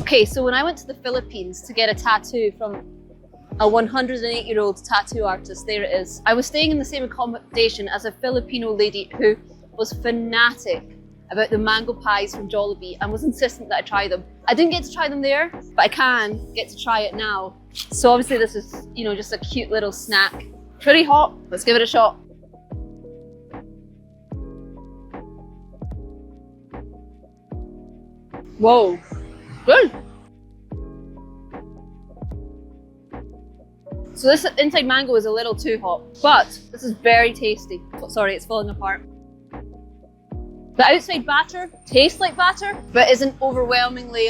Okay, so when I went to the Philippines to get a tattoo from a 108-year-old tattoo artist, there it is, I was staying in the same accommodation as a Filipino lady who was fanatic about the mango pies from Jollibee and was insistent that I try them. I didn't get to try them there, but I can get to try it now. So obviously this is, you know, just a cute little snack. Pretty hot, let's give it a shot. Whoa, good. So this inside mango is a little too hot, but this is very tasty. Oh, sorry, it's falling apart. The outside batter tastes like batter, but isn't overwhelmingly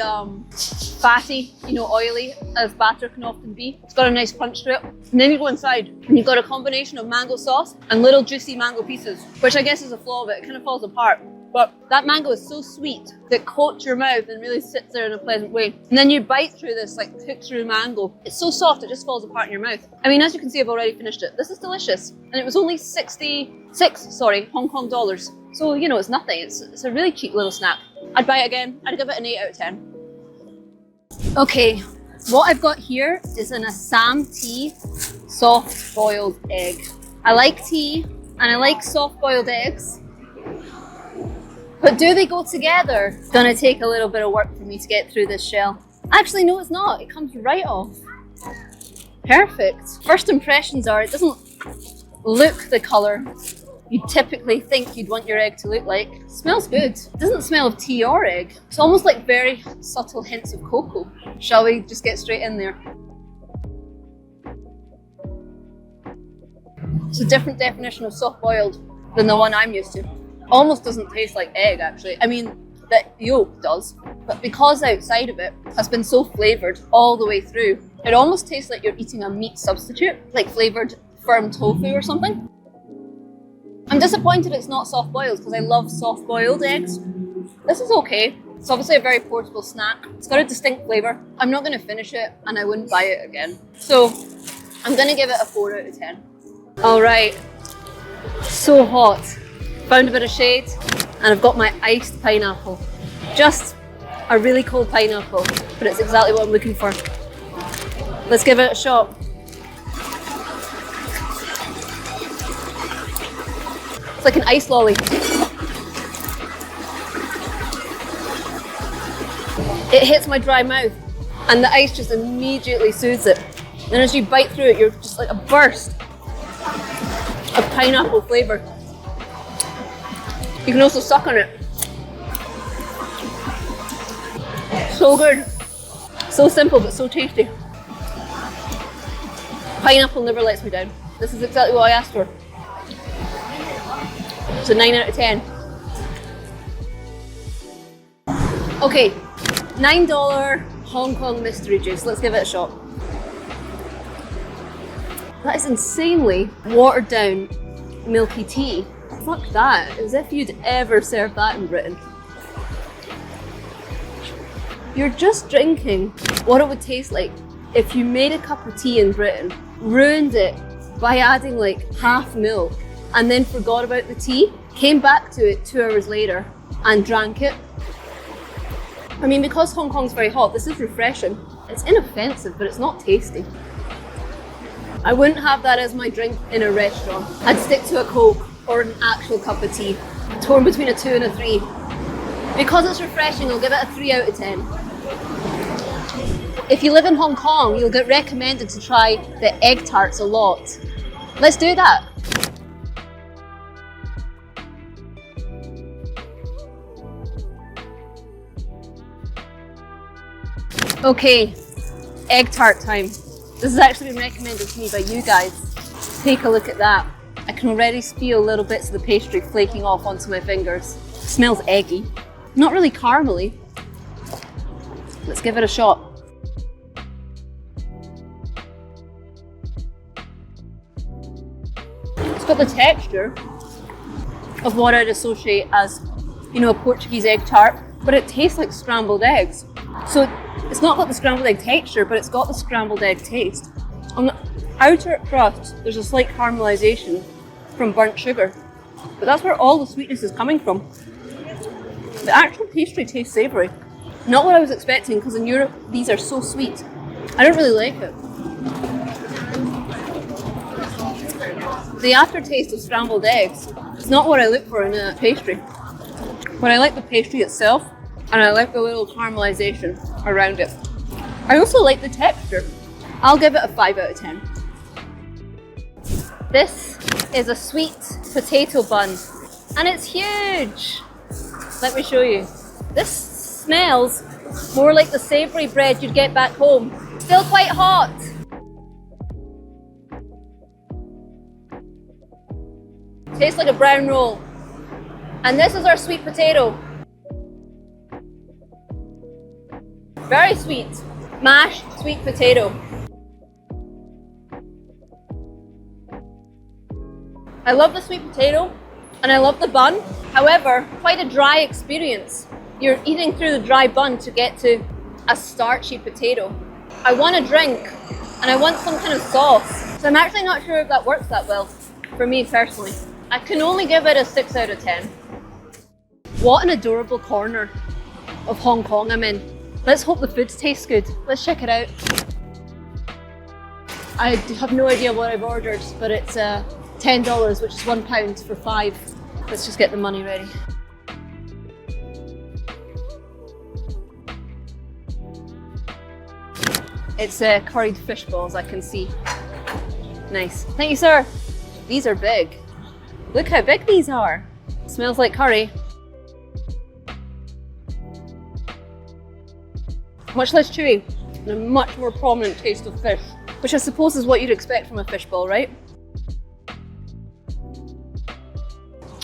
fatty, you know, oily, as batter can often be. It's got a nice crunch to it. And then you go inside and you've got a combination of mango sauce and little juicy mango pieces, which I guess is a flaw of it. It kind of falls apart. But that mango is so sweet that it coats your mouth and really sits there in a pleasant way. And then you bite through this, like, cooked through mango. It's so soft, it just falls apart in your mouth. I mean, as you can see, I've already finished it. This is delicious. And it was only 66 Hong Kong dollars. So, you know, it's nothing. It's a really cheap little snack. I'd buy it again. I'd give it an 8 out of 10. Okay, what I've got here is an Assam tea soft boiled egg. I like tea and I like soft boiled eggs. But do they go together? It's gonna take a little bit of work for me to get through this shell. Actually, no, it's not. It comes right off. Perfect. First impressions are, it doesn't look the colour you typically think you'd want your egg to look like. It smells good. It doesn't smell of tea or egg. It's almost like very subtle hints of cocoa. Shall we just get straight in there? It's a different definition of soft boiled than the one I'm used to. Almost doesn't taste like egg, actually. I mean, the yolk does, but because outside of it has been so flavoured all the way through, it almost tastes like you're eating a meat substitute, like flavoured firm tofu or something. I'm disappointed it's not soft boiled because I love soft boiled eggs. This is okay. It's obviously a very portable snack. It's got a distinct flavour. I'm not going to finish it and I wouldn't buy it again. So I'm going to give it a 4 out of 10. All right, so hot. Found a bit of shade and I've got my iced pineapple. Just a really cold pineapple, but it's exactly what I'm looking for. Let's give it a shot. It's like an ice lolly. It hits my dry mouth and the ice just immediately soothes it. And as you bite through it, you're just like a burst of pineapple flavour. You can also suck on it. So good. So simple, but so tasty. Pineapple never lets me down. This is exactly what I asked for. It's a 9 out of 10. Okay, $9 Hong Kong mystery juice. Let's give it a shot. That is insanely watered down milky tea. Fuck that, as if you'd ever served that in Britain. You're just drinking what it would taste like if you made a cup of tea in Britain, ruined it by adding like half milk, and then forgot about the tea, came back to it 2 hours later and drank it. I mean, because Hong Kong's very hot, this is refreshing. It's inoffensive, but it's not tasty. I wouldn't have that as my drink in a restaurant. I'd stick to a Coke or an actual cup of tea, torn between a 2 and a 3. Because it's refreshing, I'll give it a 3 out of 10. If you live in Hong Kong, you'll get recommended to try the egg tarts a lot. Let's do that. Okay, egg tart time. This has actually been recommended to me by you guys. Take a look at that. I can already feel little bits of the pastry flaking off onto my fingers. It smells eggy. Not really caramely. Let's give it a shot. It's got the texture of what I'd associate as, you know, a Portuguese egg tart, but it tastes like scrambled eggs. So it's not got the scrambled egg texture, but it's got the scrambled egg taste. On the outer crust, there's a slight caramelization from burnt sugar, but that's where all the sweetness is coming from. The actual pastry tastes savoury. Not what I was expecting, because in Europe, these are so sweet. I don't really like it. The aftertaste of scrambled eggs is not what I look for in a pastry. But I like the pastry itself, and I like the little caramelization around it. I also like the texture. I'll give it a 5 out of 10. This is a sweet potato bun, and it's huge. Let me show you. This smells more like the savoury bread you'd get back home. Still quite hot. Tastes like a brown roll. And this is our sweet potato. Very sweet. Mashed sweet potato. I love the sweet potato and I love the bun. However, quite a dry experience. You're eating through the dry bun to get to a starchy potato. I want a drink and I want some kind of sauce. So I'm actually not sure if that works that well for me personally. I can only give it a 6 out of 10. What an adorable corner of Hong Kong I'm in. Let's hope the food tastes good. Let's check it out. I have no idea what I've ordered, but it's $10, which is £1 for 5. Let's just get the money ready. It's curried fish balls, I can see. Nice. Thank you, sir. These are big. Look how big these are. Smells like curry. Much less chewy and a much more prominent taste of fish, which I suppose is what you'd expect from a fish ball, right?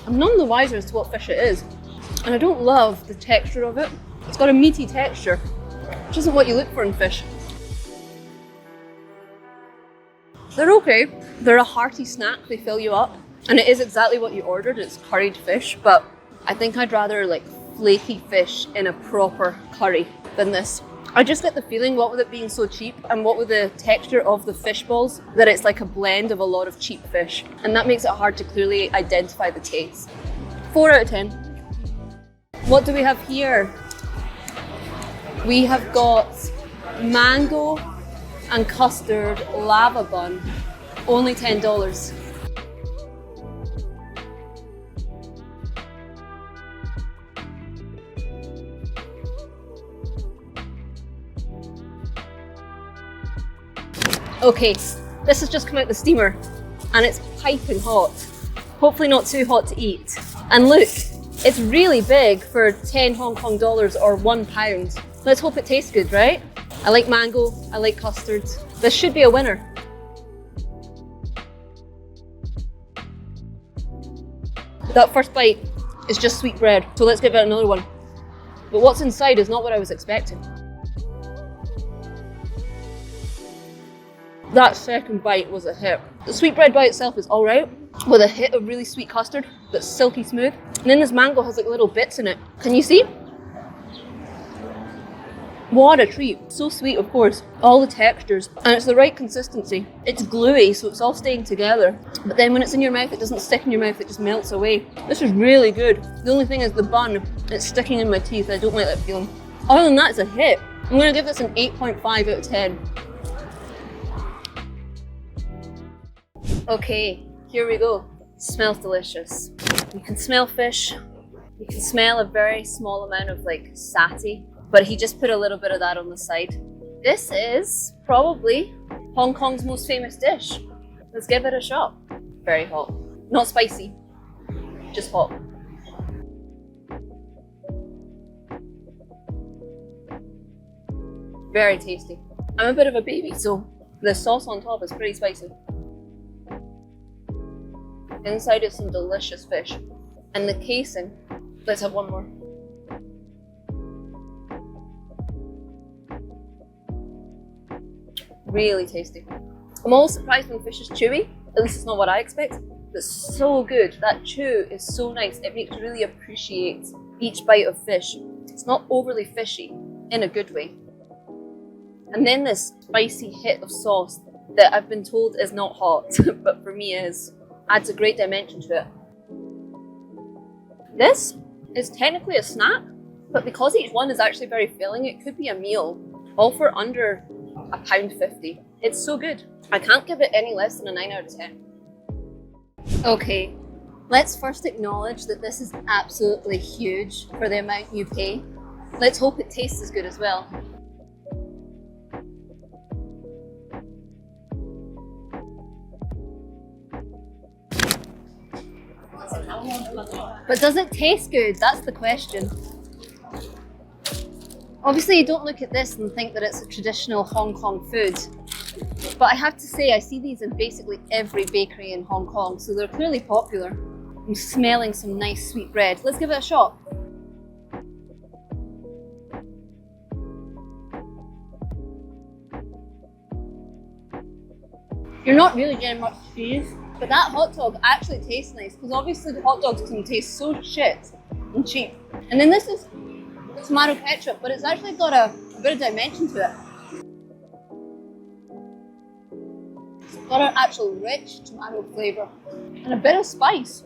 I'm none the wiser as to what fish it is, and I don't love the texture of it. It's got a meaty texture, which isn't what you look for in fish. They're okay. They're a hearty snack, they fill you up, and it is exactly what you ordered. It's curried fish, but I think I'd rather like flaky fish in a proper curry than this. I just get the feeling, what with it being so cheap and what with the texture of the fish balls, that it's like a blend of a lot of cheap fish, and that makes it hard to clearly identify the taste. 4 out of 10. What do we have here? We have got mango and custard lava bun, only $10. Okay, this has just come out the steamer and it's piping hot. Hopefully not too hot to eat. And look, it's really big for 10 Hong Kong dollars or £1. Let's hope it tastes good, right? I like mango, I like custard. This should be a winner. That first bite is just sweet bread, so let's give it another one. But what's inside is not what I was expecting. That second bite was a hit. The sweet bread by itself is all right, with a hit of really sweet custard that's silky smooth. And then this mango has like little bits in it. Can you see? What a treat. So sweet, of course. All the textures. And it's the right consistency. It's gluey, so it's all staying together. But then when it's in your mouth, it doesn't stick in your mouth, it just melts away. This is really good. The only thing is the bun, it's sticking in my teeth. I don't like that feeling. Other than that, it's a hit. I'm going to give this an 8.5 out of 10. Okay, here we go. Smells delicious. You can smell fish. You can smell a very small amount of like satay, but he just put a little bit of that on the side. This is probably Hong Kong's most famous dish. Let's give it a shot. Very hot. Not spicy, just hot. Very tasty. I'm a bit of a baby, so the sauce on top is pretty spicy. Inside is some delicious fish. And the casing, let's have one more. Really tasty. I'm always surprised when fish is chewy. At least it's not what I expect. But so good. That chew is so nice. It makes you really appreciate each bite of fish. It's not overly fishy in a good way. And then this spicy hit of sauce that I've been told is not hot, but for me is. Adds a great dimension to it. This is technically a snack, But because each one is actually very filling, it could be a meal, all for under £1.50. It's so good. I can't give it any less than a 9 out of 10. Okay, let's first acknowledge that this is absolutely huge for the amount you pay. Let's hope it tastes as good as well. But does it taste good? That's the question. Obviously you don't look at this and think that it's a traditional Hong Kong food. But I have to say, I see these in basically every bakery in Hong Kong, so they're clearly popular. I'm smelling some nice sweet bread. Let's give it a shot. You're not really getting much cheese, but that hot dog actually tastes nice, because obviously the hot dogs can taste so shit and cheap. And then this is tomato ketchup, but it's actually got a bit of dimension to it. It's got an actual rich tomato flavour and a bit of spice.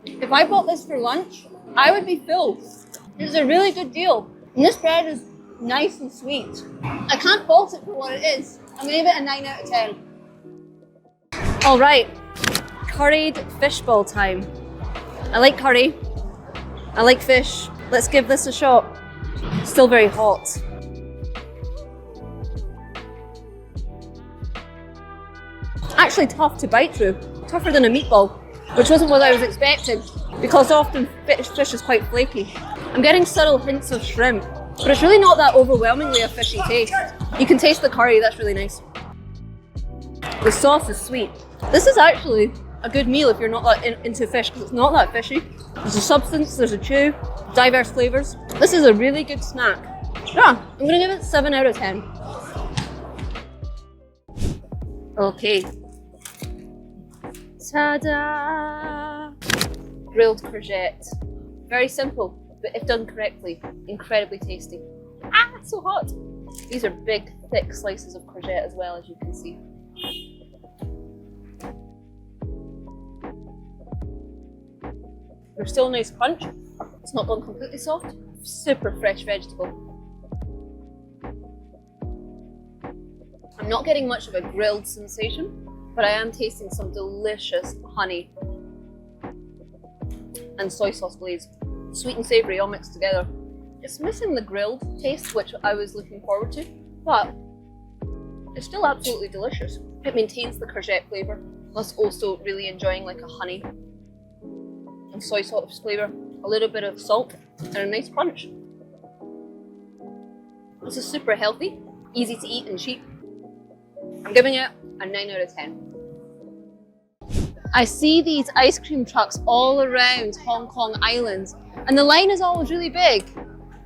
If I bought this for lunch, I would be full. It's a really good deal. And this bread is nice and sweet. I can't fault it for what it is. I'm gonna give it a 9 out of 10. All right, curried fishball time. I like curry, I like fish. Let's give this a shot. Still very hot. Actually tough to bite through, tougher than a meatball, which wasn't what I was expecting, because often fish is quite flaky. I'm getting subtle hints of shrimp, but it's really not that overwhelmingly a fishy taste. You can taste the curry, that's really nice. The sauce is sweet. This is actually a good meal if you're not that into fish, because it's not that fishy. There's a substance, there's a chew, diverse flavours. This is a really good snack. Yeah, I'm gonna give it 7 out of 10. Okay. Ta-da! Grilled courgette. Very simple, but if done correctly, incredibly tasty. Ah, it's so hot! These are big, thick slices of courgette as well, as you can see. There's still a nice crunch. It's not gone completely soft. Super fresh vegetable. I'm not getting much of a grilled sensation, but I am tasting some delicious honey and soy sauce glaze. Sweet and savoury all mixed together. It's missing the grilled taste, which I was looking forward to, but it's still absolutely delicious. It maintains the courgette flavour, whilst also really enjoying like a honey and soy sauce flavour, a little bit of salt, and a nice crunch. This is super healthy, easy to eat and cheap. I'm giving it a 9 out of 10. I see these ice cream trucks all around Hong Kong Island, and the line is always really big,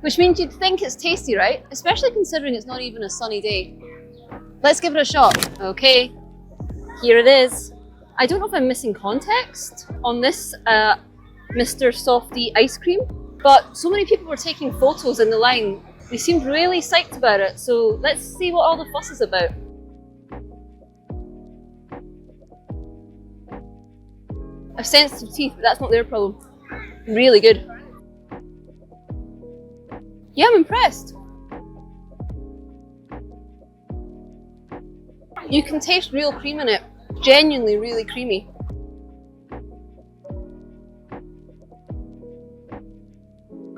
which means you'd think it's tasty, right? Especially considering it's not even a sunny day. Let's give it a shot. Okay, here it is. I don't know if I'm missing context on this Mr. Softy ice cream, but so many people were taking photos in the line. They seemed really psyched about it, so let's see what all the fuss is about. I've sensitive teeth, but that's not their problem. Really good. Yeah, I'm impressed. You can taste real cream in it. Genuinely really creamy.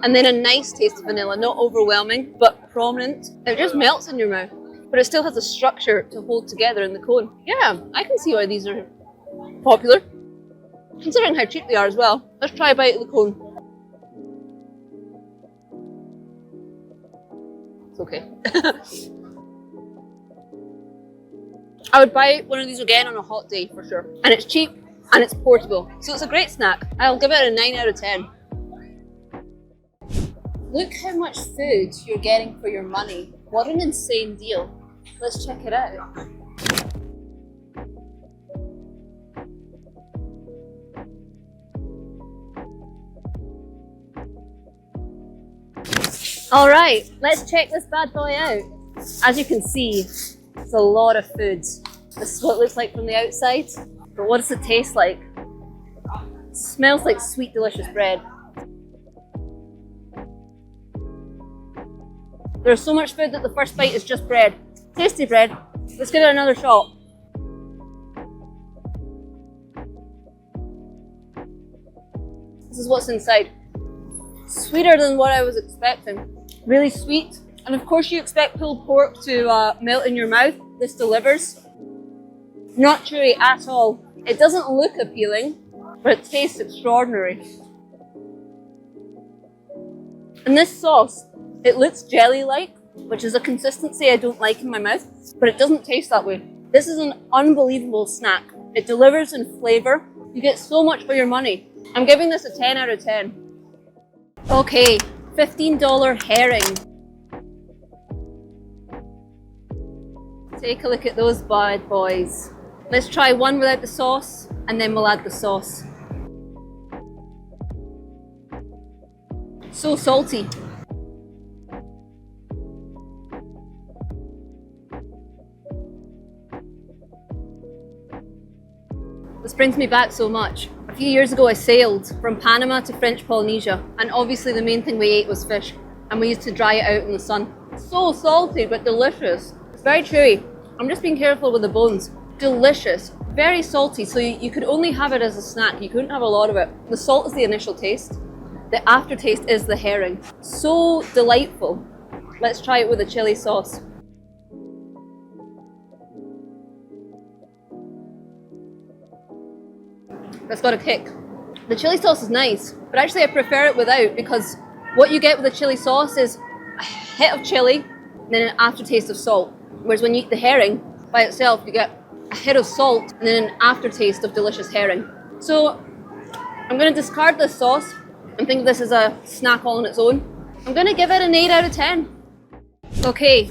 And then a nice taste of vanilla, not overwhelming, but prominent. It just melts in your mouth, but it still has a structure to hold together in the cone. Yeah, I can see why these are popular, considering how cheap they are as well. Let's try a bite of the cone. It's okay. I would buy one of these again on a hot day for sure. And it's cheap and it's portable, so it's a great snack. I'll give it a 9 out of 10. Look how much food you're getting for your money. What an insane deal. Let's check it out. All right, let's check this bad boy out. As you can see, it's a lot of food. This is what it looks like from the outside, but what does it taste like? It smells like sweet, delicious bread. There's so much food that the first bite is just bread. Tasty bread. Let's give it another shot. This is what's inside. Sweeter than what I was expecting. Really sweet. And of course you expect pulled pork to melt in your mouth. This delivers. Not chewy at all. It doesn't look appealing, but it tastes extraordinary. And this sauce, it looks jelly-like, which is a consistency I don't like in my mouth, but it doesn't taste that way. This is an unbelievable snack. It delivers in flavor. You get so much for your money. I'm giving this a 10 out of 10. Okay, $15 herring. Take a look at those bad boys. Let's try one without the sauce, and then we'll add the sauce. So salty. This brings me back so much. A few years ago I sailed from Panama to French Polynesia, and obviously the main thing we ate was fish, and we used to dry it out in the sun. So salty but delicious. It's very chewy. I'm just being careful with the bones. Delicious. Very salty, so you could only have it as a snack. You couldn't have a lot of it. The salt is the initial taste. The aftertaste is the herring. So delightful. Let's try it with a chili sauce. That's got a kick. The chili sauce is nice, but actually I prefer it without, because what you get with the chili sauce is a hit of chili and then an aftertaste of salt. Whereas when you eat the herring by itself, you get a hit of salt and then an aftertaste of delicious herring. So I'm going to discard this sauce and think this is a snack all on its own. I'm going to give it an 8 out of 10. Okay,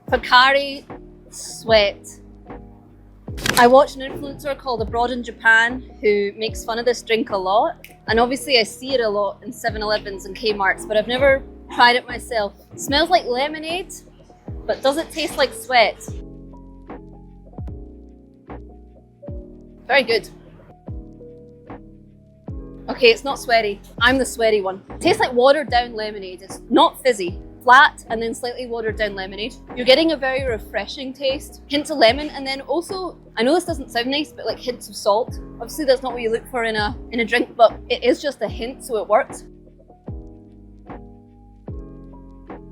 Pocari Sweat. I watch an influencer called Abroad in Japan who makes fun of this drink a lot, and obviously I see it a lot in 7-Elevens and Kmart's, but I've never tried it myself. It smells like lemonade, but does it taste like sweat? Very good. Okay, it's not sweaty. I'm the sweaty one. It tastes like watered down lemonade. It's not fizzy. Flat and then slightly watered down lemonade. You're getting a very refreshing taste. Hints of lemon, and then also, I know this doesn't sound nice, but like hints of salt. Obviously that's not what you look for in a drink, but it is just a hint, so it works.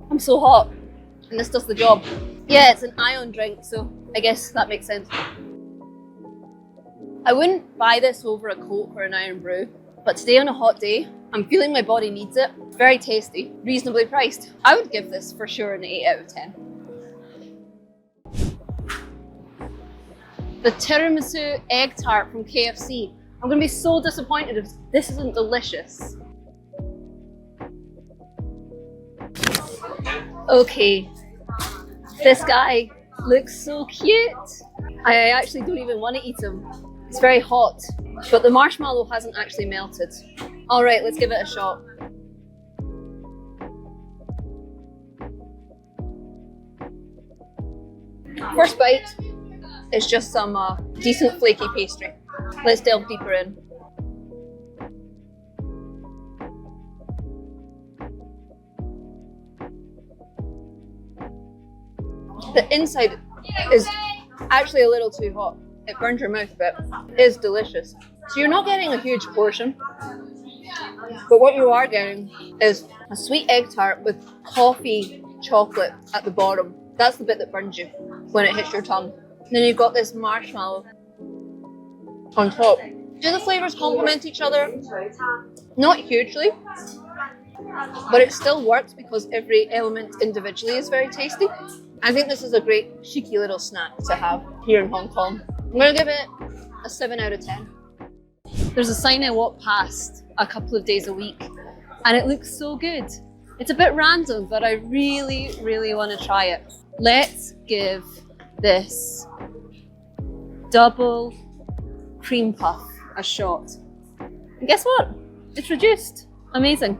I'm so hot, and this does the job. Yeah, it's an ion drink, so I guess that makes sense. I wouldn't buy this over a Coke or an Iron Brew, but today on a hot day, I'm feeling my body needs it. It's very tasty, reasonably priced. I would give this for sure an 8 out of 10. The tiramisu egg tart from KFC. I'm gonna be so disappointed if this isn't delicious. Okay, this guy looks so cute. I actually don't even want to eat him. It's very hot, but the marshmallow hasn't actually melted. All right, let's give it a shot. First bite is just some decent flaky pastry. Let's delve deeper in. The inside is actually a little too hot. It burns your mouth a bit. It is delicious. So you're not getting a huge portion, but what you are getting is a sweet egg tart with coffee chocolate at the bottom. That's the bit that burns you when it hits your tongue. And then you've got this marshmallow on top. Do the flavors complement each other? Not hugely, but it still works because every element individually is very tasty. I think this is a great cheeky little snack to have here in Hong Kong. I'm going to give it a 7 out of 10. There's a sign I walk past a couple of days a week and it looks so good. It's a bit random, but I really, really want to try it. Let's give this double cream puff a shot. And guess what? It's reduced. Amazing.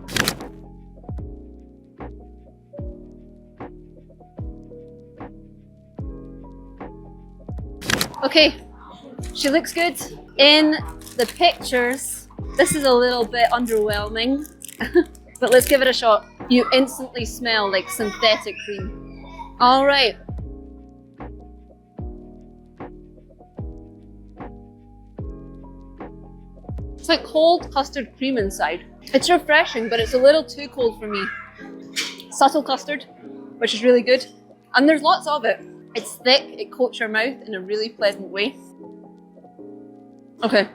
Okay, she looks good. In the pictures, this is a little bit underwhelming, but let's give it a shot. You instantly smell like synthetic cream. All right. It's like cold custard cream inside. It's refreshing, but it's a little too cold for me. Subtle custard, which is really good. And there's lots of it. It's thick, it coats your mouth in a really pleasant way. Okay.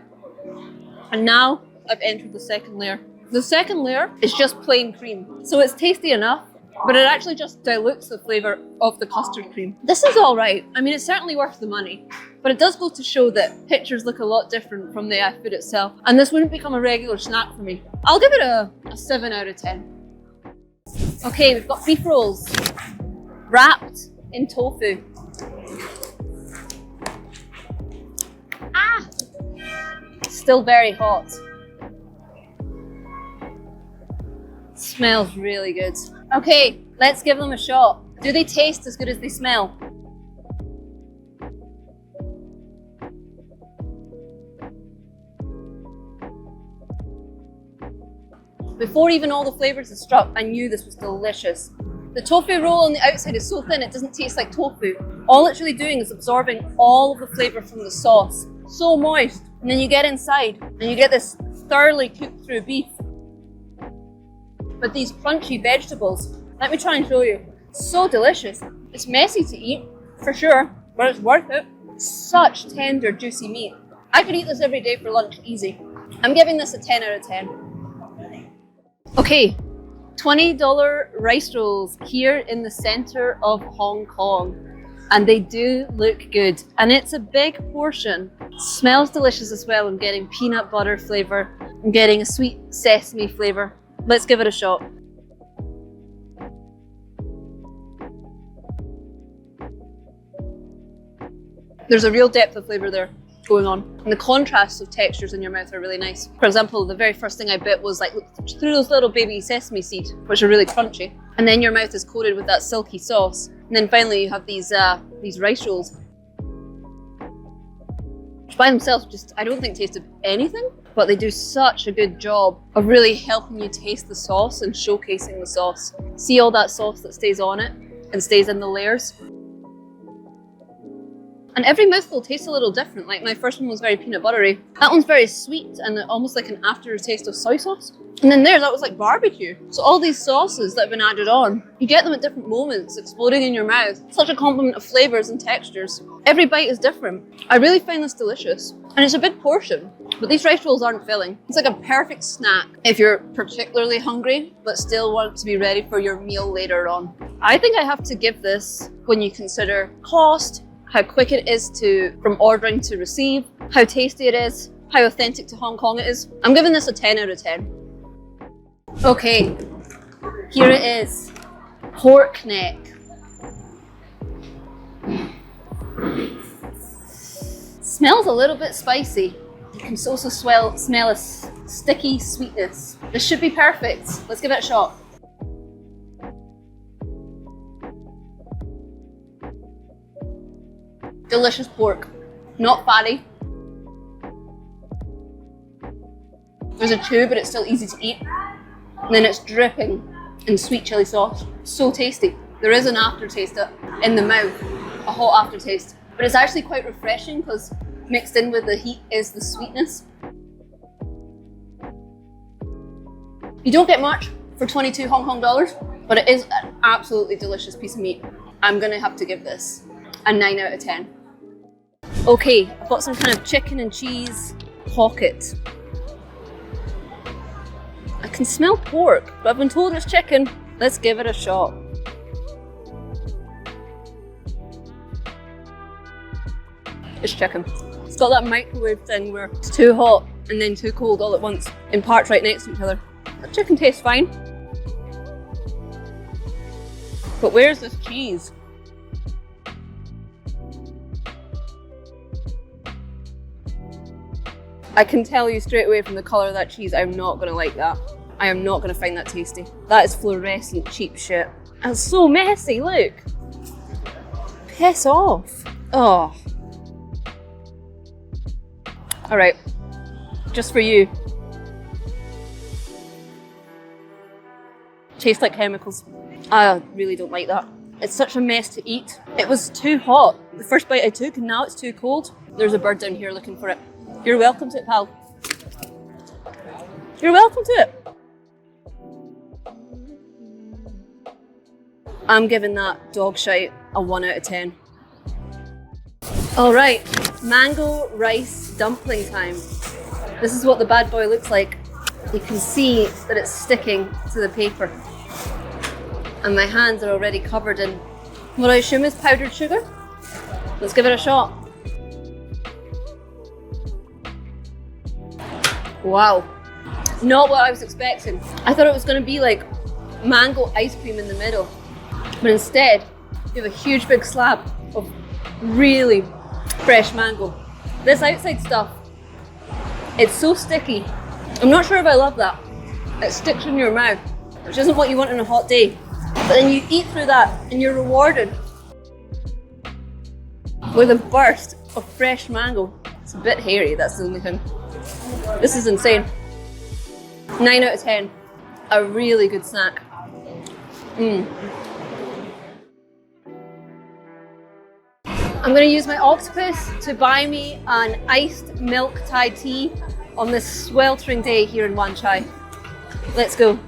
And now I've entered the second layer. The second layer is just plain cream. So it's tasty enough, but it actually just dilutes the flavour of the custard cream. This is all right. I mean, it's certainly worth the money, but it does go to show that pictures look a lot different from the food itself. And this wouldn't become a regular snack for me. I'll give it a 7 out of 10. Okay, we've got beef rolls wrapped in tofu. Ah! Still very hot. Smells really good. Okay, let's give them a shot. Do they taste as good as they smell? Before even all the flavors had struck, I knew this was delicious. The tofu roll on the outside is so thin it doesn't taste like tofu. All it's really doing is absorbing all of the flavor from the sauce. So moist. And then you get inside and you get this thoroughly cooked through beef. But these crunchy vegetables, let me try and show you. So delicious. It's messy to eat, for sure, but it's worth it. Such tender, juicy meat. I could eat this every day for lunch, easy. I'm giving this a 10 out of 10. Okay, $20 rice rolls here in the center of Hong Kong. And they do look good. And it's a big portion. It smells delicious as well. I'm getting peanut butter flavor. I'm getting a sweet sesame flavor. Let's give it a shot. There's a real depth of flavor there going on. And the contrasts of textures in your mouth are really nice. For example, the very first thing I bit was like through those little baby sesame seeds, which are really crunchy. And then your mouth is coated with that silky sauce. And then finally you have these rice rolls, which by themselves just, I don't think tasted anything, but they do such a good job of really helping you taste the sauce and showcasing the sauce. See all that sauce that stays on it and stays in the layers? And every mouthful tastes a little different. Like my first one was very peanut buttery. That one's very sweet and almost like an aftertaste of soy sauce. And then that was like barbecue. So all these sauces that have been added on, you get them at different moments, exploding in your mouth. Such a complement of flavors and textures. Every bite is different. I really find this delicious. And it's a big portion, but these rice rolls aren't filling. It's like a perfect snack if you're particularly hungry, but still want to be ready for your meal later on. I think I have to give this, when you consider cost, how quick it is from ordering to receive, how tasty it is, how authentic to Hong Kong it is. I'm giving this a 10 out of 10. Okay, here it is. Pork neck. Smells a little bit spicy. You can also smell a sticky sweetness. This should be perfect. Let's give it a shot. Delicious pork, not fatty. There's a chew, but it's still easy to eat. And then it's dripping in sweet chili sauce. So tasty. There is an aftertaste in the mouth, a hot aftertaste, but it's actually quite refreshing because mixed in with the heat is the sweetness. You don't get much for 22 Hong Kong dollars, but it is an absolutely delicious piece of meat. I'm gonna have to give this a 9 out of 10. Okay, I've got some kind of chicken and cheese pocket. I can smell pork, but I've been told it's chicken. Let's give it a shot. It's chicken. It's got that microwave thing where it's too hot and then too cold all at once in parts right next to each other. The chicken tastes fine. But where's this cheese? I can tell you straight away from the colour of that cheese, I'm not going to like that. I am not going to find that tasty. That is fluorescent cheap shit. And it's so messy, look. Piss off. Oh. Alright, just for you. Tastes like chemicals. I really don't like that. It's such a mess to eat. It was too hot the first bite I took, and now it's too cold. There's a bird down here looking for it. You're welcome to it, pal. You're welcome to it. I'm giving that dog shite a 1 out of 10. All right, mango rice dumpling time. This is what the bad boy looks like. You can see that it's sticking to the paper. And my hands are already covered in what I assume is powdered sugar. Let's give it a shot. Wow, not what I was expecting. I thought it was going to be like mango ice cream in the middle, but instead you have a huge big slab of really fresh mango. This outside stuff, it's so sticky. I'm not sure if I love that. It sticks in your mouth, which isn't what you want on a hot day. But then you eat through that and you're rewarded with a burst of fresh mango. It's a bit hairy, that's the only thing. This is insane. 9 out of 10. A really good snack. I'm going to use my octopus to buy me an iced milk Thai tea on this sweltering day here in Wan Chai. Let's go.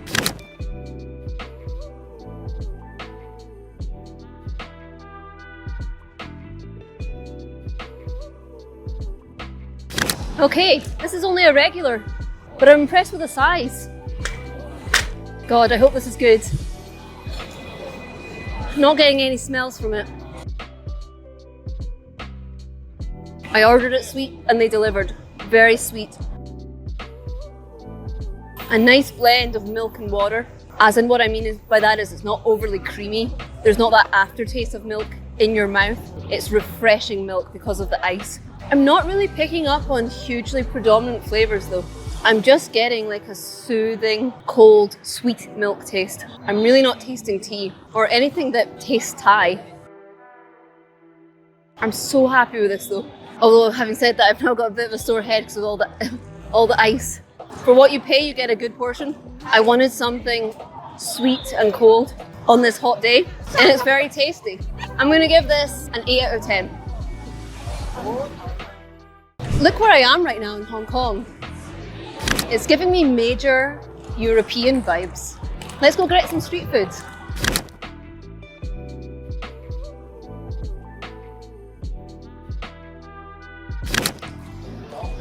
Okay, this is only a regular, but I'm impressed with the size. God, I hope this is good. Not getting any smells from it. I ordered it sweet and they delivered. Very sweet. A nice blend of milk and water. As in, what I mean by that is it's not overly creamy. There's not that aftertaste of milk in your mouth. It's refreshing milk because of the ice. I'm not really picking up on hugely predominant flavors though. I'm just getting like a soothing, cold, sweet milk taste. I'm really not tasting tea or anything that tastes Thai. I'm so happy with this though. Although having said that, I've now got a bit of a sore head because of all the ice. For what you pay, you get a good portion. I wanted something sweet and cold on this hot day, and it's very tasty. I'm gonna give this an 8 out of 10. Look where I am right now in Hong Kong. It's giving me major European vibes. Let's go get some street food.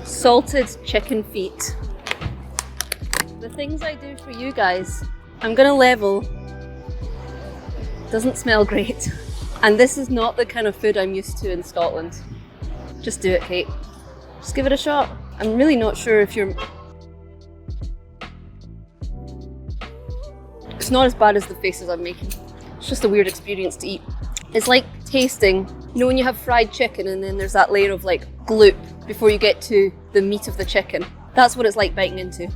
Salted chicken feet. The things I do for you guys, I'm gonna level. Doesn't smell great. And this is not the kind of food I'm used to in Scotland. Just do it, Kate. Just give it a shot. I'm really not sure if you're... It's not as bad as the faces I'm making. It's just a weird experience to eat. It's like tasting, you know when you have fried chicken and then there's that layer of like gloop before you get to the meat of the chicken. That's what it's like biting into.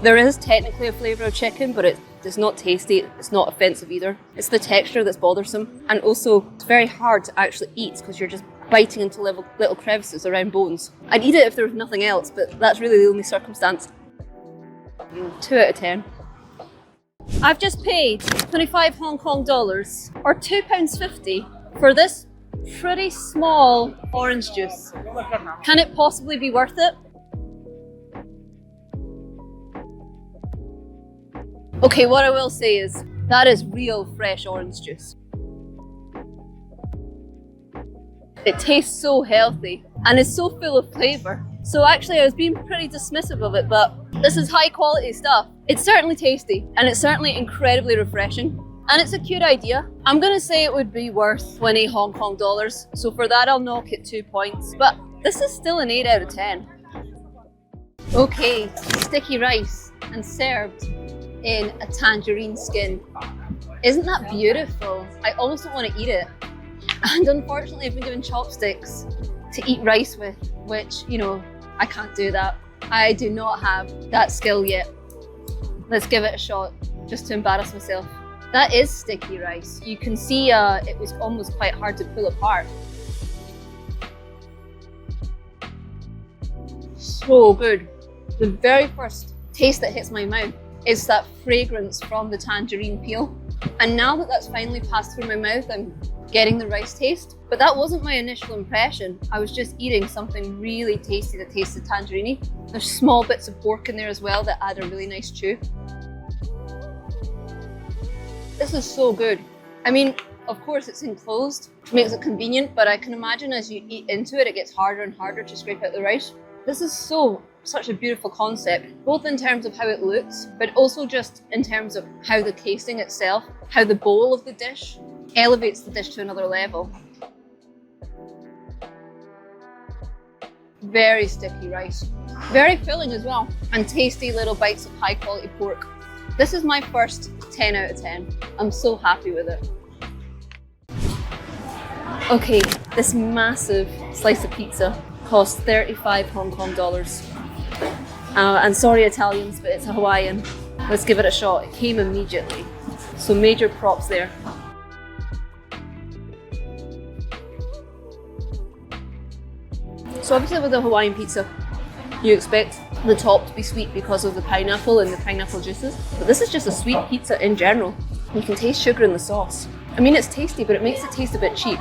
There is technically a flavour of chicken, but it's not tasty, it's not offensive either. It's the texture that's bothersome. And also, it's very hard to actually eat because you're just biting into little crevices around bones. I'd eat it if there was nothing else, but that's really the only circumstance. 2 out of 10. I've just paid 25 Hong Kong dollars, or £2.50, for this pretty small orange juice. Can it possibly be worth it? Okay, what I will say is, that is real fresh orange juice. It tastes so healthy and it's so full of flavour. So actually I was being pretty dismissive of it, but this is high quality stuff. It's certainly tasty and it's certainly incredibly refreshing. And it's a cute idea. I'm gonna say it would be worth 20 Hong Kong dollars. So for that I'll knock it 2 points, but this is still an 8 out of 10. Okay, sticky rice and served in a tangerine skin. Isn't that beautiful? I almost don't want to eat it. And unfortunately I've been given chopsticks to eat rice with, which, you know, I can't do that. I do not have that skill yet. Let's give it a shot, just to embarrass myself. That is sticky rice. You can see it was almost quite hard to pull apart. So good. The very first taste that hits my mouth is that fragrance from the tangerine peel. And now that that's finally passed through my mouth, I'm getting the rice taste. But that wasn't my initial impression. I was just eating something really tasty that tasted tangerine-y. There's small bits of pork in there as well that add a really nice chew. This is so good. I mean, of course it's enclosed, which makes it convenient, but I can imagine as you eat into it, it gets harder and harder to scrape out the rice. This is such a beautiful concept, both in terms of how it looks, but also just in terms of how the casing itself, how the bowl of the dish elevates the dish to another level. Very sticky rice, very filling as well, and tasty little bites of high quality pork. This is my first 10 out of 10. I'm so happy with it. Okay, this massive slice of pizza cost 35 Hong Kong dollars. And sorry Italians, but it's a Hawaiian. Let's give it a shot. It came immediately. So major props there. So obviously with a Hawaiian pizza, you expect the top to be sweet because of the pineapple and the pineapple juices. But this is just a sweet pizza in general. You can taste sugar in the sauce. I mean, it's tasty, but it makes it taste a bit cheap.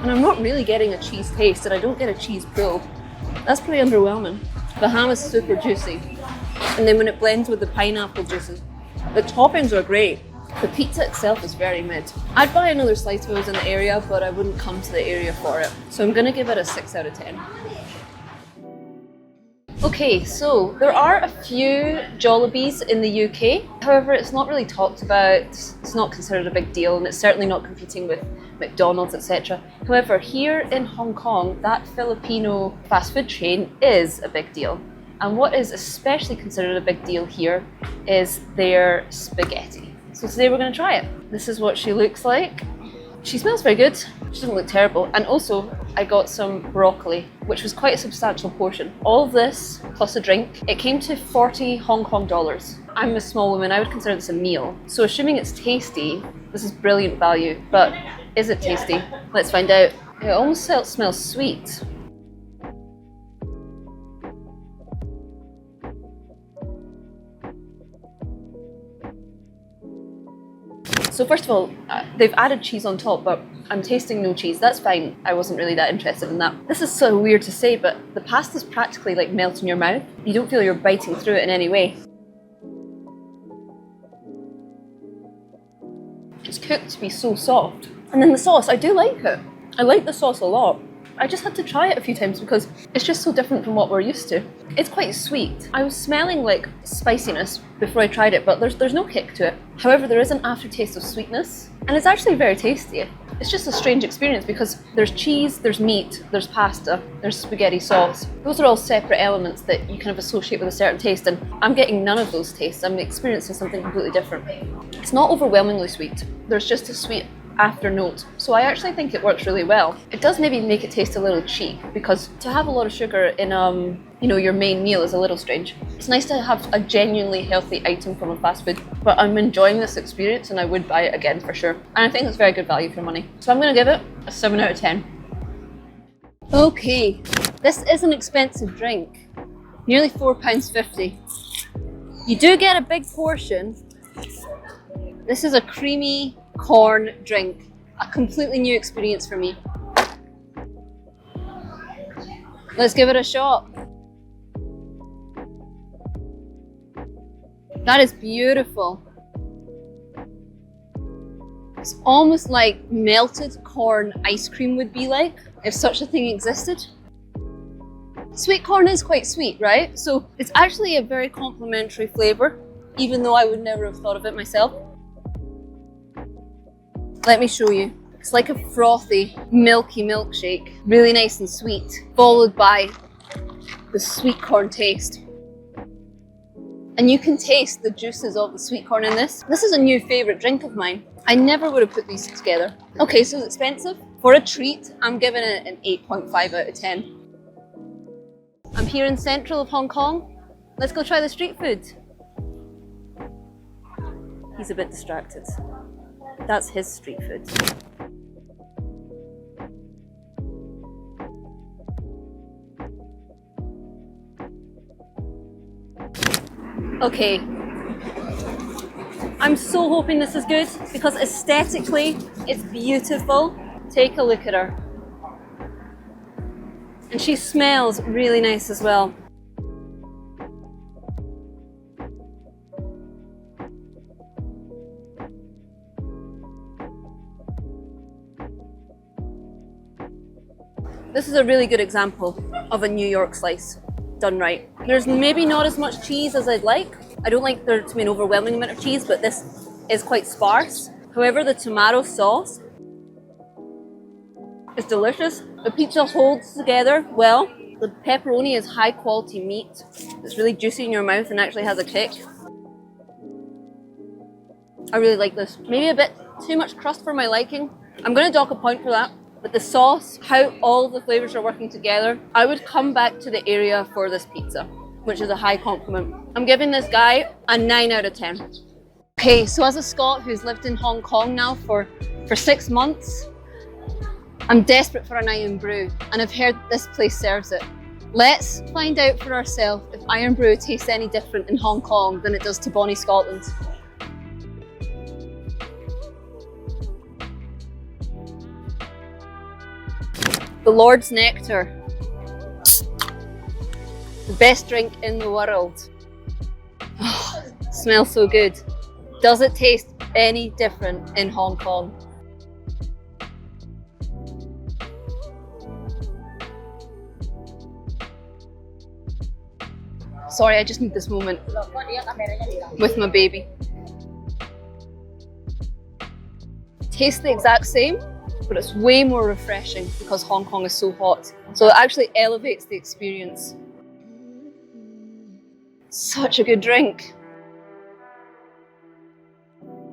And I'm not really getting a cheese taste, and I don't get a cheese pull. That's pretty underwhelming. The ham is super juicy. And then when it blends with the pineapple juices, the toppings are great. The pizza itself is very mid. I'd buy another slice if I was in the area, but I wouldn't come to the area for it. So I'm gonna give it a 6 out of 10. Okay, so there are a few Jollibees in the UK. However, it's not really talked about, it's not considered a big deal, and it's certainly not competing with McDonald's, etc. However, here in Hong Kong, that Filipino fast food chain is a big deal. And what is especially considered a big deal here is their spaghetti. So today we're going to try it. This is what she looks like. She smells very good. She doesn't look terrible. And also, I got some broccoli, which was quite a substantial portion. All of this, plus a drink, it came to 40 Hong Kong dollars. I'm a small woman, I would consider this a meal. So assuming it's tasty, this is brilliant value. But is it tasty? Let's find out. It almost smells sweet. So first of all, they've added cheese on top, but I'm tasting no cheese. That's fine. I wasn't really that interested in that. This is so weird to say, but the pasta's practically like melt in your mouth. You don't feel you're biting through it in any way. It's cooked to be so soft. And then the sauce, I do like it. I like the sauce a lot. I just had to try it a few times because it's just so different from what we're used to. It's quite sweet. I was smelling like spiciness before I tried it, but there's no kick to it. However, there is an aftertaste of sweetness, and it's actually very tasty. It's just a strange experience because there's cheese, there's meat, there's pasta, there's spaghetti sauce. Those are all separate elements that you kind of associate with a certain taste, and I'm getting none of those tastes. I'm experiencing something completely different. It's not overwhelmingly sweet. There's just a sweet after note. So I actually think it works really well. It does maybe make it taste a little cheap because to have a lot of sugar in your main meal is a little strange. It's nice to have a genuinely healthy item from a fast food, but I'm enjoying this experience and I would buy it again for sure. And I think it's very good value for money. So I'm gonna give it a 7 out of 10. Okay, this is an expensive drink. Nearly £4.50. You do get a big portion. This is a creamy corn drink, a completely new experience for me. Let's give it a shot. That is beautiful. It's almost like melted corn ice cream would be like, if such a thing existed. Sweet corn is quite sweet, right? So it's actually a very complimentary flavour, even though I would never have thought of it myself. Let me show you. It's like a frothy, milky milkshake. Really nice and sweet, followed by the sweet corn taste. And you can taste the juices of the sweet corn in this. This is a new favourite drink of mine. I never would have put these together. Okay, so it's expensive. For a treat, I'm giving it an 8.5 out of 10. I'm here in central of Hong Kong. Let's go try the street food. He's a bit distracted. That's his street food. Okay. I'm so hoping this is good because aesthetically it's beautiful. Take a look at her. And she smells really nice as well. This is a really good example of a New York slice done right. There's maybe not as much cheese as I'd like. I don't like there to be an overwhelming amount of cheese, but this is quite sparse. However, the tomato sauce is delicious. The pizza holds together well. The pepperoni is high quality meat. It's really juicy in your mouth and actually has a kick. I really like this. Maybe a bit too much crust for my liking. I'm going to dock a point for that. But the sauce, how all the flavours are working together, I would come back to the area for this pizza, which is a high compliment. I'm giving this guy a 9 out of 10. Okay, so as a Scot who's lived in Hong Kong now for 6 months, I'm desperate for an Iron Brew, and I've heard this place serves it. Let's find out for ourselves if Iron Brew tastes any different in Hong Kong than it does to Bonnie, Scotland. The Lord's Nectar. The best drink in the world. Oh, smells so good. Does it taste any different in Hong Kong? Sorry, I just need this moment with my baby. Tastes the exact same, but it's way more refreshing because Hong Kong is so hot. So it actually elevates the experience. Such a good drink.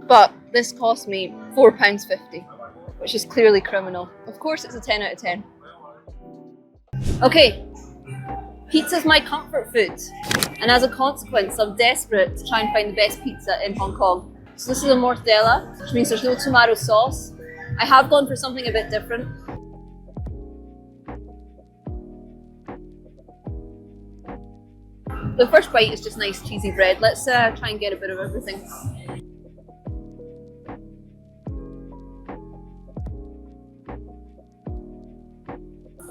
But this cost me £4.50, which is clearly criminal. Of course it's a 10 out of 10. Okay, pizza's my comfort food. And as a consequence, I'm desperate to try and find the best pizza in Hong Kong. So this is a mortadella, which means there's no tomato sauce. I have gone for something a bit different. The first bite is just nice cheesy bread. Let's try and get a bit of everything.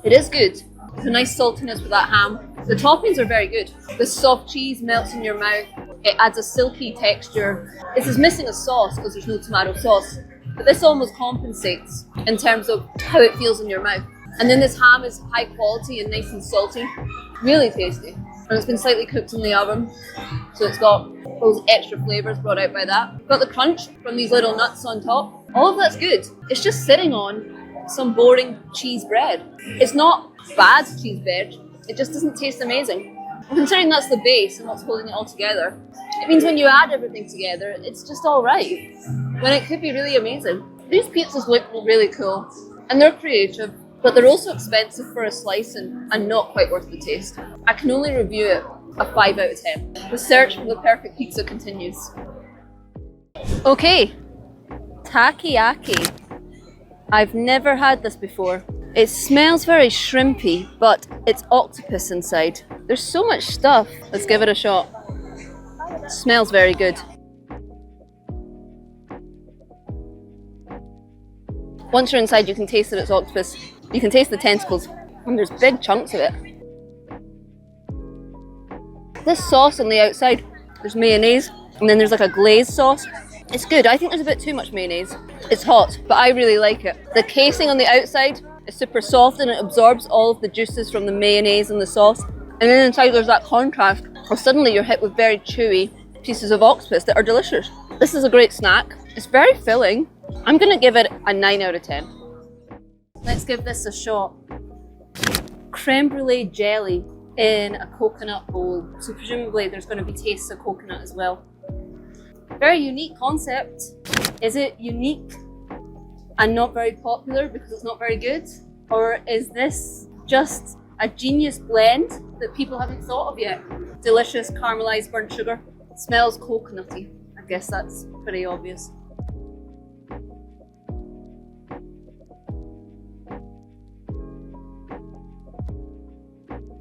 It is good. There's a nice saltiness with that ham. The toppings are very good. The soft cheese melts in your mouth. It adds a silky texture. This is missing a sauce because there's no tomato sauce. But this almost compensates in terms of how it feels in your mouth. And then this ham is high quality and nice and salty. Really tasty. And it's been slightly cooked in the oven, so it's got those extra flavours brought out by that. Got the crunch from these little nuts on top. All of that's good. It's just sitting on some boring cheese bread. It's not bad cheese bread, it just doesn't taste amazing. Considering that's the base and what's holding it all together, it means when you add everything together, it's just all right, when it could be really amazing. These pizzas look really cool, and they're creative, but they're also expensive for a slice and not quite worth the taste. I can only review it a 5 out of 10. The search for the perfect pizza continues. Okay, takoyaki. I've never had this before. It smells very shrimpy, but it's octopus inside. There's so much stuff. Let's give it a shot. It smells very good. Once you're inside, you can taste that it's octopus. You can taste the tentacles, and there's big chunks of it. This sauce on the outside, there's mayonnaise, and then there's like a glazed sauce. It's good. I think there's a bit too much mayonnaise. It's hot, but I really like it. The casing on the outside is super soft and it absorbs all of the juices from the mayonnaise and the sauce. And then inside there's that contrast, or suddenly you're hit with very chewy pieces of octopus that are delicious. This is a great snack. It's very filling. I'm gonna give it a 9 out of 10. Let's give this a shot. Creme brulee jelly in a coconut bowl. So presumably there's gonna be tastes of coconut as well. Very unique concept. Is it unique and not very popular because it's not very good? Or is this just a genius blend that people haven't thought of yet? Delicious caramelized burnt sugar. It smells coconutty. I guess that's pretty obvious.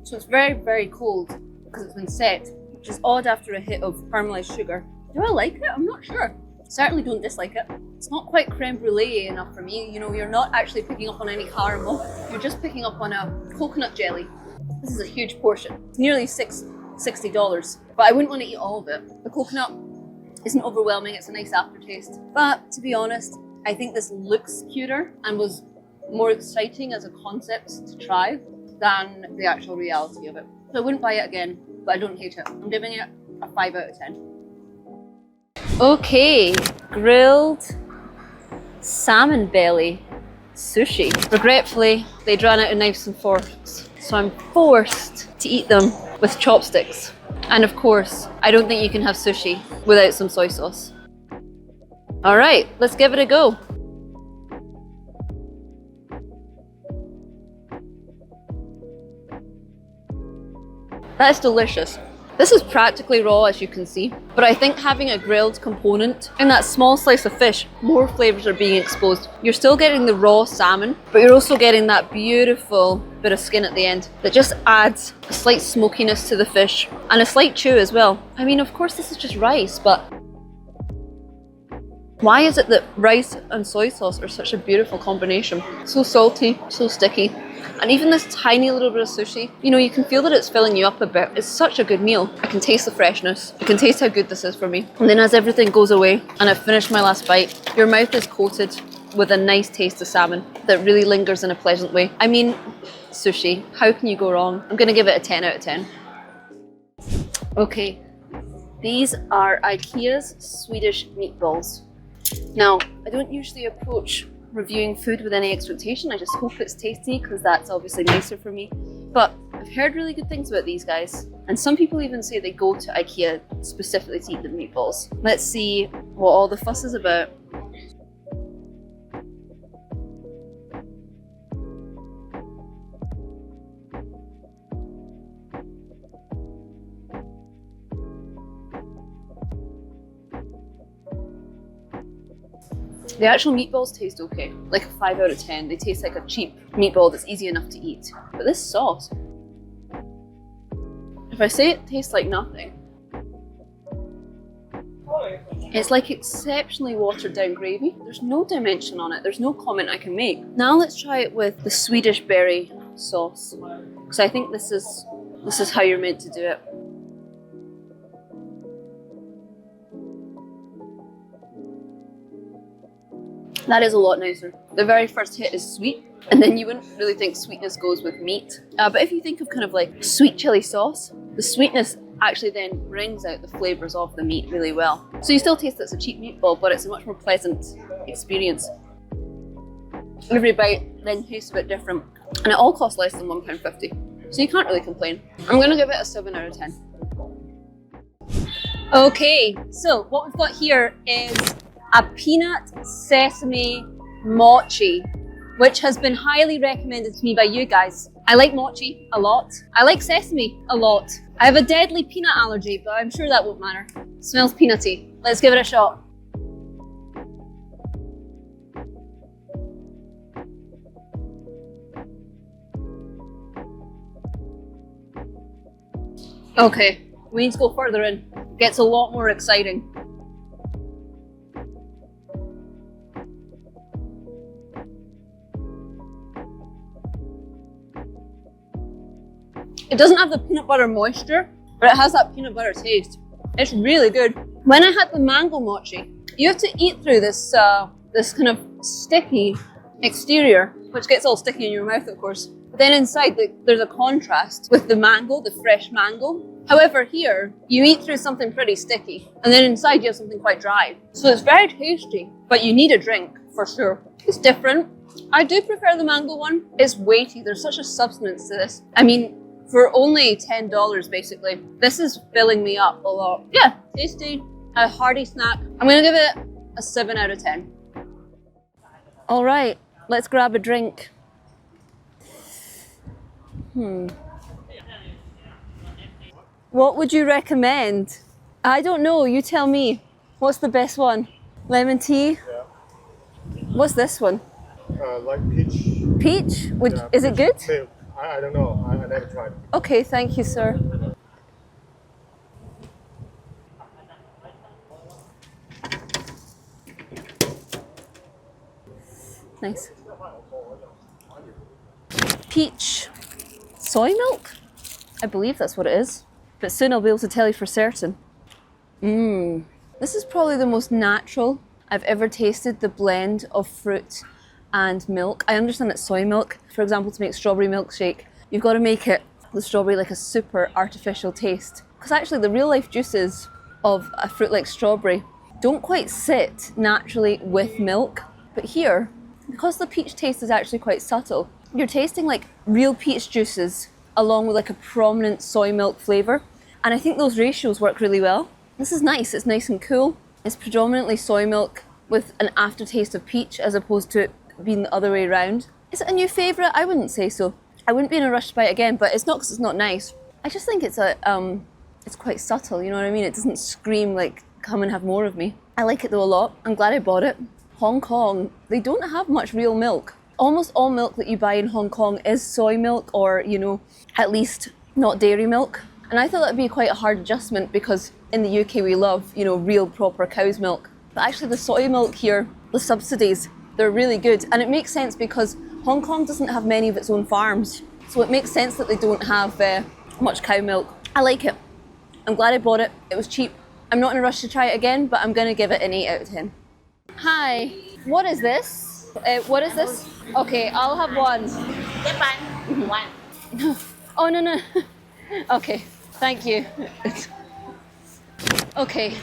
So it's very, very cold because it's been set which is odd after a hit of caramelized sugar. Do I like it? I'm not sure. Certainly don't dislike it. It's not quite creme brulee enough for me. You know, you're not actually picking up on any caramel. You're just picking up on a coconut jelly. This is a huge portion. It's nearly $60, but I wouldn't want to eat all of it. The coconut isn't overwhelming. It's a nice aftertaste. But to be honest, I think this looks cuter and was more exciting as a concept to try than the actual reality of it. So I wouldn't buy it again, but I don't hate it. I'm giving it a 5 out of 10. Okay, grilled salmon belly sushi. Regretfully, they'd run out of knives and forks, so I'm forced to eat them with chopsticks. And of course, I don't think you can have sushi without some soy sauce. All right, let's give it a go. That's delicious. This is practically raw, as you can see, but I think having a grilled component in that small slice of fish, more flavors are being exposed. You're still getting the raw salmon, but you're also getting that beautiful bit of skin at the end that just adds a slight smokiness to the fish and a slight chew as well. I mean, of course this is just rice, but why is it that rice and soy sauce are such a beautiful combination? So salty, so sticky. And even this tiny little bit of sushi, you know, you can feel that it's filling you up a bit. It's such a good meal. I can taste the freshness. I can taste how good this is for me. And then as everything goes away and I've finished my last bite, your mouth is coated with a nice taste of salmon that really lingers in a pleasant way. I mean, sushi, how can you go wrong? I'm gonna give it a 10 out of 10. Okay, these are IKEA's Swedish meatballs. Now, I don't usually approach reviewing food with any expectation. I just hope it's tasty because that's obviously nicer for me. But I've heard really good things about these guys. And some people even say they go to IKEA specifically to eat the meatballs. Let's see what all the fuss is about. The actual meatballs taste okay, like a 5 out of 10. They taste like a cheap meatball that's easy enough to eat. But this sauce, if I say it tastes like nothing, it's like exceptionally watered down gravy. There's no dimension on it. There's no comment I can make. Now let's try it with the Swedish berry sauce, because I think this is how you're meant to do it. That is a lot nicer. The very first hit is sweet, and then you wouldn't really think sweetness goes with meat. But if you think of kind of like sweet chili sauce, the sweetness actually then brings out the flavors of the meat really well. So you still taste that it's a cheap meatball, but it's a much more pleasant experience. Every bite then tastes a bit different, and it all costs less than £1.50. So you can't really complain. I'm gonna give it a 7 out of 10. Okay, so what we've got here is a peanut sesame mochi, which has been highly recommended to me by you guys. I like mochi a lot. I like sesame a lot. I have a deadly peanut allergy, but I'm sure that won't matter. It smells peanutty. Let's give it a shot. Okay, we need to go further in. It gets a lot more exciting. It doesn't have the peanut butter moisture, but it has that peanut butter taste. It's really good. When I had the mango mochi, you have to eat through this this kind of sticky exterior, which gets all sticky in your mouth, of course. But then inside, there's a contrast with the mango, the fresh mango. However, here, you eat through something pretty sticky, and then inside you have something quite dry. So it's very tasty, but you need a drink, for sure. It's different. I do prefer the mango one. It's weighty. There's such a substance to this. I mean, for only $10, basically, this is filling me up a lot. Yeah, tasty, a hearty snack. I'm gonna give it a 7 out of 10. All right, let's grab a drink. What would you recommend? I don't know, you tell me. What's the best one? Lemon tea? Yeah. What's this one? Like peach. Peach? Yeah, is it good? Milk. I don't know. I never tried. Okay, thank you, sir. Nice. Peach soy milk? I believe that's what it is. But soon I'll be able to tell you for certain. This is probably the most natural I've ever tasted, the blend of fruit and milk. I understand it's soy milk. For example, to make strawberry milkshake, you've got to make it, the strawberry, like a super artificial taste. Because actually the real life juices of a fruit like strawberry don't quite sit naturally with milk. But here, because the peach taste is actually quite subtle, you're tasting like real peach juices along with like a prominent soy milk flavour. And I think those ratios work really well. This is nice, it's nice and cool. It's predominantly soy milk with an aftertaste of peach as opposed to it being the other way around. Is it a new favourite? I wouldn't say so. I wouldn't be in a rush to buy it again, but it's not because it's not nice. I just think it's it's quite subtle, you know what I mean? It doesn't scream like, come and have more of me. I like it though a lot. I'm glad I bought it. Hong Kong, they don't have much real milk. Almost all milk that you buy in Hong Kong is soy milk or, you know, at least not dairy milk. And I thought that'd be quite a hard adjustment because in the UK we love, you know, real proper cow's milk. But actually the soy milk here, the subsidies, they're really good. And it makes sense because Hong Kong doesn't have many of its own farms. So it makes sense that they don't have much cow milk. I like it. I'm glad I bought it. It was cheap. I'm not in a rush to try it again, but I'm going to give it an 8 out of 10. Hi, what is this? What is this? Okay, I'll have one. One. Oh, no. Okay, thank you. Okay,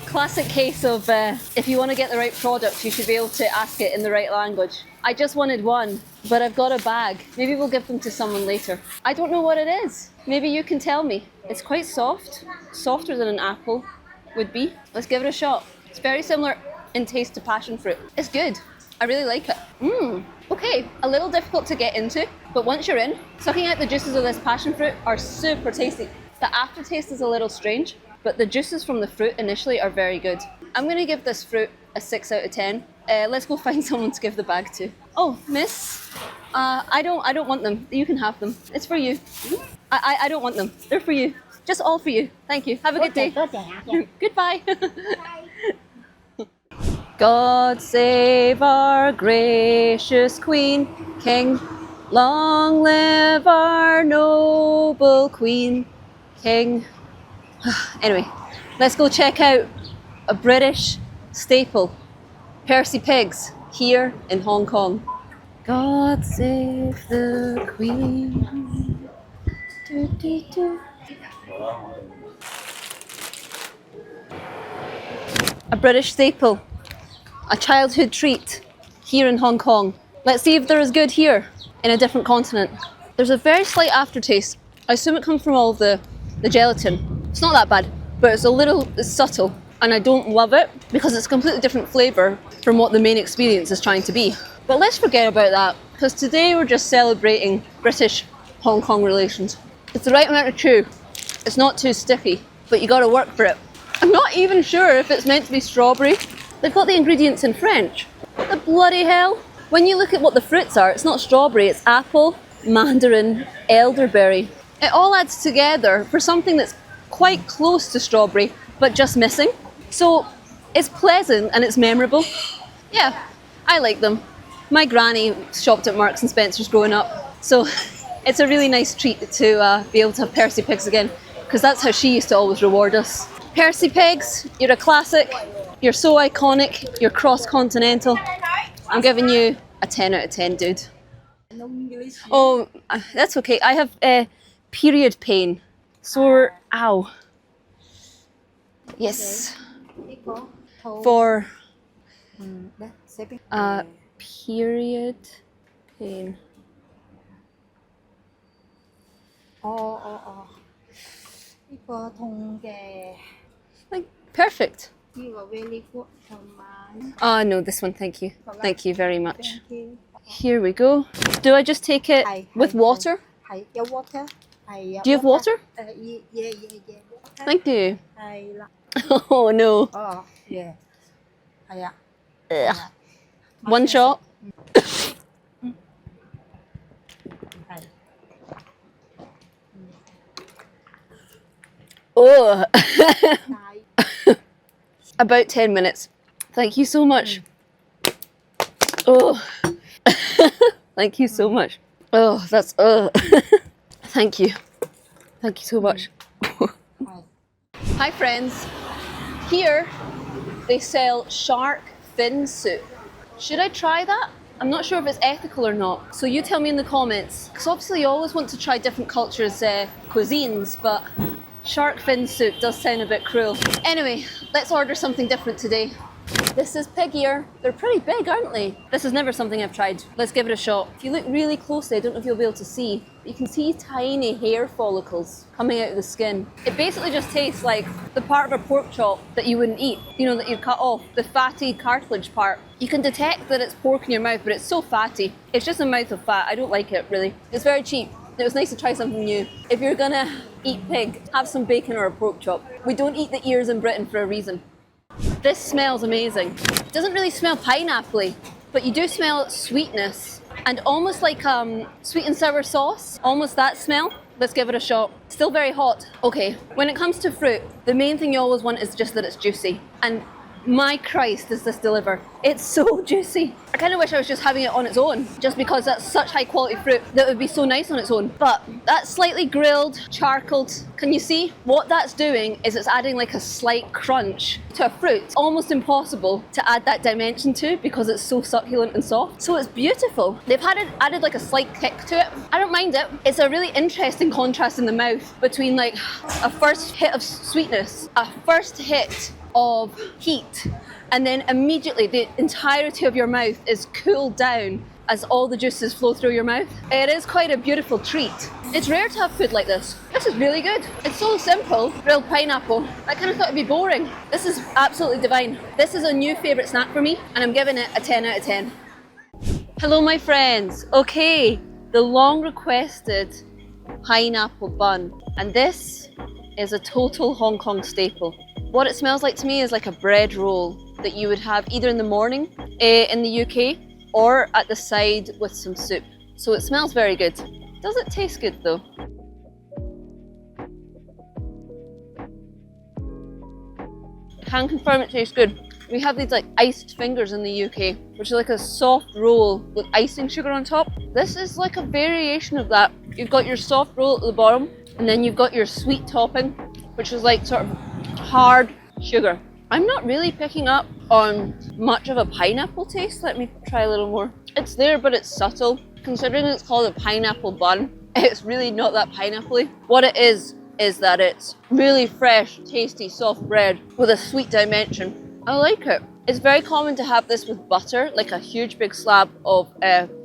classic case of if you want to get the right product, you should be able to ask it in the right language. I just wanted one, but I've got a bag. Maybe we'll give them to someone later. I don't know what it is. Maybe you can tell me. It's quite soft, softer than an apple would be. Let's give it a shot. It's very similar in taste to passion fruit. It's good. I really like it. Okay, a little difficult to get into, but once you're in, sucking out the juices of this passion fruit are super tasty. The aftertaste is a little strange, but the juices from the fruit initially are very good. I'm going to give this fruit a 6 out of 10. Let's go find someone to give the bag to. Oh, miss, I don't want them. You can have them. It's for you. I don't want them. They're for you. Just all for you. Thank you. Have a good day. Goodbye. God save our gracious Queen, King. Long live our noble Queen, King. Anyway, let's go check out a British staple, Percy Pigs, here in Hong Kong. God save the Queen. Do, do, do. A British staple, a childhood treat here in Hong Kong. Let's see if they're as good here in a different continent. There's a very slight aftertaste. I assume it comes from all the gelatin. It's not that bad, but it's subtle, and I don't love it because it's a completely different flavour from what the main experience is trying to be. But let's forget about that, because today we're just celebrating British-Hong Kong relations. It's the right amount of chew. It's not too sticky, but you gotta work for it. I'm not even sure if it's meant to be strawberry. They've got the ingredients in French. What the bloody hell? When you look at what the fruits are, it's not strawberry, it's apple, mandarin, elderberry. It all adds together for something that's quite close to strawberry, but just missing. So it's pleasant and it's memorable. Yeah, I like them. My granny shopped at Marks and Spencer's growing up, so it's a really nice treat to be able to have Percy Pigs again, because that's how she used to always reward us. Percy Pigs, you're a classic, you're so iconic, you're cross-continental. I'm giving you a 10 out of 10, dude. Oh, that's okay. I have period pain. Sore, ow. Yes. For period pain. Like, perfect. You are very good. No, this one, thank you. Thank you very much. Here we go. Do I just take it with water? Water. Do you have water? Yeah. Thank you. Oh no. Oh, yeah. Ugh. One shot. Oh. About 10 minutes. Thank you so much. Oh, Thank you so much. Oh, that's Thank you. Thank you so much. Hi friends. Here they sell shark fin soup. Should I try that? I'm not sure if it's ethical or not. So you tell me in the comments. Because obviously you always want to try different cultures' cuisines, but shark fin soup does sound a bit cruel. Anyway, let's order something different today. This is pig ear. They're pretty big, aren't they? This is never something I've tried. Let's give it a shot. If you look really closely, I don't know if you'll be able to see, but you can see tiny hair follicles coming out of the skin. It basically just tastes like the part of a pork chop that you wouldn't eat, you know, that you'd cut off, the fatty cartilage part. You can detect that it's pork in your mouth, but it's so fatty. It's just a mouth of fat. I don't like it, really. It's very cheap. It was nice to try something new. If you're gonna eat pig, have some bacon or a pork chop. We don't eat the ears in Britain for a reason. This smells amazing. It doesn't really smell pineapple-y, but you do smell sweetness and almost like sweet and sour sauce, almost that smell. Let's give it a shot. Still very hot. Okay, when it comes to fruit, the main thing you always want is just that it's juicy. And my Christ, does this deliver. It's so juicy. I kind of wish I was just having it on its own, just because that's such high quality fruit that would be so nice on its own. But that's slightly grilled, charcoaled. Can you see? What that's doing is it's adding like a slight crunch to a fruit. It's almost impossible to add that dimension to because it's so succulent and soft. So it's beautiful. They've added like a slight kick to it. I don't mind it. It's a really interesting contrast in the mouth between like a first hit of sweetness, a first hit of heat, and then immediately the entirety of your mouth is cooled down as all the juices flow through your mouth. It is quite a beautiful treat. It's rare to have food like this. This is really good. It's so simple. Grilled pineapple. I kind of thought it'd be boring. This is absolutely divine. This is a new favourite snack for me, and I'm giving it a 10 out of 10. Hello my friends. Okay, the long requested pineapple bun, and this is a total Hong Kong staple. What it smells like to me is like a bread roll that you would have either in the morning in the UK or at the side with some soup. So it smells very good. Does it taste good though? I can confirm it tastes good. We have these like iced fingers in the UK, which is like a soft roll with icing sugar on top. This is like a variation of that. You've got your soft roll at the bottom, and then you've got your sweet topping, which is like sort of hard sugar. I'm not really picking up on much of a pineapple taste. Let me try a little more. It's there, but it's subtle. Considering it's called a pineapple bun, it's really not that pineapple-y. What it is that it's really fresh, tasty, soft bread with a sweet dimension. I like it. It's very common to have this with butter, like a huge big slab of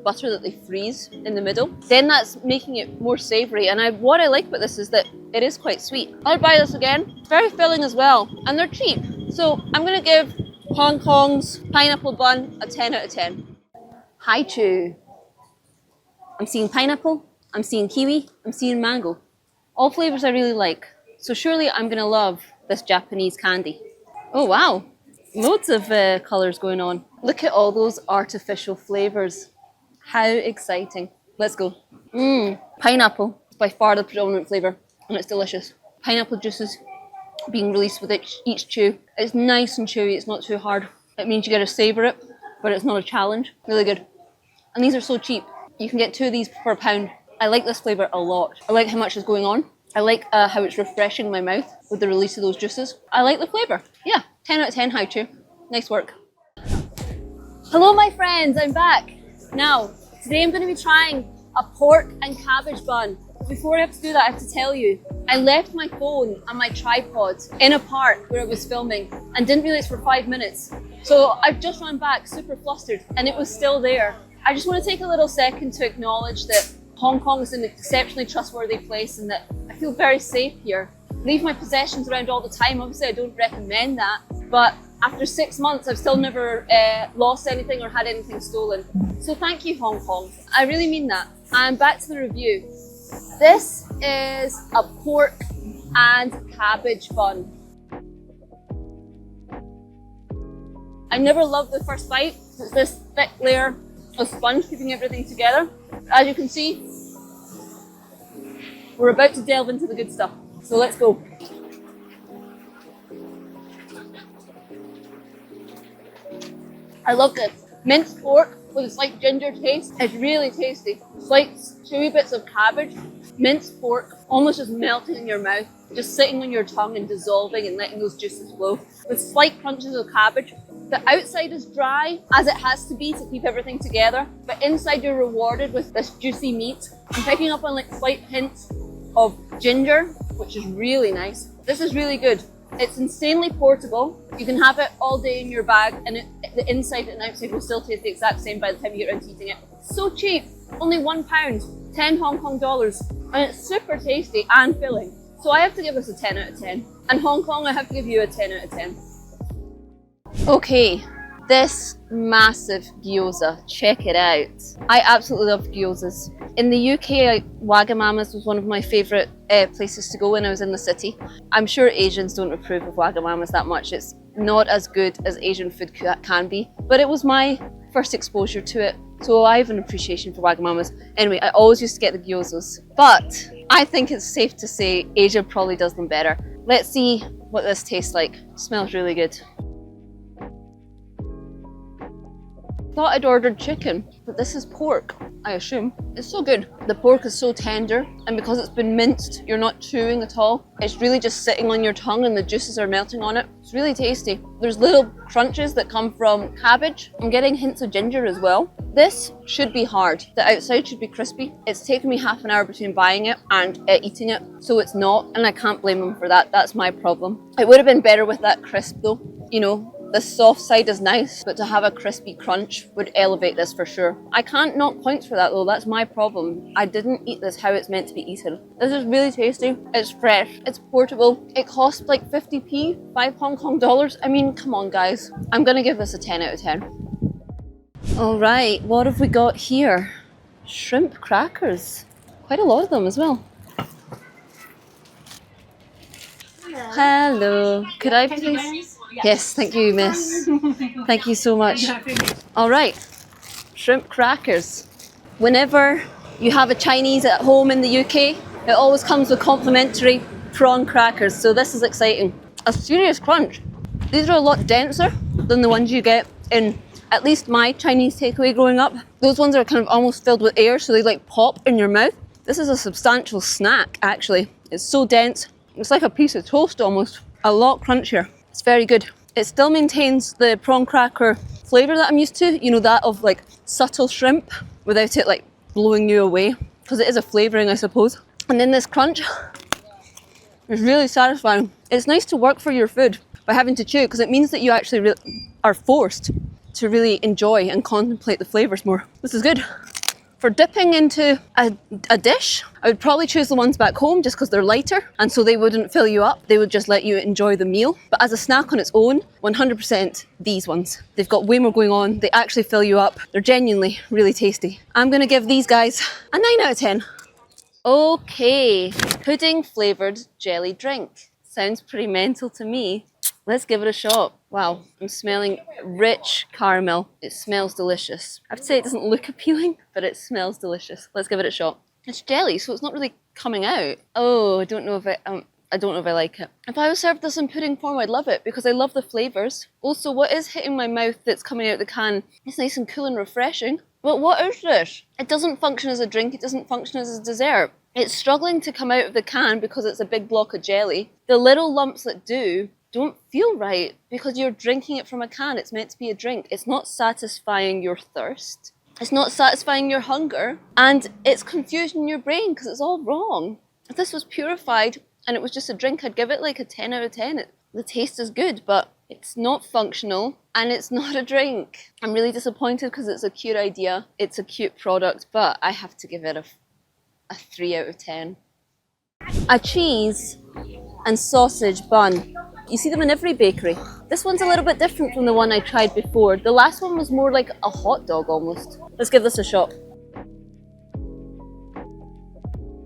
butter that they freeze in the middle. Then that's making it more savoury. And what I like about this is that it is quite sweet. I'll buy this again. It's very filling as well, and they're cheap. So I'm gonna give Hong Kong's pineapple bun a 10 out of 10. Hi Chu. I'm seeing pineapple, I'm seeing kiwi, I'm seeing mango. All flavours I really like. So surely I'm gonna love this Japanese candy. Oh wow. Loads of colours going on. Look at all those artificial flavours. How exciting. Let's go. Pineapple is by far the predominant flavour, and it's delicious. Pineapple juices being released with each chew. It's nice and chewy, it's not too hard. It means you get to savour it, but it's not a challenge. Really good. And these are so cheap. You can get 2 of these for £1. I like this flavour a lot. I like how much is going on. I like how it's refreshing my mouth with the release of those juices. I like the flavour. Yeah, 10 out of 10, How Chu. Nice work. Hello my friends, I'm back. Now, today I'm going to be trying a pork and cabbage bun. Before I have to do that, I have to tell you, I left my phone and my tripod in a park where I was filming and didn't realise for 5 minutes. So I've just run back super flustered and it was still there. I just want to take a little second to acknowledge that Hong Kong is an exceptionally trustworthy place and that I feel very safe here. Leave my possessions around all the time. Obviously, I don't recommend that. But after 6 months, I've still never lost anything or had anything stolen. So thank you, Hong Kong. I really mean that. And back to the review. This is a pork and cabbage bun. I never loved the first bite. It's this thick layer of sponge keeping everything together. As you can see, we're about to delve into the good stuff. So let's go. I love this. Minced pork with a slight ginger taste. It's really tasty. Slight chewy bits of cabbage, minced pork, almost just melting in your mouth, just sitting on your tongue and dissolving and letting those juices flow. With slight crunches of cabbage. The outside is dry, as it has to be to keep everything together, but inside you're rewarded with this juicy meat. I'm picking up on like slight hints of ginger, which is really nice. This is really good. It's insanely portable. You can have it all day in your bag and the inside and outside will still taste the exact same by the time you get around to eating it. So cheap, only £1, 10 Hong Kong dollars, and it's super tasty and filling. So I have to give this a 10 out of 10. And Hong Kong, I have to give you a 10 out of 10. Okay, this massive gyoza, check it out. I absolutely love gyozas. In the UK, Wagamama's was one of my favourite places to go when I was in the city. I'm sure Asians don't approve of Wagamama's that much. It's not as good as Asian food can be, but it was my first exposure to it, so I have an appreciation for Wagamama's. Anyway, I always used to get the gyozas, but I think it's safe to say Asia probably does them better. Let's see what this tastes like. It smells really good. Thought I'd ordered chicken, but this is pork, I assume. It's so good. The pork is so tender, and because it's been minced, you're not chewing at all. It's really just sitting on your tongue and the juices are melting on it. It's really tasty. There's little crunches that come from cabbage. I'm getting hints of ginger as well. This should be hard. The outside should be crispy. It's taken me half an hour between buying it and eating it, so it's not, and I can't blame them for that. That's my problem. It would have been better with that crisp though, you know. The soft side is nice, but to have a crispy crunch would elevate this for sure. I can't knock points for that though, that's my problem. I didn't eat this how it's meant to be eaten. This is really tasty, it's fresh, it's portable. It cost like 50p, 5 Hong Kong dollars. I mean, come on guys. I'm gonna give this a 10 out of 10. All right, what have we got here? Shrimp crackers. Quite a lot of them as well. Hello, could I please? Yes, thank you, miss. Thank you so much. All right, shrimp crackers. Whenever you have a Chinese at home in the UK, it always comes with complimentary prawn crackers, so this is exciting. A serious crunch. These are a lot denser than the ones you get in at least my Chinese takeaway growing up. Those ones are kind of almost filled with air, so they like pop in your mouth. This is a substantial snack, actually. It's so dense. It's like a piece of toast almost. A lot crunchier. It's very good. It still maintains the prawn cracker flavour that I'm used to, you know, that of like subtle shrimp without it like blowing you away, because it is a flavouring, I suppose. And then this crunch is really satisfying. It's nice to work for your food by having to chew, because it means that you actually are forced to really enjoy and contemplate the flavours more. This is good. For dipping into a dish, I would probably choose the ones back home just because they're lighter and so they wouldn't fill you up. They would just let you enjoy the meal. But as a snack on its own, 100% these ones. They've got way more going on. They actually fill you up. They're genuinely really tasty. I'm going to give these guys a 9 out of 10. Okay, pudding flavoured jelly drink. Sounds pretty mental to me. Let's give it a shot. Wow, I'm smelling rich caramel. It smells delicious. I have to say it doesn't look appealing, but it smells delicious. Let's give it a shot. It's jelly, so it's not really coming out. Oh, I don't know if I like it. If I was served this in pudding form, I'd love it because I love the flavours. Also, what is hitting my mouth that's coming out the can is nice and cool and refreshing. But what is this? It doesn't function as a drink, it doesn't function as a dessert. It's struggling to come out of the can because it's a big block of jelly. The little lumps that don't feel right because you're drinking it from a can. It's meant to be a drink. It's not satisfying your thirst. It's not satisfying your hunger. And it's confusing your brain because it's all wrong. If this was purified and it was just a drink, I'd give it like a 10 out of 10. The taste is good, but it's not functional and it's not a drink. I'm really disappointed because it's a cute idea. It's a cute product, but I have to give it a 3 out of 10. A cheese and sausage bun. You see them in every bakery. This one's a little bit different from the one I tried before. The last one was more like a hot dog almost. Let's give this a shot.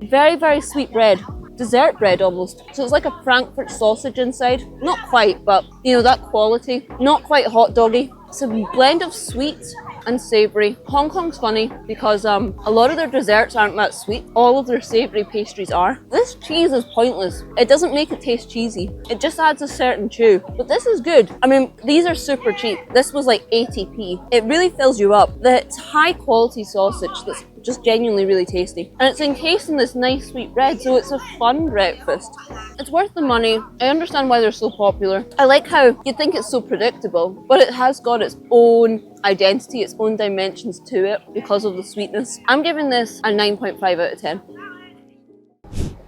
Very, very sweet bread. Dessert bread almost. So it's like a Frankfurt sausage inside. Not quite, but you know, that quality. Not quite hot doggy. It's a blend of sweet and savoury. Hong Kong's funny because a lot of their desserts aren't that sweet. All of their savoury pastries are. This cheese is pointless. It doesn't make it taste cheesy. It just adds a certain chew. But this is good. I mean, these are super cheap. This was like 80p. It really fills you up. It's high quality sausage that's just genuinely really tasty. And it's encased in this nice sweet bread, so it's a fun breakfast. It's worth the money. I understand why they're so popular. I like how you think it's so predictable, but it has got its own identity, its own dimensions to it because of the sweetness. I'm giving this a 9.5 out of 10.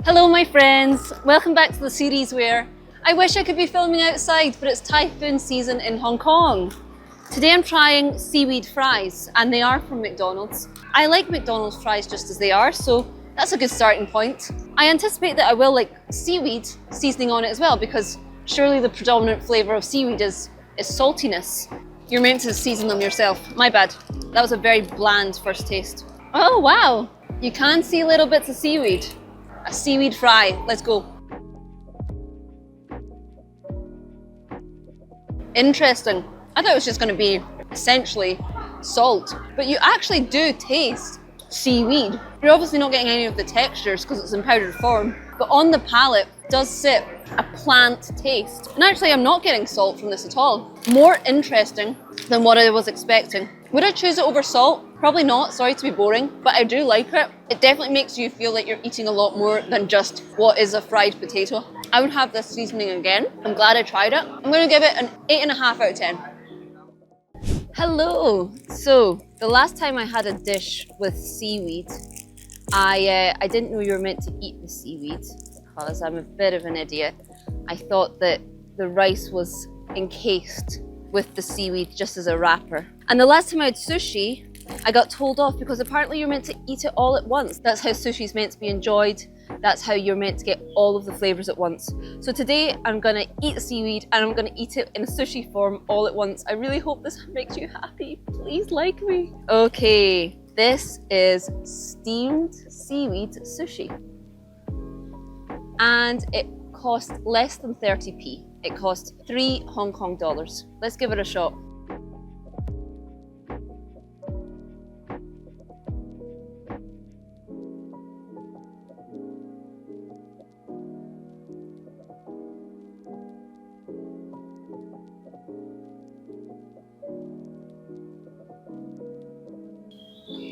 Hello my friends, welcome back to the series where I wish I could be filming outside, but it's typhoon season in Hong Kong. Today I'm trying seaweed fries, and they are from McDonald's. I like McDonald's fries just as they are, so that's a good starting point. I anticipate that I will like seaweed seasoning on it as well, because surely the predominant flavour of seaweed is saltiness. You're meant to season them yourself. My bad. That was a very bland first taste. Oh wow, you can see little bits of seaweed. A seaweed fry, let's go. Interesting. I thought it was just going to be essentially salt, but you actually do taste seaweed. You're obviously not getting any of the textures because it's in powdered form, but on the palate does sit a plant taste. And actually I'm not getting salt from this at all. More interesting than what I was expecting. Would I choose it over salt? Probably not, sorry to be boring, but I do like it. It definitely makes you feel like you're eating a lot more than just what is a fried potato. I would have this seasoning again. I'm glad I tried it. I'm going to give it an 8.5 out of 10. Hello! So, the last time I had a dish with seaweed, I didn't know you were meant to eat the seaweed because I'm a bit of an idiot. I thought that the rice was encased with the seaweed just as a wrapper. And the last time I had sushi, I got told off because apparently you're meant to eat it all at once. That's how sushi's meant to be enjoyed. That's how you're meant to get all of the flavours at once. So today I'm gonna eat the seaweed and I'm gonna eat it in a sushi form all at once. I really hope this makes you happy. Please like me. Okay, this is steamed seaweed sushi. And it cost less than 30p. It cost 3 Hong Kong dollars. Let's give it a shot.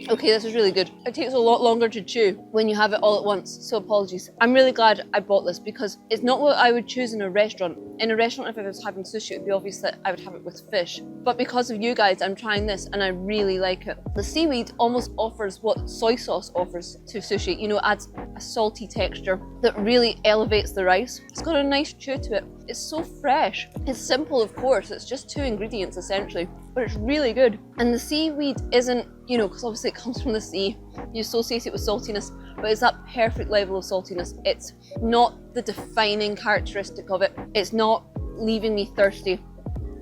Okay, this is really good. It takes a lot longer to chew when you have it all at once, so apologies. I'm really glad I bought this because it's not what I would choose in a restaurant. In a restaurant, if I was having sushi, it would be obvious that I would have it with fish. But because of you guys, I'm trying this and I really like it. The seaweed almost offers what soy sauce offers to sushi. You know, it adds a salty texture that really elevates the rice. It's got a nice chew to it. It's so fresh. It's simple, of course. It's just 2 ingredients essentially, but it's really good. And the seaweed isn't, you know, because obviously it comes from the sea. You associate it with saltiness, but it's that perfect level of saltiness. It's not the defining characteristic of it. It's not leaving me thirsty.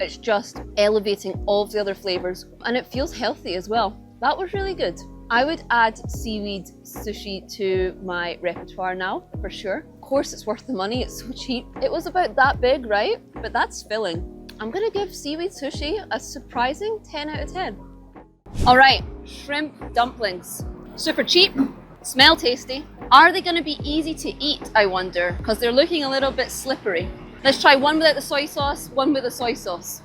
It's just elevating all of the other flavors, and it feels healthy as well. That was really good. I would add seaweed sushi to my repertoire now, for sure. Of course, it's worth the money. It's so cheap. It was about that big, right? But that's filling. I'm gonna give seaweed sushi a surprising 10 out of 10. All right, shrimp dumplings. Super cheap, smell tasty. Are they gonna be easy to eat, I wonder? Because they're looking a little bit slippery. Let's try one without the soy sauce, one with the soy sauce.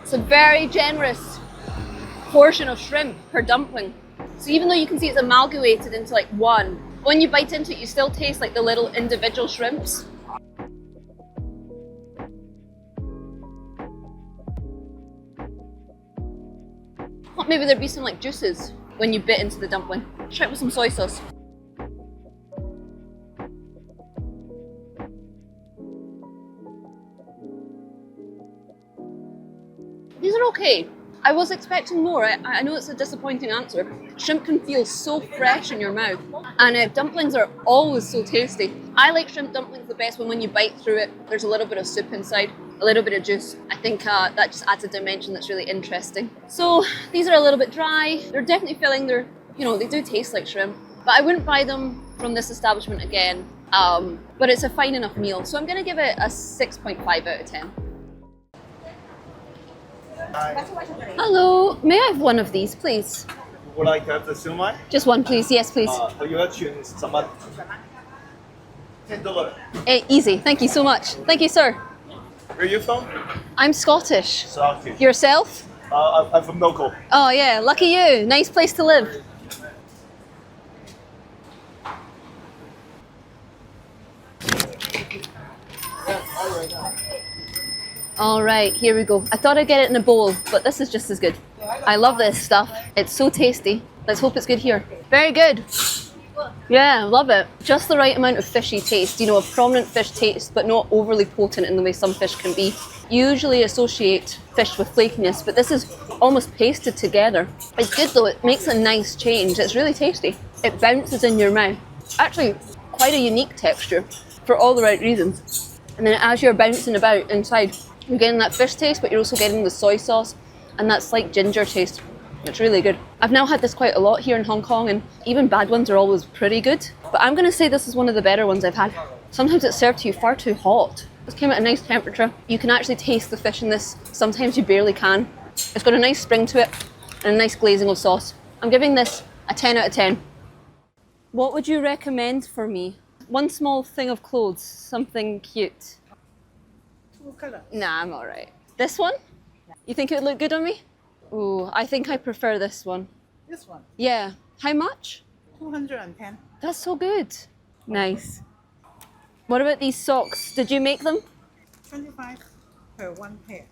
It's a very generous portion of shrimp per dumpling. So even though you can see it's amalgamated into like one, when you bite into it, you still taste like the little individual shrimps. Thought maybe there'd be some like juices when you bit into the dumpling. Try it with some soy sauce. These are okay. I was expecting more. I know it's a disappointing answer. Shrimp can feel so fresh in your mouth, and dumplings are always so tasty. I like shrimp dumplings the best when you bite through it, there's a little bit of soup inside. a little bit of juice. I think that just adds a dimension that's really interesting. So these are a little bit dry. They're definitely filling. They're, you know, they do taste like shrimp, but I wouldn't buy them from this establishment again. But it's a fine enough meal. So I'm gonna give it a 6.5 out of 10. Hello, may I have one of these, please? Would like to have the siomai? Just one, please. Yes, please. 佢要一串10蚊，$10。Easy. Thank you so much. Thank you, sir. Where are you from? I'm Scottish. Scottish. Yourself? I'm from local. Oh yeah, lucky you. Nice place to live. All right, here we go. I thought I'd get it in a bowl, but this is just as good. I love this stuff. It's so tasty. Let's hope it's good here. Very good. Yeah, love it. Just the right amount of fishy taste. You know, a prominent fish taste, but not overly potent in the way some fish can be. Usually associate fish with flakiness, but this is almost pasted together. It's good though. It makes a nice change. It's really tasty. It bounces in your mouth. Actually, quite a unique texture for all the right reasons. And then as you're bouncing about inside, you're getting that fish taste, but you're also getting the soy sauce and that slight ginger taste. It's really good. I've now had this quite a lot here in Hong Kong, and even bad ones are always pretty good. But I'm going to say this is one of the better ones I've had. Sometimes it's served to you far too hot. This came at a nice temperature. You can actually taste the fish in this. Sometimes you barely can. It's got a nice spring to it and a nice glazing of sauce. I'm giving this a 10 out of 10. What would you recommend for me? One small thing of clothes, something cute. Nah, I'm all right. This one? You think it would look good on me? Ooh, I think I prefer this one. This one, Yeah. How much? 210. That's so good. Nice. What about these socks? Did you make them? 25 per one pair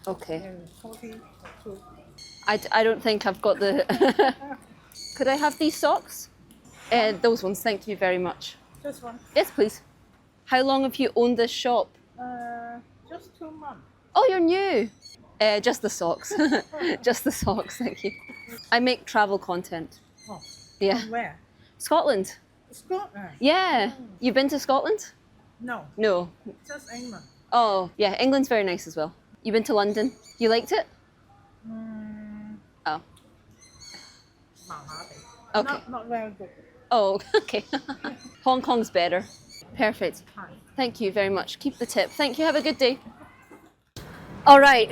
Okay. and 40 for two. I don't think I've got the... Could I have these socks? Those ones, thank you very much. This one, Yes, please. How long have you owned this shop? just 2 months. Oh, you're new. Just the socks. Just the socks, thank you. I make travel content. Oh, Yeah. where? Scotland. Scotland? Yeah. You've been to Scotland? No, No. just England. Oh, yeah, England's very nice as well. You've been to London? You liked it? Oh. 麻麻地. Okay. Not very good. Oh, okay. Hong Kong's better. Perfect. Hi. Thank you very much. Keep the tip. Thank you. Have a good day. All right.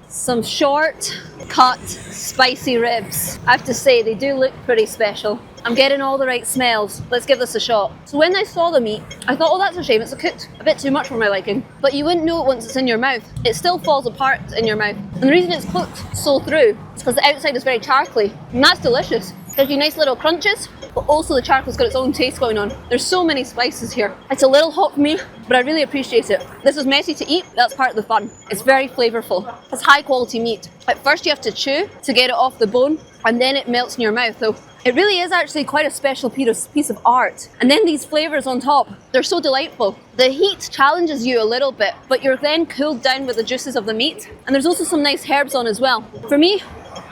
Some short, cut, spicy ribs. I have to say, they do look pretty special. I'm getting all the right smells. Let's give this a shot. So when I saw the meat, I thought, oh, that's a shame. It's cooked a bit too much for my liking. But you wouldn't know it once it's in your mouth. It still falls apart in your mouth. And the reason it's cooked so through is because the outside is very charcoaly. And that's delicious. Gives you nice little crunches, but also the charcoal's got its own taste going on. There's so many spices here. It's a little hot for me, but I really appreciate it. This is messy to eat, that's part of the fun. It's very flavourful. It's high quality meat. At first you have to chew to get it off the bone, and then it melts in your mouth. So it really is actually quite a special piece of art. And then these flavours on top, they're so delightful. The heat challenges you a little bit, but you're then cooled down with the juices of the meat. And there's also some nice herbs on as well. For me,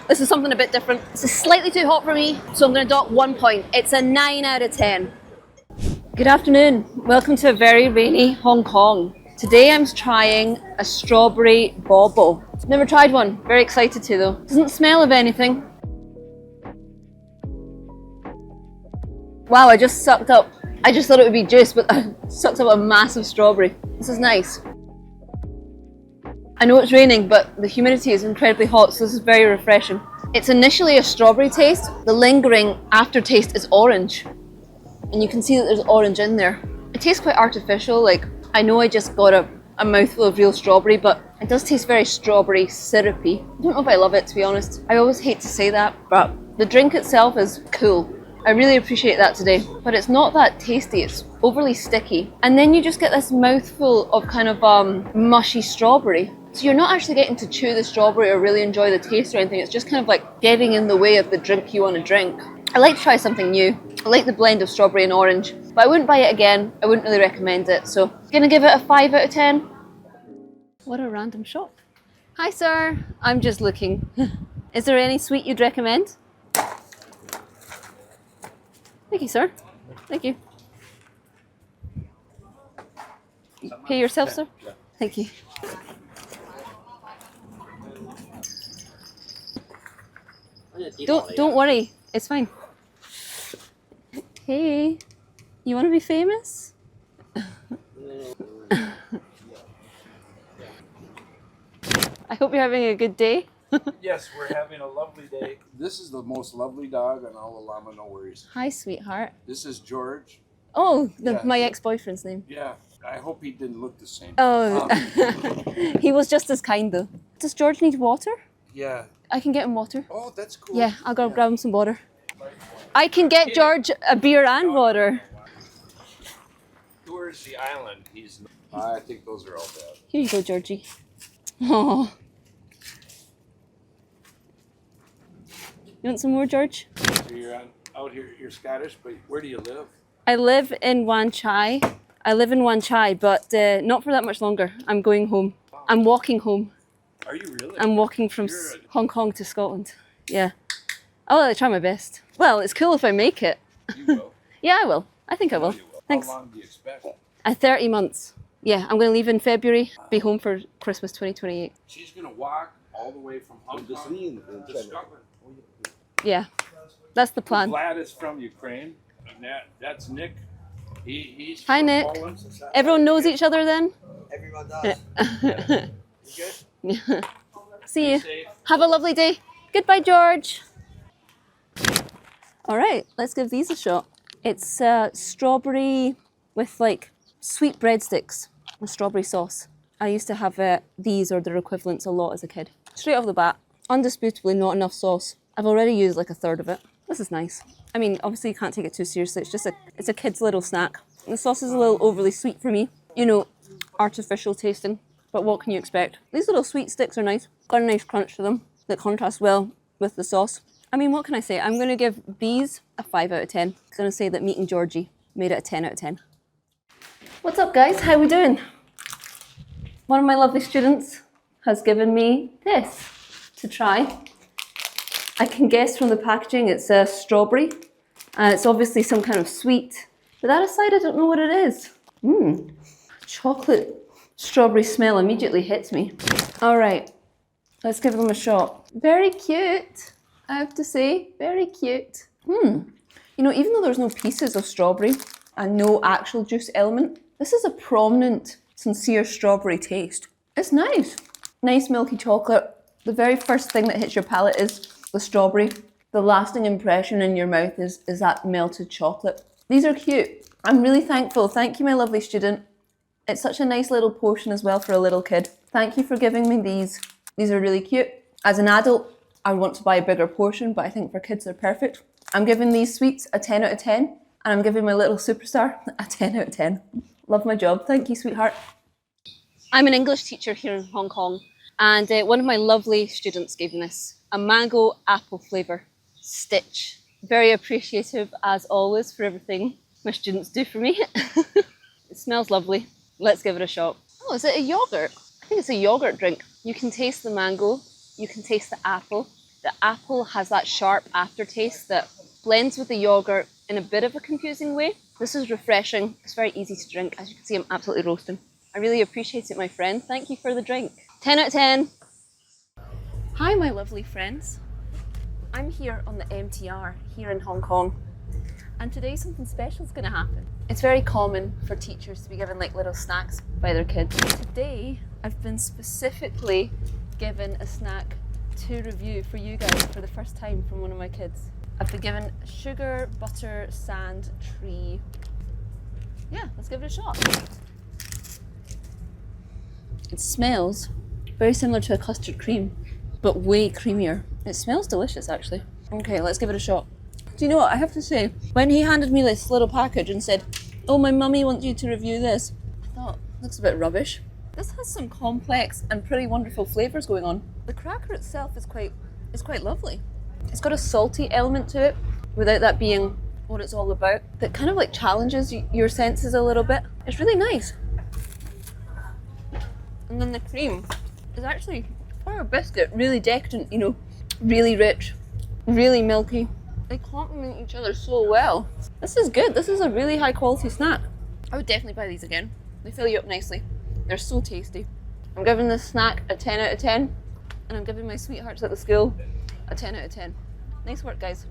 this is something a bit different. This is slightly too hot for me, so I'm going to dock 1 point. It's a 9 out of 10. Good afternoon. Welcome to a very rainy Hong Kong. Today I'm trying a strawberry bauble. Never tried one. Very excited to though. Doesn't smell of anything. Wow, I just sucked up. I just thought it would be juice, but I sucked up a massive strawberry. This is nice. I know it's raining, but the humidity is incredibly hot, so this is very refreshing. It's initially a strawberry taste. The lingering aftertaste is orange. And you can see that there's orange in there. It tastes quite artificial. Like, I know I just got a mouthful of real strawberry, but it does taste very strawberry syrupy. I don't know if I love it, to be honest. I always hate to say that, but the drink itself is cool. I really appreciate that today, but it's not that tasty. It's overly sticky. And then you just get this mouthful of kind of mushy strawberry. So you're not actually getting to chew the strawberry or really enjoy the taste or anything. It's just kind of like getting in the way of the drink you want to drink. I like to try something new. I like the blend of strawberry and orange, but I wouldn't buy it again. I wouldn't really recommend it. So I'm gonna give it a 5 out of 10. What a random shop. Hi sir, I'm just looking. Is there any sweet you'd recommend? Thank you, sir. Thank you. Pay yourself, sir? Thank you. Don't worry, it's fine. Hey, you want to be famous? I hope you're having a good day. Yes, we're having a lovely day. This is the most lovely dog on all of Llama No Worries. Hi, sweetheart. This is George. Oh, Yeah. my ex-boyfriend's name. Yeah, I hope he didn't look the same. Oh, he was just as kind though. Does George need water? Yeah. I can get him water. Oh, that's cool. Yeah, I'll go grab him some water. I can get George a beer and water. Tours the island. I think those are all bad. Here you go, Georgie. Oh. You want some more, George? So you're out here, you're Scottish, but where do you live? I live in Wan Chai. But not for that much longer. I'm going home. I'm walking home. Are you really? I'm walking from Hong Kong to Scotland. Yeah. I'll try my best. Well, it's cool if I make it. You will. Yeah, I will. I think I will. You will. Thanks. How long do you expect? 30 months. Yeah, I'm going to leave in February, be home for Christmas 2028. She's going to walk all the way from Hong Kong to Scotland. Yeah, that's the plan. Vlad is from Ukraine, and that's Nick. He's Hi, from Nick. Poland. Everyone knows each other then? Everyone does. You good? See you. Safe. Have a lovely day. Goodbye, George. All right, let's give these a shot. It's strawberry with like sweet breadsticks with strawberry sauce. I used to have these or their equivalents a lot as a kid. Straight off the bat, undisputably not enough sauce. I've already used like a third of it. This is nice. I mean, obviously you can't take it too seriously. It's a kid's little snack. The sauce is a little overly sweet for me. You know, artificial tasting. But what can you expect? These little sweet sticks are nice. Got a nice crunch to them that contrast well with the sauce. I mean, what can I say? I'm going to give these a 5 out of 10. I'm going to say that meeting Georgie made it a 10 out of 10. What's up, guys? How we doing? One of my lovely students has given me this to try. I can guess from the packaging it's a strawberry. It's obviously some kind of sweet. But that aside, I don't know what it is. Chocolate strawberry smell immediately hits me. All right, let's give them a shot. Very cute, I have to say. Very cute. You know, even though there's no pieces of strawberry and no actual juice element, this is a prominent, sincere strawberry taste. It's nice. Nice milky chocolate. The very first thing that hits your palate is the strawberry. The lasting impression in your mouth is that melted chocolate. These are cute. I'm really thankful. Thank you, my lovely student. It's such a nice little portion as well for a little kid. Thank you for giving me these. These are really cute. As an adult, I would want to buy a bigger portion, but I think for kids they're perfect. I'm giving these sweets a 10 out of 10, and I'm giving my little superstar a 10 out of 10. Love my job. Thank you, sweetheart. I'm an English teacher here in Hong Kong, and one of my lovely students gave me this. A mango apple flavour stitch. Very appreciative as always for everything my students do for me. It smells lovely. Let's give it a shot. Oh, is it a yogurt? I think it's a yogurt drink. You can taste the mango, you can taste the apple. The apple has that sharp aftertaste that blends with the yogurt in a bit of a confusing way. This is refreshing. It's very easy to drink. As you can see, I'm absolutely roasting. I really appreciate it, my friend. Thank you for the drink. 10 out of 10. Hi, my lovely friends. I'm here on the MTR here in Hong Kong, and today something special is going to happen. It's very common for teachers to be given like little snacks by their kids. Today, I've been specifically given a snack to review for you guys for the first time from one of my kids. I've been given sugar, butter, sand, tree. Yeah, let's give it a shot. It smells very similar to a custard cream, but way creamier. It smells delicious, actually. Okay, let's give it a shot. Do you know what I have to say? When he handed me this little package and said, "Oh, my mummy wants you to review this," I thought, looks a bit rubbish. This has some complex and pretty wonderful flavours going on. The cracker itself is quite lovely. It's got a salty element to it, without that being what it's all about. That kind of like challenges your senses a little bit. It's really nice. And then the cream is actually quite a biscuit, really decadent, you know, really rich, really milky. They complement each other so well. This is good. This is a really high quality snack. I would definitely buy these again. They fill you up nicely. They're so tasty. I'm giving this snack a 10 out of 10, and I'm giving my sweethearts at the school a 10 out of 10. Nice work, guys.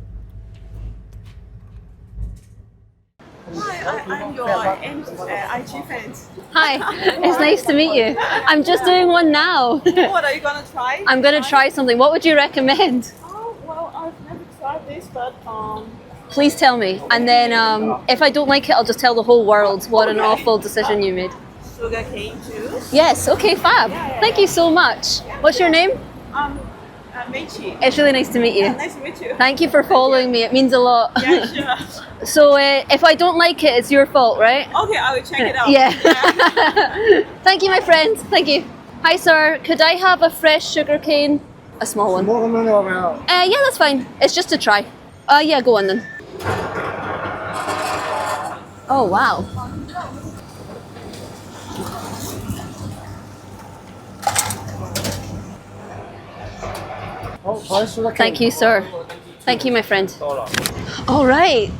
Hi, I'm your IG fan. Hi, it's nice to meet you. I'm just doing one now. What are you gonna try? I'm gonna try something. What would you recommend? Oh, well, I've never tried this, but Please tell me. And then if I don't like it, I'll just tell the whole world what an awful decision you made. sugar cane juice. Yes, okay, fab. Thank you so much. What's your name? Meichi. It's really nice to meet you. Nice to meet you. Thank you for following me. It means a lot. Yeah, sure. So if I don't like it, it's your fault, right? Okay, I will check it out. Yeah. Thank you, my friend. Thank you. Hi, sir. Could I have a fresh sugar cane? A small one. Yeah, that's fine. It's just to try. Yeah, go on then. Oh, wow. Thank you, sir. Thank you, my friend. All right.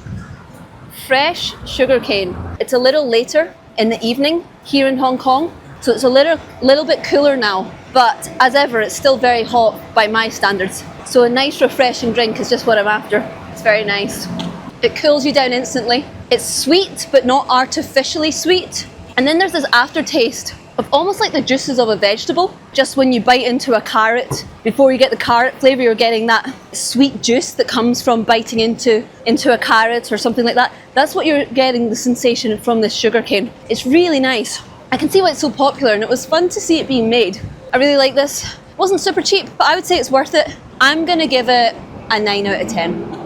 Fresh sugar cane. It's a little later in the evening here in Hong Kong, so it's a little bit cooler now. But as ever, it's still very hot by my standards. So a nice, refreshing drink is just what I'm after. It's very nice. It cools you down instantly. It's sweet, but not artificially sweet. And then there's this aftertaste of almost like the juices of a vegetable. Just when you bite into a carrot, before you get the carrot flavour, you're getting that sweet juice that comes from biting into a carrot or something like that. That's what you're getting, the sensation from this sugar cane. It's really nice. I can see why it's so popular, and it was fun to see it being made. I really like this. It wasn't super cheap, but I would say it's worth it. I'm gonna give it a 9 out of 10.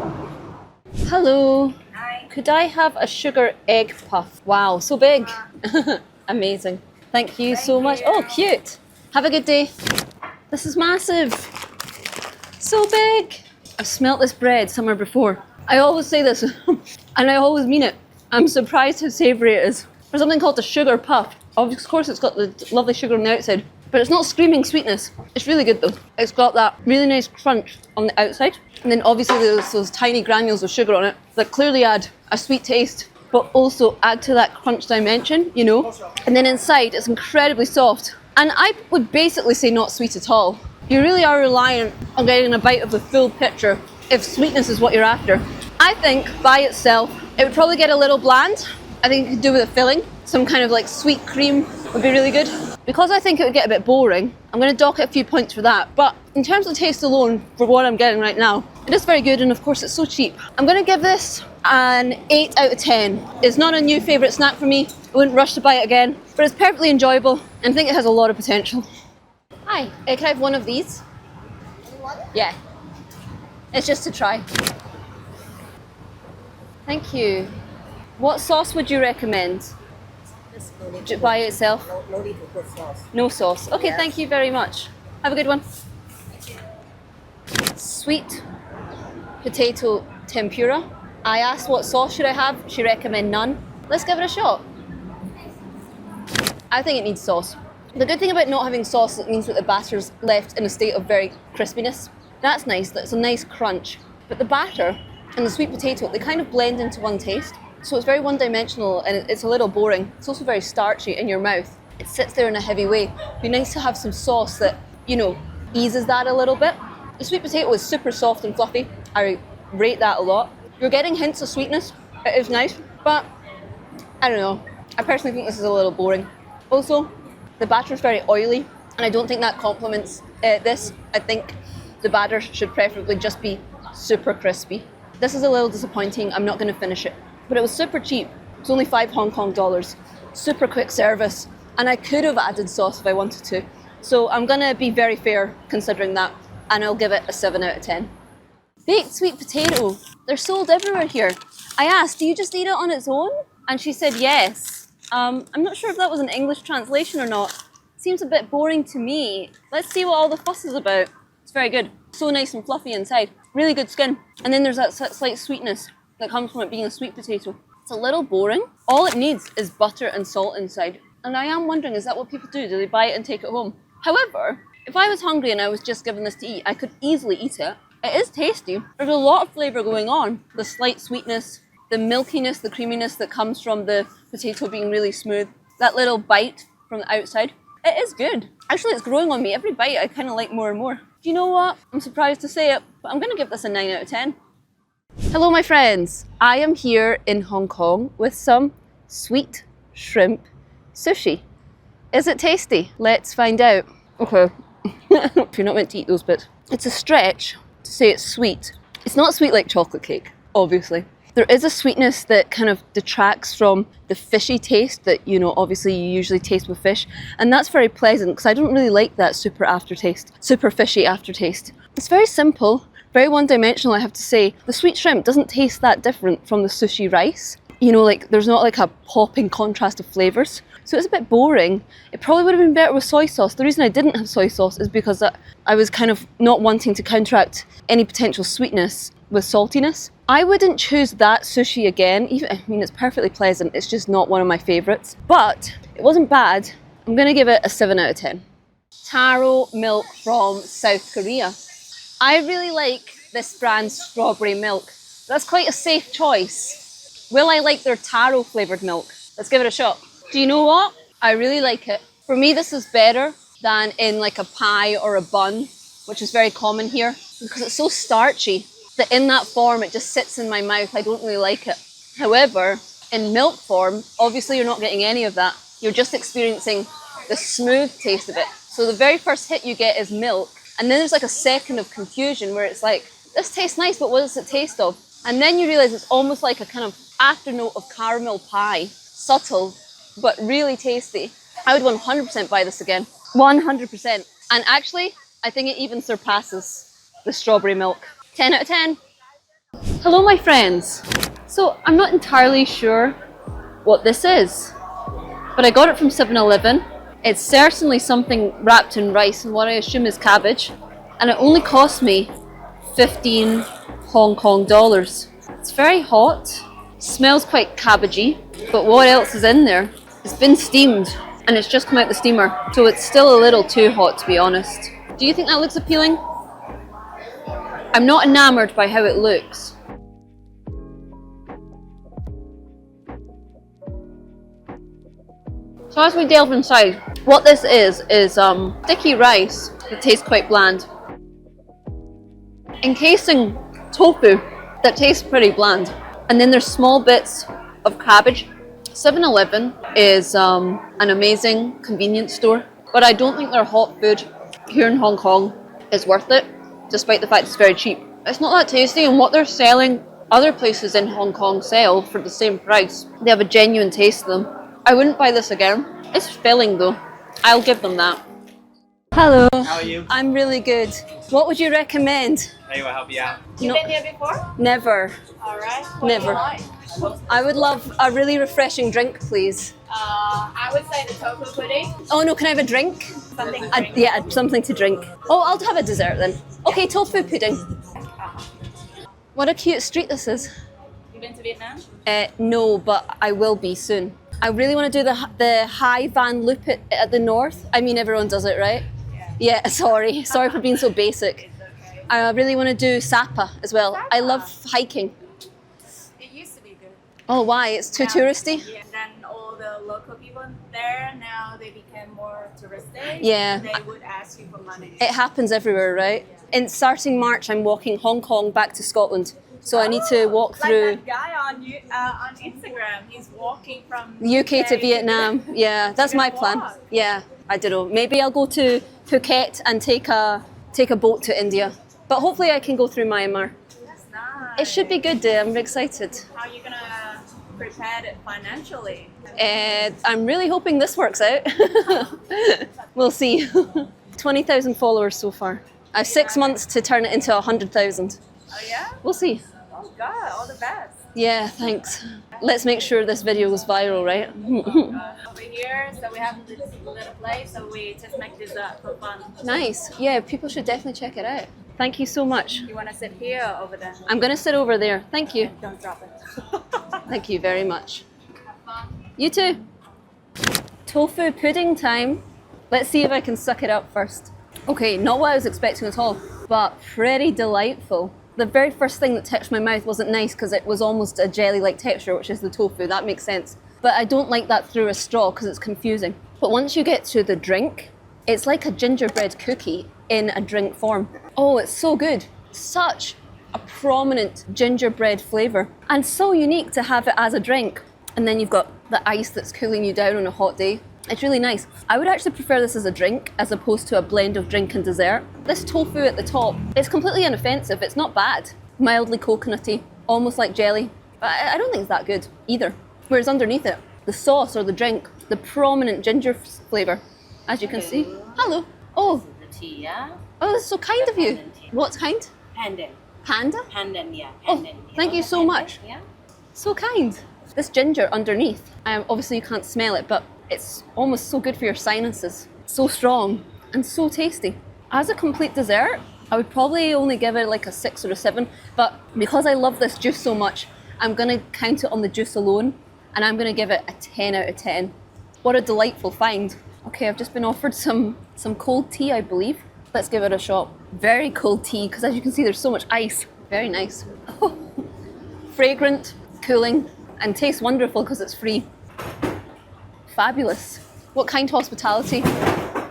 Hello. Hi. Could I have a sugar egg puff? Wow, so big. Amazing. Thank you so much. Oh, cute. Have a good day. This is massive. So big. I've smelt this bread somewhere before. I always say this, and I always mean it. I'm surprised how savoury it is. There's something called a sugar puff. Of course, it's got the lovely sugar on the outside, but it's not screaming sweetness. It's really good though. It's got that really nice crunch on the outside, and then obviously there's those tiny granules of sugar on it that clearly add a sweet taste, but also add to that crunch dimension, you know? And then inside, it's incredibly soft. And I would basically say not sweet at all. You really are reliant on getting a bite of the full picture if sweetness is what you're after. I think by itself, it would probably get a little bland. I think you could do with a filling. Some kind of like sweet cream would be really good. Because I think it would get a bit boring, I'm going to dock it a few points for that. But in terms of taste alone, for what I'm getting right now, it is very good, and of course it's so cheap. I'm going to give this an 8 out of 10. It's not a new favourite snack for me. I wouldn't rush to buy it again, but it's perfectly enjoyable, and I think it has a lot of potential. Hi, can I have one of these? Yeah. It's just to try. Thank you. What sauce would you recommend? By itself? No need to put sauce. No sauce. Okay, Yes. thank you very much. Have a good one. Sweet potato tempura. I asked what sauce should I have. She recommended none. Let's give it a shot. I think it needs sauce. The good thing about not having sauce, it means that the batter's left in a state of very crispiness. That's nice, that's a nice crunch. But the batter and the sweet potato, they kind of blend into one taste. So it's very one-dimensional, and it's a little boring. It's also very starchy in your mouth. It sits there in a heavy way. It'd be nice to have some sauce that, you know, eases that a little bit. The sweet potato is super soft and fluffy. I rate that a lot. You're getting hints of sweetness. It is nice, but I don't know. I personally think this is a little boring. Also, the batter is very oily, and I don't think that complements this. I think the batter should preferably just be super crispy. This is a little disappointing. I'm not going to finish it. But it was super cheap. It's only 5 Hong Kong dollars. Super quick service. And I could have added sauce if I wanted to. So I'm going to be very fair considering that. And I'll give it a 7 out of 10. Baked sweet potato. They're sold everywhere here. I asked, do you just eat it on its own? And she said yes. I'm not sure if that was an English translation or not. Seems a bit boring to me. Let's see what all the fuss is about. It's very good. So nice and fluffy inside. Really good skin. And then there's that slight sweetness that comes from it being a sweet potato. It's a little boring. All it needs is butter and salt inside. And I am wondering, is that what people do? Do they buy it and take it home? However, if I was hungry and I was just given this to eat, I could easily eat it. It is tasty. There's a lot of flavour going on. The slight sweetness, the milkiness, the creaminess that comes from the potato being really smooth. That little bite from the outside. It is good. Actually, it's growing on me. Every bite I kind of like more and more. Do you know what? I'm surprised to say it, but I'm gonna give this a 9 out of 10. Hello my friends, I am here in Hong Kong with some sweet shrimp sushi. Is it tasty? Let's find out. Okay, you're not meant to eat those bits. It's a stretch to say it's sweet. It's not sweet like chocolate cake, obviously. There is a sweetness that kind of detracts from the fishy taste that, you know, obviously you usually taste with fish. And that's very pleasant because I don't really like that super fishy aftertaste. It's very simple. Very one-dimensional, I have to say. The sweet shrimp doesn't taste that different from the sushi rice. You know, like there's not like a popping contrast of flavours. So it's a bit boring. It probably would have been better with soy sauce. The reason I didn't have soy sauce is because I was kind of not wanting to counteract any potential sweetness with saltiness. I wouldn't choose that sushi again. I mean, it's perfectly pleasant. It's just not one of my favourites. But it wasn't bad. I'm going to give it a 7 out of 10. Taro milk from South Korea. I really like this brand's strawberry milk. That's quite a safe choice. Will I like their taro flavoured milk? Let's give it a shot. Do you know what? I really like it. For me, this is better than in like a pie or a bun, which is very common here, because it's so starchy that in that form, it just sits in my mouth. I don't really like it. However, in milk form, obviously you're not getting any of that. You're just experiencing the smooth taste of it. So the very first hit you get is milk. And then there's like a second of confusion where it's like, this tastes nice, but what does it taste of? And then you realise it's almost like a kind of afternote of caramel pie. Subtle, but really tasty. I would 100% buy this again. 100%. And actually, I think it even surpasses the strawberry milk. 10 out of 10. Hello, my friends. So I'm not entirely sure what this is, but I got it from 7-Eleven. It's certainly something wrapped in rice and what I assume is cabbage. And it only cost me 15 Hong Kong dollars. It's very hot, smells quite cabbagey, but what else is in there? It's been steamed and it's just come out the steamer. So it's still a little too hot, to be honest. Do you think that looks appealing? I'm not enamored by how it looks. So as we delve inside, what this is sticky rice that tastes quite bland. Encasing tofu that tastes pretty bland. And then there's small bits of cabbage. 7-Eleven is an amazing convenience store, but I don't think their hot food here in Hong Kong is worth it, despite the fact it's very cheap. It's not that tasty, and what they're selling, other places in Hong Kong sell for the same price. They have a genuine taste to them. I wouldn't buy this again. It's filling though. I'll give them that. Hello. How are you? I'm really good. What would you recommend? Hey, will help you out. You been here before? Never. All right. What do you Never. like? I would love a really refreshing drink, please. I would say the tofu pudding. Oh no, can I have a drink? Something to drink. Yeah, something to drink. Oh, I'll have a dessert then. Okay, tofu pudding. What a cute street this is. You been to Vietnam? No, but I will be soon. I really want to do the Hai Van Loop at the north. I mean, everyone does it, right? Yeah, sorry for being so basic. Okay. I really want to do Sapa as well. I love hiking. It used to be good. Oh, why? It's too touristy? Yeah. Then all the local people there, now they became more touristic. Yeah. They would ask you for money. It happens everywhere, right? In starting March, I'm walking Hong Kong back to Scotland. So I need to walk through Like that guy on Instagram, he's walking from UK to Vietnam. Yeah, that's my plan. walk. Yeah, I don't know. Maybe I'll go to Phuket and take a boat to India. But hopefully I can go through Myanmar. That's nice. It should be good. I'm excited. How are you gonna prepare it financially? I'm really hoping this works out. We'll see. 20,000 followers so far. I have 6 months to turn it into 100,000. Oh yeah? We'll see. Oh God, all the best. Yeah, thanks. Let's make sure this video goes viral, right? Over here, so we have this little place, so we just make this for fun. Nice. Yeah, people should definitely check it out. Thank you so much. You wanna sit here or over there? I'm gonna sit over there. Thank you. Don't drop it. Thank you very much. Have fun. You too. Tofu pudding time. Let's see if I can suck it up first. Okay, not what I was expecting at all, but pretty delightful. The very first thing that touched my mouth wasn't nice because it was almost a jelly-like texture, which is the tofu. That makes sense. But I don't like that through a straw because it's confusing. But once you get to the drink, it's like a gingerbread cookie in a drink form. Oh, it's so good. Such a prominent gingerbread flavour and so unique to have it as a drink. And then you've got the ice that's cooling you down on a hot day. It's really nice. I would actually prefer this as a drink as opposed to a blend of drink and dessert. This tofu at the top, it's completely inoffensive. It's not bad. Mildly coconutty, almost like jelly. But I don't think it's that good either. Whereas underneath it, the sauce or the drink, the prominent ginger flavour, as you can see. Hello. Oh. The tea, yeah? Oh, that's so kind of you. What kind? Pandan. Panda? Pandan, yeah. Oh, Pandan. thank you so much. Yeah. So kind. This ginger underneath, obviously you can't smell it, but it's almost so good for your sinuses. So strong and so tasty. As a complete dessert, I would probably only give it like a 6 or a 7, but because I love this juice so much, I'm gonna count it on the juice alone, and I'm gonna give it a 10 out of 10. What a delightful find. Okay, I've just been offered some cold tea, I believe. Let's give it a shot. Very cold tea, because as you can see, there's so much ice. Very nice. Oh, fragrant, cooling, and tastes wonderful because it's free. Fabulous. What kind hospitality.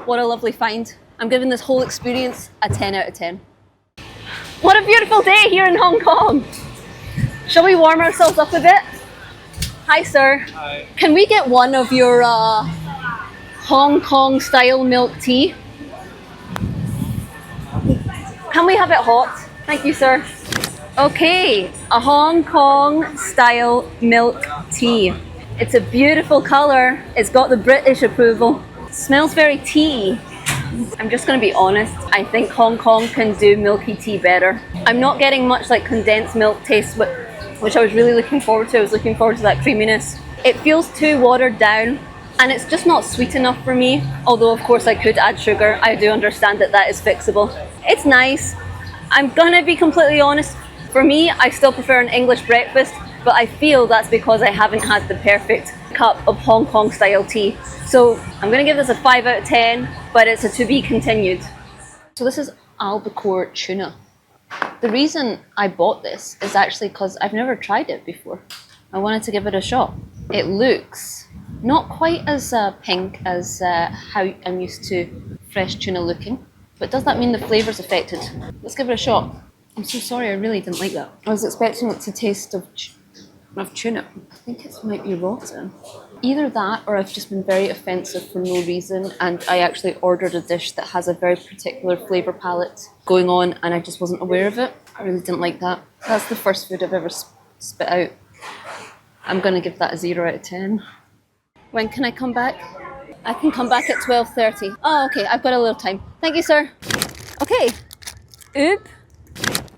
What a lovely find. I'm giving this whole experience a 10 out of 10. What a beautiful day here in Hong Kong. Shall we warm ourselves up a bit? Hi, sir. Hi. Can we get one of your Hong Kong style milk tea? Can we have it hot? Thank you, sir. Okay, a Hong Kong style milk tea. It's a beautiful colour. It's got the British approval. Smells very tea. I'm just going to be honest. I think Hong Kong can do milky tea better. I'm not getting much like condensed milk taste, which I was really looking forward to. I was looking forward to that creaminess. It feels too watered down and it's just not sweet enough for me. Although of course I could add sugar. I do understand that that is fixable. It's nice. I'm going to be completely honest. For me, I still prefer an English breakfast, but I feel that's because I haven't had the perfect cup of Hong Kong style tea. So I'm going to give this a 5 out of 10, but it's a to be continued. So this is albacore tuna. The reason I bought this is actually because I've never tried it before. I wanted to give it a shot. It looks not quite as pink as how I'm used to fresh tuna looking, but does that mean the flavour's affected? Let's give it a shot. I'm so sorry, I really didn't like that. I was expecting it to taste of tuna. I think it might be rotten. Either that or I've just been very offensive for no reason and I actually ordered a dish that has a very particular flavour palette going on and I just wasn't aware of it. I really didn't like that. That's the first food I've ever spit out. I'm going to give that a 0 out of 10. When can I come back? I can come back at 12:30. Oh, okay, I've got a little time. Thank you, sir. Okay. Oop.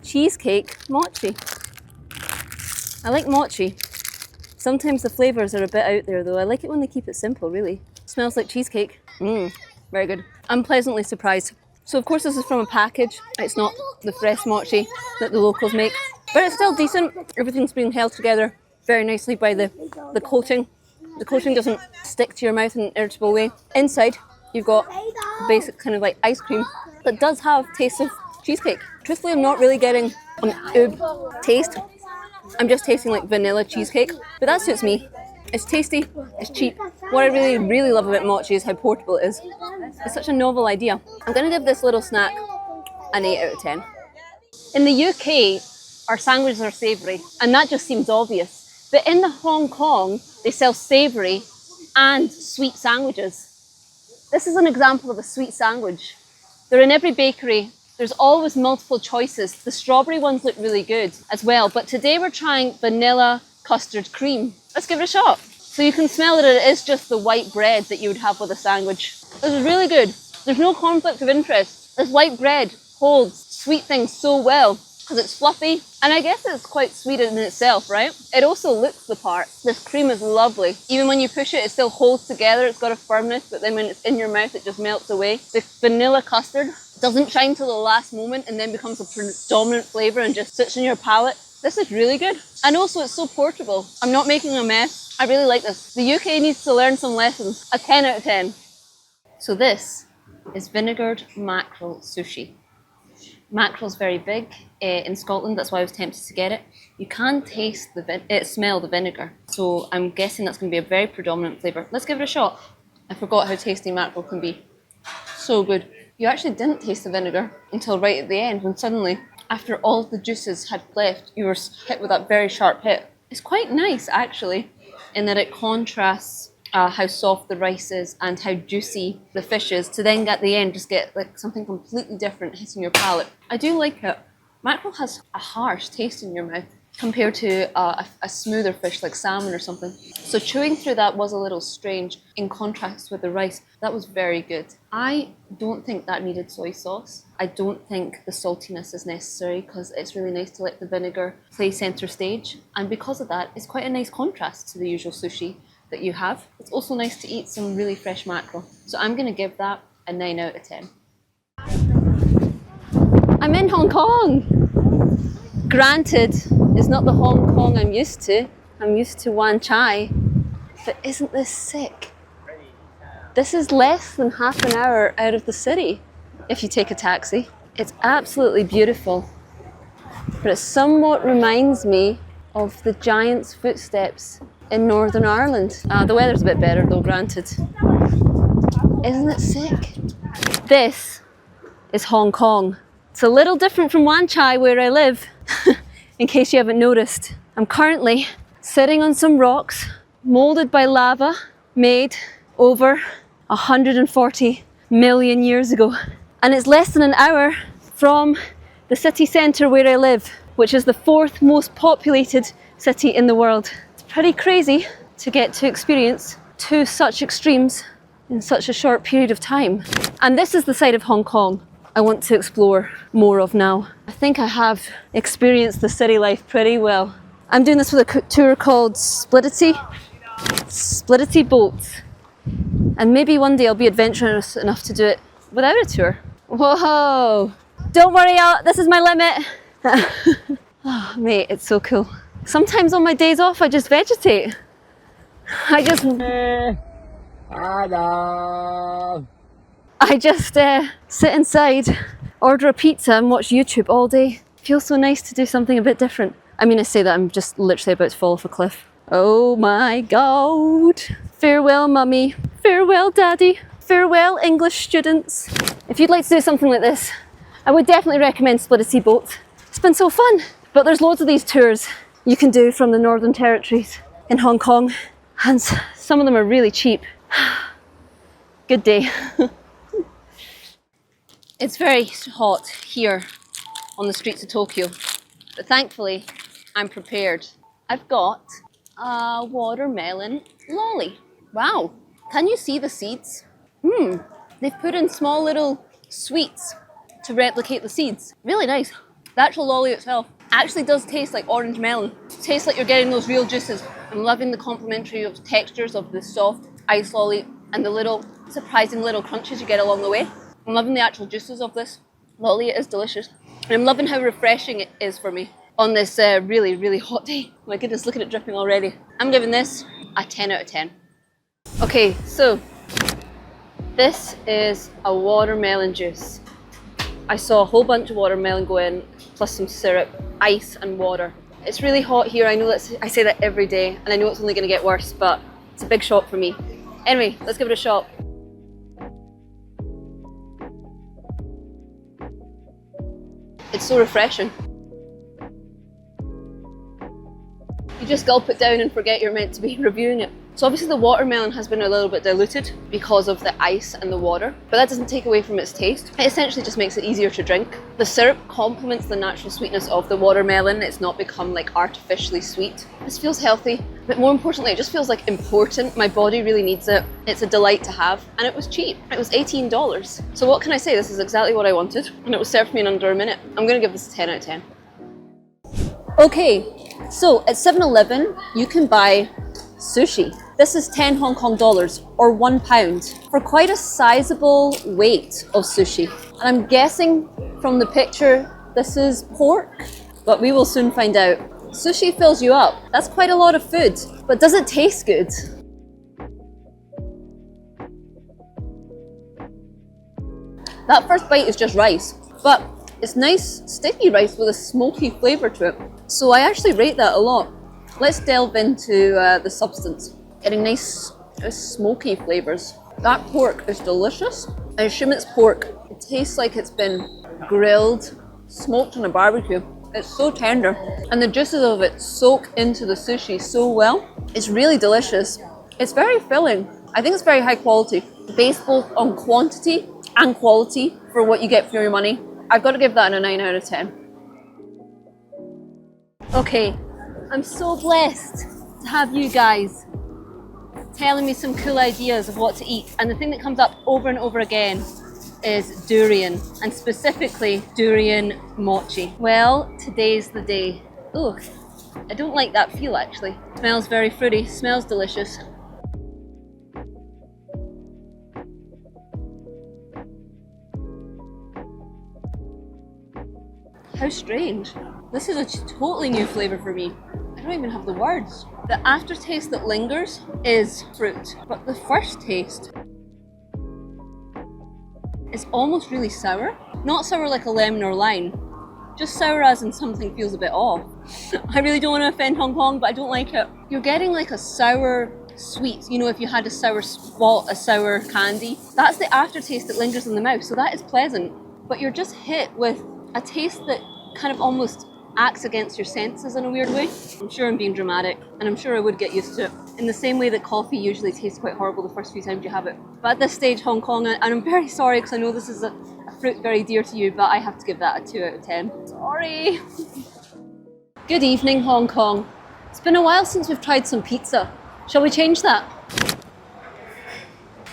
Cheesecake mochi. I like mochi. Sometimes the flavours are a bit out there though. I like it when they keep it simple, really. Smells like cheesecake. Very good. I'm pleasantly surprised. So of course this is from a package. It's not the fresh mochi that the locals make, but it's still decent. Everything's being held together very nicely by the coating. The coating doesn't stick to your mouth in an irritable way. Inside, you've got basic kind of like ice cream that does have taste of cheesecake. Truthfully, I'm not really getting an oob taste. I'm just tasting like vanilla cheesecake, but that suits me. It's tasty, it's cheap. What I really, really love about mochi is how portable it is. It's such a novel idea. I'm gonna give this little snack an 8 out of 10. In the UK, our sandwiches are savoury, and that just seems obvious. But in the Hong Kong, they sell savoury and sweet sandwiches. This is an example of a sweet sandwich. They're in every bakery. There's always multiple choices. The strawberry ones look really good as well, but today we're trying vanilla custard cream. Let's give it a shot. So you can smell that it is just the white bread that you would have with a sandwich. This is really good. There's no conflict of interest. This white bread holds sweet things so well because it's fluffy, and I guess it's quite sweet in itself, right? It also looks the part. This cream is lovely. Even when you push it, it still holds together. It's got a firmness, but then when it's in your mouth, it just melts away. The vanilla custard doesn't shine till the last moment and then becomes a predominant flavour and just sits in your palate. This is really good. And also it's so portable. I'm not making a mess. I really like this. The UK needs to learn some lessons. A 10 out of 10. So this is vinegared mackerel sushi. Mackerel's very big in Scotland, that's why I was tempted to get it. You can taste smell the vinegar. So I'm guessing that's going to be a very predominant flavour. Let's give it a shot. I forgot how tasty mackerel can be. So good. You actually didn't taste the vinegar until right at the end, when suddenly, after all of the juices had left, you were hit with that very sharp hit. It's quite nice, actually, in that it contrasts how soft the rice is and how juicy the fish is, to then at the end just get like something completely different hitting your palate. I do like it. Mackerel has a harsh taste in your mouth compared to a smoother fish like salmon or something. So chewing through that was a little strange in contrast with the rice. That was very good. I don't think that needed soy sauce. I don't think the saltiness is necessary because it's really nice to let the vinegar play centre stage. And because of that, it's quite a nice contrast to the usual sushi that you have. It's also nice to eat some really fresh mackerel. So I'm going to give that a 9 out of 10. I'm in Hong Kong. Granted, it's not the Hong Kong I'm used to. I'm used to Wan Chai. But isn't this sick? This is less than half an hour out of the city if you take a taxi. It's absolutely beautiful. But it somewhat reminds me of the giant's footsteps in Northern Ireland. The weather's a bit better though, granted. Isn't it sick? This is Hong Kong. It's a little different from Wan Chai where I live, in case you haven't noticed. I'm currently sitting on some rocks molded by lava made over 140 million years ago. And it's less than an hour from the city centre where I live, which is the 4th most populated city in the world. It's pretty crazy to get to experience two such extremes in such a short period of time. And this is the side of Hong Kong I want to explore more of now. I think I have experienced the city life pretty well. I'm doing this with a tour called Splitty Boats. And maybe one day I'll be adventurous enough to do it without a tour. Whoa! Don't worry, this is my limit. Oh, mate, it's so cool. Sometimes on my days off, I just vegetate. I just sit inside, order a pizza and watch YouTube all day. It feels so nice to do something a bit different. I mean, I say that I'm just literally about to fall off a cliff. Oh my God. Farewell, mummy. Farewell, daddy. Farewell, English students. If you'd like to do something like this, I would definitely recommend Splitty Boats. It's been so fun. But there's loads of these tours you can do from the Northern Territories in Hong Kong, and some of them are really cheap. Good day. It's very hot here on the streets of Tokyo, but thankfully I'm prepared. I've got a watermelon lolly. Wow, can you see the seeds? They've put in small little sweets to replicate the seeds. Really nice. The actual lolly itself actually does taste like orange melon. It tastes like you're getting those real juices. I'm loving the complementary of textures of the soft ice lolly and the little surprising little crunches you get along the way. I'm loving the actual juices of this lolly. It is delicious. And I'm loving how refreshing it is for me on this really, really hot day. Oh my goodness, look at it dripping already. I'm giving this a 10 out of 10. Okay, so this is a watermelon juice. I saw a whole bunch of watermelon go in, plus some syrup, ice and water. It's really hot here. I know I say that every day, and I know it's only going to get worse, but it's a big shot for me. Anyway, let's give it a shot. It's so refreshing. You just gulp it down and forget you're meant to be reviewing it. So obviously the watermelon has been a little bit diluted because of the ice and the water, but that doesn't take away from its taste. It essentially just makes it easier to drink. The syrup complements the natural sweetness of the watermelon. It's not become like artificially sweet. This feels healthy, but more importantly, it just feels like important. My body really needs it. It's a delight to have, and it was cheap. It was $18. So what can I say? This is exactly what I wanted, and it was served me in under a minute. I'm gonna give this a 10 out of 10. Okay, so at 7-Eleven, you can buy sushi. This is 10 Hong Kong dollars or £1 for quite a sizable weight of sushi. And I'm guessing from the picture, this is pork, but we will soon find out. Sushi fills you up. That's quite a lot of food, but does it taste good? That first bite is just rice, but it's nice sticky rice with a smoky flavour to it. So I actually rate that a lot. Let's delve into the substance. Getting nice smoky flavours. That pork is delicious. I assume it's pork It tastes like it's been grilled, smoked on a barbecue. It's so tender. And the juices of it soak into the sushi so well. It's really delicious. It's very filling. I think it's very high quality. Based both on quantity and quality for what you get for your money. I've got to give that a 9 out of 10. Okay, I'm so blessed to have you guys telling me some cool ideas of what to eat. And the thing that comes up over and over again is durian, and specifically durian mochi. Well, today's the day. Ugh, I don't like that feel actually. Smells very fruity, smells delicious. How strange. This is a totally new flavour for me. I don't even have the words. The aftertaste that lingers is fruit, but the first taste is almost really sour. Not sour like a lemon or lime, just sour as in something feels a bit off. I really don't want to offend Hong Kong, but I don't like it. You're getting like a sour sweet, you know, if you had a sour spot, a sour candy. That's the aftertaste that lingers in the mouth, so that is pleasant. But you're just hit with a taste that kind of almost acts against your senses in a weird way. I'm sure I'm being dramatic, and I'm sure I would get used to it. In the same way that coffee usually tastes quite horrible the first few times you have it. But at this stage, Hong Kong, and I'm very sorry because I know this is a fruit very dear to you, but I have to give that a 2 out of 10. Sorry. Good evening, Hong Kong. It's been a while since we've tried some pizza. Shall we change that?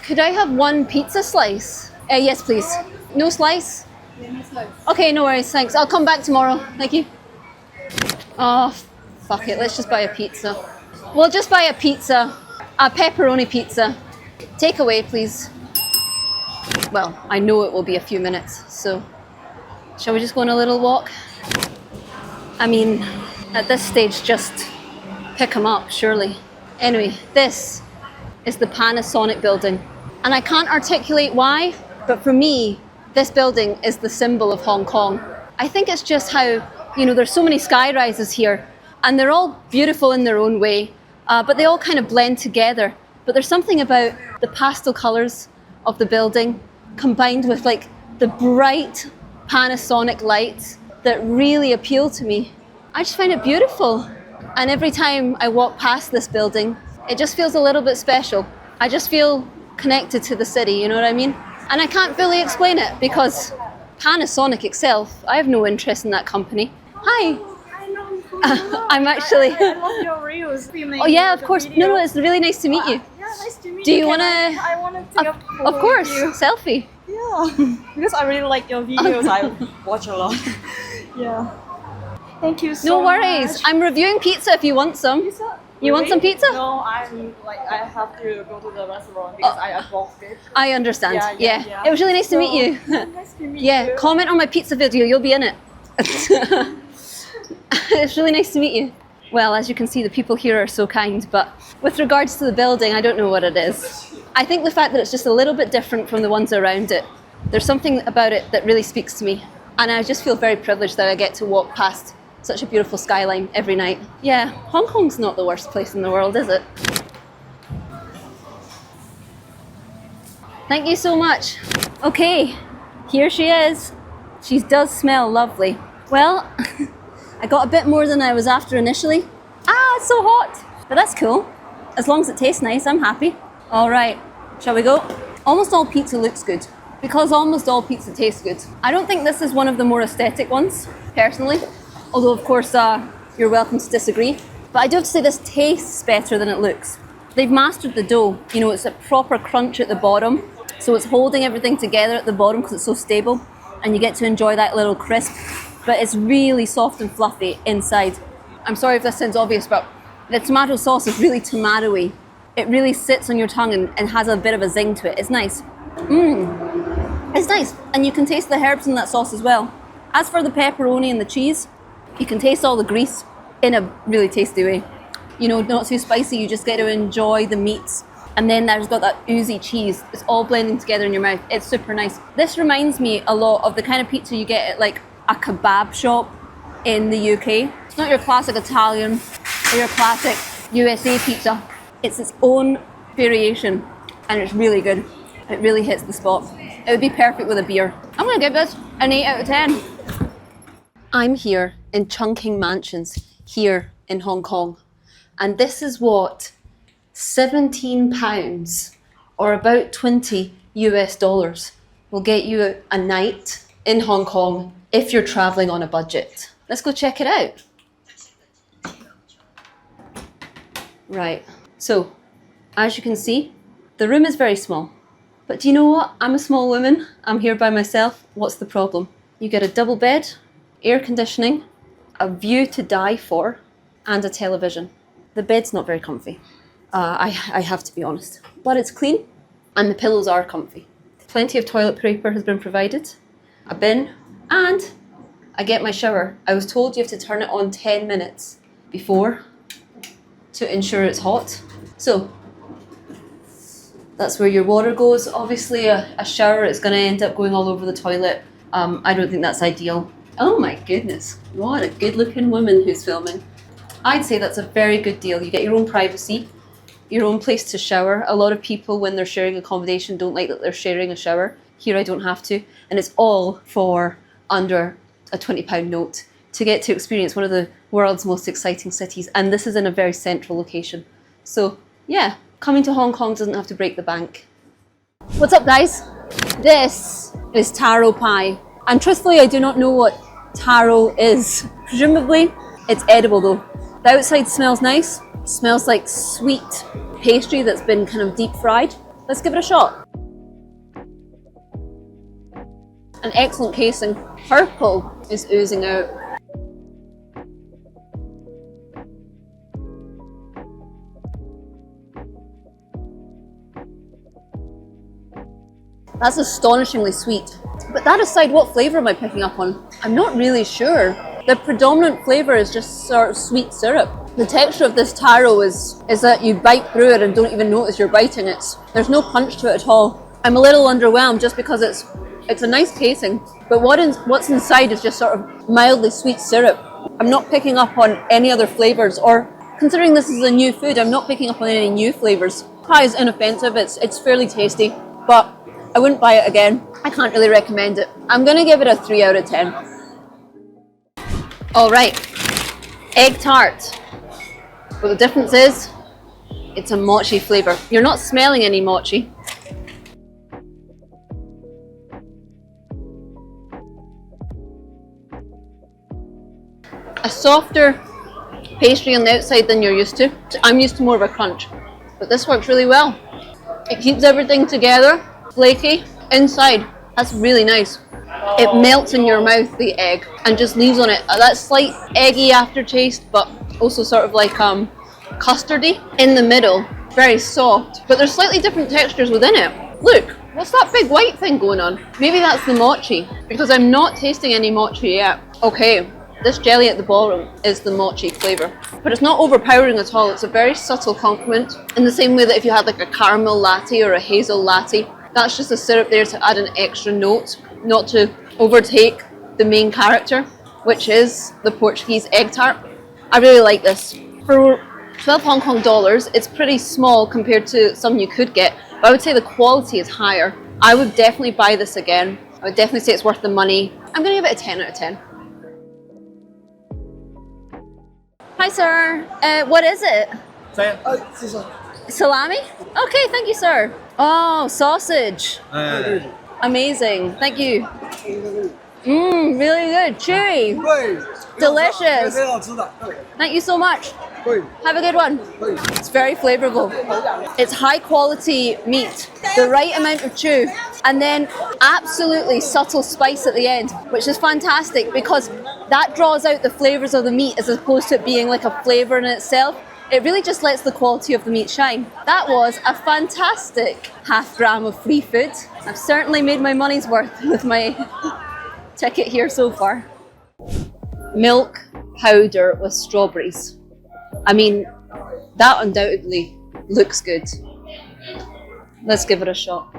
Could I have one pizza slice? Yes, please. No slice? Okay, no worries, thanks. I'll come back tomorrow. Thank you. Oh, fuck it. Let's just buy a pizza. We'll just buy a pizza. A pepperoni pizza. Takeaway, please. Well, I know it will be a few minutes, so shall we just go on a little walk? I mean, at this stage, just pick them up, surely. Anyway, this is the Panasonic building. And I can't articulate why, but for me, this building is the symbol of Hong Kong. I think it's just how, you know, there's so many sky rises here, and they're all beautiful in their own way, but they all kind of blend together. But there's something about the pastel colours of the building combined with like the bright Panasonic lights that really appeal to me. I just find it beautiful. And every time I walk past this building, it just feels a little bit special. I just feel connected to the city, you know what I mean? And I can't fully explain it because Panasonic itself, I have no interest in that company. Hi. I'm actually... I love your reels. Oh yeah, of course. No, it's really nice to meet you. Yeah, nice to meet Do you. you want to... I want to take a photo Of course, with you. selfie. Yeah, because I really like your videos. I watch a lot. Yeah. Thank you so No much. worries. I'm reviewing pizza if you want some. Pizza? You want some pizza? No, I'm like I have to go to the restaurant because I booked it. I understand. Yeah. It was really nice to meet you. Nice to meet Yeah, you. comment on my pizza video, you'll be in it. It's really nice to meet you. Well, as you can see, the people here are so kind, but with regards to the building, I don't know what it is. I think the fact that it's just a little bit different from the ones around it, there's something about it that really speaks to me. And I just feel very privileged that I get to walk past such a beautiful skyline every night. Yeah, Hong Kong's not the worst place in the world, is it? Thank you so much. Okay, here she is. She does smell lovely. Well, I got a bit more than I was after initially. Ah, it's so hot, but that's cool. As long as it tastes nice, I'm happy. All right, shall we go? Almost all pizza looks good because almost all pizza tastes good. I don't think this is one of the more aesthetic ones, personally. Although, of course, you're welcome to disagree. But I do have to say this tastes better than it looks. They've mastered the dough. You know, it's a proper crunch at the bottom. So it's holding everything together at the bottom because it's so stable. And you get to enjoy that little crisp. But it's really soft and fluffy inside. I'm sorry if this sounds obvious, but the tomato sauce is really tomatoey. It really sits on your tongue and has a bit of a zing to it. It's nice. It's nice. And you can taste the herbs in that sauce as well. As for the pepperoni and the cheese, you can taste all the grease in a really tasty way. You know, not too spicy, you just get to enjoy the meats. And then there's got that oozy cheese. It's all blending together in your mouth. It's super nice. This reminds me a lot of the kind of pizza you get at like a kebab shop in the UK. It's not your classic Italian or your classic USA pizza. It's its own variation and it's really good. It really hits the spot. it would be perfect with a beer. I'm gonna give this an 8 out of 10. I'm here in Chungking Mansions, here in Hong Kong. And this is what £17 or about 20 US dollars will get you a night in Hong Kong if you're traveling on a budget. Let's go check it out. Right, so as you can see, the room is very small. But do you know what? I'm a small woman. I'm here by myself. What's the problem? You get a double bed, air conditioning, a view to die for, and a television. The bed's not very comfy. I have to be honest. But it's clean, and the pillows are comfy. Plenty of toilet paper has been provided, a bin, and I get my shower. I was told you have to turn it on 10 minutes before to ensure it's hot. So that's where your water goes. Obviously a shower is going to end up going all over the toilet. I don't think that's ideal. Oh my goodness, what a good looking woman who's filming. I'd say that's a very good deal. You get your own privacy, your own place to shower. A lot of people when they're sharing accommodation don't like that they're sharing a shower. Here I don't have to, and it's all for under a £20 note to get to experience one of the world's most exciting cities, and this is in a very central location. So yeah, coming to Hong Kong doesn't have to break the bank. What's up guys? This is taro pie, and truthfully I do not know what taro is. Presumably it's edible though. The outside smells nice, smells like sweet pastry that's been kind of deep fried. Let's give it a shot. An excellent casing. Purple is oozing out. That's astonishingly sweet. But that aside, what flavour am I picking up on? I'm not really sure. The predominant flavour is just sort of sweet syrup. The texture of this taro is that you bite through it and don't even notice you're biting it. There's no punch to it at all. I'm a little underwhelmed just because it's a nice casing, but what's inside is just sort of mildly sweet syrup. I'm not picking up on any other flavours, or considering this is a new food, I'm not picking up on any new flavours. Pie is inoffensive, it's fairly tasty, but I wouldn't buy it again. I can't really recommend it. I'm gonna give it a 3 out of 10. All right, egg tart. But the difference is, it's a mochi flavour. You're not smelling any mochi. A softer pastry on the outside than you're used to. I'm used to more of a crunch, but this works really well. It keeps everything together, flaky, inside. That's really nice. It melts in your mouth, the egg, and just leaves on it that slight eggy aftertaste, but also sort of like custardy in the middle. Very soft, but there's slightly different textures within it. Look, what's that big white thing going on? Maybe that's the mochi, because I'm not tasting any mochi yet. Okay, this jelly at the bottom is the mochi flavour, but it's not overpowering at all. It's a very subtle compliment, in the same way that if you had like a caramel latte or a hazel latte, that's just a syrup there to add an extra note, not to overtake the main character, which is the Portuguese egg tart. I really like this. For 12 Hong Kong dollars, it's pretty small compared to some you could get, but I would say the quality is higher. I would definitely buy this again. I would definitely say it's worth the money. I'm gonna give it a 10 out of 10. Hi sir, what is it? Salami? Okay, thank you sir. Oh, sausage. Amazing, thank you. Mmm, really good, chewy. Delicious. Thank you so much. Have a good one. It's very flavorful. It's high quality meat, the right amount of chew, and then absolutely subtle spice at the end, which is fantastic because that draws out the flavors of the meat as opposed to it being like a flavor in itself. It really just lets the quality of the meat shine. That was a fantastic half gram of free food. I've certainly made my money's worth with my ticket here so far. Milk powder with strawberries. I mean, that undoubtedly looks good. Let's give it a shot.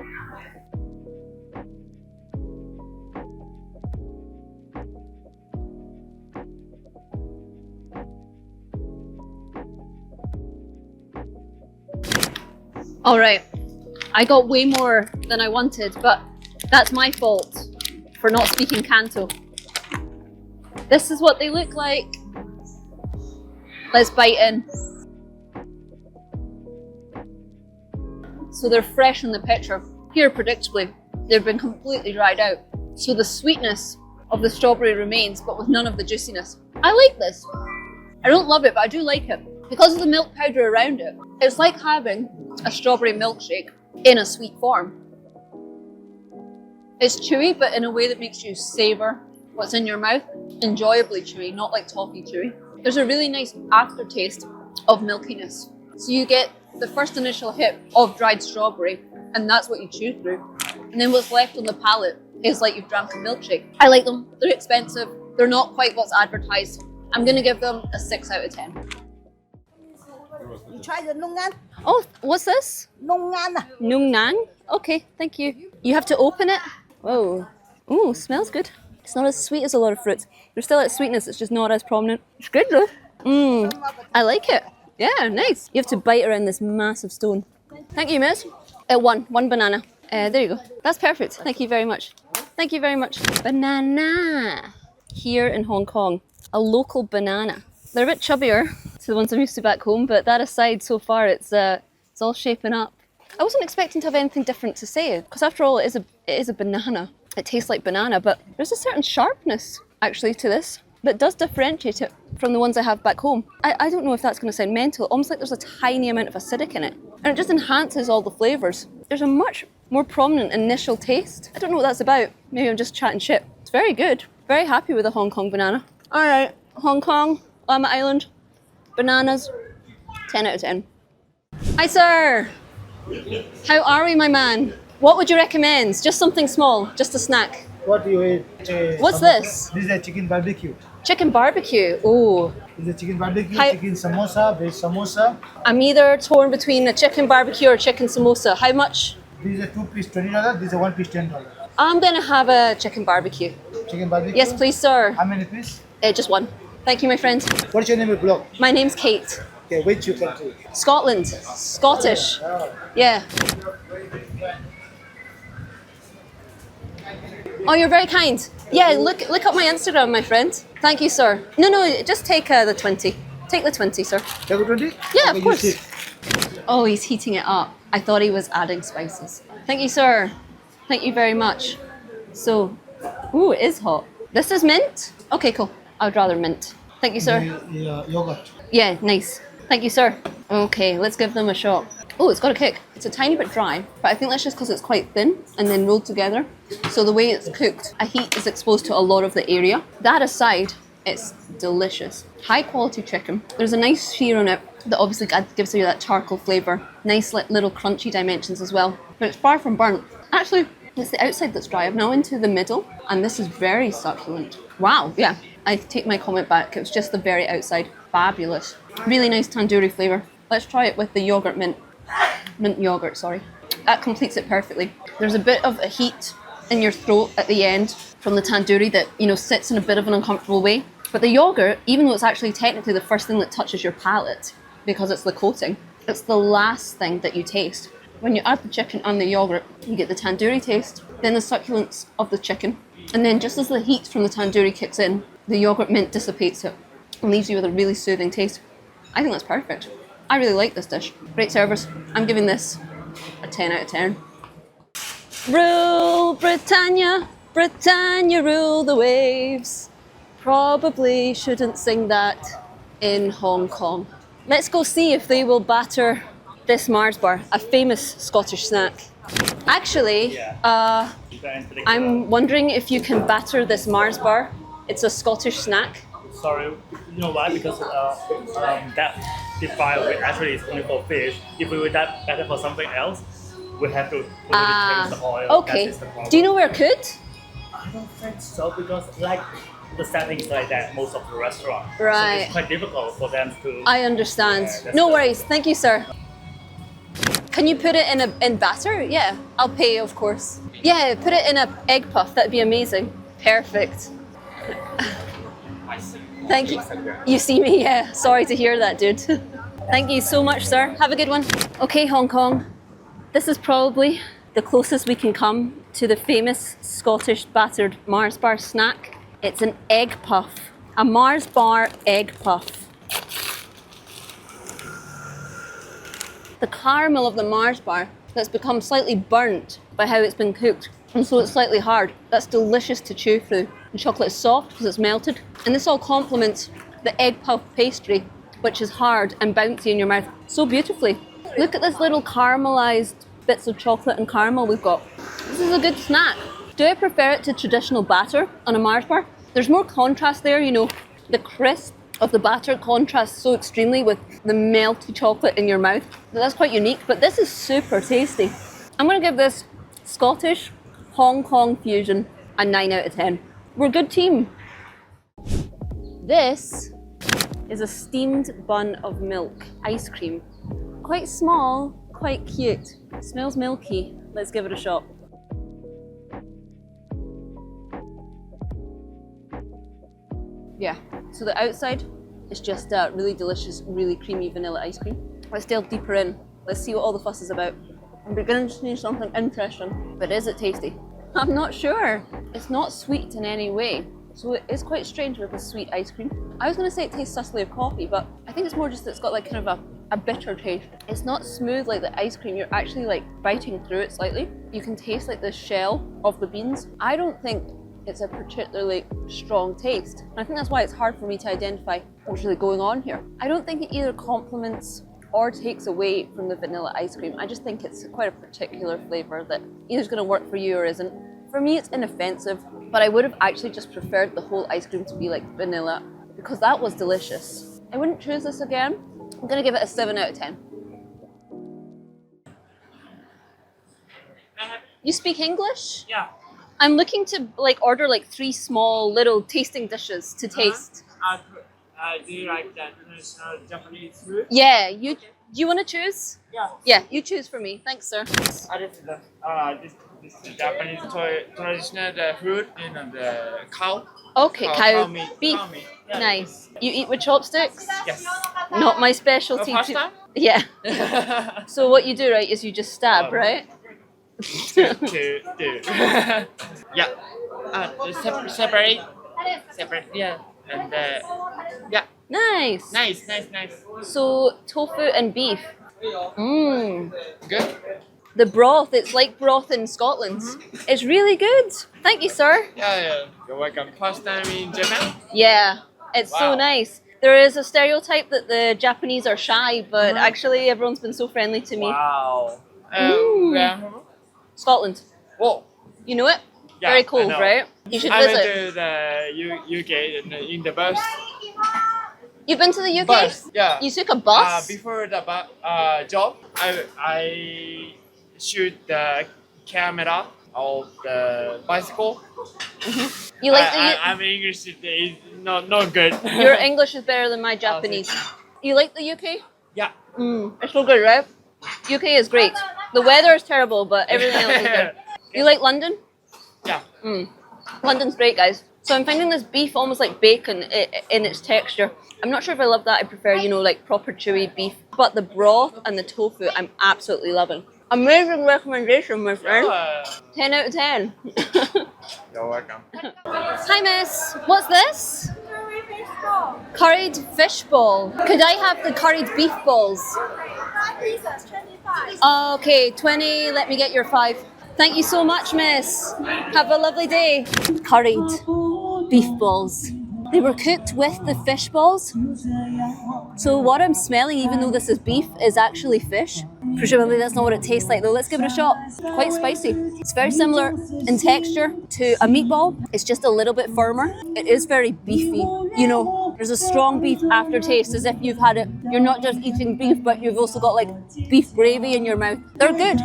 All right, I got way more than I wanted, but That's my fault for not speaking Canto. This is what they look like. Let's bite in. So they're fresh in the picture. Here, predictably, they've been completely dried out. So the sweetness of the strawberry remains, but with none of the juiciness. I like this. I don't love it, but I do like it. Because of the milk powder around it, it's like having a strawberry milkshake in a sweet form. It's chewy, but in a way that makes you savour what's in your mouth. Enjoyably chewy, not like toffee chewy. There's a really nice aftertaste of milkiness. So you get the first initial hit of dried strawberry, and that's what you chew through. And then what's left on the palate is like you've drank a milkshake. I like them. They're expensive. They're not quite what's advertised. I'm going to give them a 6 out of 10. You try the nung ngan. Oh, what's this? Nung ngan. Nung nang? Okay, thank you. You have to open it. Whoa. Ooh, smells good. It's not as sweet as a lot of fruits. There's still that sweetness, it's just not as prominent. It's good though. I like it. Yeah, nice. You have to bite around this massive stone. Thank you, miss. One banana. There you go. That's perfect. Thank you very much. Thank you very much. Banana. Here in Hong Kong, a local banana. They're a bit chubbier to the ones I'm used to back home, but that aside, so far it's all shaping up. I wasn't expecting to have anything different to say, because after all, it is a banana. It tastes like banana, but there's a certain sharpness actually to this that does differentiate it from the ones I have back home. I don't know if that's going to sound mental, almost like there's a tiny amount of acidic in it, and it just enhances all the flavours. There's a much more prominent initial taste. I don't know what that's about. Maybe I'm just chatting shit. It's very good. Very happy with a Hong Kong banana. All right, Hong Kong, Llama Island, bananas, 10 out of 10. Hi, sir. How are we, my man? What would you recommend? Just something small, just a snack. What do you eat? What's this? This is a chicken barbecue. Chicken barbecue. Oh. This is a chicken barbecue, Hi. chicken samosa, veg samosa. I'm either torn between a chicken barbecue or chicken samosa. How much? This is a 2-piece $20. This is a 1-piece $10. I'm gonna have a chicken barbecue. Chicken barbecue. Yes, please, sir. How many piece? Just one. Thank you, my friend. What's your name, blog? My name's Kate. Okay, which you country? Scotland. Scottish. Yeah. Oh, you're very kind. Yeah, look up my Instagram, my friend. Thank you, sir. No, just take the 20. Take the 20, sir. Take a 20? Yeah, Okay, of course. you sit. Oh, he's heating it up. I thought he was adding spices. Thank you, sir. Thank you very much. So, ooh, it is hot. This is mint? Okay, cool. I would rather mint. Thank you, sir. Yogurt. Yeah, nice. Thank you, sir. Okay, let's give them a shot. Oh, it's got a kick. It's a tiny bit dry, but I think that's just because it's quite thin and then rolled together. So the way it's cooked, a heat is exposed to a lot of the area. That aside, it's delicious. High quality chicken. There's a nice sear on it that obviously gives you that charcoal flavour. Nice little crunchy dimensions as well. But it's far from burnt. Actually, it's the outside that's dry. I'm now into the middle, and this is very succulent. Wow, yeah. I take my comment back. It was just the very outside. Fabulous. Really nice tandoori flavour. Let's try it with the yogurt mint. Mint yogurt, sorry. That completes it perfectly. There's a bit of a heat in your throat at the end from the tandoori that, sits in a bit of an uncomfortable way. But the yogurt, even though it's actually technically the first thing that touches your palate, because it's the coating, it's the last thing that you taste. When you add the chicken and the yogurt, you get the tandoori taste, then the succulence of the chicken, and then just as the heat from the tandoori kicks in, the yogurt mint dissipates it and leaves you with a really soothing taste. I think that's perfect. I really like this dish. Great service. I'm giving this a 10 out of 10. Rule Britannia, Britannia rule the waves. Probably shouldn't sing that in Hong Kong. Let's go see if they will batter this Mars bar, a famous Scottish snack. Actually, I'm wondering if you can batter this Mars bar. It's a Scottish snack. Sorry, you know why? Because that deep fry actually is only for fish. If we would that better for something else, we have to change the oil. Okay. That is the problem. Do you know where it could? I don't think so, because the setting is like that most of the restaurant. Right. So it's quite difficult for them to. I understand. that's No the- worries. Thank you, sir. Can you put it in batter? Yeah, I'll pay, of course. Yeah, put it in an egg puff. That'd be amazing. Perfect. Thank you. You see me? Yeah. Sorry to hear that, dude. Thank you so much, sir. Have a good one. Okay, Hong Kong. This is probably the closest we can come to the famous Scottish battered Mars bar snack. It's an egg puff, a Mars bar egg puff. The caramel of the Mars bar that's become slightly burnt by how it's been cooked, and so it's slightly hard. That's delicious to chew through. The chocolate is soft because it's melted, and this all complements the egg puff pastry, which is hard and bouncy in your mouth so beautifully. Look at this little caramelized bits of chocolate and caramel we've got. This is a good snack. Do I prefer it to traditional batter on a Mars bar? There's more contrast there, you know, the crisp of the batter contrasts so extremely with the melty chocolate in your mouth. That's quite unique, but this is super tasty. I'm gonna give this Scottish Hong Kong fusion a 9 out of 10. We're a good team. This is a steamed bun of milk ice cream. Quite small, quite cute. Smells milky. Let's give it a shot. Yeah, so the outside is just really delicious, really creamy vanilla ice cream. Let's delve deeper in. Let's see what all the fuss is about. I'm beginning to see something interesting, but is it tasty? I'm not sure. It's not sweet in any way, so it is quite strange with a sweet ice cream. I was going to say it tastes subtly of coffee, but I think it's more just that it's got like kind of a bitter taste. It's not smooth like the ice cream. You're actually like biting through it slightly. You can taste like the shell of the beans. I don't think it's a particularly strong taste. And I think that's why it's hard for me to identify what's really going on here. I don't think it either complements or takes away from the vanilla ice cream. I just think it's quite a particular flavour that either is going to work for you or isn't. For me, it's inoffensive, but I would have actually just preferred the whole ice cream to be like vanilla because that was delicious. I wouldn't choose this again. I'm going to give it a 7 out of 10. You speak English? Yeah. I'm looking to like order like 3 small little tasting dishes to taste. Do you like that traditional Japanese food? Yeah, do you want to choose? Yeah. Yeah, you choose for me. Thanks, sir. This is the Japanese traditional food, you know, the cow. Okay, cow meat. beef. Cow meat. Yeah. Nice. You eat with chopsticks? Yes. Not my specialty. Pasta? Yeah. So what you do, right, is you just stab, right? to yeah. Separate. Yeah. And yeah. Nice. Nice. So tofu and beef. Mmm. Good. The broth, it's like broth in Scotland. It's really good. Thank you, sir. Yeah. You're welcome. First time in Japan? Yeah, it's so Wow. nice. There is a stereotype that the Japanese are shy, but actually everyone's been so friendly to me. Wow. Mm. Scotland. Whoa. You know it? Yeah, Very I cold, know. right? You should I visit. went to the UK in the bus. You've been to the UK? Bus, yeah. You took a bus? Before the job, I shoot the camera of the bicycle. You like the I'm English is not good. Your English is better than my Japanese. You like the UK? Yeah. It's so good, right? UK is great. The weather is terrible, but everything else is good. You like London? Yeah. London's great, guys. So I'm finding this beef almost like bacon in its texture. I'm not sure if I love that. I prefer, you know, like proper chewy beef. But the broth and the tofu, I'm absolutely loving. Amazing recommendation, my friend. 10 out of 10. You're welcome. Hi, miss. What's this? Curried fish ball. Could I have the curried beef balls? 5 pieces, 25. Okay, 20. Let me get your 5. Thank you so much, miss. Have a lovely day. Curried beef balls. They were cooked with the fish balls. So what I'm smelling, even though this is beef, is actually fish. Presumably that's not what it tastes like though. Let's give it a shot. Quite spicy. It's very similar in texture to a meatball. It's just a little bit firmer. It is very beefy. You know, there's a strong beef aftertaste as if you've had it. You're not just eating beef, but you've also got like beef gravy in your mouth. They're good.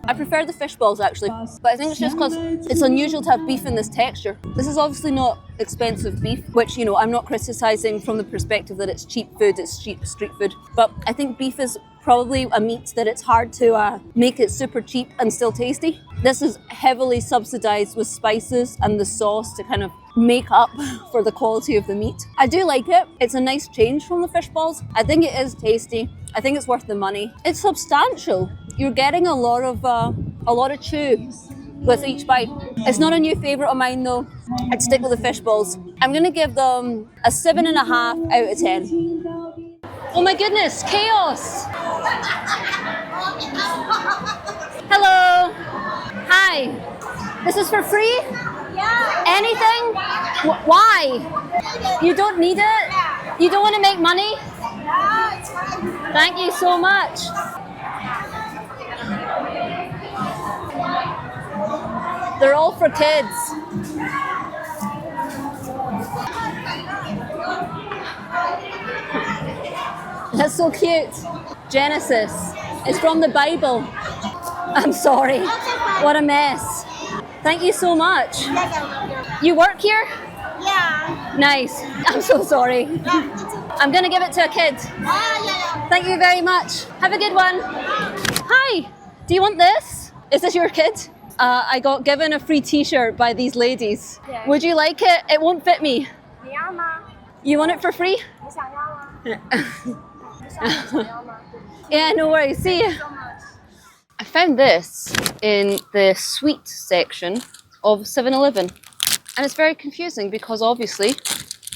I prefer the fish balls actually, but I think it's just because it's unusual to have beef in this texture. This is obviously not expensive beef, which, you know, I'm not criticising from the perspective that it's cheap food, it's cheap street food, but I think beef is probably a meat that it's hard to make it super cheap and still tasty. This is heavily subsidised with spices and the sauce to kind of make up for the quality of the meat. I do like it. It's a nice change from the fish balls. I think it is tasty. I think it's worth the money. It's substantial. You're getting a lot of chew with each bite. It's not a new favourite of mine though. I'd stick with the fish balls. I'm gonna give them a 7.5 out of 10. Oh my goodness, chaos! Hello! Hi! This is for free? Yeah. Anything? Why? You don't need it? You don't want to make money? No, it's fine. Thank you so much. They're all for kids. That's so cute. Genesis. It's from the Bible. I'm sorry. What a mess. Thank you so much. You work here? Yeah. Nice. I'm so sorry. I'm gonna give it to a kid. Thank you very much. Have a good one. Hi. Do you want this? Is this your kid? I got given a free t-shirt by these ladies. Yeah. Would you like it? It won't fit me. 你要吗？ You want it for free? 你想要吗？你想要吗？ Yeah, no worries. See you. I found this in the sweet section of 7-Eleven. And it's very confusing because obviously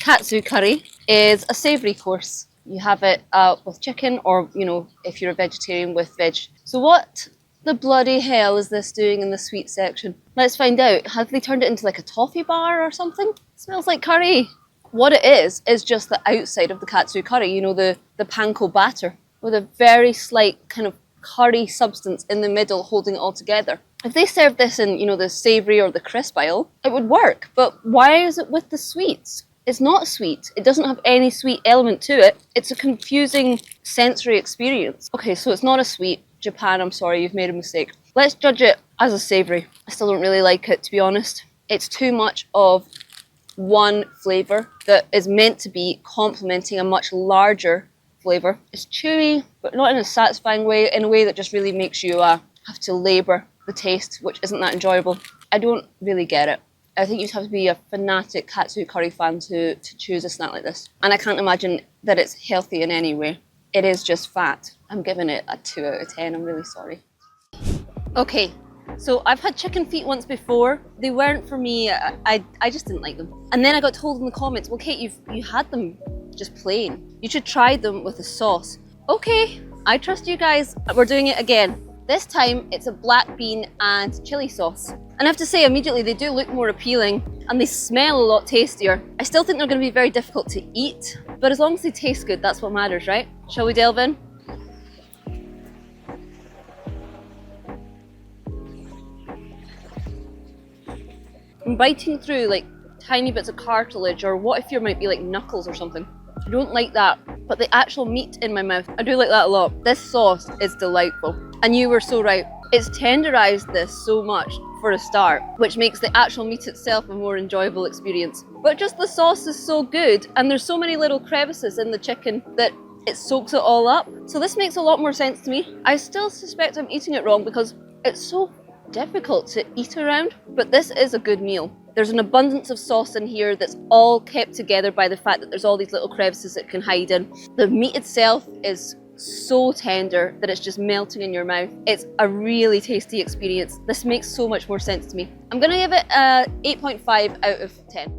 katsu curry is a savoury course. You have it with chicken or, you know, if you're a vegetarian with veg. So what the bloody hell is this doing in the sweet section? Let's find out. Have they turned it into like a toffee bar or something? It smells like curry. What it is just the outside of the katsu curry, you know, the panko batter with a very slight kind of curry substance in the middle holding it all together. If they served this in, you know, the savoury or the crisp aisle, it would work. But why is it with the sweets? It's not sweet. It doesn't have any sweet element to it. It's a confusing sensory experience. Okay, so it's not a sweet. Japan, I'm sorry, you've made a mistake. Let's judge it as a savoury. I still don't really like it, to be honest. It's too much of one flavour that is meant to be complementing a much larger flavour. It's chewy, but not in a satisfying way, in a way that just really makes you have to labour the taste, which isn't that enjoyable. I don't really get it. I think you'd have to be a fanatic katsu curry fan to choose a snack like this. And I can't imagine that it's healthy in any way. It is just fat. I'm giving it a 2 out of 10, I'm really sorry. Okay, so I've had chicken feet once before. They weren't for me, I just didn't like them. And then I got told in the comments, well Kate, you had them just plain. You should try them with a sauce. Okay, I trust you guys. We're doing it again. This time it's a black bean and chili sauce. And I have to say immediately they do look more appealing and they smell a lot tastier. I still think they're going to be very difficult to eat, but as long as they taste good, that's what matters, right? Shall we delve in? I'm biting through like tiny bits of cartilage, or what if you might be like knuckles or something. I don't like that, but the actual meat in my mouth, I do like that a lot. This sauce is delightful. And you were so right. It's tenderized this so much for a start, which makes the actual meat itself a more enjoyable experience. But just the sauce is so good, and there's so many little crevices in the chicken that it soaks it all up. So this makes a lot more sense to me. I still suspect I'm eating it wrong because it's so difficult to eat around, but this is a good meal. There's an abundance of sauce in here that's all kept together by the fact that there's all these little crevices it can hide in. The meat itself is so tender that it's just melting in your mouth. It's a really tasty experience. This makes so much more sense to me. I'm gonna give it a 8.5 out of 10.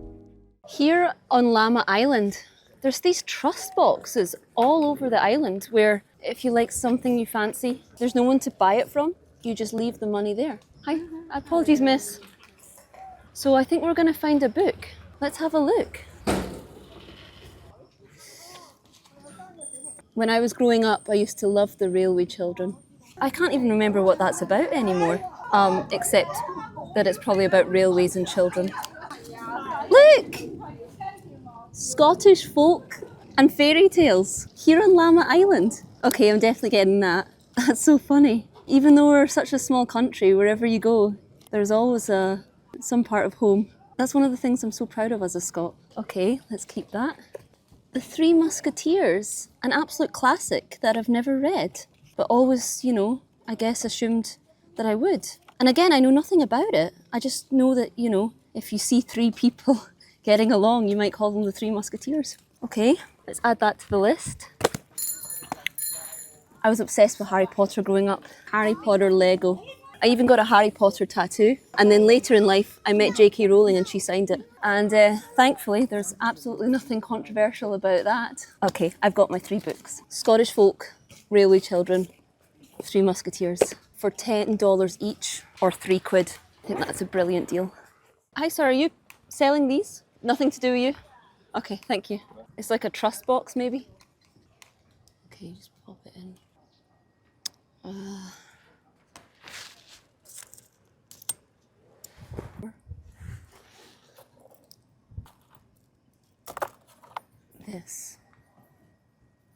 Here on Llama Island, there's these trust boxes all over the island where if you like something you fancy, there's no one to buy it from. You just leave the money there. Hi, apologies miss. So I think we're gonna find a book. Let's have a look. When I was growing up, I used to love the Railway Children. I can't even remember what that's about anymore, except that it's probably about railways and children. Look! Scottish folk and fairy tales here on Llama Island. Okay, I'm definitely getting that. That's so funny. Even though we're such a small country, wherever you go, there's always some part of home. That's one of the things I'm so proud of as a Scot. Okay, let's keep that. The Three Musketeers, an absolute classic that I've never read, but always, you know, I guess assumed that I would. And again, I know nothing about it. I just know that, you know, if you see three people getting along, you might call them the Three Musketeers. Okay, let's add that to the list. I was obsessed with Harry Potter growing up. Harry Potter Lego. I even got a Harry Potter tattoo. And then later in life, I met J.K. Rowling and she signed it. And thankfully, there's absolutely nothing controversial about that. Okay, I've got my 3 books. Scottish Folk, Railway Children, 3 Musketeers for $10 each or £3. I think that's a brilliant deal. Hi, sir, are you selling these? Nothing to do with you? Okay, thank you. It's like a trust box, maybe? Okay, just pop it in. This.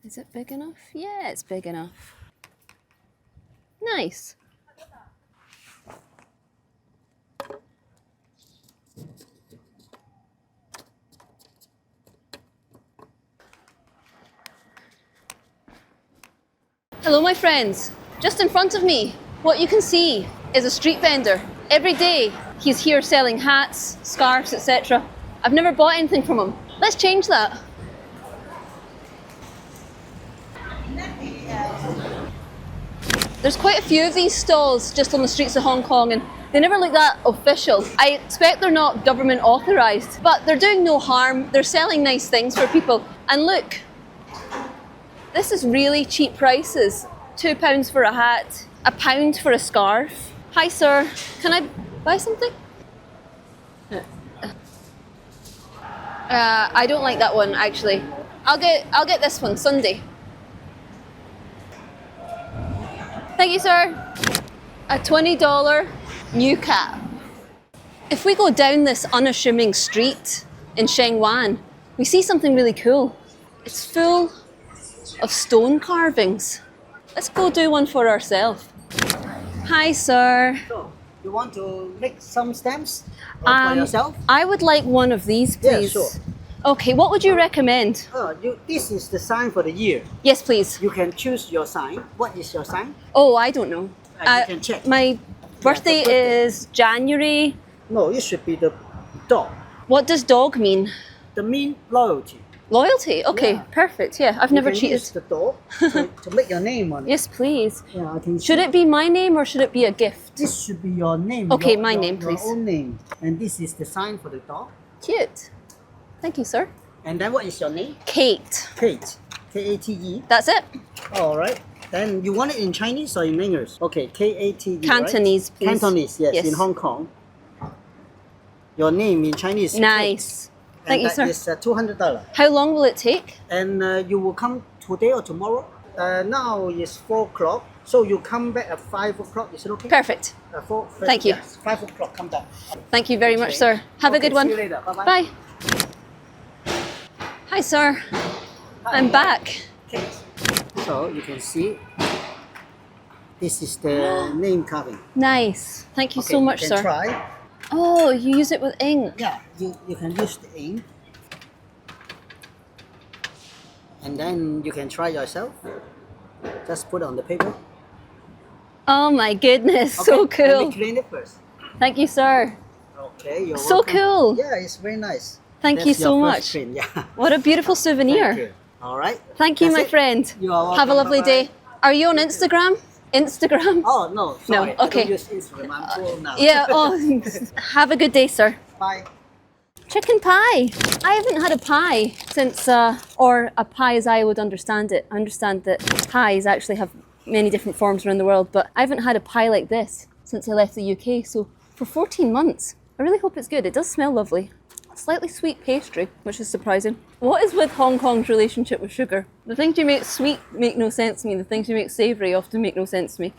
Is it big enough? Yeah, it's big enough. Nice. Hello, my friends. Just in front of me, what you can see is a street vendor. Every day, he's here selling hats, scarves, etc. I've never bought anything from him. Let's change that. There's quite a few of these stalls just on the streets of Hong Kong, and they never look that official. I expect they're not government authorised, but they're doing no harm. They're selling nice things for people. And look, this is really cheap prices. £2 for a hat, £1 for a scarf. Hi sir, can I buy something? I don't like that one actually. I'll get this one, Sunday. Thank you, sir. A $20 new cap. If we go down this unassuming street in Shengwan, we see something really cool. It's full of stone carvings. Let's go do one for ourselves. Hi, sir. So, you want to make some stamps for yourself? I would like one of these, please. Yeah, sure. Okay, what would you recommend? This is the sign for the year. Yes, please. You can choose your sign. What is your sign? Oh, I don't know. You can check. My birthday is January. No, it should be the dog. What does dog mean? The mean loyalty. Loyalty? Okay, Yeah. perfect. Yeah, I've never You can cheated. use the dog to make your name on it. Yes, please. Yeah, I can Should it be my name or should it be a gift? This should be your name. Okay, your, my your- name, please. Your own name. And this is the sign for the dog. Cute. Thank you, sir. And then what is your name? Kate. Kate. K-A-T-E. That's it. All right. Then you want it in Chinese or in English? Okay, K-A-T-E. Cantonese, right? please. Cantonese, yes, Yes. in Hong Kong. Your name in Chinese is Nice. Thank you, and sir. that is $200. How long will it take? And you will come today or tomorrow? Now it's 4 o'clock. So you come back at 5 o'clock, is it okay? Perfect. 4, Thank you. Yes, 5 o'clock, come back. Thank you very much, sir. Have a Okay, good one. See you later. Bye-bye. Bye. Hi, sir. I'm back. Okay. So you can see, this is the name carving. Nice. Thank you Okay, so much, you can sir. Try. Oh, you use it with ink. Yeah, you can use the ink. And then you can try yourself. Just put it on the paper. Oh my goodness, Okay, so Let cool. me clean it first. Thank you, sir. Okay, you're So welcome. cool. Yeah, it's very nice. Thank That's you so your much. first print, Yeah. What a beautiful souvenir. Thank you. All right. Thank you, That's my it. friend. You are Have a welcome. lovely Bye-bye. day. Are you on Instagram? Instagram? Oh, no, sorry. No, okay. I don't use Instagram. I'm too old now. Yeah, oh, have a good day, sir. Bye. Chicken pie. I haven't had a pie since, or a pie as I would understand it. I understand that pies actually have many different forms around the world, but I haven't had a pie like this since I left the UK. So for 14 months, I really hope it's good. It does smell lovely. Slightly sweet pastry, which is surprising. What is with Hong Kong's relationship with sugar? The things you make sweet make no sense to me. The things you make savoury often make no sense to me.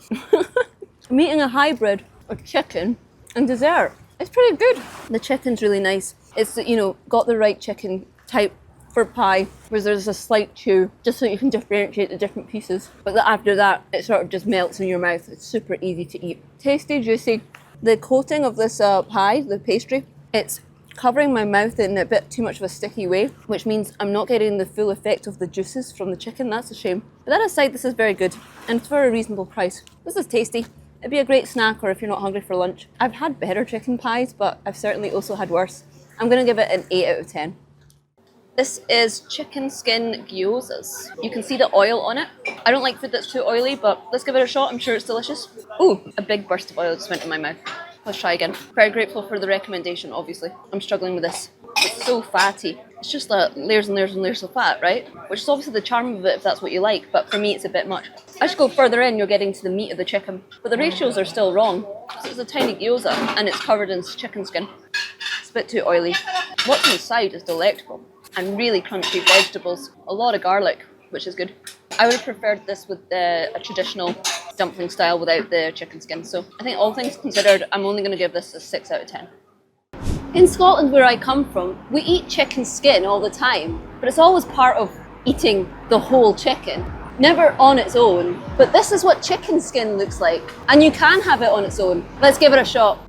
I'm eating a hybrid of chicken and dessert. It's pretty good. The chicken's really nice. It's, you know, got the right chicken type for pie, where there's a slight chew, just so you can differentiate the different pieces. But after that, it sort of just melts in your mouth. It's super easy to eat. Tasty, juicy. The coating of this pie, the pastry, it's covering my mouth in a bit too much of a sticky way, which means I'm not getting the full effect of the juices from the chicken. That's a shame. But that aside, this is very good, and it's for a reasonable price. This is tasty. It'd be a great snack, or if you're not hungry for lunch. I've had better chicken pies, but I've certainly also had worse. I'm gonna give it an 8 out of 10. This is chicken skin gyozas. You can see the oil on it. I don't like food that's too oily, but let's give it a shot. I'm sure it's delicious. Ooh, a big burst of oil just went in my mouth. Let's try again. Very grateful for the recommendation, obviously. I'm struggling with this. It's so fatty. It's just layers and layers and layers of fat, right? Which is obviously the charm of it if that's what you like, but for me it's a bit much. As you go further in, you're getting to the meat of the chicken, but the ratios are still wrong. So it's a tiny gyoza and it's covered in chicken skin. It's a bit too oily. What's inside is delectable and really crunchy vegetables. A lot of garlic, which is good. I would have preferred this with a traditional dumpling style without the chicken skin. So I think all things considered, I'm only going to give this a 6 out of 10. In Scotland, where I come from, we eat chicken skin all the time, but it's always part of eating the whole chicken, never on its own. But this is what chicken skin looks like, and you can have it on its own. Let's give it a shot.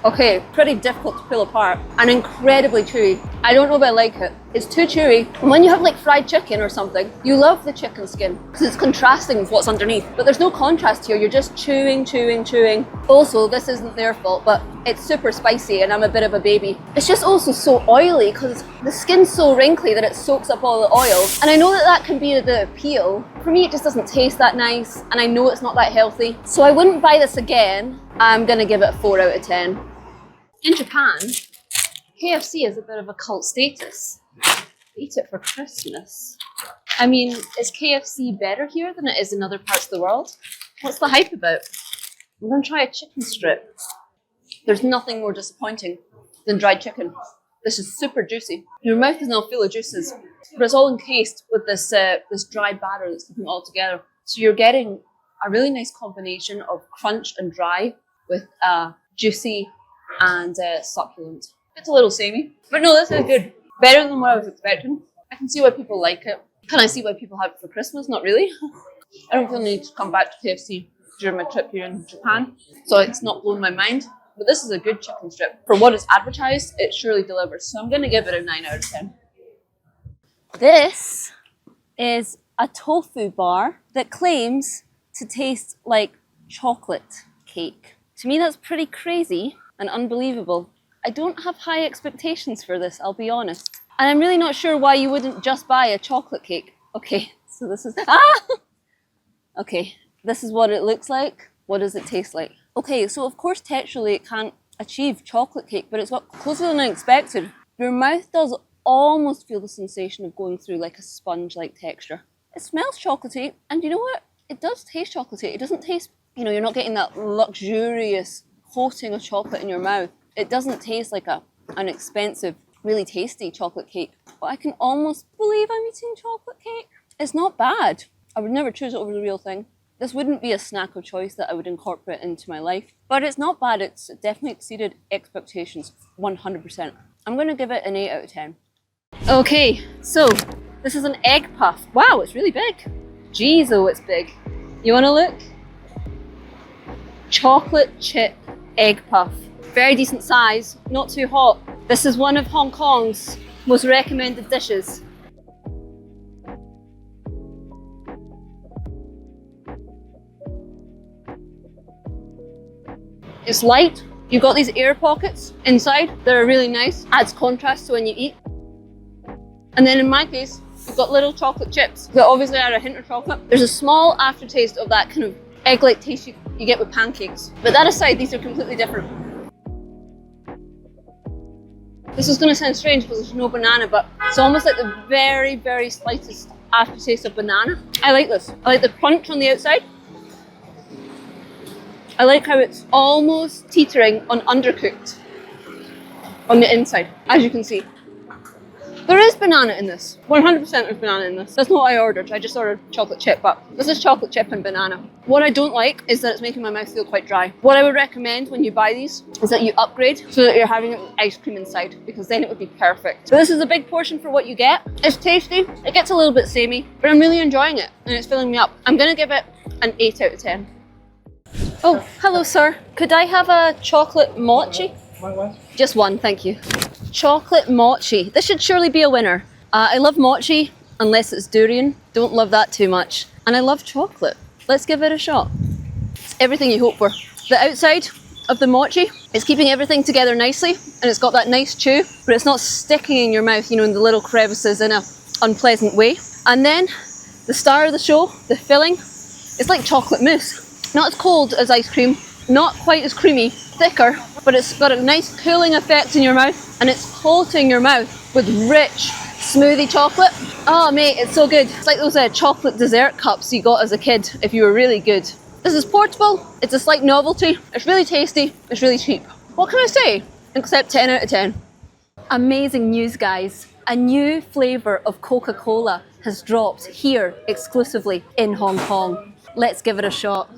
Okay, pretty difficult to pull apart and incredibly chewy. I don't know if I like it. It's too chewy. And when you have like fried chicken or something, you love the chicken skin because it's contrasting with what's underneath. But there's no contrast here. You're just chewing, chewing, chewing. Also, this isn't their fault, but it's super spicy and I'm a bit of a baby. It's just also so oily because the skin's so wrinkly that it soaks up all the oil. And I know that that can be the appeal. For me, it just doesn't taste that nice. And I know it's not that healthy. So I wouldn't buy this again. I'm gonna give it a 4 out of 10. In Japan, KFC is a bit of a cult status. They eat it for Christmas. I mean, is KFC better here than it is in other parts of the world? What's the hype about? I'm going to try a chicken strip. There's nothing more disappointing than dried chicken. This is super juicy. Your mouth is now full of juices, but it's all encased with this dried batter that's keeping it all together. So you're getting a really nice combination of crunch and dry with juicy and succulent. It's a little samey, but no, this is good. Better than what I was expecting. I can see why people like it. Can I see why people have it for Christmas? Not really. I don't feel the need to come back to KFC during my trip here in Japan, so it's not blown my mind. But this is a good chicken strip. For what it's advertised, it surely delivers. So I'm going to give it a 9 out of 10. This is a tofu bar that claims to taste like chocolate cake. To me, that's pretty crazy and unbelievable. I don't have high expectations for this, I'll be honest. And I'm really not sure why you wouldn't just buy a chocolate cake. Okay, so this is... Okay, this is what it looks like. What does it taste like? Okay, so of course texturally it can't achieve chocolate cake, but it's got closer than I expected. Your mouth does almost feel the sensation of going through like a sponge-like texture. It smells chocolatey, and you know what? It does taste chocolatey. It doesn't taste, you know, you're not getting that luxurious coating of chocolate in your mouth. It doesn't taste like an expensive, really tasty chocolate cake. But I can almost believe I'm eating chocolate cake. It's not bad. I would never choose it over the real thing. This wouldn't be a snack of choice that I would incorporate into my life. But it's not bad. It's definitely exceeded expectations 100%. I'm going to give it an 8 out of 10. Okay, so this is an egg puff. Wow, it's really big. Jeez, oh, it's big. You want to look? Chocolate chip egg puff. Very decent size, not too hot. This is one of Hong Kong's most recommended dishes. It's light. You've got these air pockets inside that are really nice. Adds contrast to when you eat. And then in my case, you've got little chocolate chips that obviously add a hint of chocolate. There's a small aftertaste of that kind of egg-like taste you get with pancakes. But that aside, these are completely different. This is going to sound strange because there's no banana, but it's almost like the very, very slightest aftertaste of banana. I like this. I like the crunch on the outside. I like how it's almost teetering on undercooked on the inside, as you can see. There is banana in this. 100% there's banana in this. That's not what I ordered. I just ordered chocolate chip, but this is chocolate chip and banana. What I don't like is that it's making my mouth feel quite dry. What I would recommend when you buy these is that you upgrade so that you're having ice cream inside, because then it would be perfect. So this is a big portion for what you get. It's tasty. It gets a little bit samey, but I'm really enjoying it and it's filling me up. I'm going to give it an 8 out of 10. Oh, hello sir. Could I have a chocolate mochi? One. Just one, thank you. Chocolate mochi. This should surely be a winner. I love mochi, unless it's durian. Don't love that too much. And I love chocolate. Let's give it a shot. It's everything you hope for. The outside of the mochi It's keeping everything together nicely, and it's got that nice chew, but it's not sticking in your mouth, you know, in the little crevices in a unpleasant way. And then the star of the show, the filling, it's like chocolate mousse. Not as cold as ice cream, not quite as creamy, thicker, but it's got a nice cooling effect in your mouth, and it's coating your mouth with rich smoothie chocolate. Oh mate, it's so good. It's like those chocolate dessert cups you got as a kid if you were really good. This is portable, it's a slight novelty, it's really tasty, it's really cheap. What can I say? Except 10 out of 10. Amazing news, guys. A new flavour of Coca-Cola has dropped here exclusively in Hong Kong. Let's give it a shot.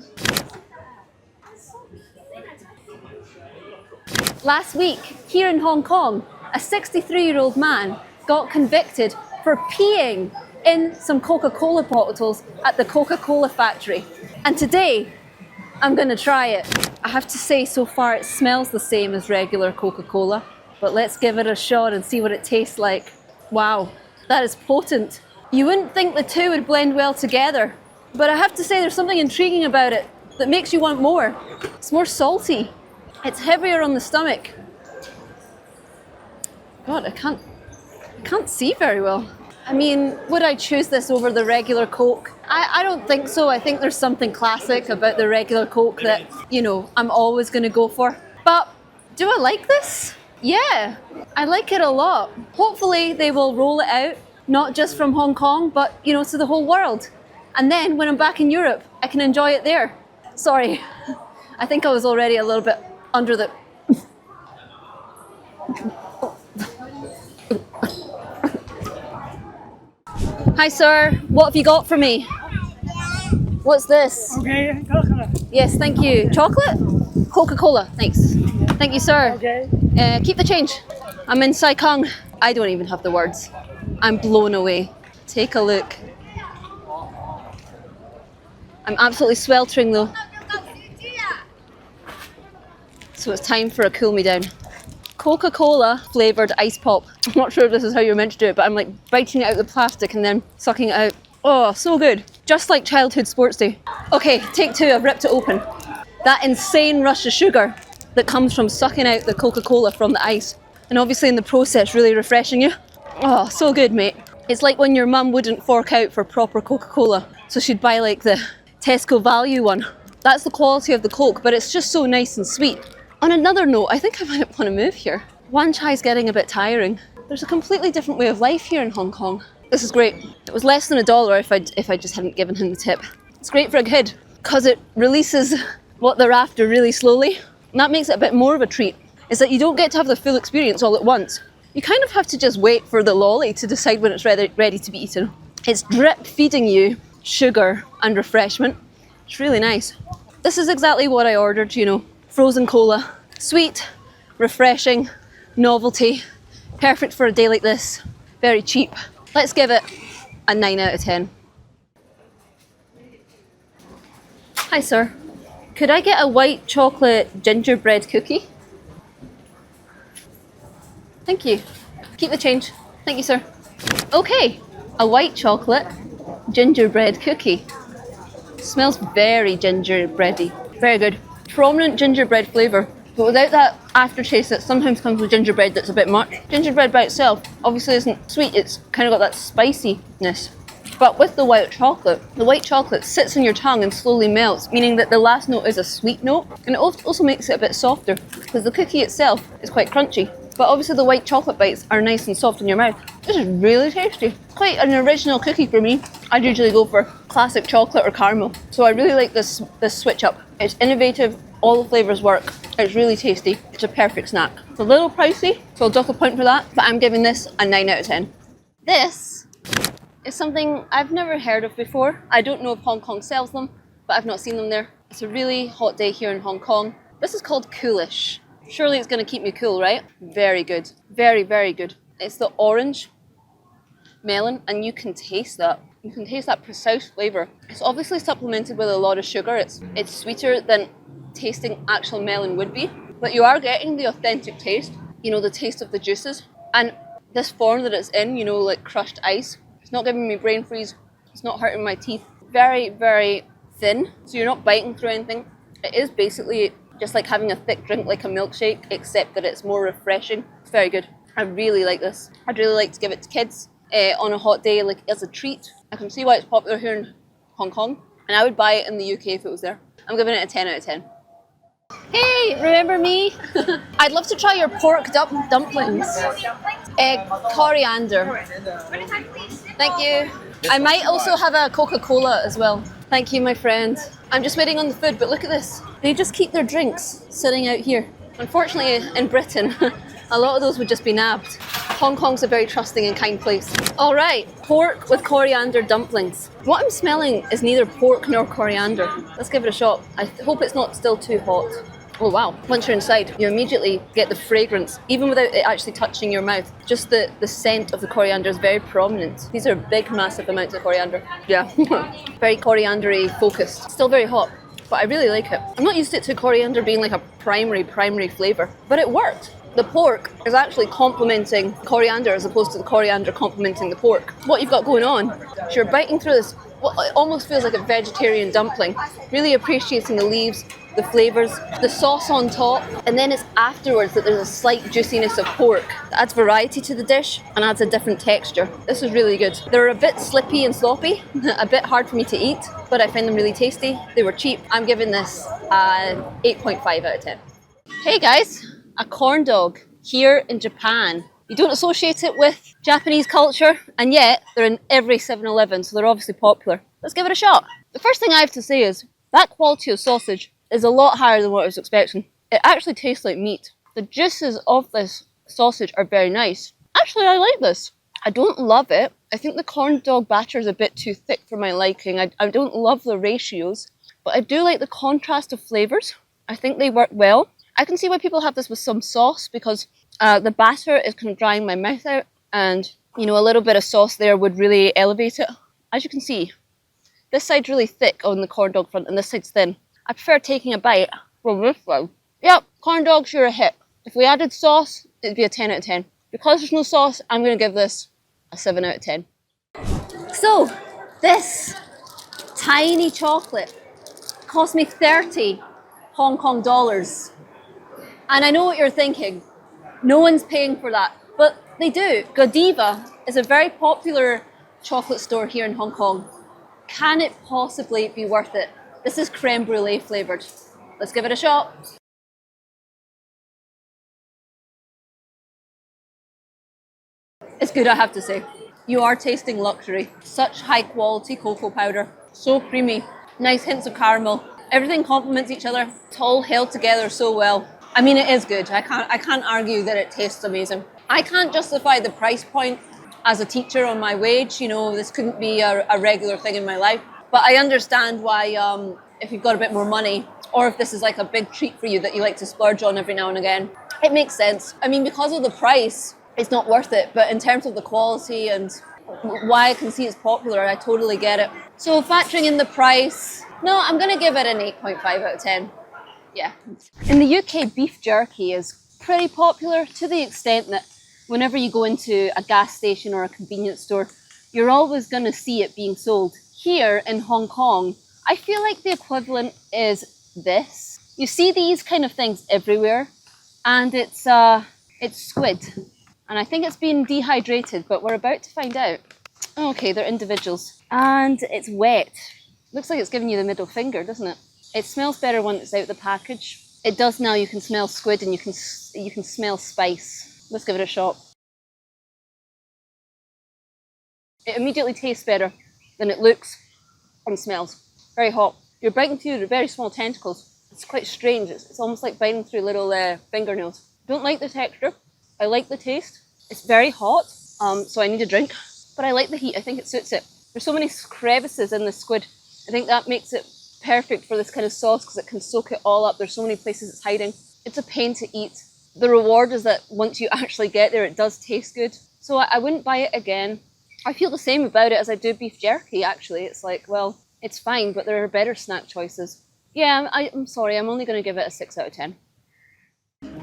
Last week, here in Hong Kong, a 63-year-old man got convicted for peeing in some Coca-Cola bottles at the Coca-Cola factory. And today, I'm gonna try it. I have to say, so far it smells the same as regular Coca-Cola, but let's give it a shot and see what it tastes like. Wow, that is potent. You wouldn't think the two would blend well together, but I have to say there's something intriguing about it that makes you want more. It's more salty. It's heavier on the stomach. God, I can't see very well. I mean, would I choose this over the regular Coke? I don't think so. I think there's something classic about the regular Coke that, you know, I'm always going to go for. But do I like this? Yeah, I like it a lot. Hopefully they will roll it out, not just from Hong Kong, but, you know, to the whole world. And then when I'm back in Europe, I can enjoy it there. Sorry, I think I was already a little bit under the... Hi sir, what have you got for me? What's this? Okay, coconut. Yes, thank you. Chocolate? Coca-Cola, thanks. Thank you, sir. Okay. Keep the change. I'm in Sai Kung. I don't even have the words. I'm blown away. Take a look. I'm absolutely sweltering though. So it's time for a cool me down. Coca-Cola flavoured ice pop. I'm not sure if this is how you're meant to do it, but I'm like biting it out of the plastic and then sucking it out. Oh, so good. Just like childhood sports day. Okay, take two, I've ripped it open. That insane rush of sugar that comes from sucking out the Coca-Cola from the ice. And obviously in the process, really refreshing you. Oh, so good, mate. It's like when your mum wouldn't fork out for proper Coca-Cola, so she'd buy like the Tesco value one. That's the quality of the Coke, but it's just so nice and sweet. On another note, I think I might want to move here. Wan Chai's getting a bit tiring. There's a completely different way of life here in Hong Kong. This is great. It was less than $1 if I just hadn't given him the tip. It's great for a kid because it releases what they're after really slowly. And that makes it a bit more of a treat. Is that you don't get to have the full experience all at once. You kind of have to just wait for the lolly to decide when it's ready to be eaten. It's drip feeding you sugar and refreshment. It's really nice. This is exactly what I ordered, you know. Frozen cola. Sweet, refreshing, novelty. Perfect for a day like this. Very cheap. Let's give it a 9 out of 10. Hi sir. Could I get a white chocolate gingerbread cookie? Thank you. Keep the change. Thank you, sir. Okay, a white chocolate gingerbread cookie. Smells very gingerbready. Very good. Prominent gingerbread flavour, but without that aftertaste that sometimes comes with gingerbread that's a bit much. Gingerbread by itself obviously isn't sweet, it's kind of got that spiciness. But with the white chocolate sits in your tongue and slowly melts, meaning that the last note is a sweet note, and it also makes it a bit softer, because the cookie itself is quite crunchy. But obviously the white chocolate bites are nice and soft in your mouth. This is really tasty. Quite an original cookie for me. I'd usually go for classic chocolate or caramel. So I really like this switch up. It's innovative, all the flavours work. It's really tasty. It's a perfect snack. It's a little pricey, so I'll dock a point for that, but I'm giving this a 9 out of 10. This is something I've never heard of before. I don't know if Hong Kong sells them, but I've not seen them there. It's a really hot day here in Hong Kong. This is called Coolish. Surely it's going to keep me cool, right? Very good. Very, very good. It's the orange melon, and you can taste that. You can taste that precise flavour. It's obviously supplemented with a lot of sugar. It's sweeter than tasting actual melon would be, but you are getting the authentic taste, you know, the taste of the juices. And this form that it's in, you know, like crushed ice, it's not giving me brain freeze. It's not hurting my teeth. Very, very thin, so you're not biting through anything. It is basically just like having a thick drink like a milkshake, except that it's more refreshing. It's very good. I really like this. I'd really like to give it to kids on a hot day, like as a treat. I can see why it's popular here in Hong Kong, and I would buy it in the UK if it was there. I'm giving it a 10 out of 10. Hey, remember me? I'd love to try your pork dumplings. Coriander. Thank you. I might also have a Coca-Cola as well. Thank you, my friend. I'm just waiting on the food, but look at this. They just keep their drinks sitting out here. Unfortunately, in Britain, a lot of those would just be nabbed. Hong Kong's a very trusting and kind place. All right, pork with coriander dumplings. What I'm smelling is neither pork nor coriander. Let's give it a shot. I hope it's not still too hot. Oh wow, once you're inside, you immediately get the fragrance, even without it actually touching your mouth. Just the scent of the coriander is very prominent. These are big, massive amounts of coriander. Yeah, very coriander-y focused. Still very hot, but I really like it. I'm not used to coriander being like a primary flavour, but it worked. The pork is actually complementing coriander as opposed to the coriander complementing the pork. What you've got going on is you're biting through this, what almost feels like a vegetarian dumpling, really appreciating the leaves, the flavours, the sauce on top, and then it's afterwards that there's a slight juiciness of pork that adds variety to the dish and adds a different texture. This is really good. They're a bit slippy and sloppy, a bit hard for me to eat, but I find them really tasty. They were cheap. I'm giving this an 8.5 out of 10. Hey guys, a corn dog here in Japan. You don't associate it with Japanese culture, and yet they're in every 7-Eleven, so they're obviously popular. Let's give it a shot. The first thing I have to say is that quality of sausage is a lot higher than what I was expecting. It actually tastes like meat. The juices of this sausage are very nice. Actually, I like this. I don't love it. I think the corn dog batter is a bit too thick for my liking. I don't love the ratios, but I do like the contrast of flavours. I think they work well. I can see why people have this with some sauce because the batter is kind of drying my mouth out, and you know, a little bit of sauce there would really elevate it. As you can see, this side's really thick on the corn dog front and this side's thin. I prefer taking a bite from this one. Yep, corn dogs, you're a hit. If we added sauce, it'd be a 10 out of 10. Because there's no sauce, I'm going to give this a 7 out of 10. So, this tiny chocolate cost me 30 Hong Kong dollars. And I know what you're thinking. No one's paying for that. But they do. Godiva is a very popular chocolate store here in Hong Kong. Can it possibly be worth it? This is creme brulee flavoured. Let's give it a shot. It's good, I have to say. You are tasting luxury. Such high quality cocoa powder. So creamy. Nice hints of caramel. Everything complements each other. It's all held together so well. I mean, it is good. I can't argue that it tastes amazing. I can't justify the price point as a teacher on my wage. You know, this couldn't be a regular thing in my life. But I understand why, if you've got a bit more money, or if this is like a big treat for you that you like to splurge on every now and again, it makes sense. I mean, because of the price, it's not worth it. But in terms of the quality and why I can see it's popular, I totally get it. So factoring in the price, no, I'm going to give it an 8.5 out of 10. Yeah. In the UK, beef jerky is pretty popular to the extent that whenever you go into a gas station or a convenience store, you're always going to see it being sold. Here in Hong Kong, I feel like the equivalent is this. You see these kind of things everywhere, and it's squid. And I think it's been dehydrated, but we're about to find out. Okay, they're individuals. And it's wet. Looks like it's giving you the middle finger, doesn't it? It smells better when it's out the package. It does now. You can smell squid and you can smell spice. Let's give it a shot. It immediately tastes better than it looks and smells. Very hot. You're biting through the very small tentacles. It's quite strange. It's almost like biting through little fingernails. Don't like the texture. I like the taste. It's very hot, so I need a drink. But I like the heat. I think it suits it. There's so many crevices in the squid. I think that makes it perfect for this kind of sauce because it can soak it all up. There's so many places it's hiding. It's a pain to eat. The reward is that once you actually get there, it does taste good. So I wouldn't buy it again. I feel the same about it as I do beef jerky, actually. It's like, well, it's fine, but there are better snack choices. Yeah, I'm sorry, I'm only going to give it a 6 out of 10.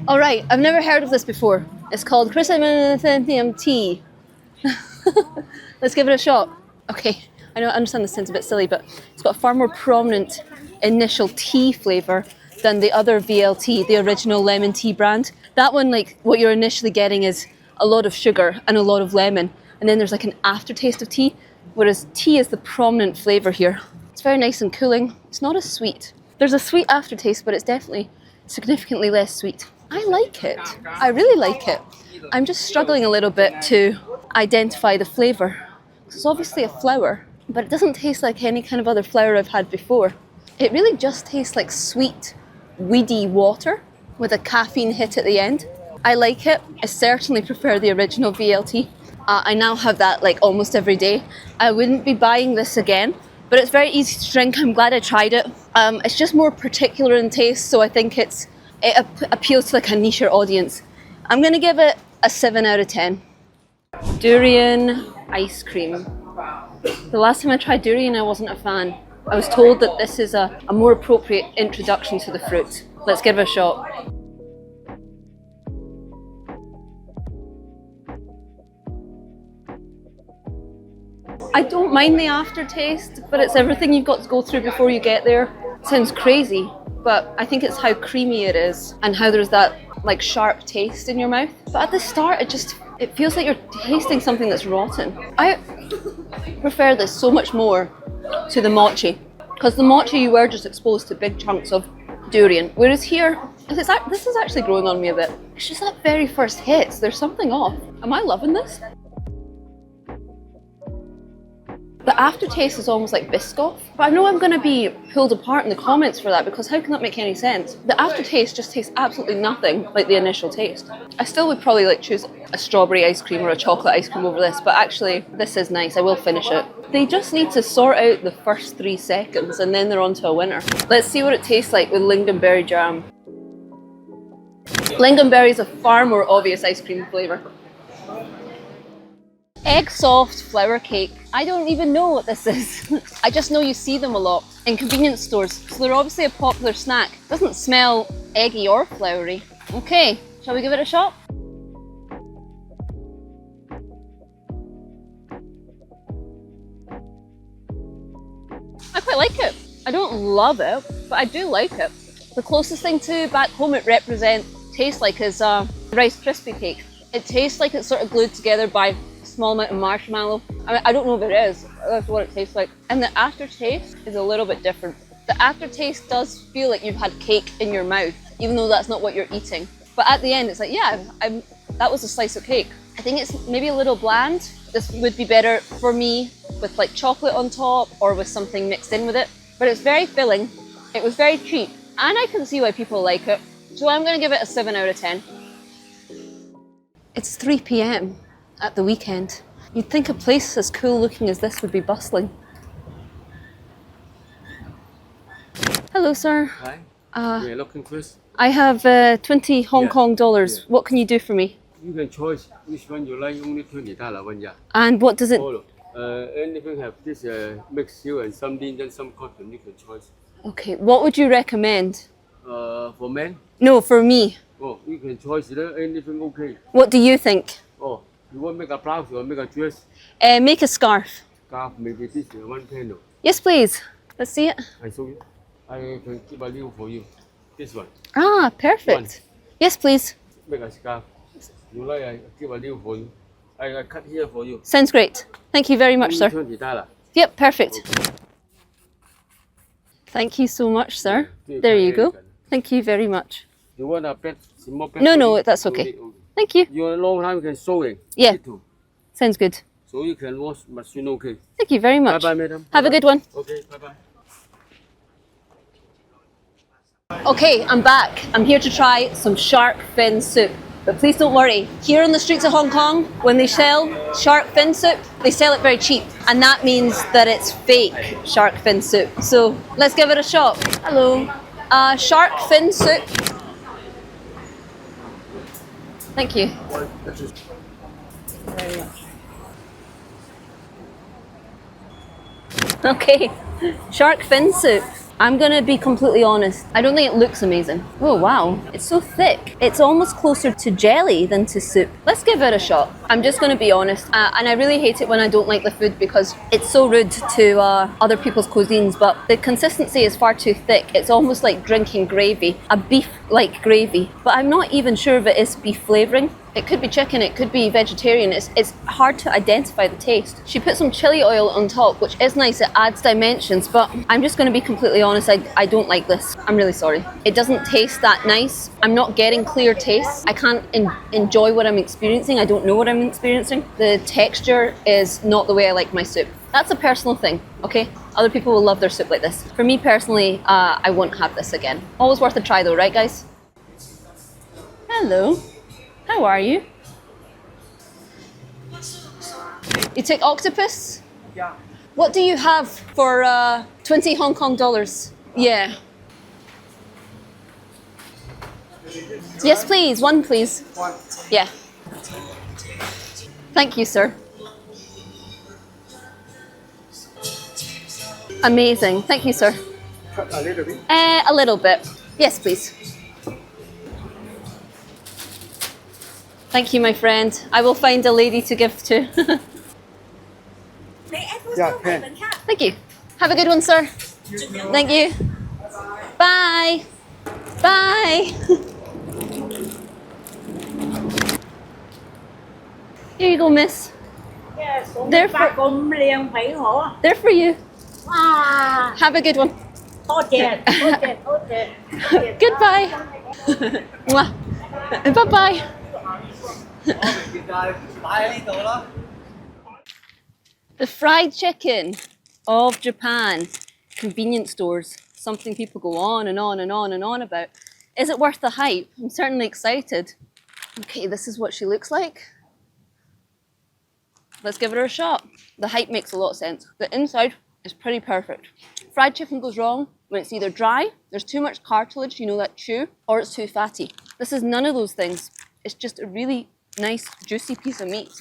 All right, I've never heard of this before. It's called chrysanthemum tea. Let's give it a shot. Okay, I know I understand this sounds a bit silly, but it's got a far more prominent initial tea flavour than the other VLT, the original lemon tea brand. That one, like, what you're initially getting is a lot of sugar and a lot of lemon, and then there's like an aftertaste of tea, whereas tea is the prominent flavour here. It's very nice and cooling. It's not as sweet. There's a sweet aftertaste, but it's definitely significantly less sweet. I like it. I really like it. I'm just struggling a little bit to identify the flavour. It's obviously a flower, but it doesn't taste like any kind of other flower I've had before. It really just tastes like sweet, weedy water with a caffeine hit at the end. I like it. I certainly prefer the original VLT. I now have that like almost every day. I wouldn't be buying this again, but it's very easy to drink. I'm glad I tried it. It's just more particular in taste, so I think it appeals to like a niche audience. I'm gonna give it a 7 out of 10. Durian ice cream. The last time I tried durian, I wasn't a fan. I was told that this is a more appropriate introduction to the fruit. Let's give it a shot. I don't mind the aftertaste, but it's everything you've got to go through before you get there. Sounds crazy, but I think it's how creamy it is and how there's that like sharp taste in your mouth. But at the start, it feels like you're tasting something that's rotten. I prefer this so much more to the mochi, because the mochi you were just exposed to big chunks of durian, whereas here, this is actually growing on me a bit. It's just that very first hit, there's something off. Am I loving this? The aftertaste is almost like Biscoff, but I know I'm going to be pulled apart in the comments for that, because how can that make any sense? The aftertaste just tastes absolutely nothing like the initial taste. I still would probably like choose a strawberry ice cream or a chocolate ice cream over this, but actually this is nice. I will finish it. They just need to sort out the first 3 seconds and then they're on to a winner. Let's see what it tastes like with lingonberry jam. Lingonberry is a far more obvious ice cream flavour. Egg soft flour cake. I don't even know what this is. I just know you see them a lot in convenience stores, so they're obviously a popular snack. Doesn't smell eggy or floury. Okay, shall we give it a shot? I quite like it. I don't love it, but I do like it. The closest thing to back home it tastes like is Rice Krispie cake. It tastes like it's sort of glued together by small amount of marshmallow. I mean, I don't know if it is. That's what it tastes like. And the aftertaste is a little bit different. The aftertaste does feel like you've had cake in your mouth, even though that's not what you're eating. But at the end, it's like, yeah, that was a slice of cake. I think it's maybe a little bland. This would be better for me with like chocolate on top or with something mixed in with it. But it's very filling. It was very cheap. And I can see why people like it. So I'm gonna give it a 7 out of 10. It's 3 p.m. at the weekend. You'd think a place as cool looking as this would be bustling. Hello, sir. Hi. We're looking first. I have 20 Hong Kong dollars. What can you do for me? You can choose which one you like. Only $20 yeah. And what does it? Anything have this mixed seal and some linen and some cotton. You can choose. Okay. What would you recommend? For men? No, for me. Oh, you can choose anything. Okay. What do you think? Oh, you want make a blouse or make a dress? Make a scarf. Scarf, maybe this one panel. Yes, please. Let's see it. I show you. I can keep a little for you. This one. Ah, perfect. One. Yes, please. Make a scarf. You like I keep a little for you. I cut here for you. Sounds great. Thank you very much, sir. $20. Yep, perfect. Okay. Thank you so much, sir. There you go. Thank you very much. You want a pet? Small pet? No, that's okay. Thank you. You want a long time you can sew it. Yeah. Sounds good. So you can wash machine okay. Thank you very much. Bye bye, madam. Have a good one. Okay, bye bye. Okay, I'm back. I'm here to try some shark fin soup. But please don't worry, here on the streets of Hong Kong, when they sell shark fin soup, they sell it very cheap. And that means that it's fake shark fin soup. So let's give it a shot. Hello. Shark fin soup. Thank you. Very much. Okay, shark fin soup. I'm gonna be completely honest. I don't think it looks amazing. Oh wow, it's so thick. It's almost closer to jelly than to soup. Let's give it a shot. I'm just going to be honest, and I really hate it when I don't like the food because it's so rude to other people's cuisines, but the consistency is far too thick. It's almost like drinking gravy, a beef-like gravy, but I'm not even sure if it is beef flavouring. It could be chicken, it could be vegetarian. It's hard to identify the taste. She put some chili oil on top, which is nice, it adds dimensions, but I'm just going to be completely honest, I don't like this. I'm really sorry. It doesn't taste that nice. I'm not getting clear tastes. I can't enjoy what I'm experiencing. I don't know what I'm experiencing. The texture is not the way I like my soup. That's a personal thing, okay? Other people will love their soup like this. For me personally, I won't have this again. Always worth a try though, right guys? Hello. How are you? You take octopus? Yeah. What do you have for 20 Hong Kong dollars? Yeah. Yes, please. One, please. One. Yeah. Thank you, sir. Amazing. Thank you, sir. Cut a little bit. A little bit. Yes, please. Thank you, my friend. I will find a lady to give to. Yeah, can. Thank you. Have a good one, sir. Thank you. Bye. Bye. Here you go, miss. They're for you. Have a good one. Goodbye. Mwah. Bye-bye. The fried chicken of Japan. Convenience stores. Something people go on and on and on and on about. Is it worth the hype? I'm certainly excited. Okay, this is what she looks like. Let's give her a shot. The hype makes a lot of sense. The inside is pretty perfect. Fried chicken goes wrong when it's either dry, there's too much cartilage, you know, that chew, or it's too fatty. This is none of those things. It's just a really nice, juicy piece of meat.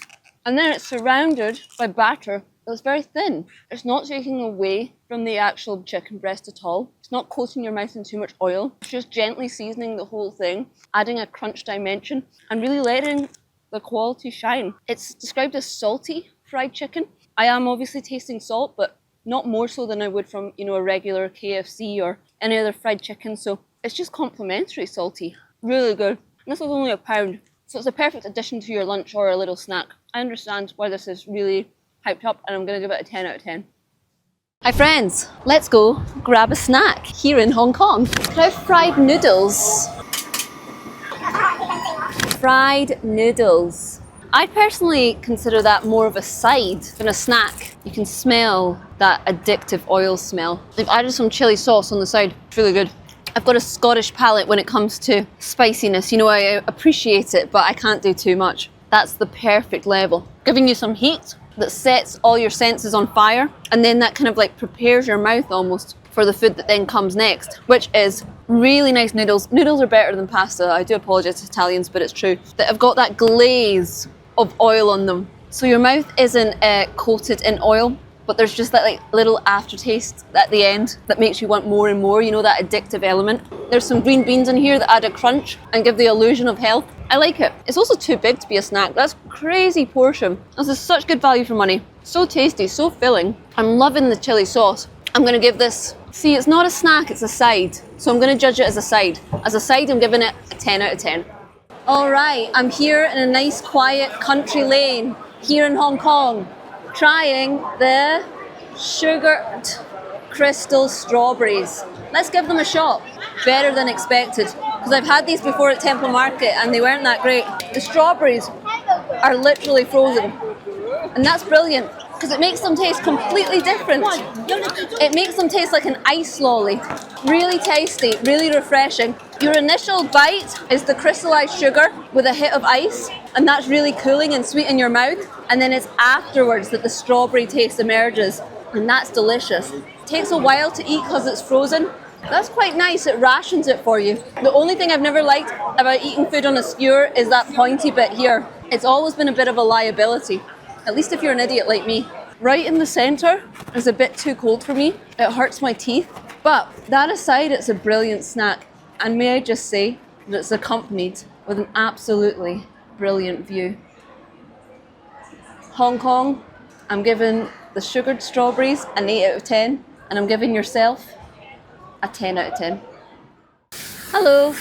And then it's surrounded by batter that's very thin. It's not taking away from the actual chicken breast at all. It's not coating your mouth in too much oil. It's just gently seasoning the whole thing, adding a crunch dimension, and really letting the quality shine. It's described as salty fried chicken. I am obviously tasting salt, but not more so than I would from, you know, a regular KFC or any other fried chicken. So it's just complimentary salty. Really good. And this is only £1, so it's a perfect addition to your lunch or a little snack. I understand why this is really hyped up, and I'm going to give it a 10 out of 10. Hi friends, let's go grab a snack here in Hong Kong. Can I have fried noodles? Fried noodles. I personally consider that more of a side than a snack. You can smell that addictive oil smell. They've added some chili sauce on the side. It's really good. I've got a Scottish palate when it comes to spiciness. You know, I appreciate it, but I can't do too much. That's the perfect level. Giving you some heat that sets all your senses on fire, and then that kind of like prepares your mouth almost for the food that then comes next, which is really nice noodles. Noodles are better than pasta. I do apologise to Italians, but it's true. That have got that glaze of oil on them. So your mouth isn't coated in oil, but there's just that like little aftertaste at the end that makes you want more and more, you know, that addictive element. There's some green beans in here that add a crunch and give the illusion of health. I like it. It's also too big to be a snack. That's a crazy portion. This is such good value for money. So tasty, so filling. I'm loving the chili sauce. I'm gonna give this, see, it's not a snack, it's a side. So I'm gonna judge it as a side. As a side, I'm giving it a 10 out of 10. All right, I'm here in a nice quiet country lane here in Hong Kong, trying the sugared crystal strawberries. Let's give them a shot. Better than expected, because I've had these before at Temple Market and they weren't that great. The strawberries are literally frozen, and that's brilliant because it makes them taste completely different. It makes them taste like an ice lolly. Really tasty, really refreshing. Your initial bite is the crystallized sugar with a hit of ice, and that's really cooling and sweet in your mouth. And then it's afterwards that the strawberry taste emerges, and that's delicious. It takes a while to eat because it's frozen. That's quite nice, it rations it for you. The only thing I've never liked about eating food on a skewer is that pointy bit here. It's always been a bit of a liability, at least if you're an idiot like me. Right in the center is a bit too cold for me. It hurts my teeth. But that aside, it's a brilliant snack. And may I just say that it's accompanied with an absolutely brilliant view. Hong Kong, I'm giving the sugared strawberries an 8 out of 10, and I'm giving yourself a 10 out of 10. Hello,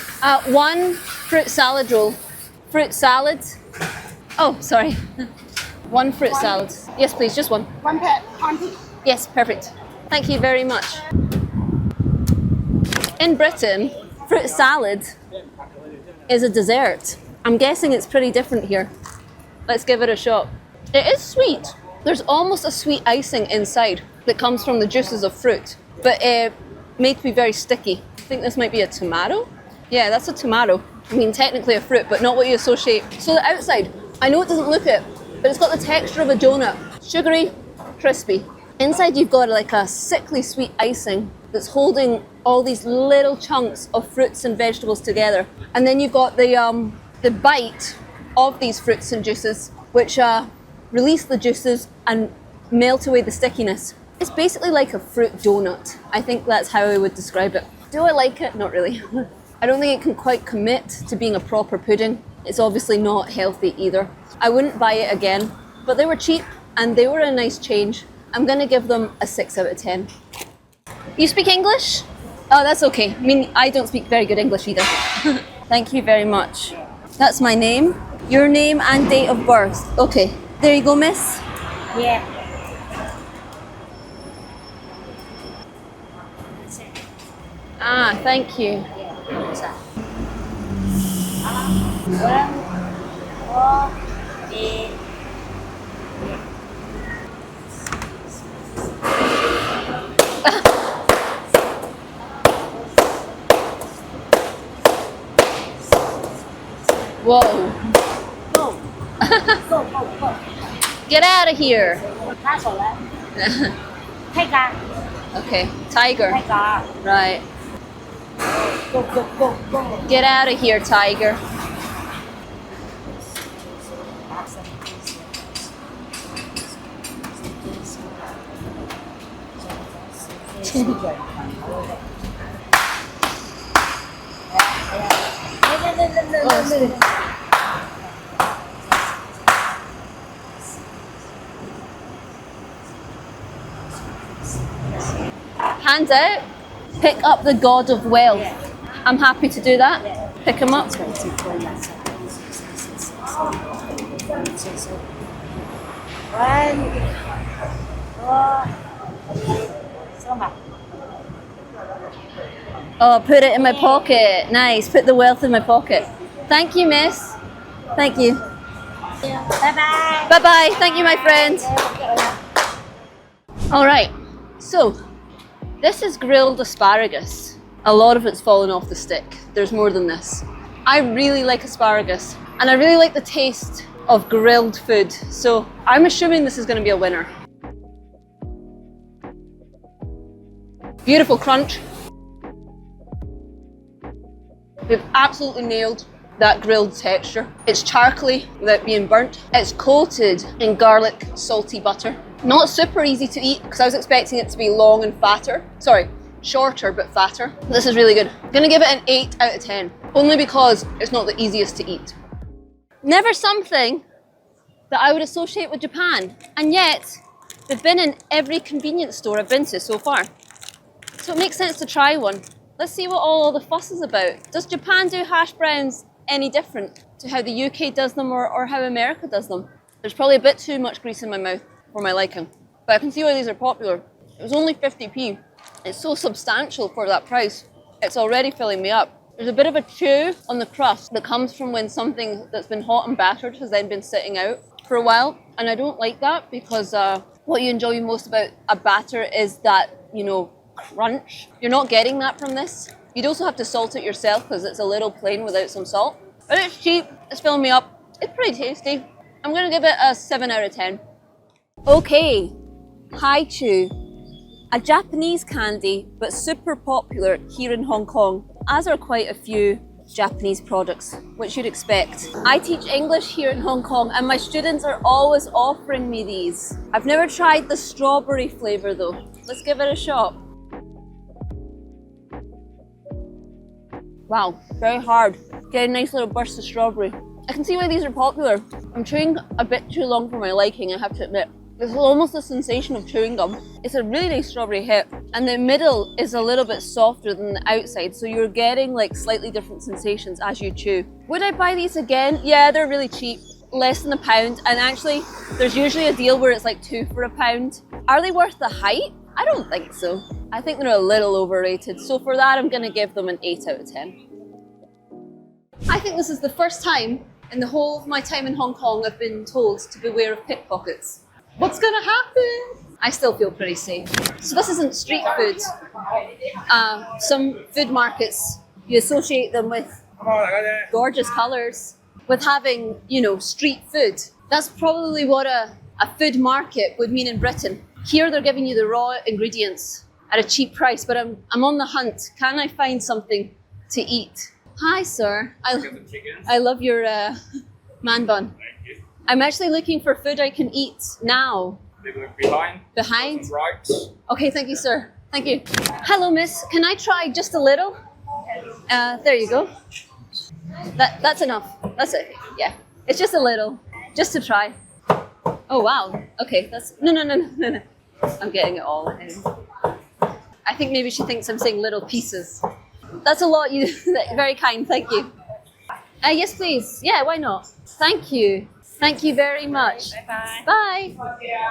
one fruit salad roll. Fruit salad. Oh, sorry. One fruit salad. Yes, please, just one. One pet, auntie. Yes, perfect. Thank you very much. In Britain, fruit salad is a dessert. I'm guessing it's pretty different here. Let's give it a shot. It is sweet. There's almost a sweet icing inside that comes from the juices of fruit, but it made me very sticky. I think this might be a tomato. Yeah, that's a tomato. I mean, technically a fruit, but not what you associate. So the outside, I know it doesn't look it, but it's got the texture of a donut. Sugary, crispy. Inside you've got like a sickly sweet icing that's holding all these little chunks of fruits and vegetables together. And then you've got the bite of these fruits and juices, which release the juices and melt away the stickiness. It's basically like a fruit donut. I think that's how I would describe it. Do I like it? Not really. I don't think it can quite commit to being a proper pudding. It's obviously not healthy either. I wouldn't buy it again, but they were cheap and they were a nice change. I'm gonna give them a 6 out of 10. You speak English? Oh, that's okay. I mean, I don't speak very good English either. Thank you very much. That's my name, your name and date of birth. Okay, there you go, miss. Yeah. Ah, thank you. Whoa. Go. Go, go, go. Get out of here. 拉手来。Tiger. Okay, tiger. Tiger. Right. Go, go, go, go. Get out of here, tiger. Hands out, pick up the god of wealth. I'm happy to do that. Pick him up. Oh, put it in my pocket. Nice, put the wealth in my pocket. Thank you, miss. Thank you. Bye-bye. Bye-bye, thank you, my friend. All right, so this is grilled asparagus. A lot of it's fallen off the stick. There's more than this. I really like asparagus and I really like the taste of grilled food. So I'm assuming this is going to be a winner. Beautiful crunch. We've absolutely nailed that grilled texture. It's charcoaly without being burnt. It's coated in garlic, salty butter. Not super easy to eat because I was expecting it to be long and fatter. Sorry, shorter but fatter. This is really good. I'm gonna give it an 8 out of 10, only because it's not the easiest to eat. Never something that I would associate with Japan, and yet they've been in every convenience store I've been to so far. So it makes sense to try one. Let's see what all the fuss is about. Does Japan do hash browns any different to how the UK does them or how America does them? There's probably a bit too much grease in my mouth for my liking, but I can see why these are popular. It was only 50p. It's so substantial for that price. It's already filling me up. There's a bit of a chew on the crust that comes from when something that's been hot and battered has then been sitting out for a while, and I don't like that because what you enjoy most about a batter is that, you know, crunch. You're not getting that from this. You'd also have to salt it yourself because it's a little plain without some salt. But it's cheap, it's filling me up. It's pretty tasty. I'm gonna give it a 7 out of 10. Okay, Haichu. A Japanese candy, but super popular here in Hong Kong, as are quite a few Japanese products, which you'd expect. I teach English here in Hong Kong and my students are always offering me these. I've never tried the strawberry flavour though. Let's give it a shot. Wow, very hard. Get a nice little burst of strawberry. I can see why these are popular. I'm chewing a bit too long for my liking, I have to admit. There's almost a sensation of chewing gum. It's a really nice strawberry hit, and the middle is a little bit softer than the outside, so you're getting like slightly different sensations as you chew. Would I buy these again? Yeah, they're really cheap, less than £1, and actually there's usually a deal where it's like 2 for £1. Are they worth the hype? I don't think so. I think they're a little overrated, so for that I'm gonna give them an 8 out of 10. I think this is the first time in the whole of my time in Hong Kong I've been told to beware of pickpockets. What's gonna happen? I still feel pretty safe. So this isn't street food. Some food markets, you associate them with gorgeous colours, with having, you know, street food. That's probably what a food market would mean in Britain. Here they're giving you the raw ingredients at a cheap price, but I'm on the hunt. Can I find something to eat? Hi, sir. I love your man bun. I'm actually looking for food I can eat now. Behind. Behind? Right. Okay, thank you, sir. Thank you. Hello, miss. Can I try just a little? There you go. That's enough. That's it. Yeah. It's just a little. Just to try. Oh, wow. Okay, that's... No. I'm getting it all in. I think maybe she thinks I'm saying little pieces. That's a lot. You very kind. Thank you. Yes, please. Yeah, why not? Thank you. Thank you very much. Bye. Bye.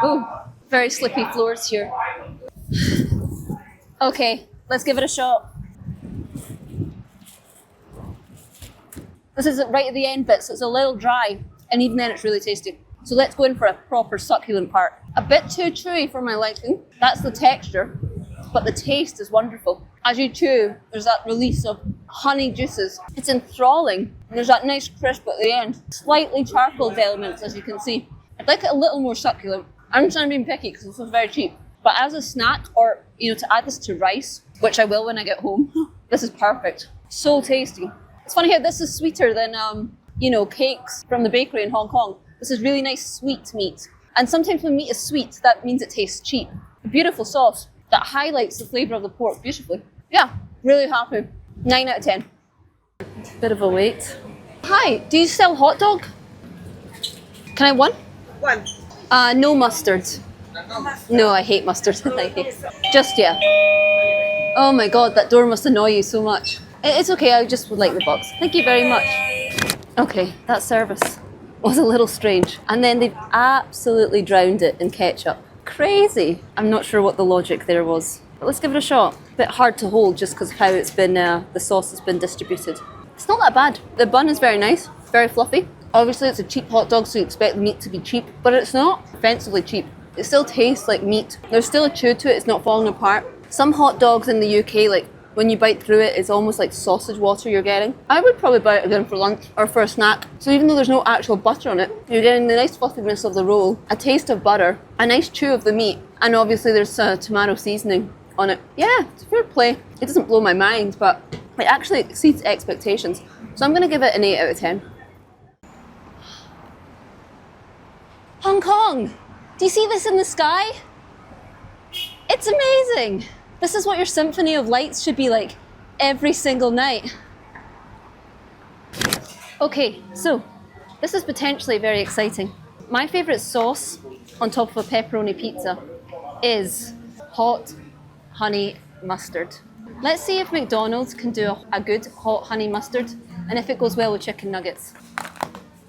Oh, very slippy floors here. Okay, let's give it a shot. This is right at the end bit, so it's a little dry, and even then it's really tasty. So let's go in for a proper succulent part. A bit too chewy for my liking. That's the texture, but the taste is wonderful. As you chew, there's that release of honey juices. It's enthralling, and there's that nice crisp at the end. Slightly charcoaled elements, as you can see. I'd like it a little more succulent. I'm just being picky because this is very cheap. But as a snack, or to add this to rice, which I will when I get home, this is perfect. So tasty. It's funny how this is sweeter than cakes from the bakery in Hong Kong. This is really nice sweet meat. And sometimes when meat is sweet, that means it tastes cheap. A beautiful sauce that highlights the flavour of the pork beautifully. Yeah, really happy. 9 out of 10. Bit of a wait. Hi, do you sell hot dog? Can I have one? One. No mustard. No, I hate mustard. Thank you. Just yeah. Oh my god, that door must annoy you so much. It's okay, I just would like the box. Thank you very much. Okay, that service was a little strange. And then they've absolutely drowned it in ketchup. Crazy. I'm not sure what the logic there was. But let's give it a shot. A bit hard to hold just because of how it's been, the sauce has been distributed. It's not that bad. The bun is very nice, very fluffy. Obviously it's a cheap hot dog, so you expect the meat to be cheap, but it's not offensively cheap. It still tastes like meat. There's still a chew to it, it's not falling apart. Some hot dogs in the UK, like when you bite through it, it's almost like sausage water you're getting. I would probably buy it again for lunch or for a snack. So even though there's no actual butter on it, you're getting the nice fluffiness of the roll, a taste of butter, a nice chew of the meat, and obviously there's tomato seasoning on it. Yeah, it's fair play. It doesn't blow my mind, but it actually exceeds expectations. So I'm going to give it an 8 out of 10. Hong Kong! Do you see this in the sky? It's amazing! This is what your symphony of lights should be like every single night. Okay, so this is potentially very exciting. My favourite sauce on top of a pepperoni pizza is hot honey mustard. Let's see if McDonald's can do a good hot honey mustard and if it goes well with chicken nuggets.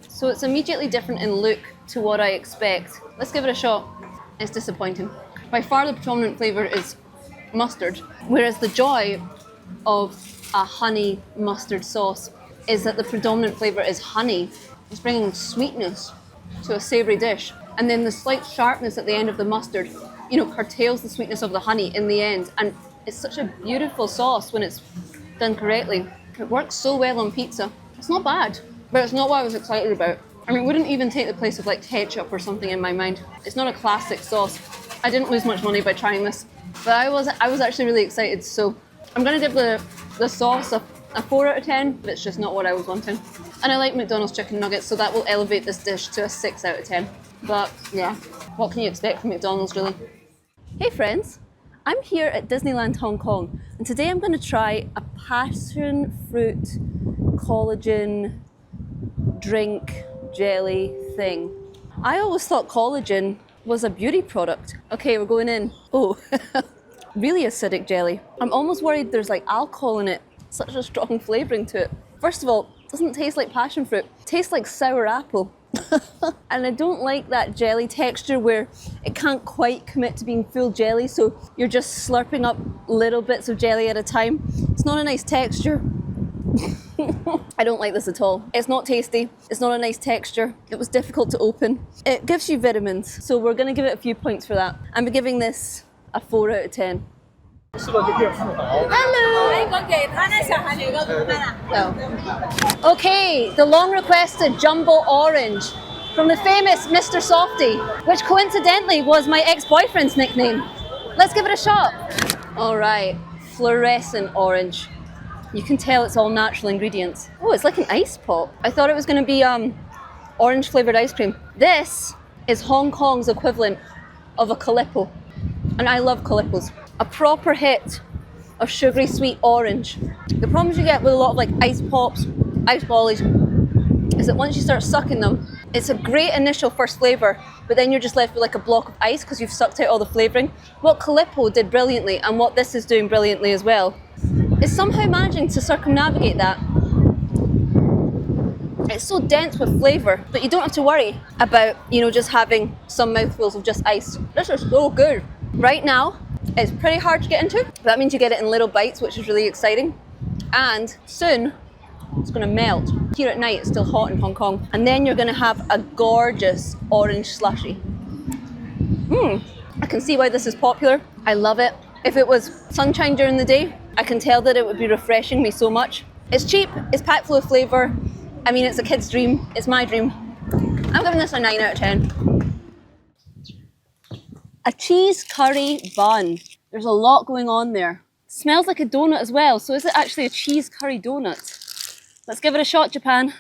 So it's immediately different in look to what I expect. Let's give it a shot. It's disappointing. By far the predominant flavour is mustard, whereas the joy of a honey mustard sauce is that the predominant flavour is honey. It's bringing sweetness to a savoury dish, and then the slight sharpness at the end of the mustard, curtails the sweetness of the honey in the end, and it's such a beautiful sauce when it's done correctly. It works so well on pizza. It's not bad, but it's not what I was excited about. I mean, it wouldn't even take the place of like ketchup or something in my mind. It's not a classic sauce. I didn't lose much money by trying this, but I was actually really excited. So I'm gonna give the sauce a 4 out of 10, but it's just not what I was wanting. And I like McDonald's chicken nuggets, so that will elevate this dish to a 6 out of 10. But yeah, what can you expect from McDonald's really? Hey friends, I'm here at Disneyland Hong Kong, and today I'm gonna try a passion fruit collagen drink jelly thing. I always thought collagen was a beauty product. Okay, we're going in. Oh, really acidic jelly. I'm almost worried there's like alcohol in it. Such a strong flavouring to it. First of all, it doesn't taste like passion fruit. It tastes like sour apple. And I don't like that jelly texture where it can't quite commit to being full jelly, so you're just slurping up little bits of jelly at a time. It's not a nice texture. I don't like this at all. It's not tasty. It's not a nice texture. It was difficult to open. It gives you vitamins, so we're going to give it a few points for that. I'm giving this a 4 out of 10. Hello! Okay, the long requested jumbo orange from the famous Mr. Softy, which coincidentally was my ex-boyfriend's nickname. Let's give it a shot. All right, fluorescent orange. You can tell it's all natural ingredients. Oh, it's like an ice pop. I thought it was going to be orange flavoured ice cream. This is Hong Kong's equivalent of a Calippo. And I love Calippos. A proper hit of sugary sweet orange. The problems you get with a lot of like ice pops, ice bollies, is that once you start sucking them, it's a great initial first flavour, but then you're just left with like a block of ice because you've sucked out all the flavouring. What Calippo did brilliantly, and what this is doing brilliantly as well, is somehow managing to circumnavigate that. It's so dense with flavour that you don't have to worry about, you know, just having some mouthfuls of just ice. This is so good. Right now, it's pretty hard to get into. That means you get it in little bites, which is really exciting. And soon, it's going to melt. Here at night, it's still hot in Hong Kong. And then you're going to have a gorgeous orange slushy. I can see why this is popular. I love it. If it was sunshine during the day, I can tell that it would be refreshing me so much. It's cheap, it's packed full of flavour. I mean, it's a kid's dream. It's my dream. I'm giving this a 9 out of 10. A cheese curry bun. There's a lot going on there. Smells like a donut as well, so is it actually a cheese curry donut? Let's give it a shot, Japan.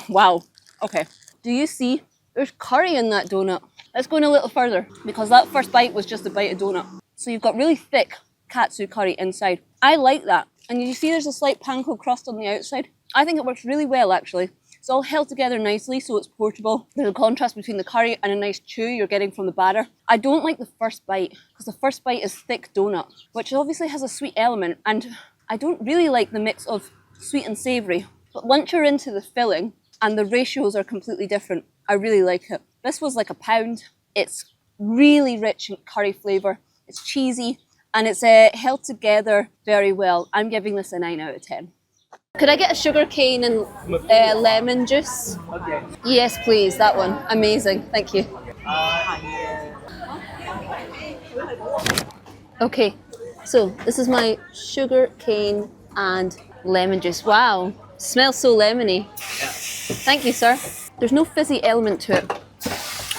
Wow, okay. Do you see? There's curry in that donut. Let's go in a little further, because that first bite was just a bite of donut. So you've got really thick katsu curry inside. I like that. And you see there's a slight panko crust on the outside? I think it works really well, actually. It's all held together nicely, so it's portable. There's a contrast between the curry and a nice chew you're getting from the batter. I don't like the first bite, because the first bite is thick donut, which obviously has a sweet element, and I don't really like the mix of sweet and savoury. But once you're into the filling, and the ratios are completely different, I really like it. This was like £1. It's really rich in curry flavour. It's cheesy, and it's held together very well. I'm giving this a 9 out of 10. Could I get a sugar cane and lemon juice? Okay. Yes, please, that one. Amazing, thank you. Okay, so this is my sugar cane and lemon juice. Wow, smells so lemony. Thank you, sir. There's no fizzy element to it,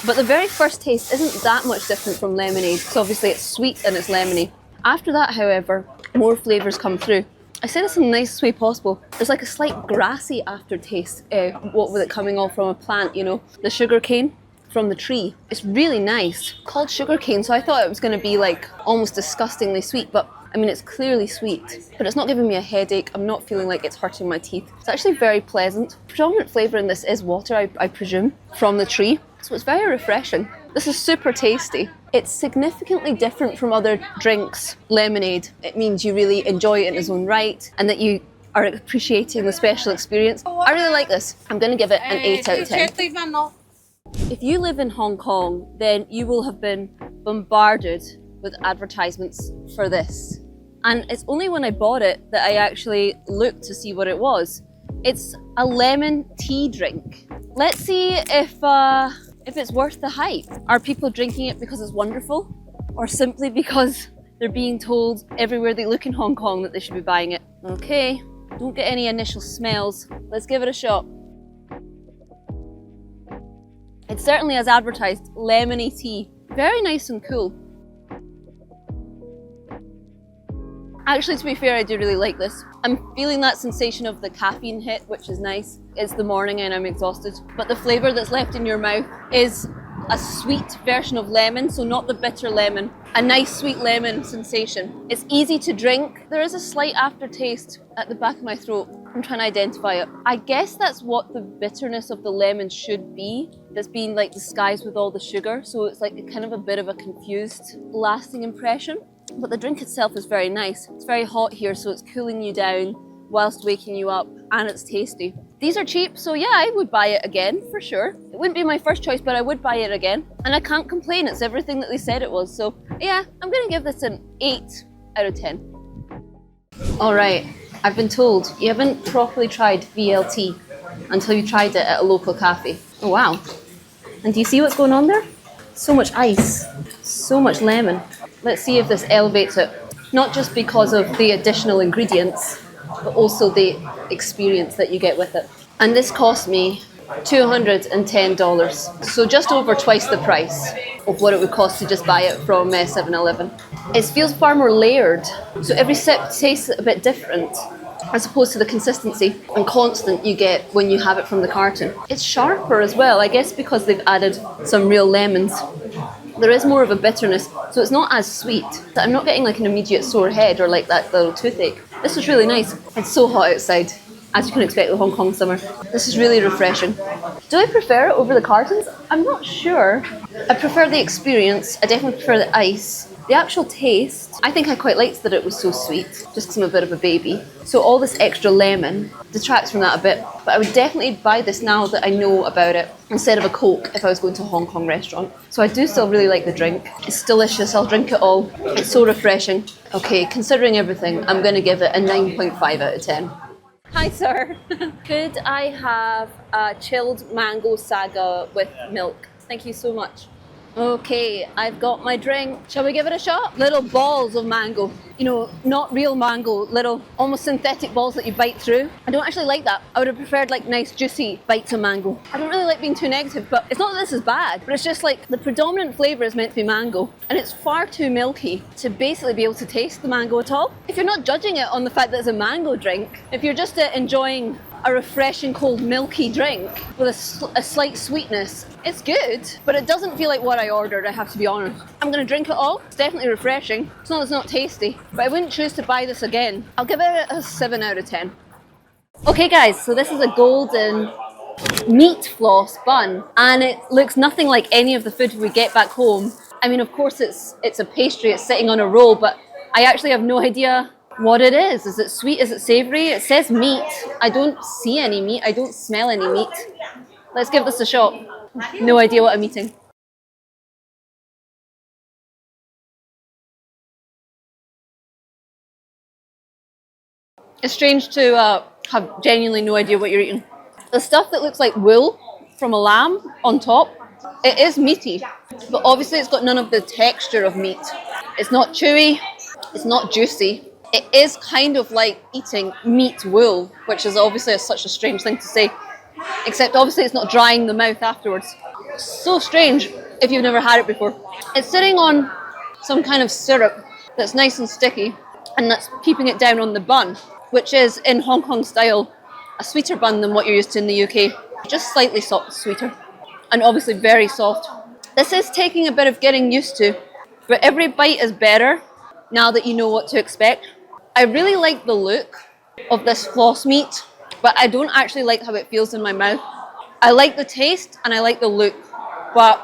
but the very first taste isn't that much different from lemonade, because obviously it's sweet and it's lemony. After that, however, more flavours come through. I say this in the nicest way possible. There's like a slight grassy aftertaste, what with it coming all from a plant, you know. The sugar cane from the tree. It's really nice. Called sugar cane, so I thought it was going to be like almost disgustingly sweet, but I mean, it's clearly sweet, but it's not giving me a headache. I'm not feeling like it's hurting my teeth. It's actually very pleasant. Predominant flavour in this is water, I presume, from the tree. So it's very refreshing. This is super tasty. It's significantly different from other drinks. Lemonade, it means you really enjoy it in its own right and that you are appreciating the special experience. I really like this. I'm going to give it an 8 out of 10. If you live in Hong Kong, then you will have been bombarded with advertisements for this. And it's only when I bought it that I actually looked to see what it was. It's a lemon tea drink. Let's see if it's worth the hype. Are people drinking it because it's wonderful, or simply because they're being told everywhere they look in Hong Kong that they should be buying it? Okay, don't get any initial smells. Let's give it a shot. It's certainly as advertised, lemony tea. Very nice and cool. Actually, to be fair, I do really like this. I'm feeling that sensation of the caffeine hit, which is nice. It's the morning and I'm exhausted. But the flavour that's left in your mouth is a sweet version of lemon, so not the bitter lemon. A nice sweet lemon sensation. It's easy to drink. There is a slight aftertaste at the back of my throat. I'm trying to identify it. I guess that's what the bitterness of the lemon should be. That's been like disguised with all the sugar. So it's like kind of a bit of a confused, lasting impression. But the drink itself is very nice. It's very hot here, so it's cooling you down whilst waking you up, and it's tasty. These are cheap, so yeah, I would buy it again for sure. It wouldn't be my first choice, but I would buy it again. And I can't complain, it's everything that they said it was. So yeah, I'm gonna give this an 8 out of 10. All right, I've been told you haven't properly tried VLT until you tried it at a local cafe. Oh wow. And do you see what's going on there? So much ice, so much lemon. Let's see if this elevates it. Not just because of the additional ingredients, but also the experience that you get with it. And this cost me $210, so just over twice the price of what it would cost to just buy it from 7-Eleven. It feels far more layered, so every sip tastes a bit different, as opposed to the consistency and constant you get when you have it from the carton. It's sharper as well, I guess because they've added some real lemons. There is more of a bitterness, so it's not as sweet. I'm not getting like an immediate sore head or like that little toothache. This is really nice. It's so hot outside, as you can expect with Hong Kong summer. This is really refreshing. Do I prefer it over the cartons? I'm not sure. I prefer the experience. I definitely prefer the ice. The actual taste, I think I quite liked that it was so sweet, just because I'm a bit of a baby. So all this extra lemon detracts from that a bit, but I would definitely buy this now that I know about it, instead of a Coke if I was going to a Hong Kong restaurant. So I do still really like the drink. It's delicious, I'll drink it all. It's so refreshing. Okay, considering everything, I'm gonna give it a 9.5 out of 10. Hi sir, could I have a chilled mango saga with milk? Thank you so much. Okay, I've got my drink. Shall we give it a shot? Little balls of mango. You know, not real mango, little almost synthetic balls that you bite through. I don't actually like that. I would have preferred like nice juicy bites of mango. I don't really like being too negative, but it's not that this is bad, but it's just like the predominant flavour is meant to be mango, and it's far too milky to basically be able to taste the mango at all. If you're not judging it on the fact that it's a mango drink, if you're just enjoying a refreshing cold milky drink with a slight sweetness, it's good, but it doesn't feel like what I ordered, I have to be honest. I'm gonna drink it all. It's definitely refreshing. It's not that it's not tasty, but I wouldn't choose to buy this again. I'll give it a 7 out of 10. Okay guys, so this is a golden meat floss bun, and it looks nothing like any of the food we get back home. I mean, of course it's a pastry, it's sitting on a roll, but I actually have no idea what it is. Is it sweet? Is it savoury? It says meat. I don't see any meat. I don't smell any meat. Let's give this a shot. No idea what I'm eating. It's strange to have genuinely no idea what you're eating. The stuff that looks like wool from a lamb on top, it is meaty, but obviously it's got none of the texture of meat. It's not chewy, it's not juicy. It is kind of like eating meat wool, which is obviously such a strange thing to say, except obviously it's not drying the mouth afterwards. So strange if you've never had it before. It's sitting on some kind of syrup that's nice and sticky, and that's keeping it down on the bun, which is in Hong Kong style a sweeter bun than what you're used to in the UK. Just slightly sweeter, and obviously very soft. This is taking a bit of getting used to, but every bite is better now that you know what to expect. I really like the look of this floss meat, but I don't actually like how it feels in my mouth. I like the taste and I like the look, but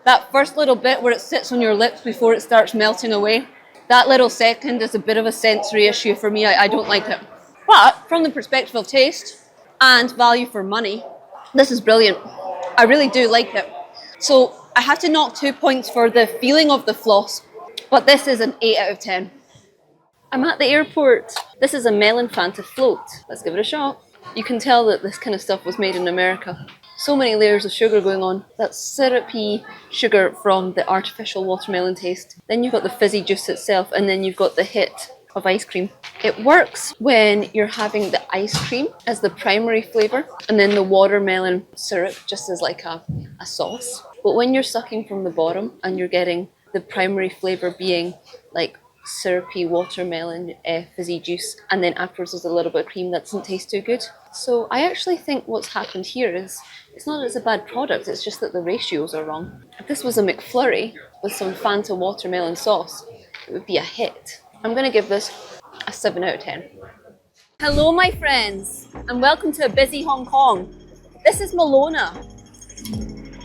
that first little bit where it sits on your lips before it starts melting away, that little second is a bit of a sensory issue for me. I don't like it. But from the perspective of taste and value for money, this is brilliant. I really do like it. So I have to knock 2 points for the feeling of the floss, but this is an 8 out of 10. I'm at the airport. This is a melon Fanta float. Let's give it a shot. You can tell that this kind of stuff was made in America. So many layers of sugar going on. That syrupy sugar from the artificial watermelon taste. Then you've got the fizzy juice itself, and then you've got the hit of ice cream. It works when you're having the ice cream as the primary flavour, and then the watermelon syrup just as like a sauce. But when you're sucking from the bottom and you're getting the primary flavour being like syrupy watermelon fizzy juice, and then afterwards there's a little bit of cream, that doesn't taste too good. So I actually think what's happened here is, it's not that it's a bad product, it's just that the ratios are wrong. If this was a McFlurry with some Fanta watermelon sauce, it would be a hit. I'm going to give this a 7 out of 10. Hello my friends and welcome to a busy Hong Kong. This is Malona.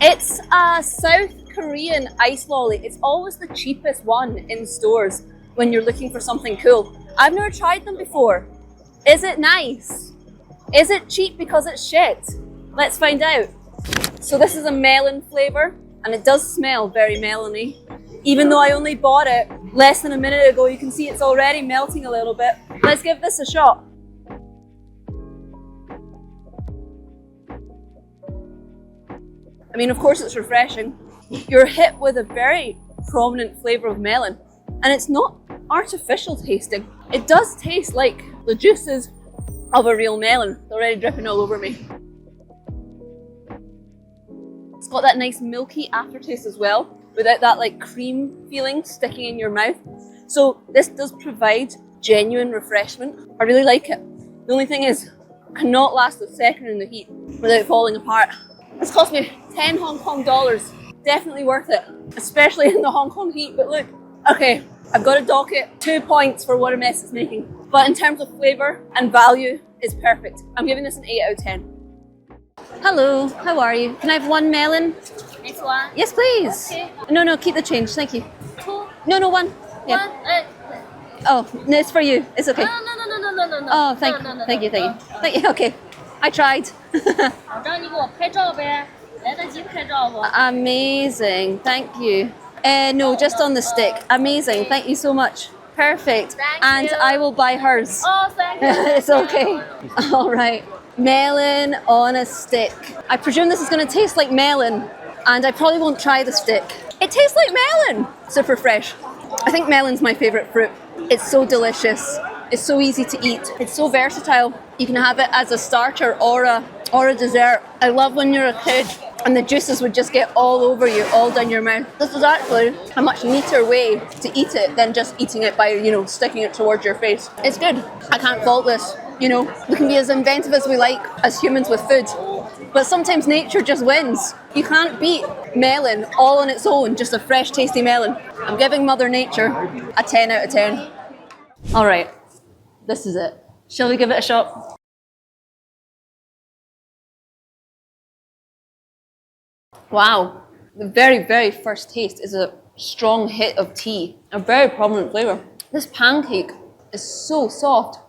It's a South Korean ice lolly. It's always the cheapest one in stores when you're looking for something cool. I've never tried them before. Is it nice? Is it cheap because it's shit? Let's find out. So this is a melon flavour and it does smell very melony. Even though I only bought it less than a minute ago, you can see it's already melting a little bit. Let's give this a shot. I mean, of course it's refreshing. You're hit with a very prominent flavour of melon and it's not artificial tasting. It does taste like the juices of a real melon. It's already dripping all over me. It's got that nice milky aftertaste as well, without that like cream feeling sticking in your mouth. So this does provide genuine refreshment. I really like it. The only thing is, I cannot last a second in the heat without falling apart. It's cost me 10 Hong Kong dollars. Definitely worth it, especially in the Hong Kong heat. But look, okay, I've got to dock it 2 points for what a mess it's making. But in terms of flavour and value, it's perfect. I'm giving this an 8 out of 10. Hello, how are you? Can I have one melon? This one. Yes, please. Okay. No, keep the change, thank you. 2. No, one. Yeah. 1. Oh, no, it's for you. It's okay. No. Oh, thank you. Thank you. Okay, I tried. 我让你给我拍照呗，来得及拍照不？ Amazing, thank you. No, just on the stick. Amazing, thank you so much. Perfect. Thank And you. I will buy hers. Oh, thank you. It's okay. All right. Melon on a stick. I presume this is going to taste like melon, and I probably won't try the stick. It tastes like melon. Super fresh. I think melon's my favourite fruit. It's so delicious. It's so easy to eat. It's so versatile. You can have it as a starter or a dessert. I love when you're a kid and the juices would just get all over you, all down your mouth. This is actually a much neater way to eat it than just eating it by, sticking it towards your face. It's good. I can't fault this. We can be as inventive as we like as humans with food, but sometimes nature just wins. You can't beat melon all on its own, just a fresh, tasty melon. I'm giving Mother Nature a 10 out of 10. All right, this is it. Shall we give it a shot? Wow, the very, very first taste is a strong hit of tea, a very prominent flavour. This pancake is so soft,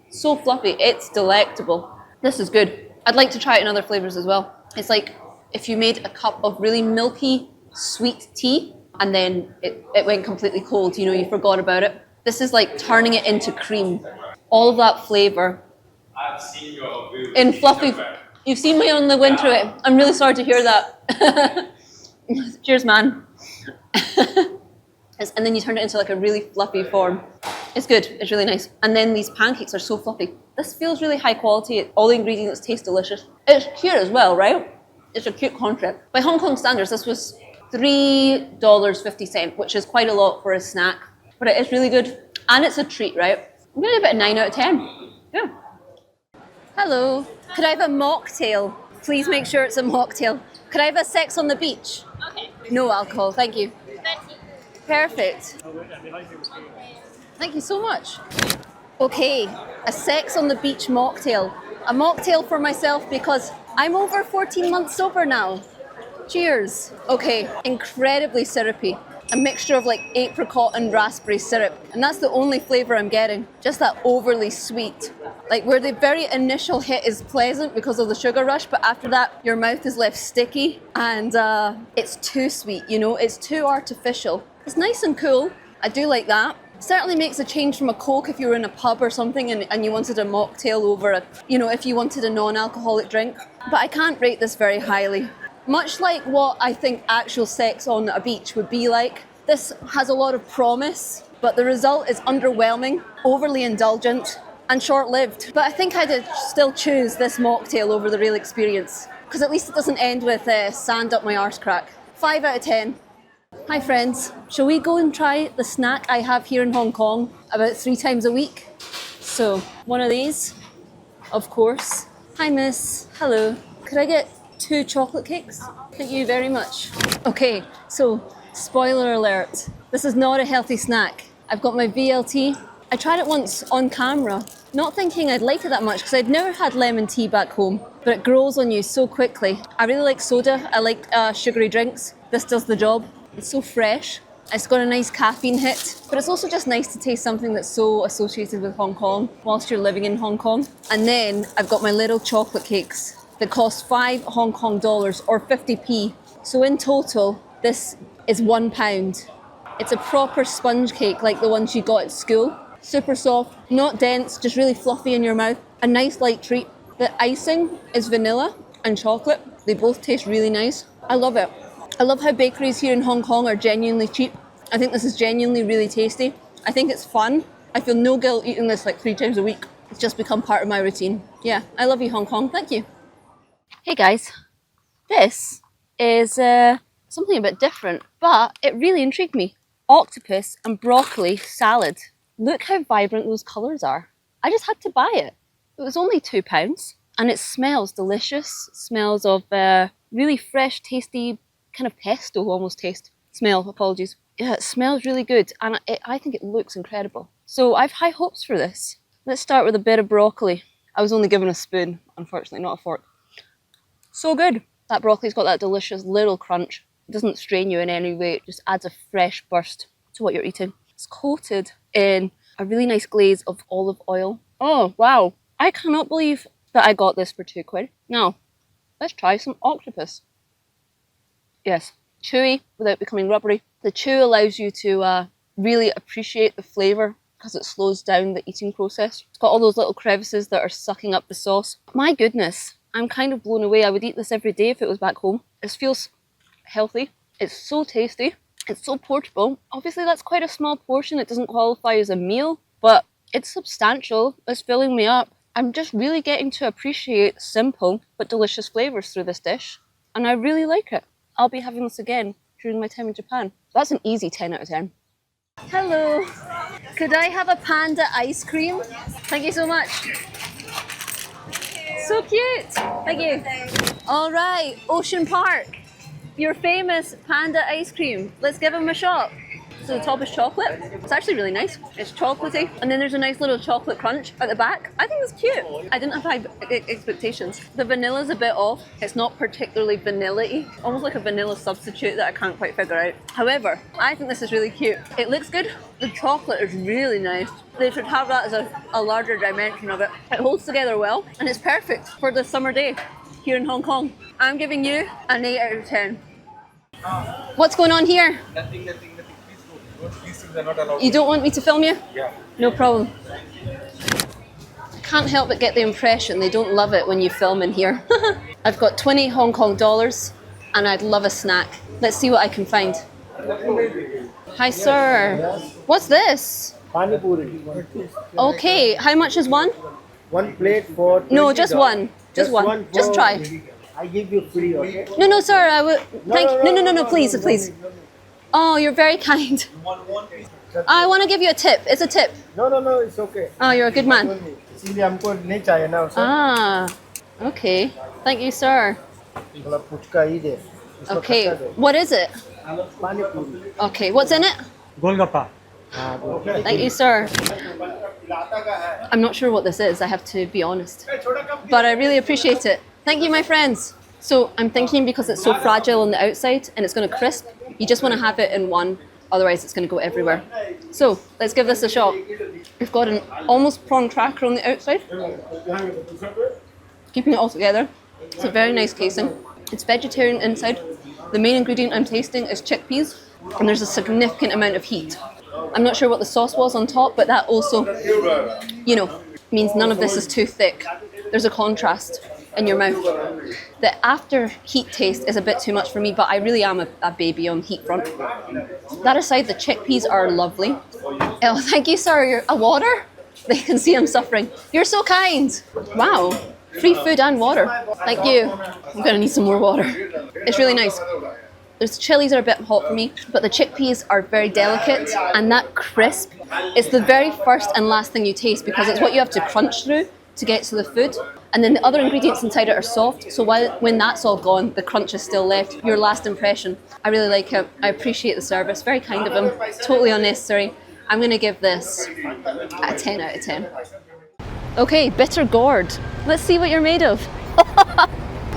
so fluffy, it's delectable. This is good. I'd like to try it in other flavours as well. It's like if you made a cup of really milky, sweet tea and then it went completely cold, you forgot about it. This is like turning it into cream. All of that flavour in fluffy. You've seen me on the win through it. I'm really sorry to hear that. Cheers, man. And then you turn it into like a really fluffy form. It's good, it's really nice. And then these pancakes are so fluffy. This feels really high quality. All the ingredients taste delicious. It's cute as well, right? It's a cute concept. By Hong Kong standards, this was $3.50, which is quite a lot for a snack. But it is really good. And it's a treat, right? I'm gonna give it a 9 out of 10. Yeah. Hello. Could I have a mocktail? Please make sure it's a mocktail. Could I have a sex on the beach? Okay. No alcohol, thank you. 30. Perfect. Thank you so much. Okay, a sex on the beach mocktail. A mocktail for myself because I'm over 14 months sober now. Cheers. Okay, incredibly syrupy. A mixture of like apricot and raspberry syrup. And that's the only flavour I'm getting. Just that overly sweet. Like where the very initial hit is pleasant because of the sugar rush, but after that your mouth is left sticky and it's too sweet, it's too artificial. It's nice and cool. I do like that. Certainly makes a change from a Coke if you were in a pub or something and you wanted a mocktail over if you wanted a non-alcoholic drink. But I can't rate this very highly. Much like what I think actual sex on a beach would be like, this has a lot of promise, but the result is underwhelming, overly indulgent, and short-lived. But I think I'd still choose this mocktail over the real experience, because at least it doesn't end with sand up my arse crack. 5 out of 10. Hi friends, shall we go and try the snack I have here in Hong Kong about 3 times a week? So, one of these, of course. Hi miss, hello. Could I get 2 chocolate cakes? Thank you very much. Okay, so spoiler alert, this is not a healthy snack. I've got my VLT I tried it once on camera, not thinking I'd like it that much because I'd never had lemon tea back home, but it grows on you so quickly. I really like soda, I like sugary drinks. This does the job. It's so fresh. It's got a nice caffeine hit, but it's also just nice to taste something that's so associated with Hong Kong whilst you're living in Hong Kong. And then I've got my little chocolate cakes that cost 5 Hong Kong dollars or 50p. So in total, this is £1. It's a proper sponge cake like the ones you got at school. Super soft, not dense, just really fluffy in your mouth. A nice light treat. The icing is vanilla and chocolate. They both taste really nice. I love it. I love how bakeries here in Hong Kong are genuinely cheap. I think this is genuinely really tasty. I think it's fun. I feel no guilt eating this like 3 times a week. It's just become part of my routine. Yeah, I love you, Hong Kong. Thank you. Hey guys, this is something a bit different, but it really intrigued me. Octopus and broccoli salad. Look how vibrant those colours are. I just had to buy it. It was only £2 and it smells delicious. It smells of really fresh, tasty, kind of pesto almost taste. Smell, apologies. Yeah, it smells really good and I think it looks incredible. So I have high hopes for this. Let's start with a bit of broccoli. I was only given a spoon, unfortunately, not a fork. So good. That broccoli's got that delicious little crunch. It doesn't strain you in any way, it just adds a fresh burst to what you're eating. It's coated in a really nice glaze of olive oil. Oh, wow. I cannot believe that I got this for £2. Now, let's try some octopus. Yes, chewy without becoming rubbery. The chew allows you to really appreciate the flavour because it slows down the eating process. It's got all those little crevices that are sucking up the sauce. My goodness, I'm kind of blown away. I would eat this every day if it was back home. It feels healthy. It's so tasty. It's so portable. Obviously that's quite a small portion. It doesn't qualify as a meal, but it's substantial. It's filling me up. I'm just really getting to appreciate simple but delicious flavours through this dish. And I really like it. I'll be having this again during my time in Japan. That's an easy 10 out of 10. Hello. Could I have a panda ice cream? Thank you so much. So cute. Thank you. All right, Ocean Park. Your famous panda ice cream. Let's give him a shot. So the top is chocolate. It's actually really nice. It's chocolatey. And then there's a nice little chocolate crunch at the back. I think it's cute. I didn't have high expectations. The vanilla's a bit off. It's not particularly vanilla-y. Almost like a vanilla substitute that I can't quite figure out. However, I think this is really cute. It looks good. The chocolate is really nice. They should have that as a larger dimension of it. It holds together well and it's perfect for the summer day here in Hong Kong. I'm giving you an 8 out of 10. What's going on here? Nothing. These things are not allowed. You don't want me to film you? Yeah. No problem. I can't help but get the impression they don't love it when you film in here. I've got 20 Hong Kong dollars and I'd love a snack. Let's see what I can find. Hi sir. What's this? Pani puri. Okay, how much is one? One plate for No, just $20. one. Just one. for- Just try. I give you free, okay? No, sir, I would. Thank you. No, please. Oh, you're very kind. I want to give you a tip. It's a tip. No, it's okay. Oh, you're a good man. इसीलिए हमको नहीं चाहिए ना sir. Ah, okay. Thank you, sir. थोड़ा पुचका ही दे. इसको Okay, खट्टा दे. what is it? पानी पूरी. Okay, what's in it? Golgappa. Thank you, sir. I'm not sure what this is, I have to be honest. But I really appreciate it. Thank you, my friends. So I'm thinking because it's so fragile on the outside and it's going to crisp, you just want to have it in one, otherwise it's going to go everywhere. So let's give this a shot. We've got an almost prawn cracker on the outside, keeping it all together. It's a very nice casing. It's vegetarian inside. The main ingredient I'm tasting is chickpeas, and there's a significant amount of heat. I'm not sure what the sauce was on top, but that also, means none of this is too thick. There's a contrast in your mouth. The after heat taste is a bit too much for me, but I really am a baby on heat front. That aside, the chickpeas are lovely. Oh, thank you, sir. You're a water? They can see I'm suffering. You're so kind. Wow. Free food and water. Thank you. I'm gonna need some more water. It's really nice. The chilies are a bit hot for me, but the chickpeas are very delicate, and that crisp is the very first and last thing you taste because it's what you have to crunch through to get to the food. And then the other ingredients inside it are soft, so when that's all gone, the crunch is still left. Your last impression. I really like it. I appreciate the service. Very kind of him. Totally unnecessary. I'm gonna give this a 10 out of 10. Okay, bitter gourd. Let's see what you're made of.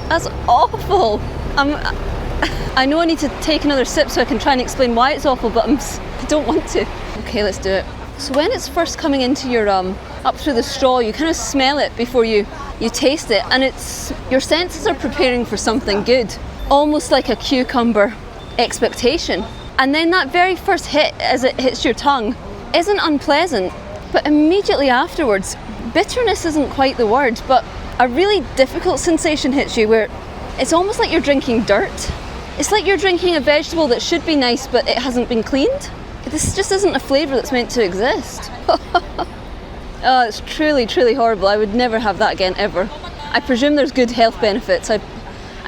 That's awful. I know I need to take another sip so I can try and explain why it's awful, but I don't want to. Okay, let's do it. So when it's first coming into your up through the straw, you kind of smell it before you taste it, and your senses are preparing for something good, almost like a cucumber expectation. And then that very first hit as it hits your tongue isn't unpleasant, but immediately afterwards, bitterness isn't quite the word, but a really difficult sensation hits you where it's almost like you're drinking dirt. It's like you're drinking a vegetable that should be nice, but it hasn't been cleaned. This just isn't a flavour that's meant to exist. Oh, it's truly, truly horrible. I would never have that again, ever. I presume there's good health benefits. I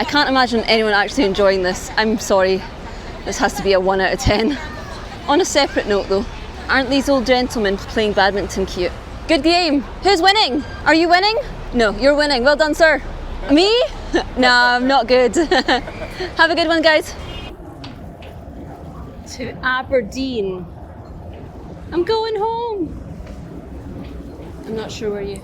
can't imagine anyone actually enjoying this. I'm sorry. This has to be a 1 out of 10. On a separate note though, aren't these old gentlemen playing badminton cute? Good game. Who's winning? Are you winning? No, you're winning. Well done, sir. Me? No, I'm not good. Have a good one, guys. To Aberdeen. I'm going home. I'm not sure where you...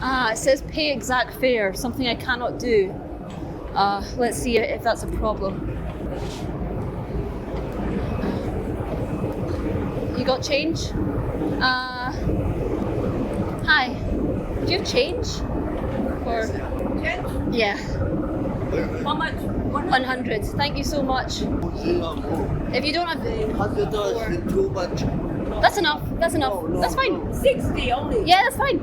it says pay exact fare, something I cannot do. Let's see if that's a problem. You got change? Hi. Do you have change? Or... Yeah. How much? 100. Thank you so much. If you don't have... $100 is too much. That's enough. That's enough. No, that's fine. 60 only. Yeah, that's fine.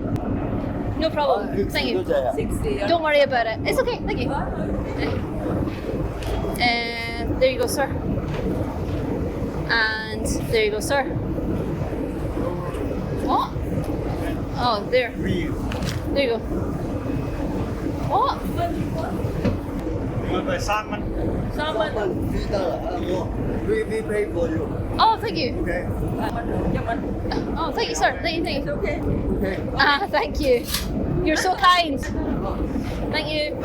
No problem. Thank you. 60. Don't worry about it. It's okay. Thank you. And there you go, sir. And there you go, sir. What? Oh, there. There you go. What? You want the salmon? Salmon. We pay for you. Oh, thank you. Okay. Oh, thank you, sir. Thank you, thank you. Okay. Okay. Ah, thank you. You're so kind. Thank you.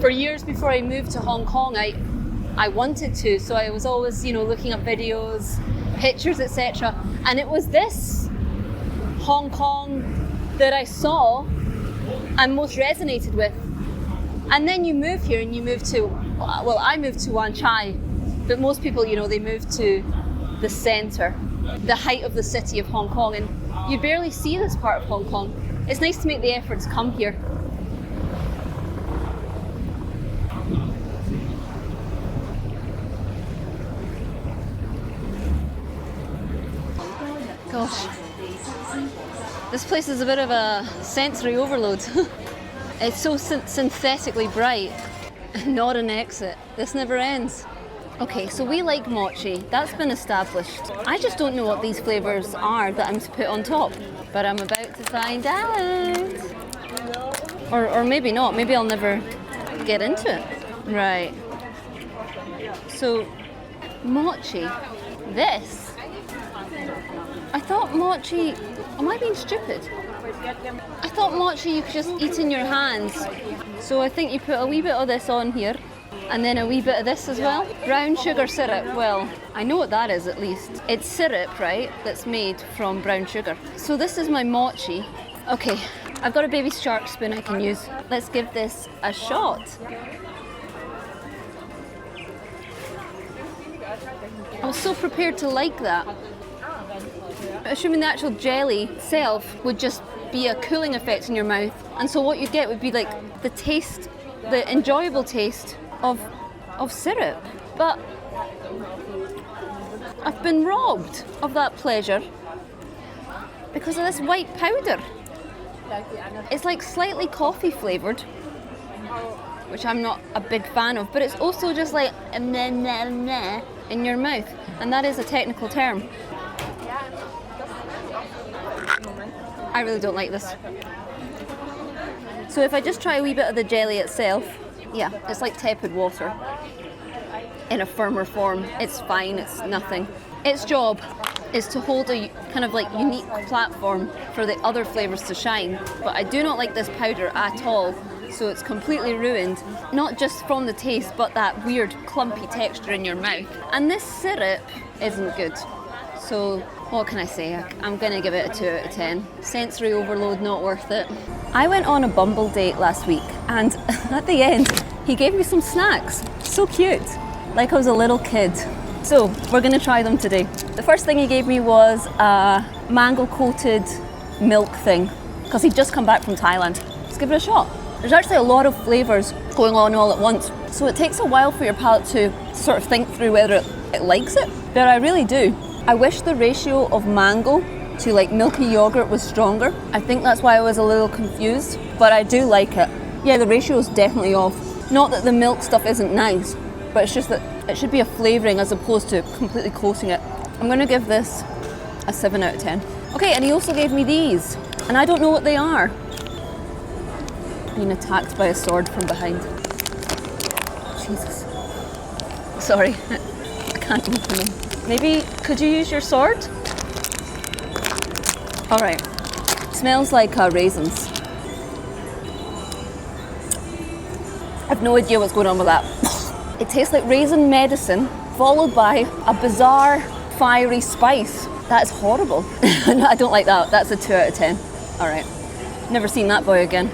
For years before I moved to Hong Kong, I wanted to, so I was always, looking up videos, pictures, etc. And it was this Hong Kong that I saw and most resonated with. And then you move here and you move to, well, I moved to Wan Chai, but most people, they move to the centre, the height of the city of Hong Kong, and you barely see this part of Hong Kong. It's nice to make the effort to come here. Gosh, this place is a bit of a sensory overload. It's so synthetically bright. Not an exit. This never ends. Okay, so we like mochi. That's been established. I just don't know what these flavours are that I'm to put on top, but I'm about to find out. Or maybe not. Maybe I'll never get into it. Right. So, mochi. This. I thought mochi... Am I being stupid? I thought mochi you could just eat in your hands. So I think you put a wee bit of this on here, and then a wee bit of this as well. Brown sugar syrup. Well, I know what that is at least. It's syrup, right, that's made from brown sugar. So this is my mochi. Okay, I've got a baby shark spoon I can use. Let's give this a shot. I was so prepared to like that. Assuming the actual jelly itself would just be a cooling effect in your mouth, and so what you'd get would be like the taste, the enjoyable taste of syrup. But I've been robbed of that pleasure because of this white powder. It's like slightly coffee flavoured, which I'm not a big fan of, but it's also just like meh, meh, meh in your mouth, and that is a technical term. I really don't like this. So if I just try a wee bit of the jelly itself, yeah, it's like tepid water in a firmer form. It's fine, it's nothing. Its job is to hold a kind of like unique platform for the other flavours to shine, but I do not like this powder at all. so it's completely ruined. Not just from the taste, but that weird clumpy texture in your mouth. And this syrup isn't good. So what can I say? I'm gonna give it a 2 out of 10. Sensory overload, not worth it. I went on a Bumble date last week, and at the end, he gave me some snacks. So cute, like I was a little kid. So we're gonna try them today. The first thing he gave me was a mango coated milk thing, because he'd just come back from Thailand. Let's give it a shot. There's actually a lot of flavours going on all at once, so it takes a while for your palate to sort of think through whether it likes it, but I really do. I wish the ratio of mango to like milky yogurt was stronger. I think that's why I was a little confused, but I do like it. Yeah, the ratio is definitely off. Not that the milk stuff isn't nice, but it's just that it should be a flavouring as opposed to completely coating it. I'm gonna give this a 7 out of 10. Okay, and he also gave me these, and I don't know what they are. Being attacked by a sword from behind. Jesus. Sorry, I can't open them. Maybe, could you use your sword? All right, smells like raisins. I've no idea what's going on with that. It tastes like raisin medicine, followed by a bizarre, fiery spice. That is horrible. No, I don't like that. That's a 2 out of 10. All right, never seen that boy again.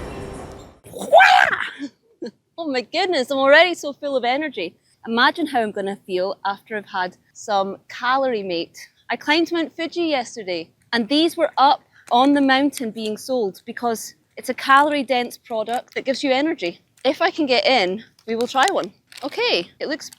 Oh my goodness, I'm already so full of energy. Imagine how I'm gonna feel after I've had some Calorie Mate. I climbed Mount Fuji yesterday, and these were up on the mountain being sold because it's a calorie dense product that gives you energy. If I can get in, we will try one. Okay, it looks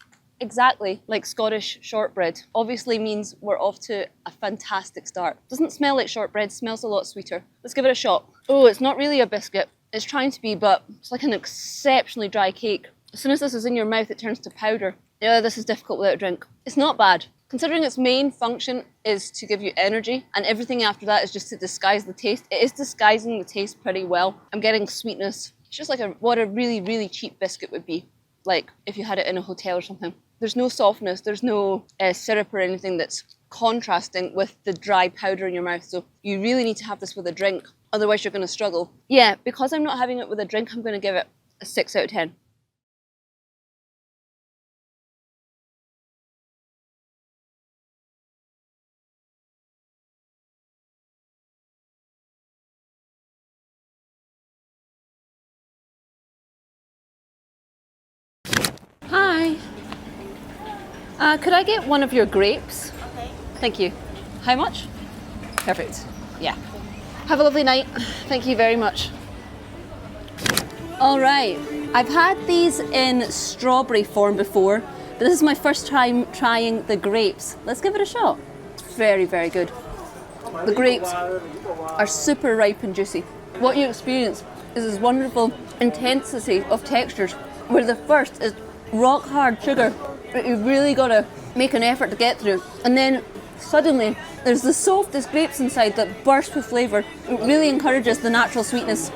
exactly like Scottish shortbread. Obviously means we're off to a fantastic start. Doesn't smell like shortbread, smells a lot sweeter. Let's give it a shot. Oh, it's not really a biscuit. It's trying to be, but it's like an exceptionally dry cake. As soon as this is in your mouth, it turns to powder. Yeah, this is difficult without a drink. It's not bad. Considering its main function is to give you energy, and everything after that is just to disguise the taste, it is disguising the taste pretty well. I'm getting sweetness. It's just like what a really, really cheap biscuit would be, like if you had it in a hotel or something. There's no softness, there's no syrup or anything that's contrasting with the dry powder in your mouth, so you really need to have this with a drink, otherwise you're going to struggle. Yeah, because I'm not having it with a drink, I'm going to give it a 6 out of 10. Hi. Could I get one of your grapes? Okay. Thank you. How much? Perfect. Yeah. Have a lovely night. Thank you very much. All right. I've had these in strawberry form before, but this is my first time trying the grapes. Let's give it a shot. It's very, very good. The grapes are super ripe and juicy. What you experience is this wonderful intensity of textures, where the first is rock hard sugar that you really gotta make an effort to get through, and then suddenly there's the softest grapes inside that burst with flavour. It really encourages the natural sweetness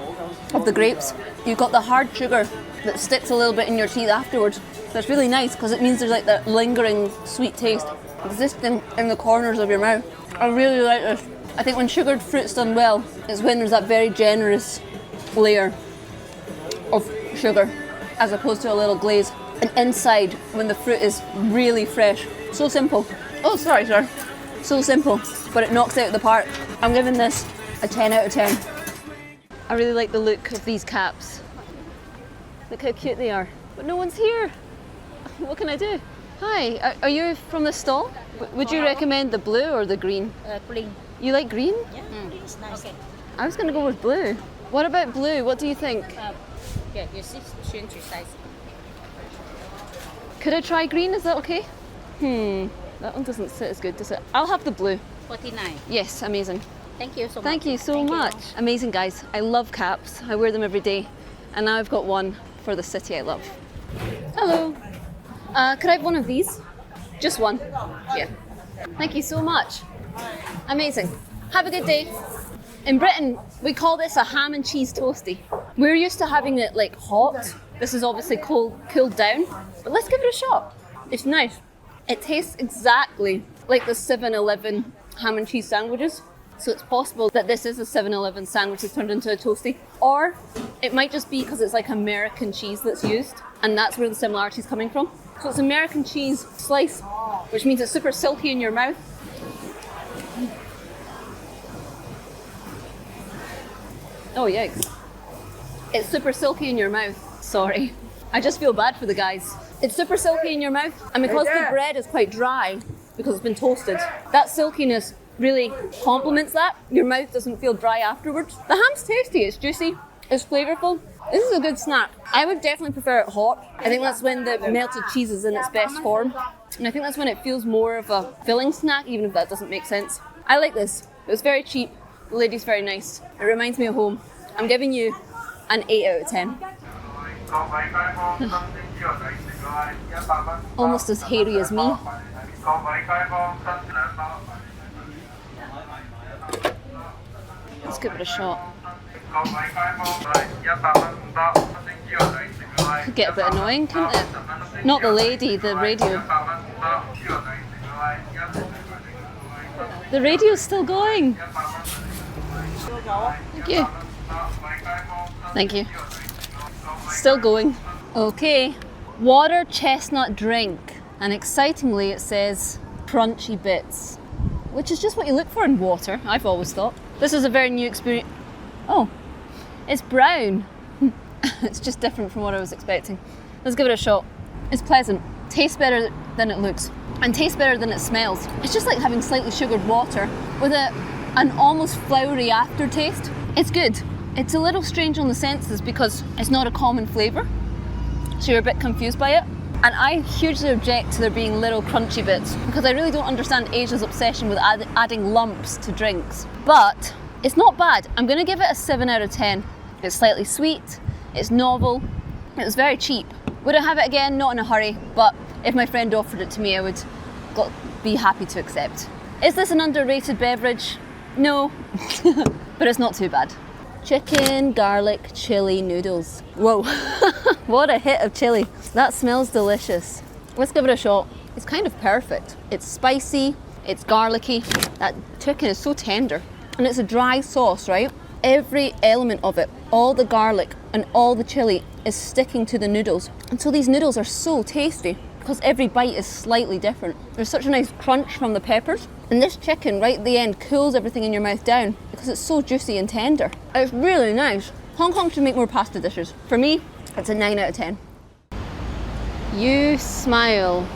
of the grapes. You've got the hard sugar that sticks a little bit in your teeth afterwards, so it's really nice because it means there's like that lingering sweet taste existing in the corners of your mouth. I really like this. I think when sugared fruit's done well, it's when there's that very generous layer of sugar as opposed to a little glaze. And inside, when the fruit is really fresh. So simple. Oh, sorry, sir. So simple, but it knocks it out of the park. I'm giving this a 10 out of 10. I really like the look of these caps. Look how cute they are. But no one's here. What can I do? Hi, are you from the stall? Would you recommend the blue or the green? Green. You like green? Yeah, green is nice. Okay. I was going to go with blue. What about blue? What do you think? Yeah, you see, size. Could I try green? Is that okay? That one doesn't sit as good, does it? I'll have the blue. 49. Yes, amazing. Thank you so much. Thank you so much. Amazing, guys. I love caps. I wear them every day. And now I've got one for the city I love. Hello. Could I have one of these? Just one. Yeah. Thank you so much. Amazing. Have a good day. In Britain, we call this a ham and cheese toastie. We're used to having it like hot. This is obviously cooled down, but let's give it a shot. It's nice. It tastes exactly like the 7-Eleven ham and cheese sandwiches. So it's possible that this is a 7-Eleven sandwich that's turned into a toasty. Or it might just be because it's like American cheese that's used, and that's where the similarity is coming from. So it's American cheese slice, which means it's super silky in your mouth. Oh, yikes. It's super silky in your mouth. Sorry. I just feel bad for the guys. It's super silky in your mouth, and because the bread is quite dry, because it's been toasted, that silkiness really complements that. Your mouth doesn't feel dry afterwards. The ham's tasty, it's juicy, it's flavorful. This is a good snack. I would definitely prefer it hot. I think that's when the melted cheese is in its best form. And I think that's when it feels more of a filling snack, even if that doesn't make sense. I like this. It was very cheap. The lady's very nice. It reminds me of home. I'm giving you an 8 out of 10. Almost as hairy as me. Let's give it a shot. Could get a bit annoying, couldn't it? Not the lady, the radio. The radio's still going. Thank you. Thank you. Still going. Okay. Water chestnut drink. And excitingly it says crunchy bits, which is just what you look for in water, I've always thought. This is a very new experience. Oh, it's brown. It's just different from what I was expecting. Let's give it a shot. It's pleasant. Tastes better than it looks. And tastes better than it smells. It's just like having slightly sugared water with an almost floury aftertaste. It's good. It's a little strange on the senses because it's not a common flavour, so you're a bit confused by it. And I hugely object to there being little crunchy bits because I really don't understand Asia's obsession with adding lumps to drinks. But it's not bad. I'm going to give it a 7 out of 10. It's slightly sweet, it's novel, it was very cheap. Would I have it again? Not in a hurry, but if my friend offered it to me, I would be happy to accept. Is this an underrated beverage? No, but it's not too bad. Chicken, garlic, chili noodles. Whoa, what a hit of chili. That smells delicious. Let's give it a shot. It's kind of perfect. It's spicy, it's garlicky. That chicken is so tender. And it's a dry sauce, right? Every element of it, all the garlic and all the chili is sticking to the noodles. And so these noodles are so tasty because every bite is slightly different. There's such a nice crunch from the peppers. And this chicken right at the end cools everything in your mouth down because it's so juicy and tender. It's really nice. Hong Kong should make more pasta dishes. For me, it's a 9 out of 10. You smile.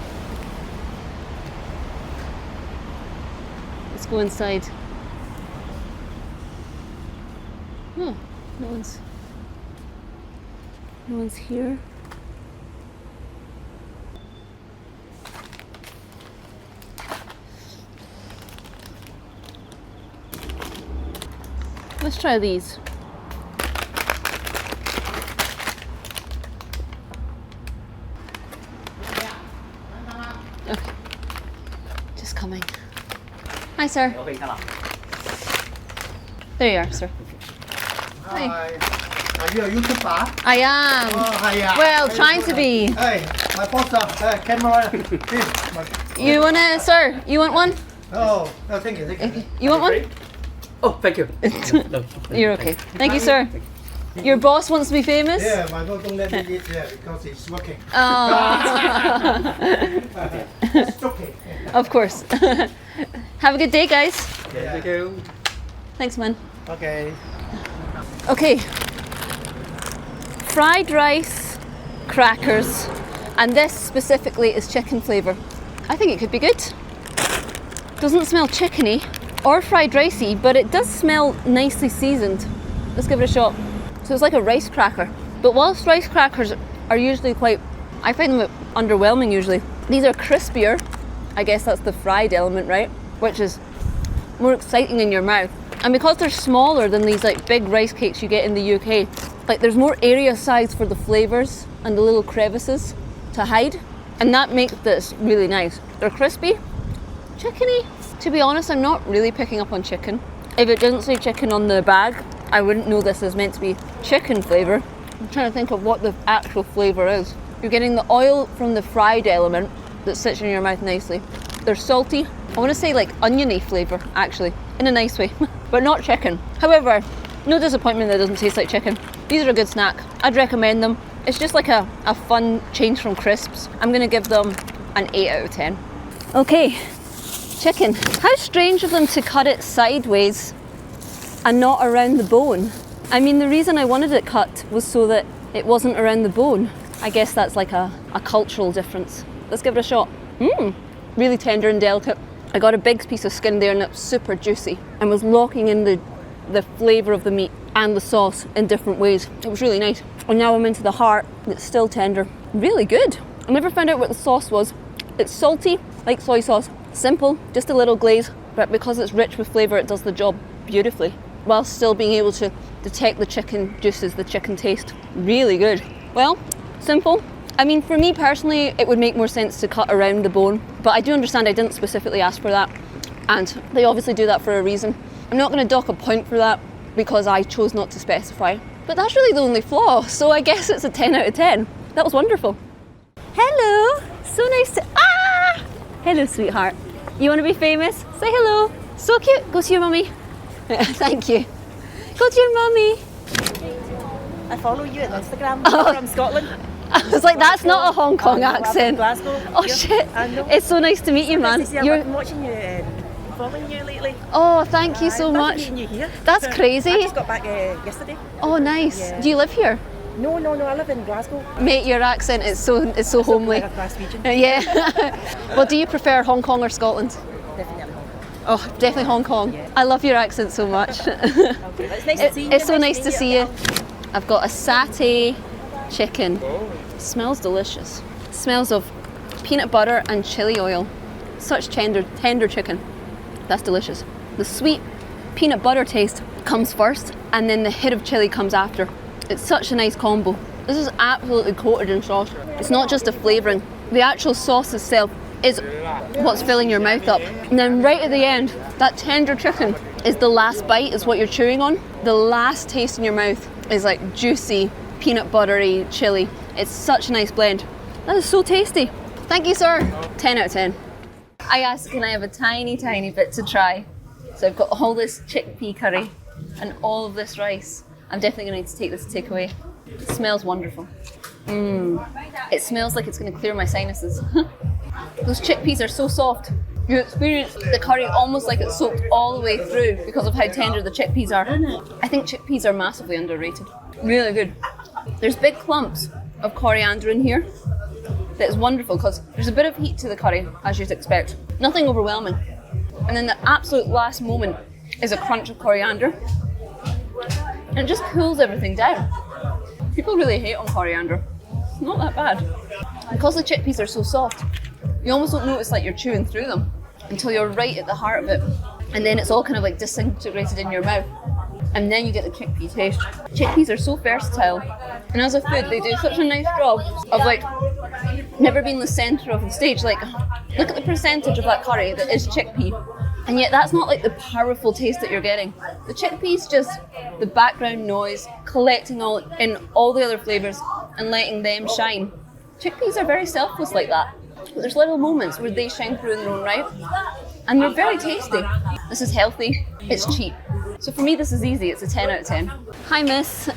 Let's go inside. Oh, no one's here. Let's try these. Okay. Just coming. Hi, sir. There you are, sir. Hi. Are you a YouTuber? I am. Oh, hi. Well, trying to be. Hey, my poster, camera. Please. You wanna, sir? You want one? Oh, no, thank you. Okay. You want one? Oh, thank you. You're okay. Thank you, sir. Your boss wants to be famous? Yeah, my boss don't let me eat here because he's working. Oh. It's okay. Of course. Have a good day, guys. Yeah. Thank you. Thanks, man. Okay. Okay. Fried rice, crackers, and this specifically is chicken flavour. I think it could be good. Doesn't smell chickeny or fried ricey, but it does smell nicely seasoned. Let's give it a shot. So it's like a rice cracker. But whilst rice crackers are usually I find them underwhelming usually. These are crispier. I guess that's the fried element, right? Which is more exciting in your mouth. And because they're smaller than these like big rice cakes you get in the UK, like there's more area size for the flavours and the little crevices to hide. And that makes this really nice. They're crispy, chickeny. To be honest, I'm not really picking up on chicken. If it doesn't say chicken on the bag, I wouldn't know this is meant to be chicken flavour. I'm trying to think of what the actual flavour is. You're getting the oil from the fried element that sits in your mouth nicely. They're salty, I want to say like oniony flavour, actually, in a nice way, but not chicken. However, no disappointment that it doesn't taste like chicken. These are a good snack. I'd recommend them. It's just like a fun change from crisps. I'm going to give them an 8 out of 10. Okay, chicken. How strange of them to cut it sideways and not around the bone. I mean, the reason I wanted it cut was so that it wasn't around the bone. I guess that's like a cultural difference. Let's give it a shot. Really tender and delicate. I got a big piece of skin there and it's super juicy and was locking in the flavour of the meat and the sauce in different ways. It was really nice. And now I'm into the heart. It's still tender. Really good. I never found out what the sauce was. It's salty, like soy sauce. Simple, just a little glaze, but because it's rich with flavour, it does the job beautifully, while still being able to detect the chicken juices, the chicken taste. Really good. Well, simple. I mean, for me personally, it would make more sense to cut around the bone, but I do understand I didn't specifically ask for that, and they obviously do that for a reason. I'm not going to dock a point for that because I chose not to specify, but that's really the only flaw, so I guess it's a 10 out of 10. That was wonderful. Hello, so nice to, hello sweetheart. You want to be famous? Say hello. So cute. Go to your mummy. Thank you. Go to your mummy. I follow you on Instagram. You're from Scotland. I was like, that's not a Hong Kong accent. Glasgow. Oh shit. It's so nice to meet you, man. Nice to see you. I've been watching you, following you lately. Oh, thank you so much. Meeting you here. That's crazy. I just got back yesterday. Oh, nice. Yeah. Do you live here? No, I live in Glasgow. Mate, your accent is so homely. Like a Glaswegian. Yeah. Well, do you prefer Hong Kong or Scotland? Definitely Hong Kong. Oh, definitely Hong Kong. Yeah. I love your accent so much. Okay. It's nice to see you. It's so nice to see you. I've got a satay chicken. Smells delicious. Smells of peanut butter and chili oil. Such tender chicken. That's delicious. The sweet peanut butter taste comes first, and then the hit of chili comes after. It's such a nice combo. This is absolutely coated in sauce. It's not just a flavouring. The actual sauce itself is what's filling your mouth up. And then right at the end, that tender chicken is the last bite, is what you're chewing on. The last taste in your mouth is like juicy, peanut buttery chili. It's such a nice blend. That is so tasty. Thank you, sir. 10 out of 10. I asked, can I have a tiny bit to try? So I've got all this chickpea curry and all of this rice. I'm definitely going to need to take this takeaway. It smells wonderful. It smells like it's going to clear my sinuses. Those chickpeas are so soft. You experience the curry almost like it's soaked all the way through because of how tender the chickpeas are. I think chickpeas are massively underrated. Really good. There's big clumps of coriander in here. That is wonderful because there's a bit of heat to the curry, as you'd expect. Nothing overwhelming. And then the absolute last moment is a crunch of coriander. And it just cools everything down. People really hate on coriander. It's not that bad. Because the chickpeas are so soft, you almost don't notice like you're chewing through them until you're right at the heart of it. And then it's all kind of like disintegrated in your mouth. And then you get the chickpea taste. Chickpeas are so versatile. And as a food, they do such a nice job of like never being the centre of the stage. Like, look at the percentage of that curry that is chickpea. And yet that's not like the powerful taste that you're getting. The chickpea's just the background noise, collecting all the other flavours and letting them shine. Chickpeas are very selfless like that. But there's little moments where they shine through in their own right. And they're very tasty. This is healthy, it's cheap. So for me this is easy, it's a 10 out of 10. Hi miss,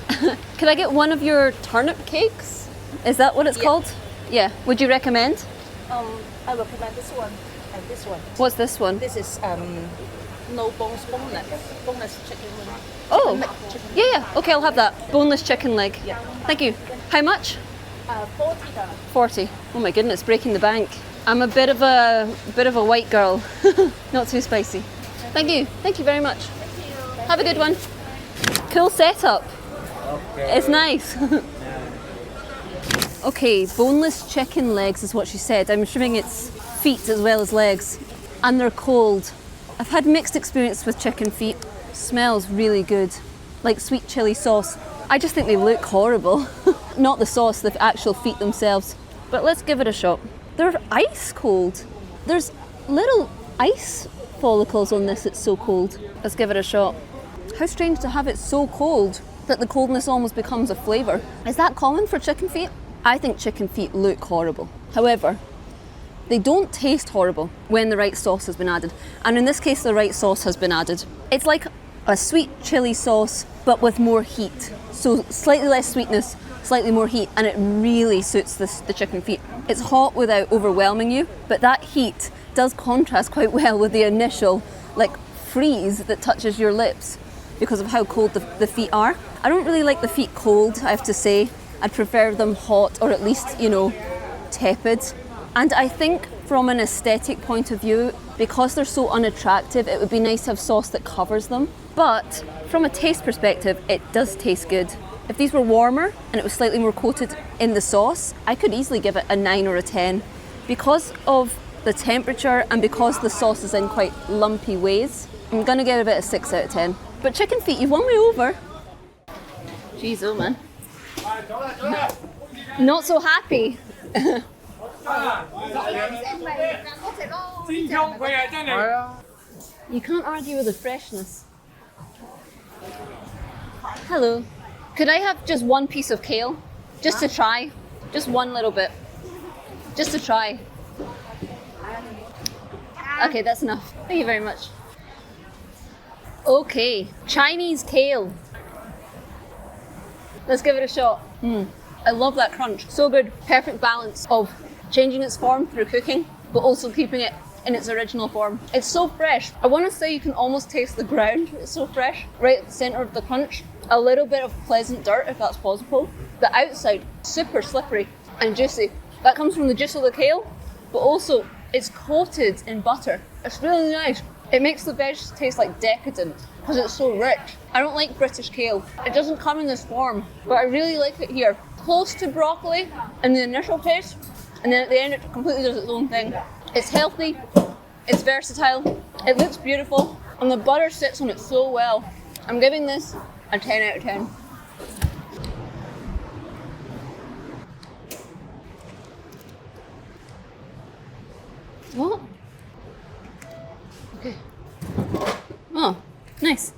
could I get one of your turnip cakes? Is that what it's called? Yeah, would you recommend? I recommend this one and this one. What's this one? This is no bones, boneless chicken wing. Oh, yeah, okay, I'll have that. Boneless chicken leg. Yeah. Thank you. How much? $40. 40. Oh my goodness, breaking the bank. I'm a bit of a white girl. Not too spicy. Thank you very much. Have a good one. Cool setup. Okay. It's nice. Okay, boneless chicken legs is what she said. I'm assuming it's feet as well as legs. And they're cold. I've had mixed experience with chicken feet. Smells really good. Like sweet chili sauce. I just think they look horrible. Not the sauce, the actual feet themselves. But let's give it a shot. They're ice cold. There's little ice follicles on this, it's so cold. Let's give it a shot. How strange to have it so cold that the coldness almost becomes a flavour. Is that common for chicken feet? I think chicken feet look horrible. However, They don't taste horrible when the right sauce has been added. And in this case, the right sauce has been added. It's like a sweet chili sauce, but with more heat. So slightly less sweetness, slightly more heat, and it really suits the chicken feet. It's hot without overwhelming you, but that heat does contrast quite well with the initial like freeze that touches your lips because of how cold the feet are. I don't really like the feet cold, I have to say. I'd prefer them hot, or at least, you know, tepid. And I think from an aesthetic point of view, because they're so unattractive, it would be nice to have sauce that covers them. But from a taste perspective, it does taste good. If these were warmer and it was slightly more coated in the sauce, I could easily give it a 9 or a 10. Because of the temperature and because the sauce is in quite lumpy ways, I'm gonna give it a 6 out of 10. But chicken feet, you've won me over. Jeez, oh man. Not so happy. You can't argue with the freshness. Hello. Could I have just one piece of kale? Just to try? Just one little bit. Just to try. Okay, that's enough. Thank you very much. Okay, Chinese kale. Let's give it a shot. I love that crunch. So good. Perfect balance of changing its form through cooking, but also keeping it in its original form. It's so fresh. I want to say you can almost taste the ground. It's so fresh. Right at the center of the crunch, a little bit of pleasant dirt, if that's possible. The outside, super slippery and juicy. That comes from the juice of the kale, but also it's coated in butter. It's really nice. It makes the veg taste like decadent because it's so rich. I don't like British kale. It doesn't come in this form, but I really like it here. Close to broccoli in the initial taste, and then at the end it completely does its own thing. It's healthy, it's versatile, it looks beautiful, and the butter sits on it so well. I'm giving this a 10 out of 10. What? Okay. Oh, nice.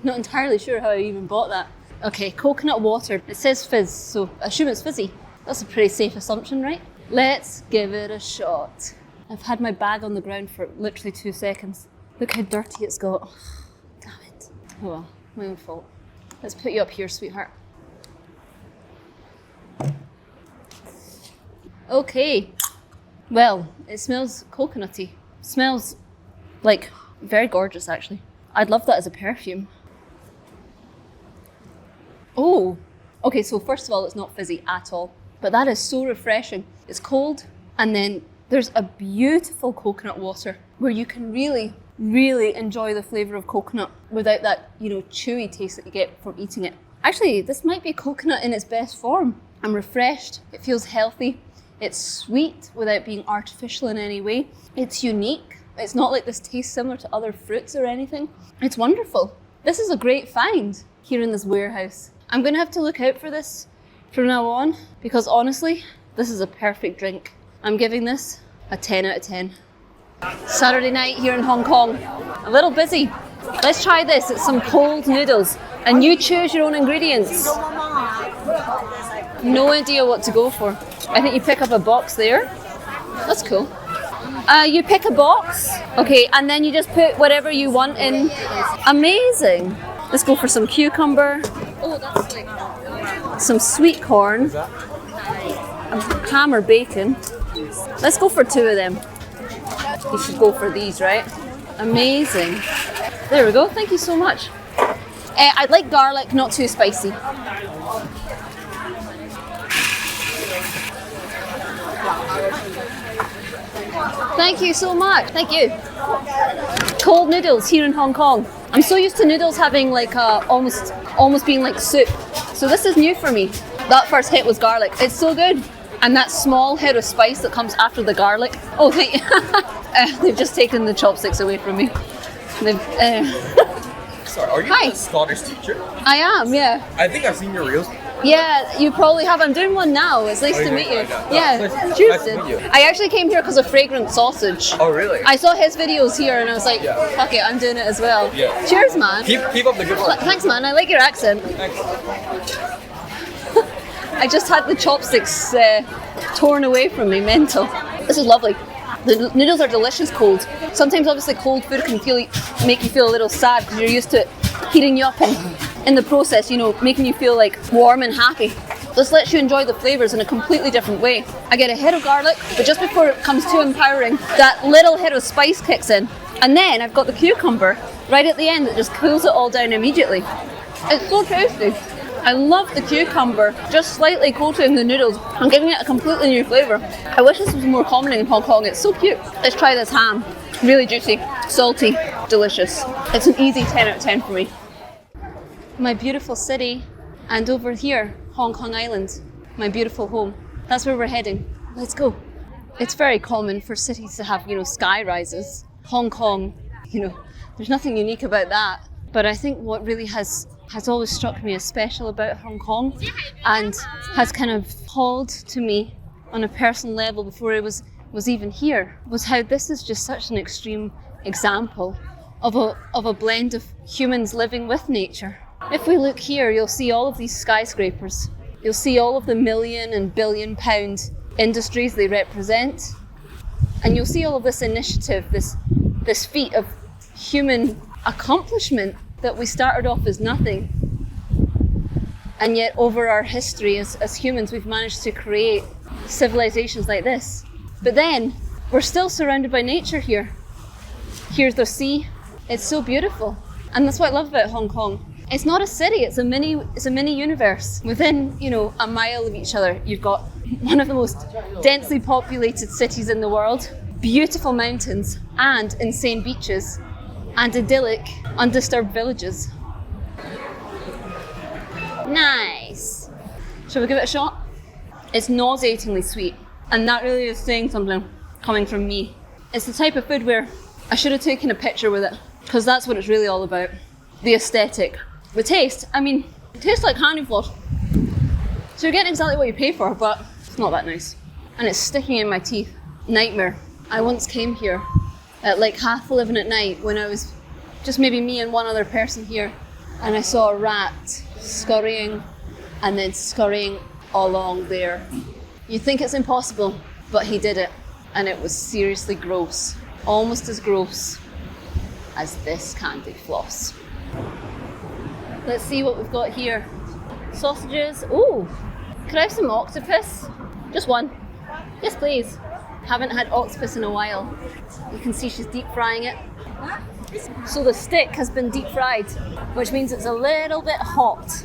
Not entirely sure how I even bought that. Okay, coconut water. It says fizz, so I assume it's fizzy. That's a pretty safe assumption, right? Let's give it a shot. I've had my bag on the ground for literally 2 seconds. Look how dirty it's got. Oh, damn it. Oh well, my own fault. Let's put you up here, sweetheart. Okay. Well, it smells coconutty. Smells like very gorgeous, actually. I'd love that as a perfume. Oh, okay, so first of all, it's not fizzy at all, but that is so refreshing. It's cold, and then there's a beautiful coconut water where you can really, really enjoy the flavour of coconut without that, you know, chewy taste that you get from eating it. Actually, this might be coconut in its best form. I'm refreshed, it feels healthy, it's sweet without being artificial in any way. It's unique. It's not like this tastes similar to other fruits or anything. It's wonderful. This is a great find here in this warehouse. I'm gonna have to look out for this from now on because honestly, this is a perfect drink. I'm giving this a 10 out of 10. Saturday night here in Hong Kong. A little busy. Let's try this. It's some cold noodles and you choose your own ingredients. No idea what to go for. I think you pick up a box there. That's cool. You pick a box, okay, and then you just put whatever you want in. Amazing. Let's go for some cucumber. Oh, that's like some sweet corn, ham or bacon. Let's go for 2 of them. You should go for these, right? Amazing. There we go. Thank you so much. I'd like garlic, not too spicy. Thank you so much. Thank you. Cold noodles here in Hong Kong. I'm so used to noodles having like almost being like soup. So this is new for me. That first hit was garlic. It's so good. And that small hit of spice that comes after the garlic. Oh, thank you. They've just taken the chopsticks away from me. Sorry, are you Hi. a Scottish teacher? I am, yeah. I think I've seen your reels. Yeah, you probably have. I'm doing one now. It's nice to meet you. Yeah, Nice cheers. to meet you. I actually came here because of fragrant sausage. Oh, really? I saw his videos here and I was like, fuck it, I'm doing it as well. Yeah. Cheers, man. Keep up the good work. Thanks, man. I like your accent. Thanks. I just had the chopsticks torn away from me, mental. This is lovely. The noodles are delicious cold. Sometimes obviously cold food can make you feel a little sad because you're used to it heating you up and in the process, you know, making you feel like warm and happy. This lets you enjoy the flavours in a completely different way. I get a hit of garlic, but just before it becomes too empowering, that little hit of spice kicks in. And then I've got the cucumber right at the end that just cools it all down immediately. It's so tasty. I love the cucumber, just slightly coating the noodles and giving it a completely new flavour. I wish this was more common in Hong Kong. It's so cute. Let's try this ham. Really juicy, salty, delicious. It's an easy 10 out of 10 for me. My beautiful city, and over here, Hong Kong Island, my beautiful home. That's where we're heading. Let's go. It's very common for cities to have, you know, sky rises. Hong Kong, you know, there's nothing unique about that. But I think what really has always struck me as special about Hong Kong and has kind of called to me on a personal level before it was even here was how this is just such an extreme example of a blend of humans living with nature. If we look here, you'll see all of these skyscrapers. You'll see all of the million and billion pound industries they represent. And you'll see all of this initiative, this feat of human accomplishment that we started off as nothing. And yet over our history as humans, we've managed to create civilizations like this. But then we're still surrounded by nature here. Here's the sea. It's so beautiful. And that's what I love about Hong Kong. It's not a city, it's a mini universe. Within, you know, a mile of each other, you've got one of the most densely populated cities in the world, beautiful mountains and insane beaches, and idyllic, undisturbed villages. Nice. Shall we give it a shot? It's nauseatingly sweet, and that really is saying something coming from me. It's the type of food where I should have taken a picture with it, because that's what it's really all about. The aesthetic. The taste, I mean, it tastes like candy floss. So you're getting exactly what you pay for, but it's not that nice. And it's sticking in my teeth. Nightmare. I once came here at like 11:30 at night when I was just maybe me and one other person here, and I saw a rat scurrying and then scurrying along there. You'd think it's impossible, but he did it, and it was seriously gross. Almost as gross as this candy floss. Let's see what we've got here. Sausages. Ooh, could I have some octopus? Just one. Yes, please. Haven't had octopus in a while. You can see she's deep frying it. So the stick has been deep fried, which means it's a little bit hot.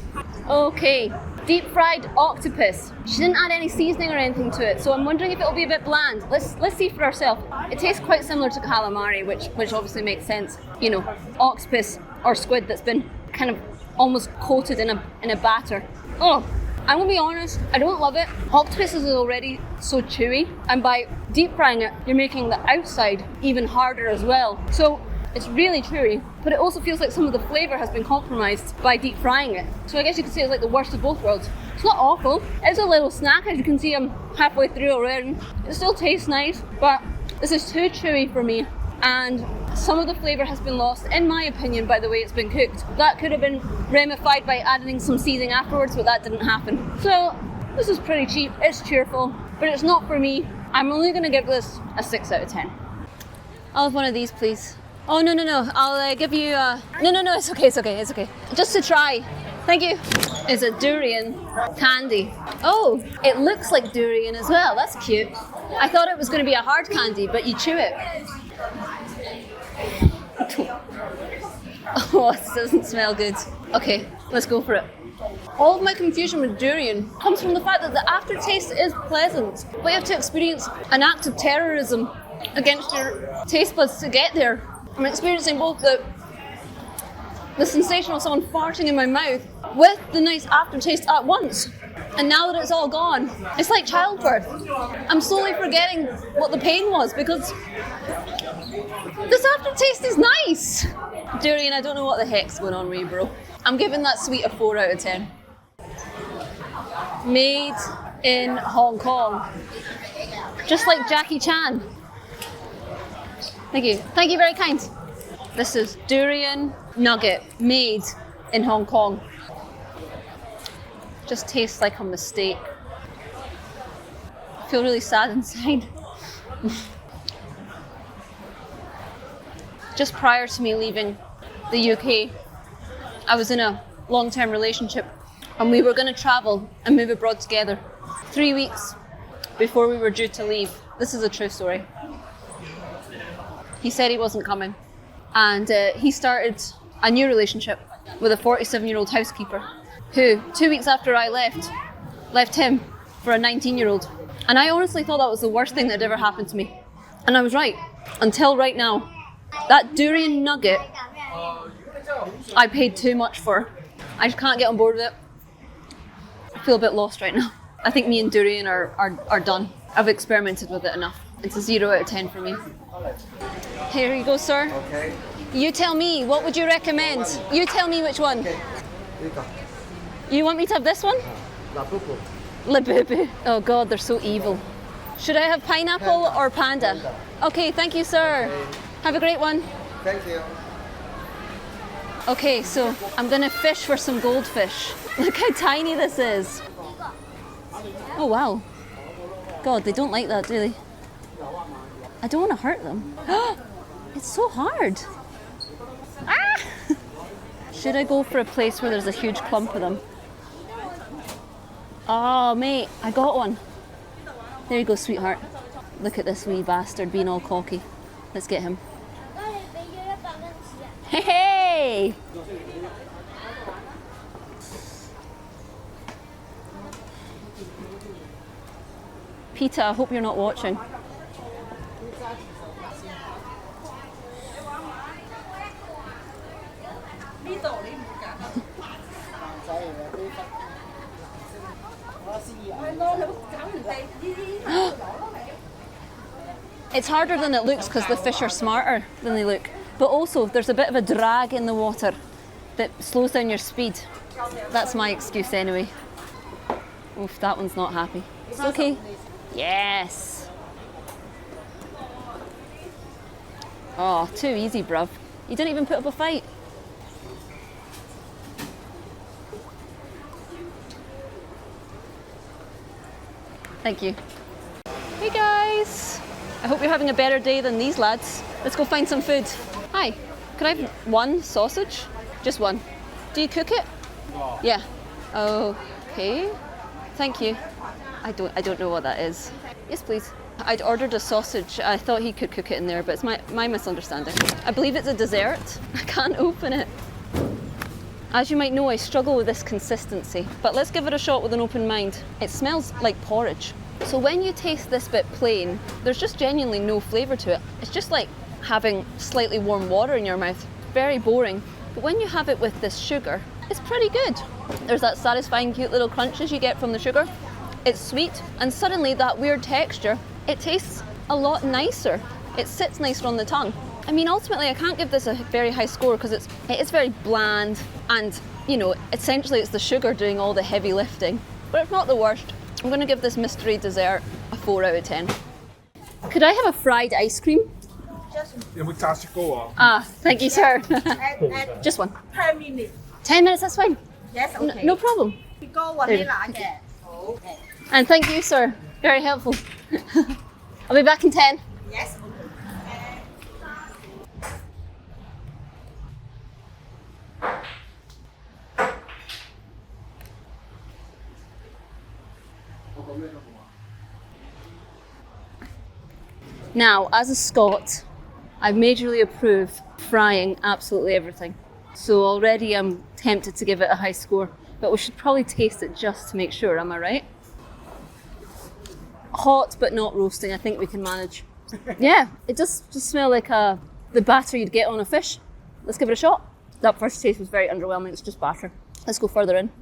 Okay, deep fried octopus. She didn't add any seasoning or anything to it, so I'm wondering if it'll be a bit bland. Let's see for ourselves. It tastes quite similar to calamari, which obviously makes sense. You know, octopus or squid that's been kind of almost coated in a batter. Oh, I'm gonna be honest, I don't love it. Octopus is already so chewy, and by deep frying it, you're making the outside even harder as well. So it's really chewy, but it also feels like some of the flavour has been compromised by deep frying it. So I guess you could say it's like the worst of both worlds. It's not awful. It's a little snack, as you can see I'm halfway through already. It still tastes nice, but this is too chewy for me. And some of the flavour has been lost, in my opinion, by the way it's been cooked. That could have been ramified by adding some seasoning afterwards, but that didn't happen. So this is pretty cheap, it's cheerful, but it's not for me. I'm only going to give this a 6 out of 10. I'll have one of these, please. Oh, no, I'll give you a... No, it's okay. Just to try. Thank you. It's a durian candy. Oh, it looks like durian as well. That's cute. I thought it was going to be a hard candy, but you chew it. Oh, this doesn't smell good. Okay, let's go for it. All of my confusion with durian comes from the fact that the aftertaste is pleasant, but you have to experience an act of terrorism against your taste buds to get there. I'm experiencing both the sensation of someone farting in my mouth with the nice aftertaste at once. And now that it's all gone, it's like childbirth. I'm slowly forgetting what the pain was because this aftertaste is nice. Durian, I don't know what the heck's going on with you, bro. I'm giving that sweet a 4 out of 10. Made in Hong Kong. Just like Jackie Chan. Thank you, very kind. This is durian nugget made in Hong Kong. just tastes like a mistake. I feel really sad inside. Just prior to me leaving the UK, I was in a long-term relationship and we were going to travel and move abroad together. 3 weeks before we were due to leave, this is a true story, he said he wasn't coming, and he started a new relationship with a 47-year-old housekeeper who 2 weeks after I left him for a 19-year-old. And I honestly thought that was the worst thing that had ever happened to me, and I was right until right now. That durian nugget I paid too much for. I just can't get on board with it. I feel a bit lost right now. I think me and durian are done. I've experimented with it enough. It's a 0 out of 10 for me. Here you go, sir. Okay. You tell me, what would you recommend? You tell me which one. You want me to have this one? La Bubu. Oh God, they're so evil. Should I have pineapple or panda? Okay, thank you, sir. Have a great one. Thank you. Okay, so I'm gonna fish for some goldfish. Look how tiny this is. Oh wow. God, they don't like that, do they? I don't want to hurt them. It's so hard. Ah! Should I go for a place where there's a huge clump of them? Oh, mate, I got one. There you go, sweetheart. Look at this wee bastard being all cocky. Let's get him. Hey, hey! Peter, I hope you're not watching. It's harder than it looks because the fish are smarter than they look. But also, there's a bit of a drag in the water that slows down your speed. That's my excuse anyway. Oof, that one's not happy. It's okay. Yes. Oh, too easy, bruv. You didn't even put up a fight. Thank you. Hey guys. I hope you're having a better day than these lads. Let's go find some food. Hi, could I have one sausage? Just one. Do you cook it? Yeah. Okay. Thank you. I don't know what that is. Yes, please. I'd ordered a sausage. I thought he could cook it in there, but it's my misunderstanding. I believe it's a dessert. I can't open it. As you might know, I struggle with this consistency, but let's give it a shot with an open mind. It smells like porridge. So when you taste this bit plain, there's just genuinely no flavour to it. It's just like having slightly warm water in your mouth. Very boring. But when you have it with this sugar, it's pretty good. There's that satisfying cute little crunches you get from the sugar. It's sweet, and suddenly that weird texture, it tastes a lot nicer. It sits nicer on the tongue. I mean, ultimately, I can't give this a very high score because it is very bland, and you know, essentially it's the sugar doing all the heavy lifting. But it's not the worst. I'm going to give this mystery dessert a 4 out of 10. Could I have a fried ice cream? Ah, thank you, sir. Just one. 10 minutes. 10 minutes, that's fine. Yes, okay. No problem. And thank you, sir. Very helpful. I'll be back in 10. Yes. Now, as a Scot, I majorly approve frying absolutely everything. So already I'm tempted to give it a high score, but we should probably taste it just to make sure, am I right? Hot but not roasting, I think we can manage. Yeah, it does just smell like the batter you'd get on a fish. Let's give it a shot. That first taste was very underwhelming, it's just batter. Let's go further in.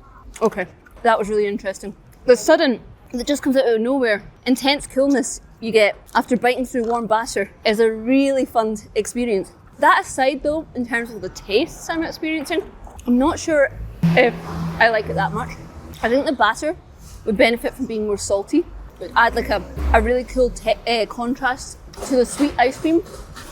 Okay, that was really interesting. The sudden, that just comes out of nowhere, intense coolness you get after biting through warm batter is a really fun experience. That aside though, in terms of the tastes I'm experiencing, I'm not sure if I like it that much. I think the batter would benefit from being more salty. It would add like a really cool contrast to the sweet ice cream.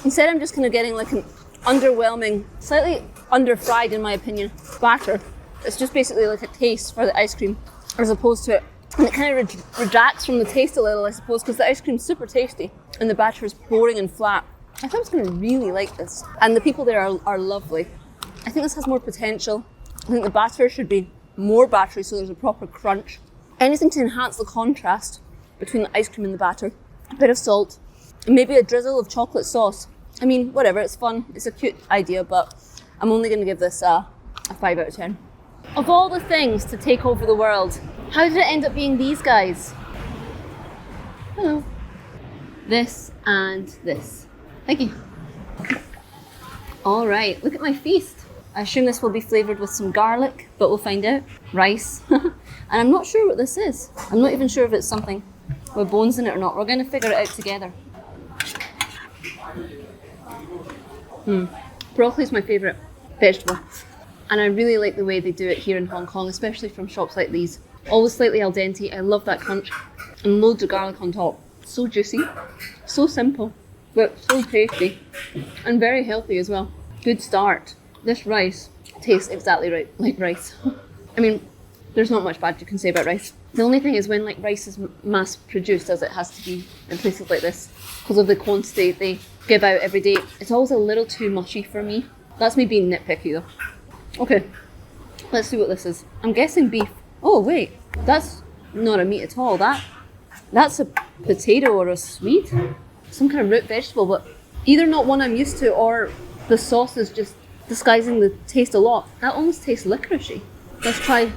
Instead I'm just kind of getting like an underwhelming, slightly under-fried in my opinion, batter. It's just basically like a taste for the ice cream. as opposed to it. And it kind of retracts from the taste a little, I suppose, because the ice cream's super tasty and the batter is boring and flat. I think I'm going to really like this. And the people there are lovely. I think this has more potential. I think the batter should be more battery so there's a proper crunch. Anything to enhance the contrast between the ice cream and the batter. A bit of salt, and maybe a drizzle of chocolate sauce. I mean, whatever, it's fun. It's a cute idea, but I'm only going to give this a 5 out of 10. Of all the things to take over the world, how did it end up being these guys? Hello. This and this. Thank you. All right, look at my feast. I assume this will be flavoured with some garlic, but we'll find out. Rice. And I'm not sure what this is. I'm not even sure if it's something with bones in it or not. We're going to figure it out together. Broccoli is my favourite vegetable. And I really like the way they do it here in Hong Kong, especially from shops like these. Always slightly al dente. I love that crunch. And loads of garlic on top. So juicy. So simple. But so tasty. And very healthy as well. Good start. This rice tastes exactly right, like rice. I mean, there's not much bad you can say about rice. The only thing is when like rice is mass produced, as it has to be in places like this, because of the quantity they give out every day, it's always a little too mushy for me. That's me being nitpicky though. Okay, let's see what this is. I'm guessing beef. Oh wait, that's not a meat at all. That's a potato or a Swede. Some kind of root vegetable, but either not one I'm used to or the sauce is just disguising the taste a lot. That almost tastes licoricey. Let's try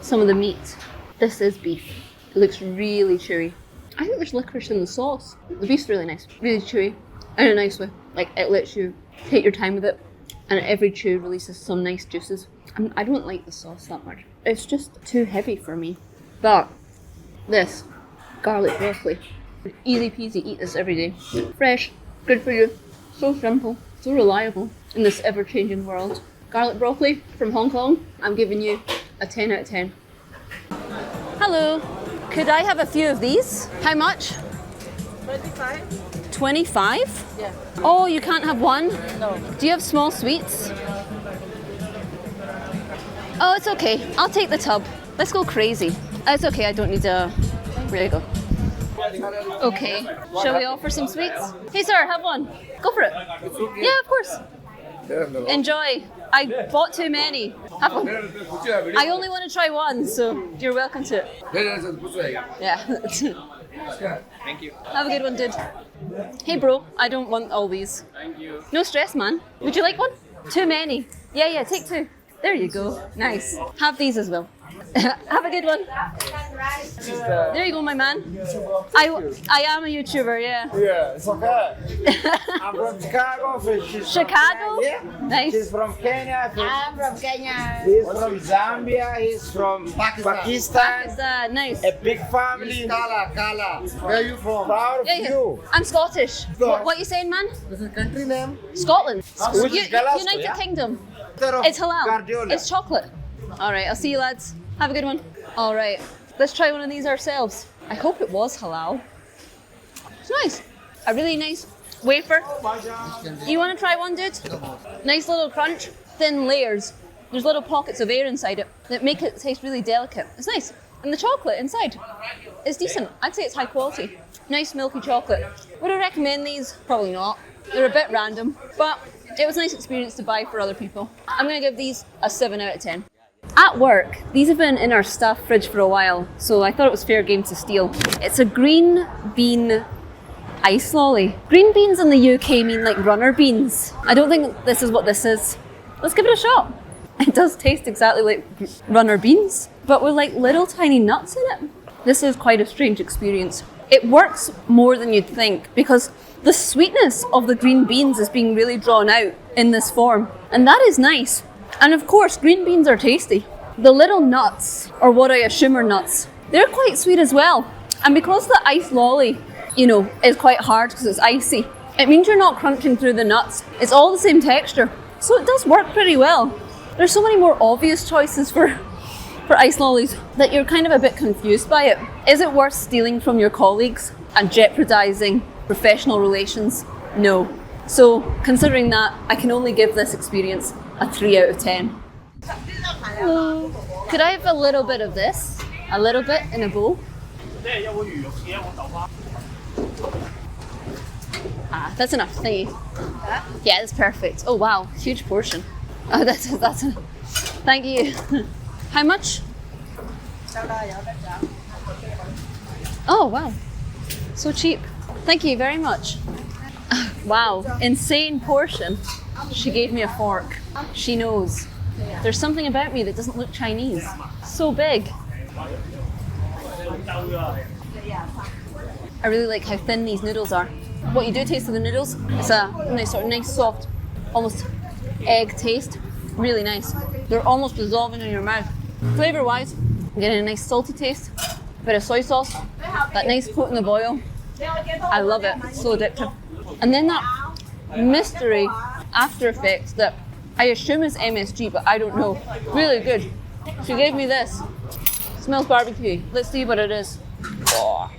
some of the meat. This is beef. It looks really chewy. I think there's licorice in the sauce. The beef's really nice, really chewy, in a nice way. Like it lets you take your time with it, and every chew releases some nice juices. I don't like the sauce that much. It's just too heavy for me. But this garlic broccoli, easy peasy, eat this every day. Fresh, good for you, so simple, so reliable in this ever-changing world. Garlic broccoli from Hong Kong, I'm giving you a 10 out of 10. Hello, could I have a few of these? How much? 25? 25? Yeah. Oh, you can't have one? No. Do you have small sweets? Oh, it's okay. I'll take the tub. Let's go crazy. It's okay, I don't need to... There you go. Okay, shall we offer some sweets? Hey sir, have one. Go for it. Yeah, of course. Enjoy. I bought too many. Have one. I only want to try one, so you're welcome to it. Yeah. Thank you. Have a good one, dude. Hey bro, I don't want all these. Thank you. No stress, man. Would you like one? Too many. Yeah, take two. There you go. Nice. Have these as well. Have a good one. There you go, my man. I am a YouTuber, yeah. Yeah, it's okay. I'm from Chicago. Chicago? Yeah. Nice. She's from Kenya. I'm from Kenya. He's from Zambia. He's from Pakistan. Nice. A big family. Kala. Where are you from? Proud of you. I'm Scottish. What you saying, man? What's the country name? Scotland. Which is Glasgow, United yeah? Kingdom. It's halal. It's chocolate. All right, I'll see you lads. Have a good one. All right, let's try one of these ourselves. I hope it was halal. It's nice. A really nice wafer. You want to try one, dude? Nice little crunch, thin layers. There's little pockets of air inside it that make it taste really delicate. It's nice. And the chocolate inside is decent. I'd say it's high quality. Nice milky chocolate. Would I recommend these? Probably not. They're a bit random, but it was a nice experience to buy for other people. I'm gonna give these a 7 out of 10. At work, these have been in our staff fridge for a while, so I thought it was fair game to steal. It's a green bean ice lolly. Green beans in the UK mean like runner beans. I don't think this is what this is. Let's give it a shot. It does taste exactly like runner beans, but with like little tiny nuts in it. This is quite a strange experience. It works more than you'd think because the sweetness of the green beans is being really drawn out in this form, and that is nice. And of course, green beans are tasty. The little nuts, or what I assume are nuts, they're quite sweet as well. And because the ice lolly, is quite hard because it's icy, it means you're not crunching through the nuts. It's all the same texture. So it does work pretty well. There's so many more obvious choices for ice lollies that you're kind of a bit confused by it. Is it worth stealing from your colleagues and jeopardizing professional relations? No. So considering that, I can only give this experience a 3 out of 10. Hello. Could I have a little bit of this? a little bit in a bowl. Ah, that's enough. Thank you. Yeah, that's perfect. Oh wow, huge portion. Oh, that's enough. Thank you. How much? Oh wow, so cheap. Thank you very much. Wow, insane portion. She gave me a fork. She knows. There's something about me that doesn't look Chinese. So big. I really like how thin these noodles are. What you do taste of the noodles, it's a nice sort of nice soft, almost egg taste. Really nice. They're almost dissolving in your mouth. Flavor wise, I'm getting a nice salty taste, a bit of soy sauce, that nice coating of oil. I love it. It's so addictive. And then that mystery after effects that I assume is MSG, but I don't know. Really good. She gave me this. Smells barbecue. Let's see what it is. Oh.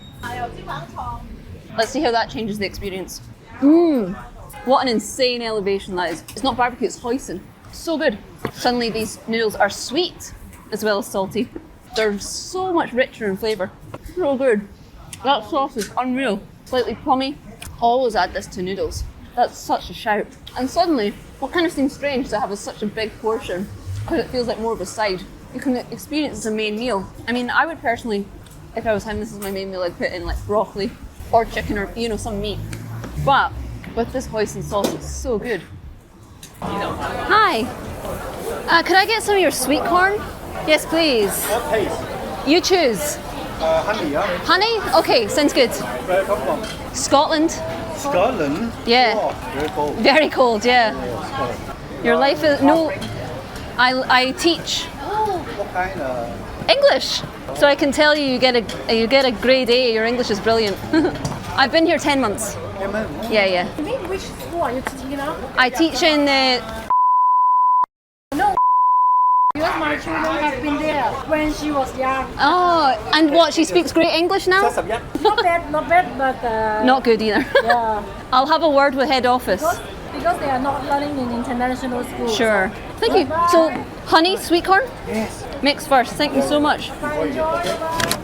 Let's see how that changes the experience. Mmm. What an insane elevation that is. It's not barbecue, it's hoisin. So good. Suddenly these noodles are sweet as well as salty. They're so much richer in flavour. So good. That sauce is unreal. Slightly plummy. Always add this to noodles. That's such a shout. And suddenly, what kind of seems strange to have such a big portion, because it feels like more of a side. You can experience it as a main meal. I mean, I would personally, if I was having this as my main meal, I'd put in like broccoli or chicken or, you know, some meat. But with this hoisin sauce, it's so good. Hi. Could I get some of your sweet corn? Yes, please. What taste? You choose. Honey, yeah? Honey? Okay, sounds good. Where you come from? Scotland. Scotland? Yeah. Oh, very cold. Very cold, yeah. Your life is no. I teach. What kind of? English. So I can tell you, you get a grade A. Your English is brilliant. I've been here 10 months. Yeah, yeah. Which school are you teaching now? I teach in the. No. Because my children have been there when she was young. Oh, and what? She speaks great English now? Not bad, but Not good either. yeah. I'll have a word with head office. Because they are not learning in international school. Sure. Thank you. So, honey, sweet corn? Yes. Mix first. Thank you so much.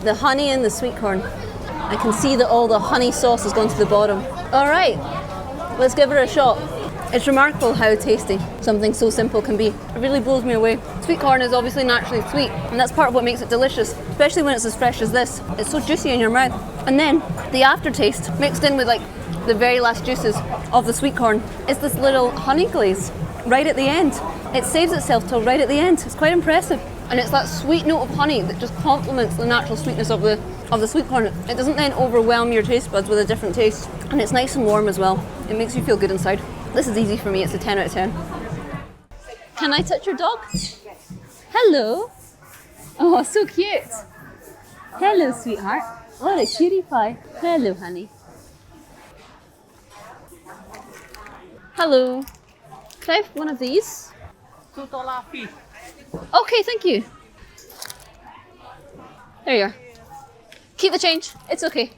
The honey and the sweet corn. I can see that all the honey sauce has gone to the bottom. All right, let's give her a shot. It's remarkable how tasty something so simple can be. It really blows me away. Sweet corn is obviously naturally sweet, and that's part of what makes it delicious, especially when it's as fresh as this. It's so juicy in your mouth. And then the aftertaste mixed in with like the very last juices of the sweet corn is this little honey glaze right at the end. It saves itself till right at the end. It's quite impressive. And it's that sweet note of honey that just complements the natural sweetness of the sweet corn. It doesn't then overwhelm your taste buds with a different taste. And it's nice and warm as well. It makes you feel good inside. This is easy for me. It's a 10 out of 10. Can I touch your dog? Hello. Oh, so cute. Hello, sweetheart. What a cutie pie. Hello, honey. Hello. Can I have one of these? $2 Okay, thank you. There you are. Keep the change. It's okay.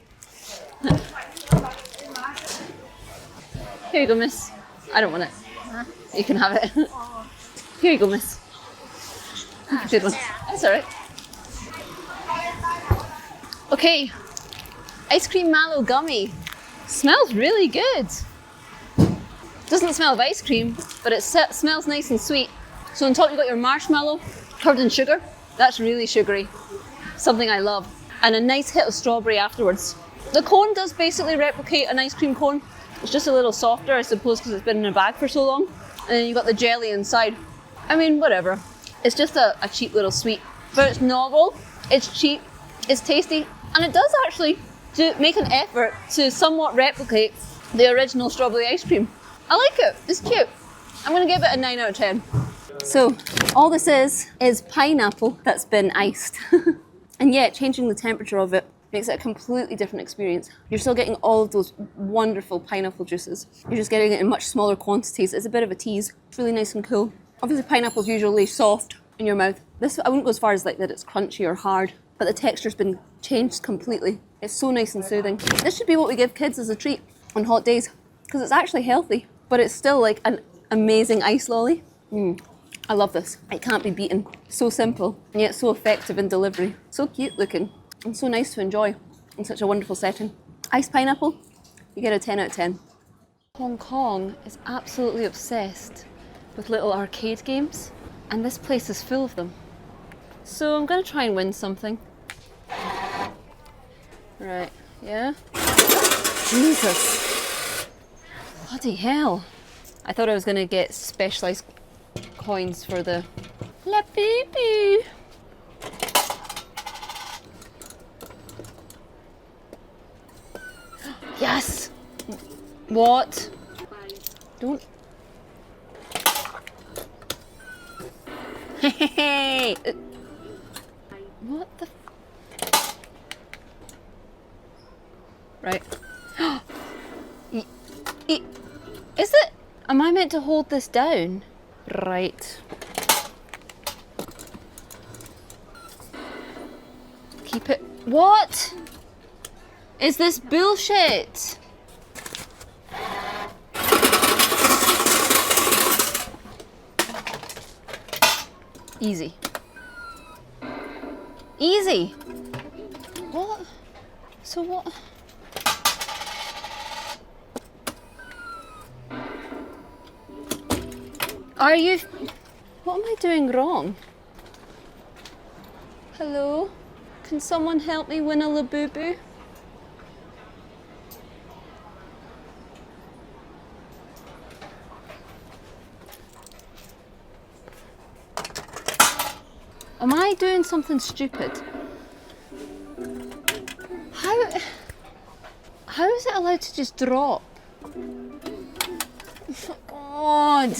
Here you go, miss. I don't want it. You can have it. Here you go, miss. Good one. That's all right. Okay. Ice cream mallow gummy. Smells really good. Doesn't smell of ice cream, but it smells nice and sweet. So on top you've got your marshmallow covered in sugar. That's really sugary. Something I love. And a nice hit of strawberry afterwards. The cone does basically replicate an ice cream cone. It's just a little softer, I suppose, because it's been in a bag for so long. And then you've got the jelly inside. I mean, whatever. It's just a cheap little sweet. But it's novel, it's cheap, it's tasty, and it does actually make an effort to somewhat replicate the original strawberry ice cream. I like it. It's cute. I'm going to give it a 9 out of 10. So all this is pineapple that's been iced. And yet changing the temperature of it makes it a completely different experience. You're still getting all of those wonderful pineapple juices. You're just getting it in much smaller quantities. It's a bit of a tease. It's really nice and cool. Obviously pineapple's usually soft in your mouth. This, I wouldn't go as far as like that it's crunchy or hard, but the texture's been changed completely. It's so nice and soothing. This should be what we give kids as a treat on hot days, because it's actually healthy, but it's still like an amazing ice lolly. I love this. It can't be beaten. So simple, and yet so effective in delivery. So cute looking, and so nice to enjoy in such a wonderful setting. Iced pineapple, you get a 10 out of 10. Hong Kong is absolutely obsessed with little arcade games, and this place is full of them. So I'm gonna try and win something. Right, yeah? Jesus. Bloody hell. I thought I was gonna get specialised coins for the La Baby. Yes! What? Don't. Hey! What the? Right. Is it? Am I meant to hold this down? Right. Keep it. What? Is this bullshit? Easy. Easy. What? So what? Are you... What am I doing wrong? Hello? Can someone help me win a Labubu? Am I doing something stupid? How is it allowed to just drop? God.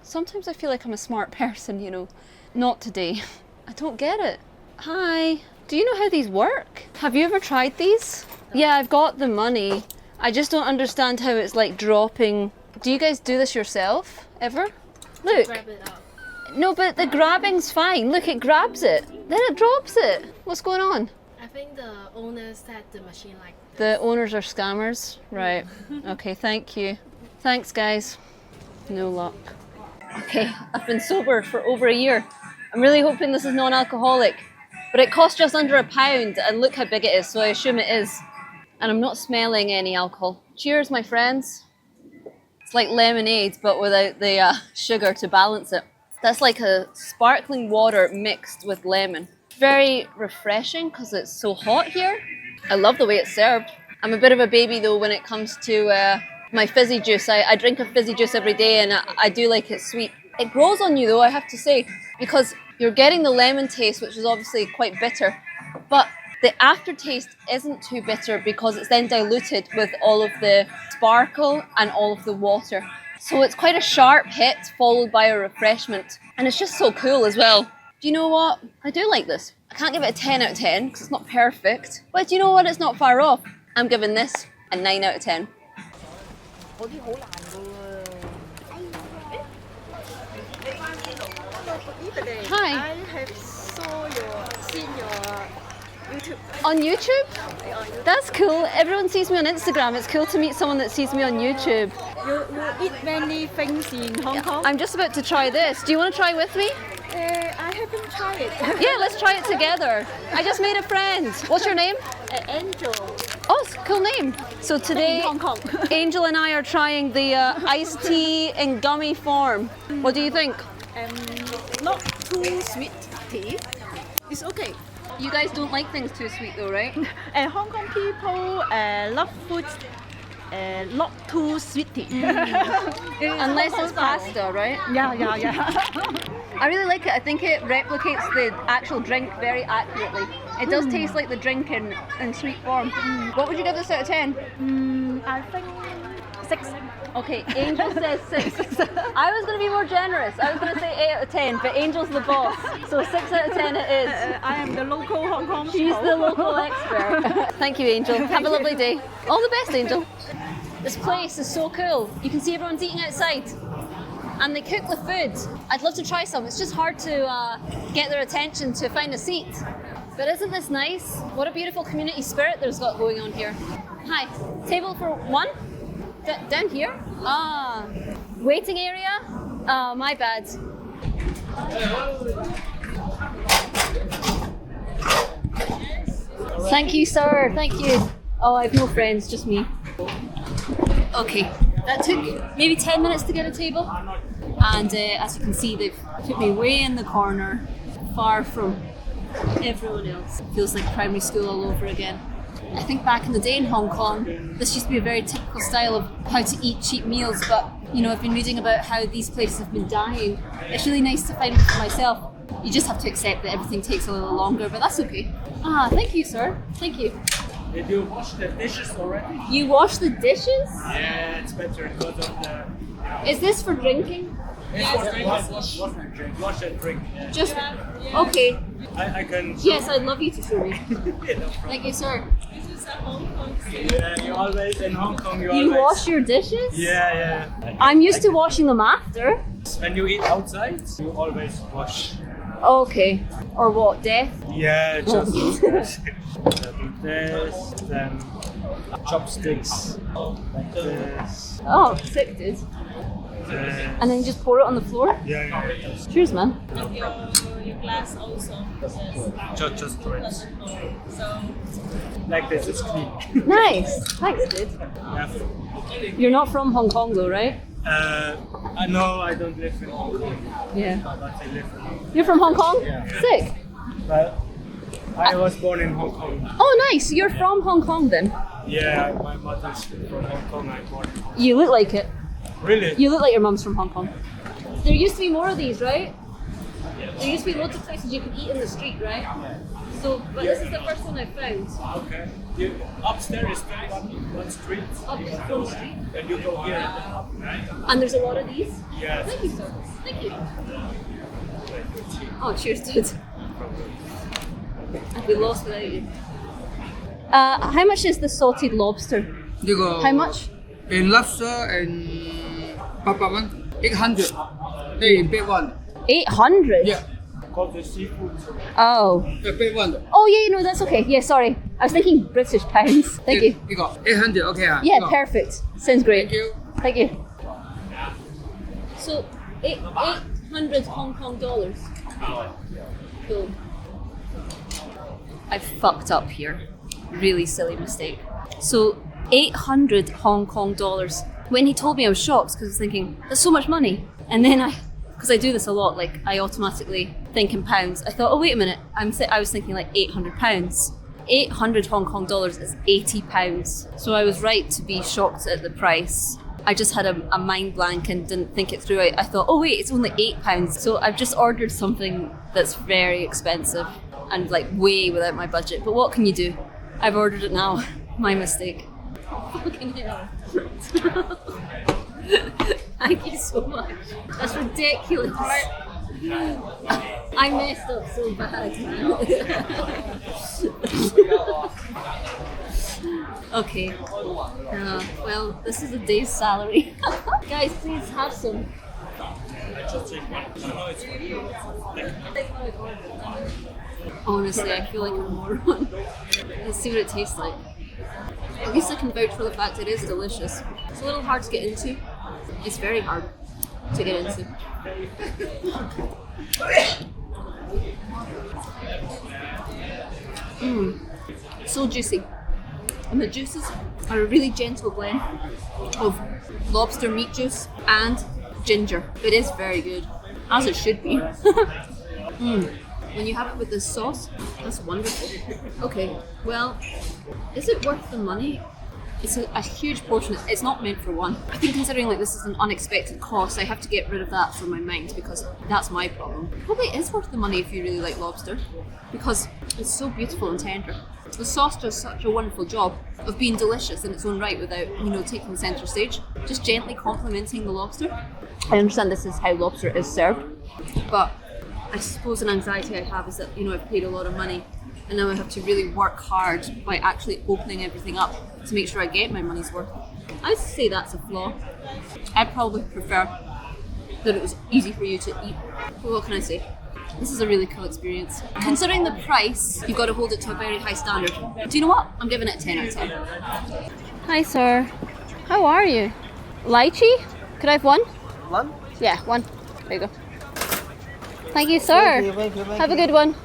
Sometimes I feel like I'm a smart person, you know. Not today. I don't get it. Hi. Do you know how these work? Have you ever tried these? Yeah, I've got the money. I just don't understand how it's like dropping. Do you guys do this yourself, ever? Look. Grab it up. No, but the grabbing's fine. Look, it grabs it. Then it drops it. What's going on? I think the owners set the machine like this. The owners are scammers? Right. Okay, thank you. Thanks, guys. No luck. Okay, I've been sober for over a year. I'm really hoping this is non-alcoholic. But it cost just under £1, and look how big it is, so I assume it is. And I'm not smelling any alcohol. Cheers, my friends. It's like lemonade, but without the sugar to balance it. That's like a sparkling water mixed with lemon. Very refreshing because it's so hot here. I love the way it's served. I'm a bit of a baby though when it comes to my fizzy juice. I drink a fizzy juice every day, and I do like it sweet. It grows on you though, I have to say, because you're getting the lemon taste, which is obviously quite bitter, but the aftertaste isn't too bitter because it's then diluted with all of the sparkle and all of the water. So it's quite a sharp hit followed by a refreshment. And it's just so cool as well. Do you know what? I do like this. I can't give it a 10 out of 10 because it's not perfect. But do you know what? It's not far off. I'm giving this a 9 out of 10. Hi. I have seen your YouTube. On YouTube? That's cool. Everyone sees me on Instagram. It's cool to meet someone that sees me on YouTube. You eat many things in Hong Kong? I'm just about to try this. Do you want to try with me? I haven't tried it. Yeah, let's try it together. I just made a friend. What's your name? Angel. Oh, it's a cool name. So today, Hong Kong. Angel and I are trying the iced tea in gummy form. What do you think? Not too sweet tea. It's okay. You guys don't like things too sweet though, right? Hong Kong people love food not too sweet tea. Unless it's pasta, right? Yeah. I really like it. I think it replicates the actual drink very accurately. It does taste like the drink in sweet form. What would you give this out of 10? I think 6. Okay, Angel says 6. I was going to be more generous. I was going to say 8 out of 10, but Angel's the boss. So 6 out of 10 it is. I am the local Hong Kong She's people. the local expert. Thank you, Angel. Have a lovely day. All the best, Angel. This place is so cool. You can see everyone's eating outside. And they cook the food. I'd love to try some. It's just hard to get their attention to find a seat. But isn't this nice? What a beautiful community spirit there's got going on here. Hi, table for one? Down here? Ah, waiting area? Ah, my bad. Thank you, sir, thank you. Oh, I have no friends, just me. Okay, that took maybe 10 minutes to get a table. And as you can see, they've put me way in the corner, far from everyone else. Feels like primary school all over again. I think back in the day in Hong Kong, this used to be a very typical style of how to eat cheap meals, but you know, I've been reading about how these places have been dying. It's really nice to find for myself. You just have to accept that everything takes a little longer, but that's okay. Ah, thank you, sir. Thank you. Did you wash the dishes already? You wash the dishes? Yeah, it's better because of the... Is this for drinking? Wash and drink. Wash and drink. Yeah. Just, okay. I can... Yes, I'd love you to show me. Thank you, sir. Yeah, you always in Hong Kong. You You always... wash your dishes? Yeah. I'm used to washing them after. When you eat outside, you always wash. Okay. Or what, death? Yeah, just this, then chopsticks, like this. Oh, sick, dude. And then you just pour it on the floor? Yeah. Cheers, man. Your glass also. Just do it. So, like this, it's clean. Nice. Thanks, dude. Yeah. You're not from Hong Kong though, right? No, I don't live in Hong Kong. Yeah. But I live in Hong Kong. You're from Hong Kong? Yeah. Sick. But I was born in Hong Kong. Oh, nice. You're from Hong Kong then? Yeah, my mother's from Hong Kong. I'm born in Hong Kong. You look like it. Really? You look like your mum's from Hong Kong. There used to be more of these, right? There used to be loads of places you could eat in the street, right? So, but this is the first one I found. Okay. Upstairs is still one street. Up one street. And you go here at the top. And there's a lot of these? Yes. Thank you, sir. Thank you. Oh, cheers, dude. I'd be lost without you. How much is the salted lobster? You go How much? in lobster and papa one 800. Hey, big one. 800? Yeah. Called the seafood. Oh. The big one. Oh, yeah, no, that's okay. Yeah, sorry. I was thinking British pounds. Thank you. You got 800. Okay. Yeah, perfect. Sounds great. Thank you. Thank you. So, 800 Hong Kong dollars. Cool. I fucked up here. Really silly mistake. So, 800 Hong Kong dollars. When he told me, I was shocked because I was thinking, that's so much money. And then because I do this a lot, like I automatically think in pounds. I thought, oh wait a minute, I was thinking like 800 pounds. 800 Hong Kong dollars is 80 pounds. So I was right to be shocked at the price. I just had a mind blank and didn't think it through. I thought, oh wait, it's only £8. So I've just ordered something that's very expensive and like way without my budget. But what can you do? I've ordered it now. My mistake. Fucking hell. Thank you so much. That's ridiculous. I messed up so bad. Okay. Well, this is a day's salary. Guys, please have some. Honestly, I feel like a moron. Let's see what it tastes like. At least I can vouch for the fact it is delicious. It's a little hard to get into. It's very hard to get into. So juicy. And the juices are a really gentle blend of lobster meat juice and ginger. It is very good, as it should be. When you have it with this sauce, that's wonderful. Okay, well, is it worth the money? It's a huge portion. It's not meant for one. I think considering like this is an unexpected cost, I have to get rid of that from my mind because that's my problem. Probably is worth the money if you really like lobster because it's so beautiful and tender. The sauce does such a wonderful job of being delicious in its own right without, taking the centre stage. Just gently complimenting the lobster. I understand this is how lobster is served, but I suppose an anxiety I have is that, I've paid a lot of money and now I have to really work hard by actually opening everything up to make sure I get my money's worth. I'd say that's a flaw. I'd probably prefer that it was easy for you to eat. But what can I say? This is a really cool experience. Considering the price, you've got to hold it to a very high standard. Do you know what? I'm giving it a 10 out of 10. Hi, sir. How are you? Lychee? Could I have one? One? Yeah, one. There you go. Thank you, sir. Thank you. Have a good one.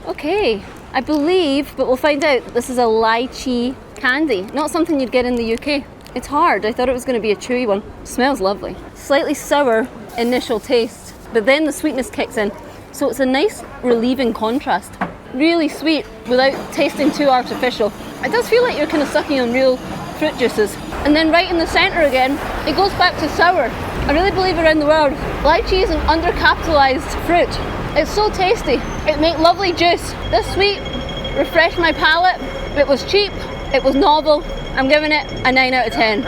Okay. I believe, but we'll find out, this is a lychee candy. Not something you'd get in the UK. It's hard. I thought it was going to be a chewy one. Smells lovely. Slightly sour initial taste, but then the sweetness kicks in. So it's a nice relieving contrast. Really sweet without tasting too artificial. It does feel like you're kind of sucking on real fruit juices. And then right in the centre again, it goes back to sour. I really believe around the world, lychee is an undercapitalised fruit. It's so tasty. It makes lovely juice. This sweet refreshed my palate. It was cheap. It was novel. I'm giving it a 9 out of 10.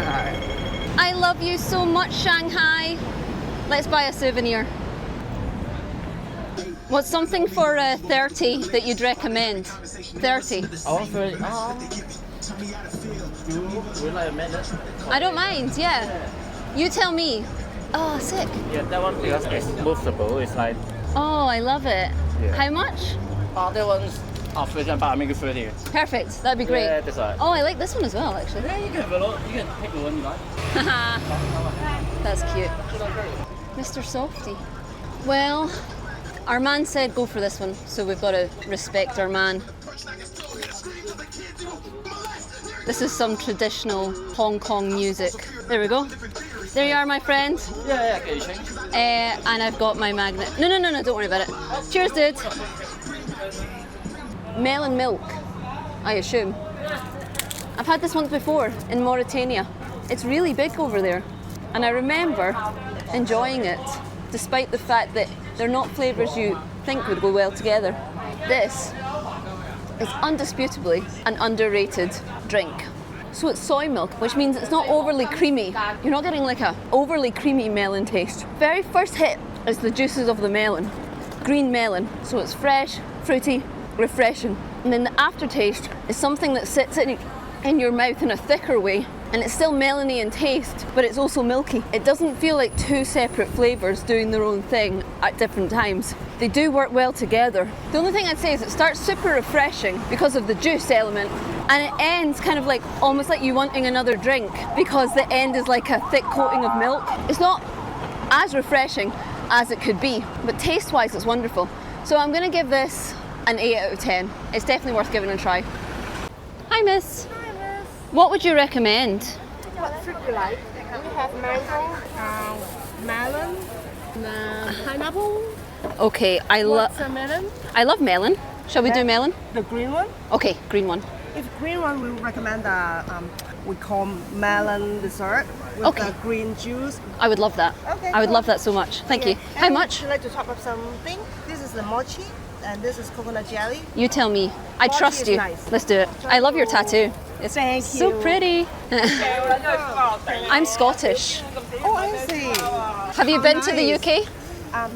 I love you so much, Shanghai. Let's buy a souvenir. What's something for 30 that you'd recommend? 30. I don't mind, yeah. You tell me. Oh, sick. Yeah, that one because it's movable. It's like. Oh, I love it. Yeah. How much? That one's 30, but I make it 30. Perfect. That'd be great. Yeah, that's right. Oh, I like this one as well, actually. Yeah, you can have a look. You can pick the one you like. That's cute. Mr. Softy. Well, our man said go for this one, so we've got to respect our man. This is some traditional Hong Kong music. There we go. There you are, my friend. Yeah, can you change? And I've got my magnet. No, don't worry about it. Cheers, dude. Melon milk, I assume. I've had this once before in Mauritania. It's really big over there. And I remember enjoying it, despite the fact that they're not flavours you think would go well together. This is undisputably an underrated drink. So it's soy milk, which means it's not overly creamy. You're not getting like a overly creamy melon taste. Very first hit is the juices of the melon. Green melon, so it's fresh, fruity, refreshing. And then the aftertaste is something that sits in your mouth in a thicker way, and it's still melony in taste, but it's also milky. It doesn't feel like two separate flavours doing their own thing at different times. They do work well together. The only thing I'd say is it starts super refreshing because of the juice element, and it ends kind of like almost like you wanting another drink because the end is like a thick coating of milk. It's not as refreshing as it could be, but taste-wise it's wonderful. So I'm gonna give this an 8 out of 10. It's definitely worth giving a try. Hi, miss. Hi, miss. What would you recommend? What fruit you like? We have mango, melon, pineapple. Okay, I love melon. Shall we do melon? The green one? Okay, green one. If green one, we recommend we call melon dessert with the green juice. I would love that. Okay, I would cool. love that so much. Thank you. How much? Would you like to top up something? This is the mochi, and this is coconut jelly. You tell me. I Mochi trust is you. nice. Let's do it. I love your tattoo. It's Thank so you. pretty. I'm Scottish. Oh, I see. Have you been to the UK?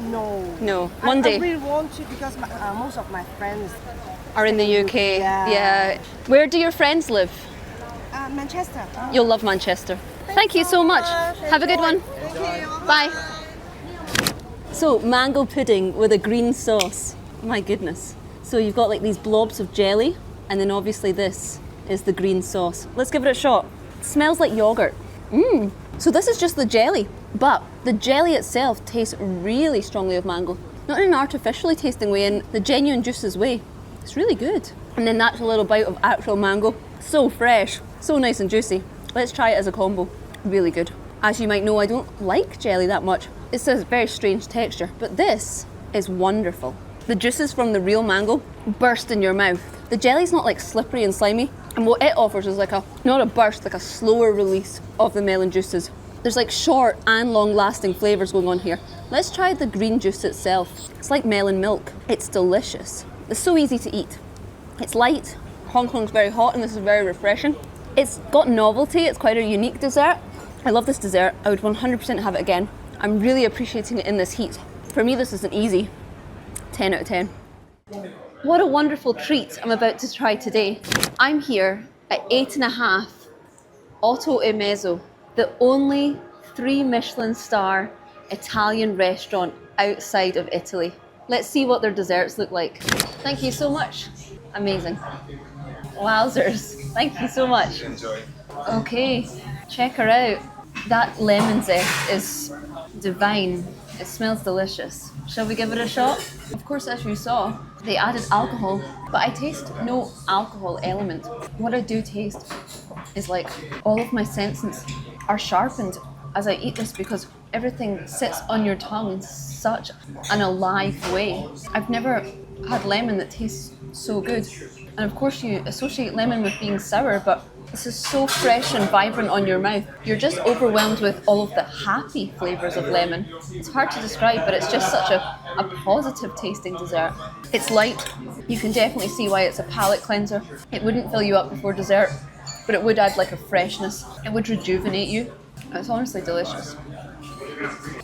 No. No. One day. I really want to because most of my friends Are in the UK. Yeah. Where do your friends live? Manchester. You'll love Manchester. Thank you so much. Have a good one. Thank you. Bye. So, mango pudding with a green sauce. My goodness. So you've got like these blobs of jelly, and then obviously this is the green sauce. Let's give it a shot. It smells like yogurt. So this is just the jelly, but the jelly itself tastes really strongly of mango. Not in an artificially tasting way, in the genuine juices way. It's really good. And then that's a little bite of actual mango. So fresh, so nice and juicy. Let's try it as a combo. Really good. As you might know, I don't like jelly that much. It's a very strange texture, but this is wonderful. The juices from the real mango burst in your mouth. The jelly's not like slippery and slimy, and what it offers is like not a burst, like a slower release of the melon juices. There's like short and long lasting flavours going on here. Let's try the green juice itself. It's like melon milk. It's delicious. It's so easy to eat. It's light. Hong Kong's very hot and this is very refreshing. It's got novelty. It's quite a unique dessert. I love this dessert. I would 100% have it again. I'm really appreciating it in this heat. For me, this is an easy 10 out of 10. What a wonderful treat I'm about to try today. I'm here at 8.5 Otto e Mezzo, the only 3 Michelin star Italian restaurant outside of Italy. Let's see what their desserts look like. Thank you so much. Amazing. Wowzers. Thank you so much. Enjoy. Okay, check her out. That lemon zest is divine. It smells delicious. Shall we give it a shot? Of course, as you saw, they added alcohol, but I taste no alcohol element. What I do taste is like all of my senses are sharpened as I eat this because everything sits on your tongue in such an alive way. I've never had lemon that tastes so good. And of course you associate lemon with being sour, but this is so fresh and vibrant on your mouth. You're just overwhelmed with all of the happy flavours of lemon. It's hard to describe, but it's just such a positive tasting dessert. It's light. You can definitely see why it's a palate cleanser. It wouldn't fill you up before dessert, but it would add like a freshness. It would rejuvenate you. It's honestly delicious.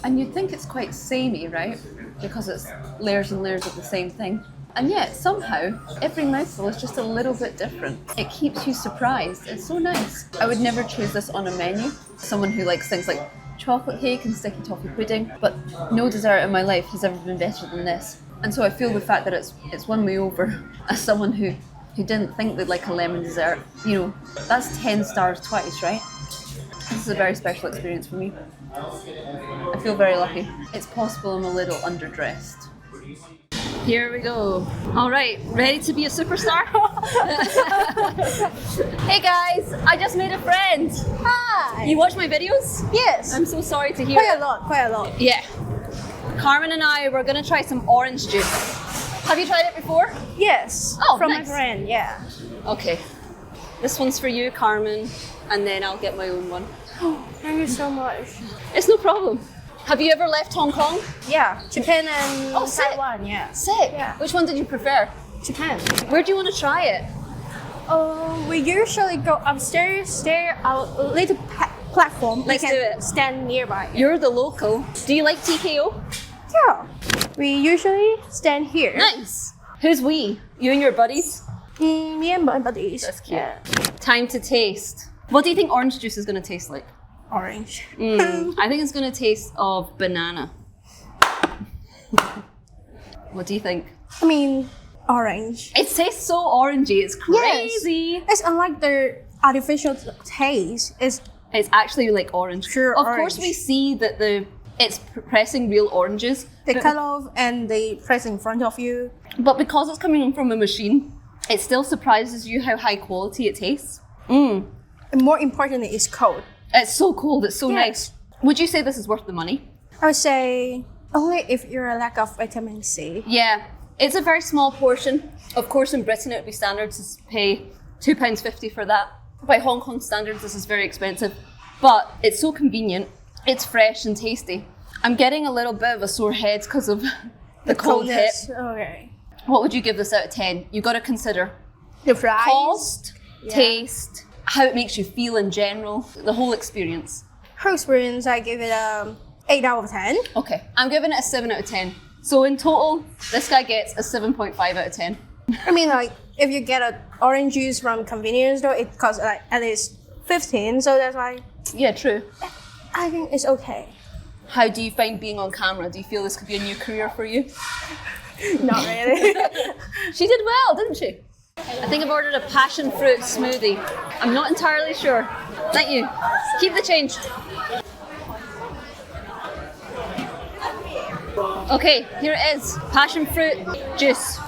And you'd think it's quite samey, right? Because it's layers and layers of the same thing. And yet, somehow, every mouthful is just a little bit different. It keeps you surprised. It's so nice. I would never choose this on a menu. Someone who likes things like chocolate cake and sticky toffee pudding, but no dessert in my life has ever been better than this. And so I feel the fact that it's won me over as someone who didn't think they'd like a lemon dessert. You know, that's 10 stars twice, right? This is a very special experience for me. I feel very lucky. It's possible I'm a little underdressed. Here we go. All right, ready to be a superstar? Hey guys, I just made a friend. Hi. You watch my videos? Yes. I'm so sorry to hear Quite it. a lot. Yeah. Carmen and I were gonna try some orange juice. Have you tried it before? Yes. Oh, from nice. my friend, yeah. Okay. This one's for you, Carmen, and then I'll get my own one. Thank you so much. It's no problem. Have you ever left Hong Kong? Yeah, Japan and sick. Taiwan, yeah. Sick. Yeah. Which one did you prefer? Japan. Where do you want to try it? We usually go upstairs, stare out a little platform. Let's we do can it. stand nearby. You're the local. Do you like TKO? Yeah. We usually stand here. Nice. Who's we? You and your buddies? Me and my buddies. That's cute. Yeah. Time to taste. What do you think orange juice is going to taste like? Orange. I think it's going to taste of banana. What do you think? I mean, orange. It tastes so orangey. It's crazy. Yes. It's unlike the artificial taste. It's actually like orange. Pure of orange. course, we see that it's pressing real oranges. they cut off and they press in front of you. But because it's coming from a machine, it still surprises you how high quality it tastes. And more importantly, it's cold. It's so cold. It's so Yes. nice. Would you say this is worth the money? I would say only if you're a lack of vitamin C. Yeah, it's a very small portion. Of course, in Britain, it would be standard to pay £2.50 for that. By Hong Kong standards, this is very expensive. But it's so convenient. It's fresh and tasty. I'm getting a little bit of a sore head because of the cold hip. coldness. Okay. What would you give this out of 10? You've got to consider The fries. cost, taste, how it makes you feel in general, the whole experience. Her experience, I give it 8 out of 10. Okay, I'm giving it a 7 out of 10. So in total, this guy gets a 7.5 out of 10. I mean, like, if you get an orange juice from convenience store, it costs like at least 15. So that's why Yeah, true. I think it's okay. How do you find being on camera? Do you feel this could be a new career for you? Not really. She did well, didn't she? I think I've ordered a passion fruit smoothie. I'm not entirely sure. Thank you. Keep the change. Okay, here it is. Passion fruit juice.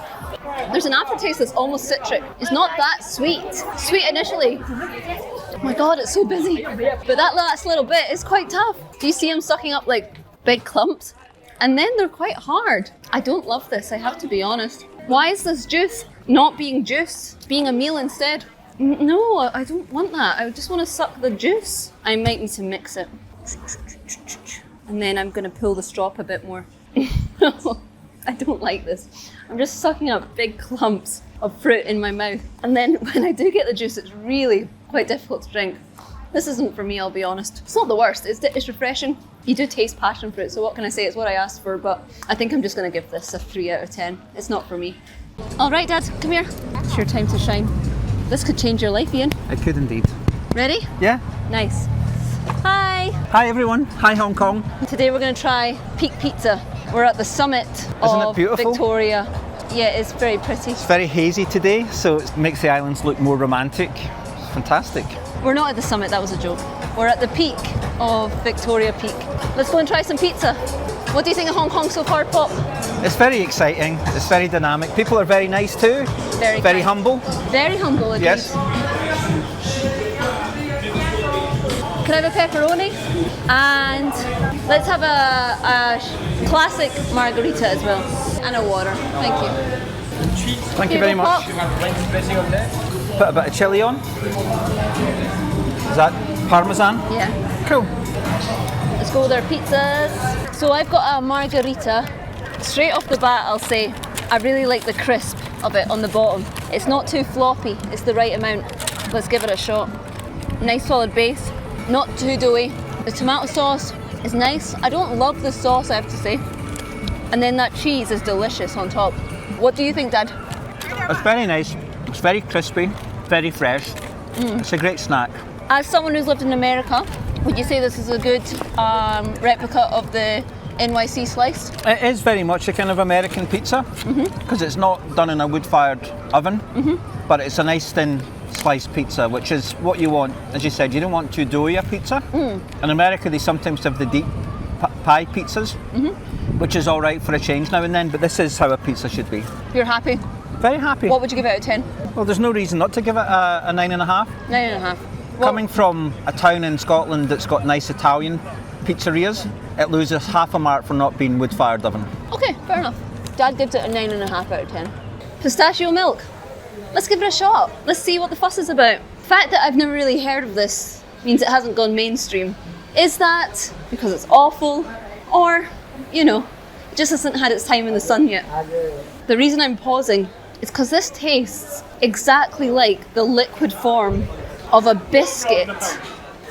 There's an aftertaste that's almost citric. It's not that sweet. Sweet initially. Oh my god, it's so busy. But that last little bit is quite tough. Do you see I'm sucking up like big clumps? And then they're quite hard. I don't love this, I have to be honest. Why is this juice not being juice? Being a meal instead? No, I don't want that. I just want to suck the juice. I might need to mix it. And then I'm going to pull the straw up a bit more. No, I don't like this. I'm just sucking up big clumps of fruit in my mouth. And then when I do get the juice, it's really quite difficult to drink. This isn't for me, I'll be honest. It's not the worst, it's refreshing. You do taste passion fruit, so what can I say? It's what I asked for, but I think I'm just gonna give this a 3 out of 10. It's not for me. All right, Dad, come here. It's your time to shine. This could change your life, Ian. It could indeed. Ready? Yeah. Nice. Hi. Hi everyone. Hi Hong Kong. Today we're going to try Peak Pizza. We're at the summit Isn't of it beautiful? Victoria. Yeah, it's very pretty. It's very hazy today, so it makes the islands look more romantic. It's fantastic. We're not at the summit, that was a joke. We're at the peak of Victoria Peak. Let's go and try some pizza. What do you think of Hong Kong so far, Pop? It's very exciting. It's very dynamic. People are very nice too. Very Very kind. humble. Very humble, agreed. Yes. Can I have a pepperoni? And let's have a classic margarita as well. And a water. Thank you. Thank you very much. Put a bit of chilli on. Is that Parmesan? Yeah. Cool. Let's go with our pizzas. So I've got a margarita. Straight off the bat, I'll say I really like the crisp of it on the bottom. It's not too floppy, it's the right amount. Let's give it a shot. Nice solid base, not too doughy. The tomato sauce is nice. I don't love the sauce, I have to say. And then that cheese is delicious on top. What do you think, Dad? It's very nice. It's very crispy, very fresh. It's a great snack. As someone who's lived in America, would you say this is a good replica of the NYC slice? It is very much a kind of American pizza because it's not done in a wood-fired oven, but it's a nice thin sliced pizza, which is what you want. As you said, you don't want too doughy a pizza. In America, they sometimes have the deep pie pizzas, which is all right for a change now and then, but this is how a pizza should be. You're happy? Very happy. What would you give it out of 10? Well, there's no reason not to give it a 9.5. 9.5. Coming from a town in Scotland that's got nice Italian pizzerias, it loses half a mark for not being wood-fired oven. Okay, fair enough. Dad gives it a 9.5 out of 10. Pistachio milk. Let's give it a shot. Let's see what the fuss is about. The fact that I've never really heard of this means it hasn't gone mainstream. Is that because it's awful, or, you know, it just hasn't had its time in the sun yet? The reason I'm pausing is because this tastes exactly like the liquid form of a biscuit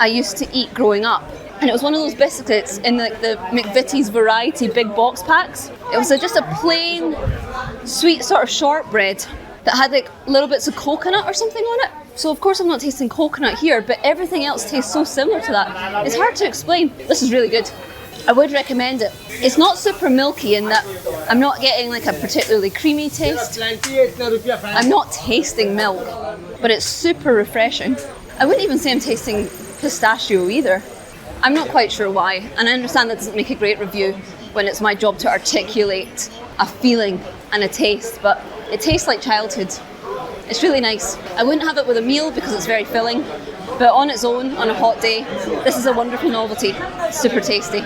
I used to eat growing up. And it was one of those biscuits in the McVitie's variety big box packs. It was just a plain, sweet sort of shortbread that had like little bits of coconut or something on it. So of course I'm not tasting coconut here, but everything else tastes so similar to that. It's hard to explain. This is really good. I would recommend it. It's not super milky in that I'm not getting like a particularly creamy taste. I'm not tasting milk, but it's super refreshing. I wouldn't even say I'm tasting pistachio either. I'm not quite sure why, and I understand that doesn't make a great review when it's my job to articulate a feeling and a taste, but it tastes like childhood. It's really nice. I wouldn't have it with a meal because it's very filling, but on its own, on a hot day, this is a wonderful novelty. Super tasty.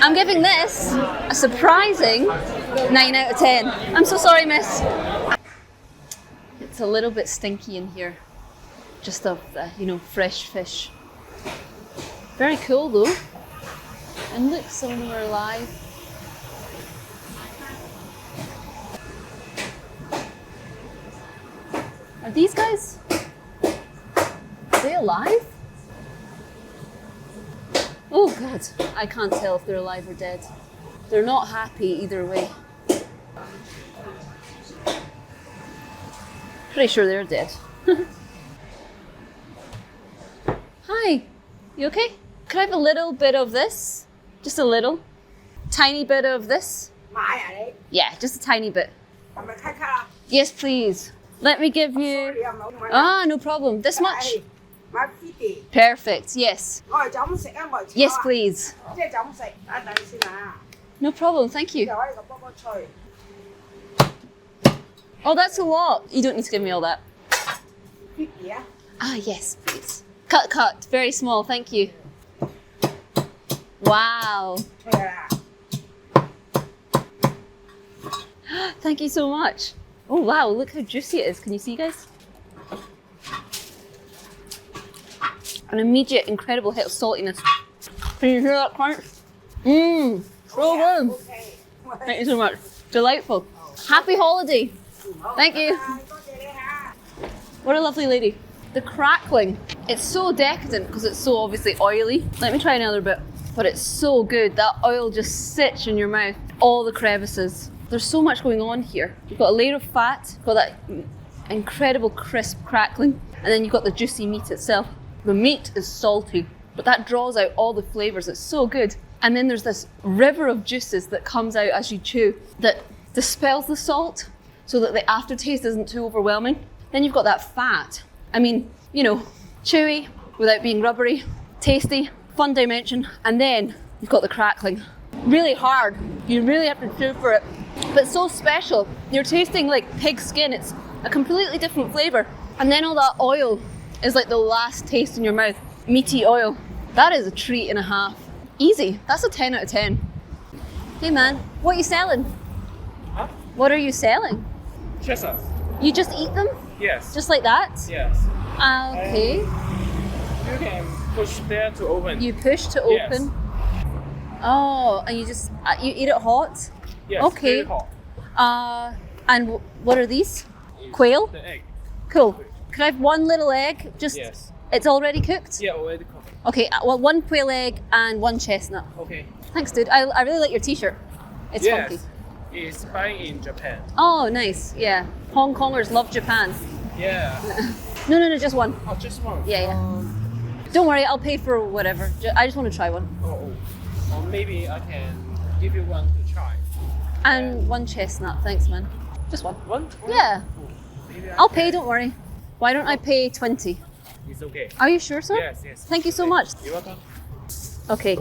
I'm giving this a surprising 9 out of 10. I'm so sorry, miss. It's a little bit stinky in here. Just of the, fresh fish. Very cool though. And look, some of them are alive. Are these guys? Are they alive? Oh God, I can't tell if they're alive or dead. They're not happy either way. Pretty sure they're dead. Hi, you okay? Could I have a little bit of this? Just a little? Tiny bit of this? Yeah, just a tiny bit. Yes, please. Let me give you... no problem. This much? Perfect, yes. Yes, please. No problem, thank you. Oh, that's a lot. You don't need to give me all that. Yes, please. Cut. Very small, thank you. Wow. Thank you so much. Oh wow, look how juicy it is. Can you see, guys? An immediate incredible hit of saltiness. Can you hear that crunch? So good. Thank you so much. Delightful. Happy holiday. Thank you. What a lovely lady. The crackling, it's so decadent because it's so obviously oily. Let me try another bit. But it's so good. That oil just sits in your mouth. All the crevices. There's so much going on here. You've got a layer of fat, you've got that incredible crisp crackling, and then you've got the juicy meat itself. The meat is salty. but that draws out all the flavors. It's so good. And then there's this river of juices that comes out as you chew that dispels the salt so that the aftertaste isn't too overwhelming. Then you've got that fat. I mean, you know, chewy without being rubbery, tasty, fun dimension, and then you've got the crackling. Really hard. You really have to chew for it. But so special. You're tasting like pig skin. It's a completely different flavour. And then all that oil is like the last taste in your mouth. Meaty oil. That is a treat and a half. Easy. That's a 10 out of 10. Hey man, what are you selling? Huh? What are you selling? Chestnuts. You just eat them? Yes. Just like that? Yes. Okay. You can push there to open. You push to Yes. open. Oh, and you just you eat it hot? Yes. Okay. Very hot. And what are these? Quail? The egg. Cool. Could I have one little egg? Just Yes. It's already cooked? Yeah, already cooked. Okay, well, one quail egg and one chestnut. Okay. Thanks, dude. I really like your t-shirt. It's Yes. funky. It's buying in Japan. Oh, nice. Yeah. Hong Kongers love Japan. Yeah. No, just one. Oh, just one. Yeah. Don't worry, I'll pay for whatever. I just want to try one. Oh. Or maybe I can give you one to try. And one chestnut, thanks, man. Just one. One? Yeah. Maybe I'll pay, don't worry. Why don't I pay 20? It's okay. Are you sure, sir? Yes, yes. Thank you so much. You're welcome. Okay.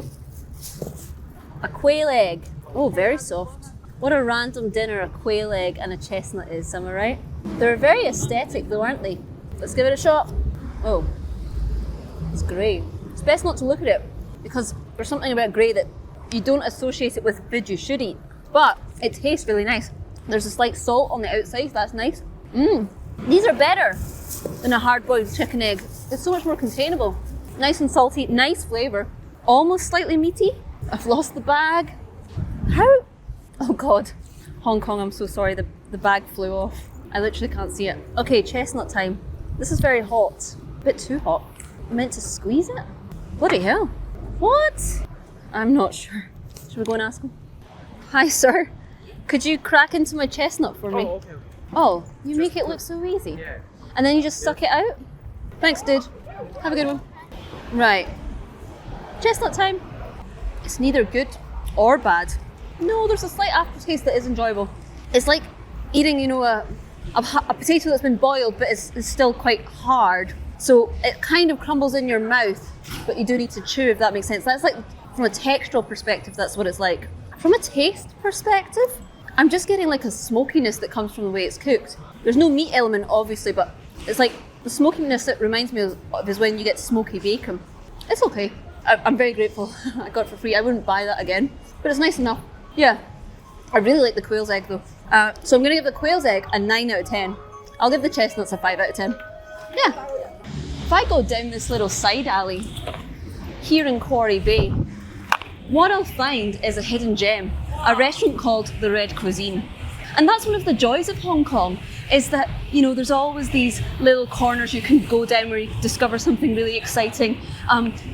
A quail egg. Oh, very soft. What a random dinner a quail egg and a chestnut is, am I right? They're very aesthetic though, aren't they? Let's give it a shot. Oh, it's grey. It's best not to look at it because there's something about grey that you don't associate it with food you should eat. But it tastes really nice. There's a slight salt on the outside, that's nice. These are better than a hard-boiled chicken egg. It's so much more containable. Nice and salty, nice flavour. Almost slightly meaty. I've lost the bag. How? Oh God. Hong Kong, I'm so sorry, the bag flew off. I literally can't see it. Okay, chestnut time. This is very hot. A bit too hot. I'm meant to squeeze it? Bloody hell. What? I'm not sure. Should we go and ask him? Hi, sir. Could you crack into my chestnut for me? Oh, okay. Oh, you make it look so easy. Yeah. And then you just suck it out? Thanks, dude. Have a good one. Right. Chestnut time. It's neither good or bad. No, there's a slight aftertaste that is enjoyable. It's like eating, you know, a potato that's been boiled, but it's still quite hard. So it kind of crumbles in your mouth, but you do need to chew, if that makes sense. That's like, from a textural perspective, that's what it's like. From a taste perspective, I'm just getting like a smokiness that comes from the way it's cooked. There's no meat element, obviously, but it's like the smokiness that reminds me of is when you get smoky bacon. It's okay. I'm very grateful. I got it for free. I wouldn't buy that again, but it's nice enough. Yeah. I really like the quail's egg though. So I'm gonna give the quail's egg a 9 out of 10. I'll give the chestnuts a 5 out of 10. Yeah. If I go down this little side alley here in Quarry Bay, what I'll find is a hidden gem, a restaurant called the Red Cuisine. And that's one of the joys of Hong Kong, is that, you know, there's always these little corners you can go down where you discover something really exciting,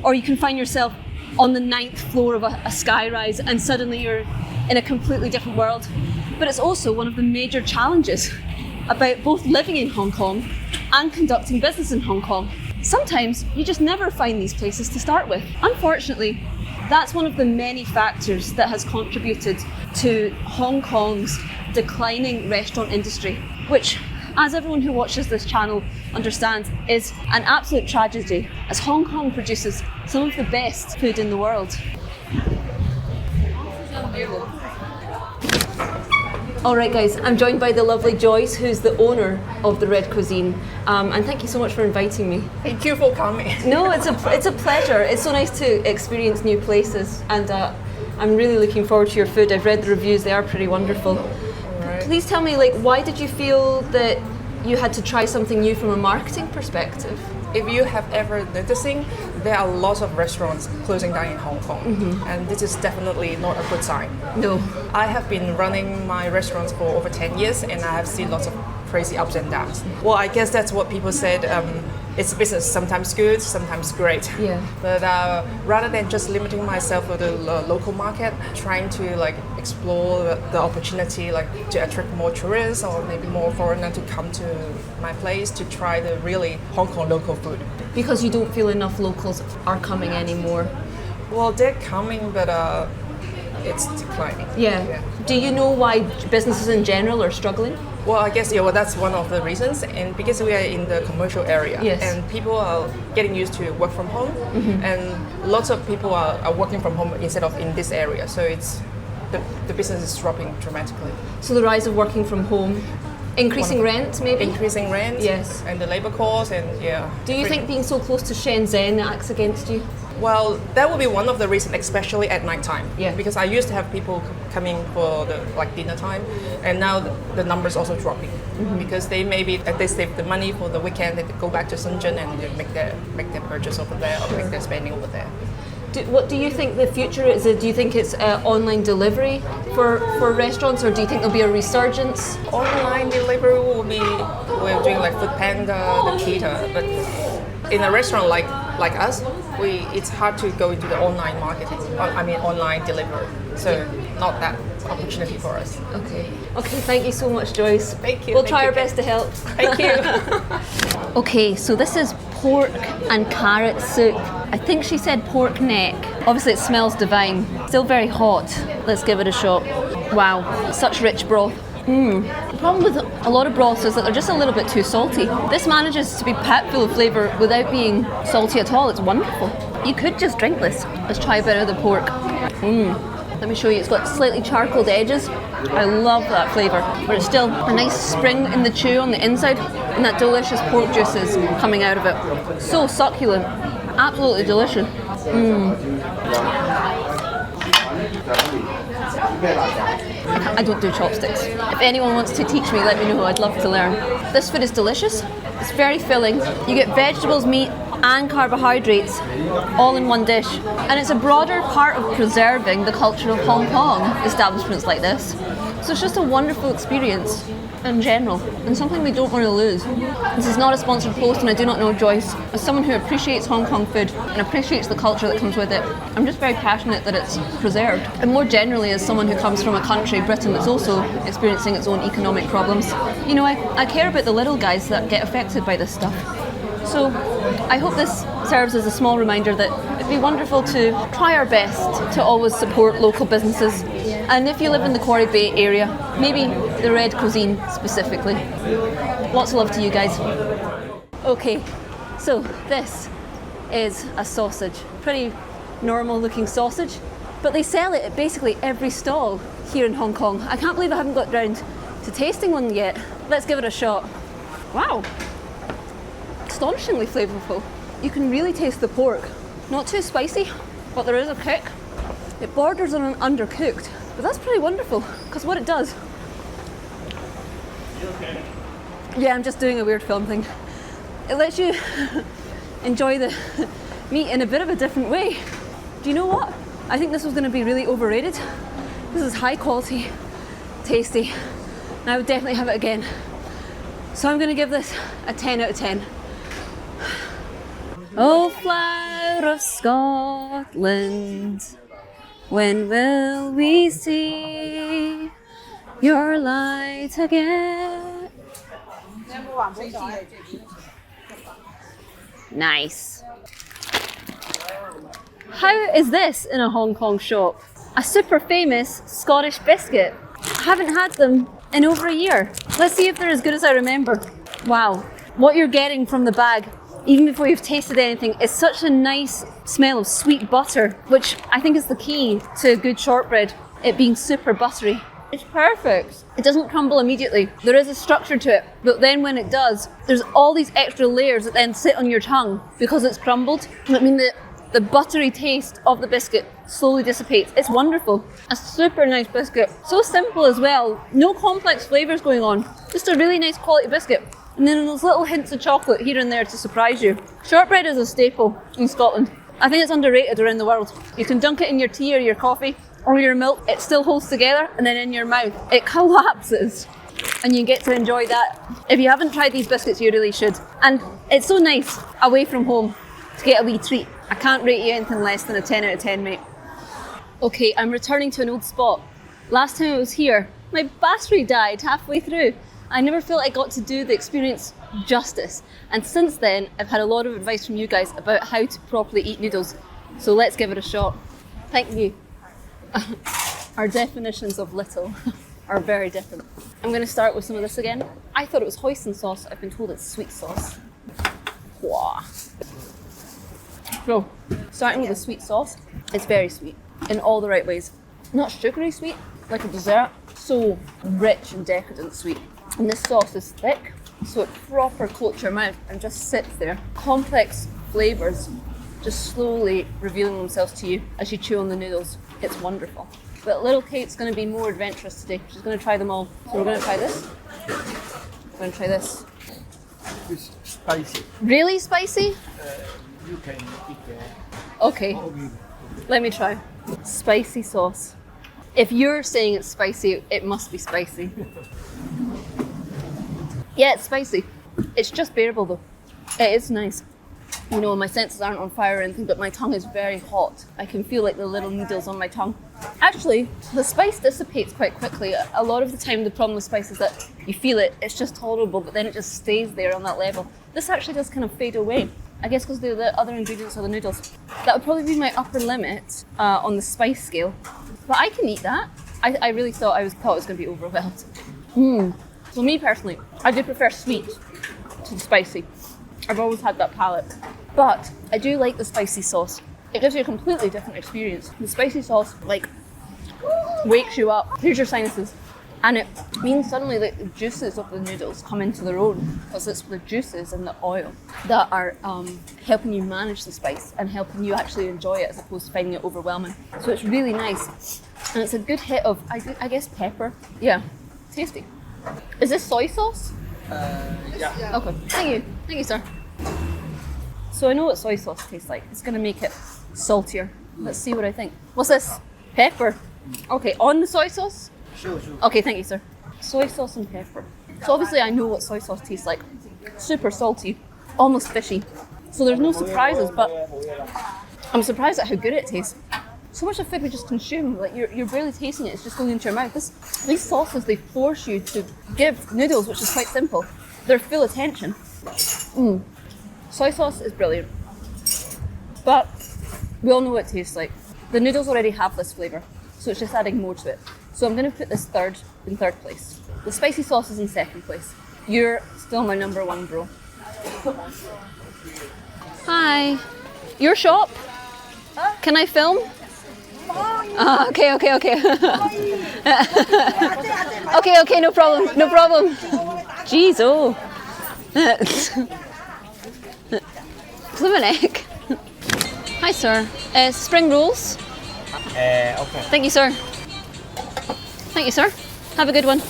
or you can find yourself on the 9th floor of a skyrise and suddenly you're in a completely different world. But it's also one of the major challenges about both living in Hong Kong and conducting business in Hong Kong. Sometimes you just never find these places to start with. Unfortunately, that's one of the many factors that has contributed to Hong Kong's declining restaurant industry, which, as everyone who watches this channel understands, is an absolute tragedy, as Hong Kong produces some of the best food in the world. Alright guys, I'm joined by the lovely Joyce, who's the owner of the Red Cuisine, and thank you so much for inviting me. Thank you for coming. No, it's a pleasure. It's so nice to experience new places, and I'm really looking forward to your food. I've read the reviews, they are pretty wonderful. Right. Please tell me, like, why did you feel that you had to try something new from a marketing perspective? If you have ever noticing, there are lots of restaurants closing down in Hong Kong, and this is definitely not a good sign. No. I have been running my restaurants for over 10 years, and I have seen lots of crazy ups and downs. Well, I guess that's what people said, it's business, sometimes good, sometimes great. Yeah. But rather than just limiting myself to the local market, trying to like explore the opportunity, like to attract more tourists or maybe more foreigners to come to my place to try the really Hong Kong local food. Because you don't feel enough locals are coming anymore. Well, they're coming, but it's declining. Yeah. Do you know why businesses in general are struggling? Well, I guess that's one of the reasons, and because we are in the commercial area, yes. and people are getting used to work from home, and lots of people are working from home instead of in this area, so it's the business is dropping dramatically. So the rise of working from home, increasing rent maybe? Increasing rent, yes, and the labor costs, and yeah. Do you think being so close to Shenzhen acts against you? Well, that would be one of the reasons, especially at night time. Yeah. Because I used to have people coming for the dinner time, and now the numbers also dropping because they save the money for the weekend. They go back to Shenzhen and they make their purchase over there or make their spending over there. What do you think the future is? Do you think it's online delivery for restaurants, or do you think there'll be a resurgence? Online delivery we're doing like Food Panda, the Kita, but in a restaurant like us, it's hard to go into the online marketing. Online delivery. So not that opportunity for us. Okay. Thank you so much, Joyce. Thank you. We'll try our best to help. Thank you. Okay, so this is pork and carrot soup. I think she said pork neck. Obviously, it smells divine. Still very hot. Let's give it a shot. Wow, such rich broth. The problem with a lot of broths is that they're just a little bit too salty. This manages to be packed full of flavour without being salty at all. It's wonderful. You could just drink this. Let's try a bit of the pork. Let me show you. It's got slightly charcoaled edges. I love that flavour. But it's still a nice spring in the chew on the inside, and that delicious pork juice is coming out of it. So succulent. Absolutely delicious. I don't do chopsticks. If anyone wants to teach me, let me know. I'd love to learn. This food is delicious. It's very filling. You get vegetables, meat, and carbohydrates all in one dish. And it's a broader part of preserving the culture of Hong Kong, establishments like this. So it's just a wonderful experience in general, and something we don't want to lose. This is not a sponsored post, and I do not know Joyce. As someone who appreciates Hong Kong food and appreciates the culture that comes with it, I'm just very passionate that it's preserved. And more generally, as someone who comes from a country, Britain, that's also experiencing its own economic problems, you know, I care about the little guys that get affected by this stuff. So I hope this serves as a small reminder that it'd be wonderful to try our best to always support local businesses. And if you live in the Quarry Bay area, maybe the red cuisine specifically. Lots of love to you guys. Okay, so this is a sausage. Pretty normal looking sausage, but they sell it at basically every stall here in Hong Kong. I can't believe I haven't got round to tasting one yet. Let's give it a shot. Wow, astonishingly flavourful. You can really taste the pork. Not too spicy, but there is a kick. It borders on an undercooked, but that's pretty wonderful, because what it does... Yeah, I'm just doing a weird film thing. It lets you enjoy the meat in a bit of a different way. Do you know what? I think this was going to be really overrated. This is high quality, tasty, and I would definitely have it again. So I'm going to give this a 10 out of 10. Oh, flower of Scotland, when will we see your light again? Nice. How is this in a Hong Kong shop? A super famous Scottish biscuit. I haven't had them in over a year. Let's see if they're as good as I remember. Wow, what you're getting from the bag, even before you've tasted anything, is such a nice smell of sweet butter, which I think is the key to good shortbread, it being super buttery. It's perfect. It doesn't crumble immediately. There is a structure to it, but then when it does, there's all these extra layers that then sit on your tongue because it's crumbled. I mean, the buttery taste of the biscuit slowly dissipates. It's wonderful. A super nice biscuit. So simple as well. No complex flavours going on. Just a really nice quality biscuit. And then those little hints of chocolate here and there to surprise you. Shortbread is a staple in Scotland. I think it's underrated around the world. You can dunk it in your tea or your coffee or your milk. It still holds together, and then in your mouth, it collapses. and you get to enjoy that. If you haven't tried these biscuits, you really should. And it's so nice away from home to get a wee treat. I can't rate you anything less than a 10 out of 10, mate. Okay, I'm returning to an old spot. Last time I was here, my battery died halfway through. I never felt I got to do the experience justice. And since then, I've had a lot of advice from you guys about how to properly eat noodles. So let's give it a shot. Thank you. Our definitions of little are very different. I'm going to start with some of this again. I thought it was hoisin sauce. I've been told it's sweet sauce. Wow. So, starting with the sweet sauce, it's very sweet in all the right ways. Not sugary sweet, like a dessert. So rich and decadent sweet. And this sauce is thick, so it proper coats your mouth and just sits there. Complex flavours just slowly revealing themselves to you as you chew on the noodles. It's wonderful. But little Kate's going to be more adventurous today. She's going to try them all. So we're going to try this. We're going to try this. It's spicy. Really spicy? You can eat that. Okay. Let me try. Spicy sauce. If you're saying it's spicy, it must be spicy. Yeah, it's spicy. It's just bearable though. It is nice. You know, my senses aren't on fire or anything, but my tongue is very hot. I can feel like the little needles on my tongue. Actually, the spice dissipates quite quickly. A lot of the time, the problem with spice is that you feel it, it's just tolerable, but then it just stays there on that level. This actually does kind of fade away. I guess because the other ingredients are the noodles. That would probably be my upper limit on the spice scale. But I can eat that. I really thought I was going to be overwhelmed. So me personally, I do prefer sweet to spicy. I've always had that palate. But I do like the spicy sauce. It gives you a completely different experience. The spicy sauce, like, wakes you up, clears your sinuses. And it means suddenly that the juices of the noodles come into their own, because it's the juices and the oil that are helping you manage the spice and helping you actually enjoy it as opposed to finding it overwhelming. So it's really nice. And it's a good hit of, I guess, pepper. Yeah, tasty. Is this soy sauce? Yeah. Okay, thank you, sir. So I know what soy sauce tastes like. It's going to make it saltier. Let's see what I think. What's this? Pepper. Okay, on the soy sauce? Sure. Okay, thank you, sir. Soy sauce and pepper. So obviously I know what soy sauce tastes like. Super salty, almost fishy. So there's no surprises, but I'm surprised at how good it tastes. So much of food we just consume, like you're barely tasting it, it's just going into your mouth. These sauces, they force you to give noodles, which is quite simple, their full attention. Soy sauce is brilliant. But we all know what it tastes like. The noodles already have this flavour, so it's just adding more to it. So I'm going to put this in third place. The spicy sauce is in second place. You're still my number one, bro. Hi. Your shop? Can I film? Okay. okay, no problem. Jeez, oh. Flippin' Hi, sir. Spring rolls. Okay. Thank you, sir. Have a good one.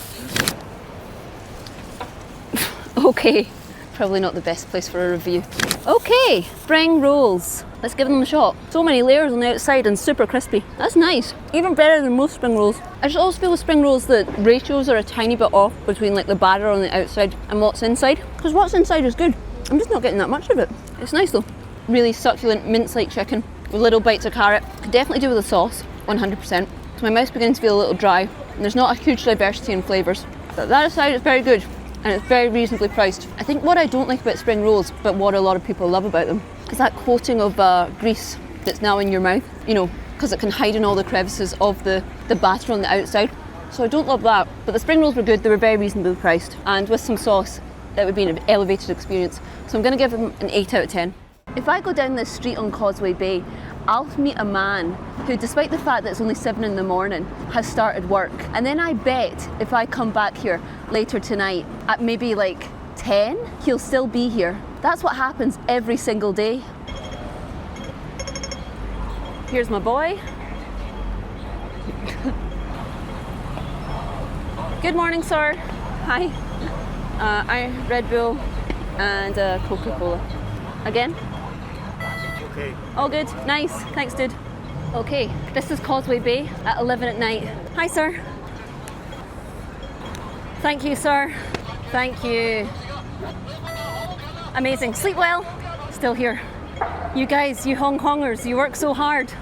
Okay. Probably not the best place for a review. Okay, spring rolls. Let's give them a shot. So many layers on the outside and super crispy. That's nice. Even better than most spring rolls. I just always feel with spring rolls that ratios are a tiny bit off between like the batter on the outside and what's inside. Because what's inside is good. I'm just not getting that much of it. It's nice though. Really succulent mince-like chicken with little bites of carrot. Could definitely do with a sauce, 100%. So my mouth's beginning to feel a little dry and there's not a huge diversity in flavours. But that aside, it's very good. And it's very reasonably priced. I think what I don't like about spring rolls, but what a lot of people love about them, is that coating of grease that's now in your mouth, you know, because it can hide in all the crevices of the batter on the outside. So I don't love that. But the spring rolls were good, they were very reasonably priced. And with some sauce, that would be an elevated experience. So I'm gonna give them an 8 out of 10. If I go down this street on Causeway Bay, I'll meet a man who, despite the fact that it's only 7 in the morning, has started work. And then I bet if I come back here later tonight at maybe like 10, he'll still be here. That's what happens every single day. Here's my boy. Good morning, sir. Hi. I Red Bull and Coca-Cola. Again? Okay. All good, nice, thanks dude. Okay, this is Causeway Bay at 11 at night. Hi sir. Thank you, sir. Thank you. Amazing. Sleep well. Still here. You guys, you Hong Kongers, you work so hard.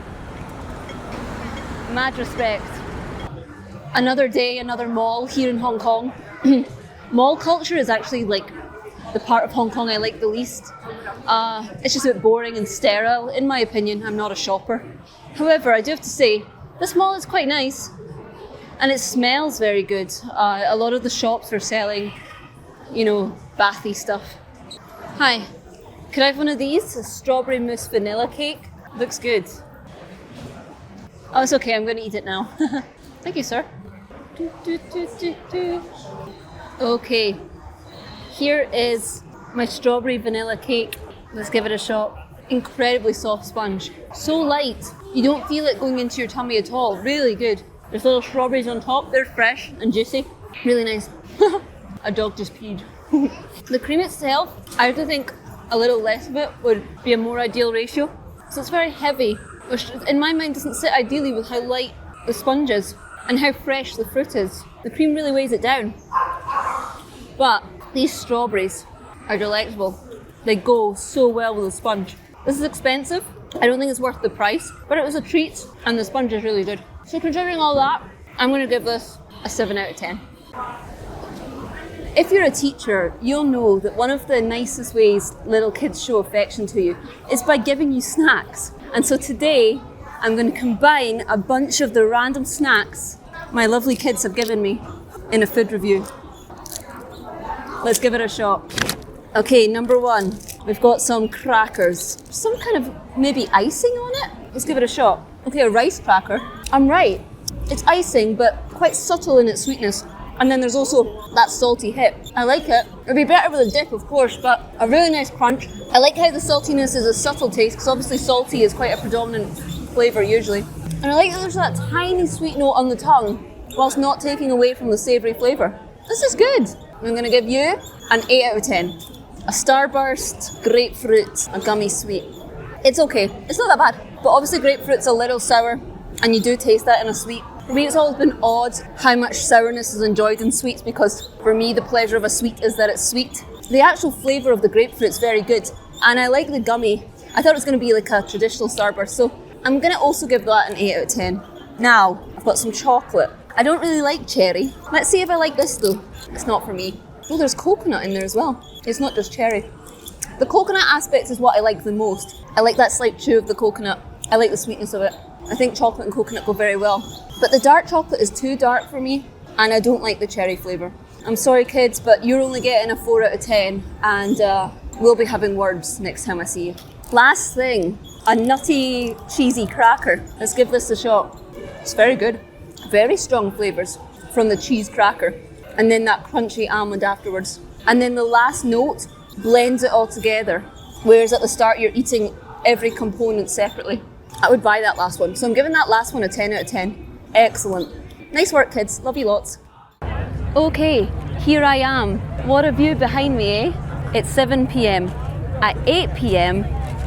Mad respect. Another day, another mall here in Hong Kong. Mall culture is actually like the part of Hong Kong I like the least. It's just a bit boring and sterile, in my opinion. I'm not a shopper. However, I do have to say, this mall is quite nice. And it smells very good. A lot of the shops are selling, you know, bathy stuff. Hi, could I have one of these? A strawberry mousse vanilla cake. Looks good. Oh, it's okay, I'm gonna eat it now. Thank you, sir. Okay, here is my strawberry vanilla cake. Let's give it a shot. Incredibly soft sponge. So light, you don't feel it going into your tummy at all. Really good. There's little strawberries on top. They're fresh and juicy. Really nice. A dog just peed. The cream itself, I have to think a little less of it would be a more ideal ratio. So it's very heavy, which in my mind doesn't sit ideally with how light the sponge is and how fresh the fruit is. The cream really weighs it down. But these strawberries are delectable. They go so well with the sponge. This is expensive. I don't think it's worth the price, but it was a treat and the sponge is really good. So considering all that, I'm going to give this a 7 out of 10. If you're a teacher, you'll know that one of the nicest ways little kids show affection to you is by giving you snacks. And so today, I'm going to combine a bunch of the random snacks my lovely kids have given me in a food review. Let's give it a shot. Okay, number one, we've got some crackers. Some kind of maybe icing on it? Let's give it a shot. Okay, a rice cracker. I'm right. It's icing, but quite subtle in its sweetness. And then there's also that salty hit. I like it. It'd be better with a dip, of course, but a really nice crunch. I like how the saltiness is a subtle taste, because obviously salty is quite a predominant flavour usually. And I like that there's that tiny sweet note on the tongue, whilst not taking away from the savoury flavour. This is good. I'm going to give you an 8 out of 10. A starburst, grapefruit, a gummy sweet. It's okay. It's not that bad. But obviously grapefruit's a little sour, and you do taste that in a sweet. For me, it's always been odd how much sourness is enjoyed in sweets, because for me, the pleasure of a sweet is that it's sweet. The actual flavour of the grapefruit's very good, and I like the gummy. I thought it was going to be like a traditional starburst, so I'm going to also give that an 8 out of 10. Now, I've got some chocolate. I don't really like cherry. Let's see if I like this though. It's not for me. Oh, there's coconut in there as well. It's not just cherry. The coconut aspect is what I like the most. I like that slight chew of the coconut. I like the sweetness of it. I think chocolate and coconut go very well. But the dark chocolate is too dark for me, and I don't like the cherry flavour. I'm sorry kids, but you're only getting a 4 out of 10, and we'll be having words next time I see you. Last thing, a nutty, cheesy cracker. Let's give this a shot. It's very good. Very strong flavours from the cheese cracker, and then that crunchy almond afterwards. And then the last note blends it all together, whereas at the start you're eating every component separately. I would buy that last one. So I'm giving that last one a 10 out of 10. Excellent. Nice work, kids. Love you lots. Okay, here I am. What a view behind me, eh? It's 7 p.m. At 8 p.m.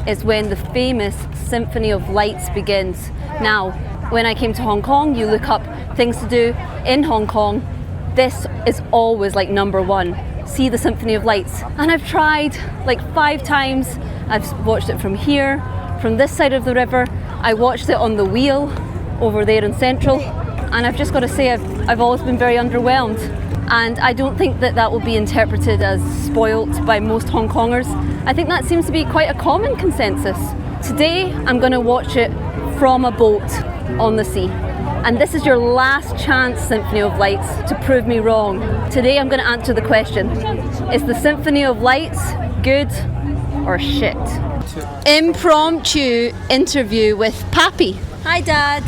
is when the famous Symphony of Lights begins. Now, when I came to Hong Kong, you look up things to do in Hong Kong. This is always like number one. See the Symphony of Lights. And I've tried like 5 times. I've watched it from here, from this side of the river. I watched it on the wheel over there in Central. And I've just got to say, I've always been very underwhelmed. And I don't think that that will be interpreted as spoilt by most Hong Kongers. I think that seems to be quite a common consensus. Today, I'm going to watch it from a boat on the sea. And this is your last chance, Symphony of Lights, to prove me wrong. Today I'm going to answer the question, is the Symphony of Lights good or shit? Impromptu interview with Pappy. Hi Dad.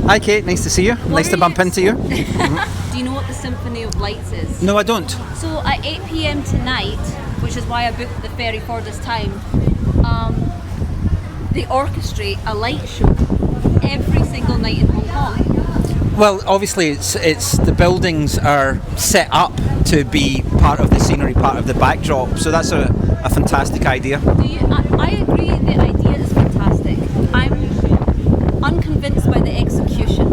Hi Kate, nice to see you. Nice to bump into you. Do you know what the Symphony of Lights is? No, I don't. So at 8 p.m. tonight, which is why I booked the ferry for this time, they orchestrate a light show every single night in Hong Kong. Well, obviously it's the buildings are set up to be part of the scenery, part of the backdrop, so that's a fantastic idea. I agree, the idea is fantastic. I'm unconvinced by the execution.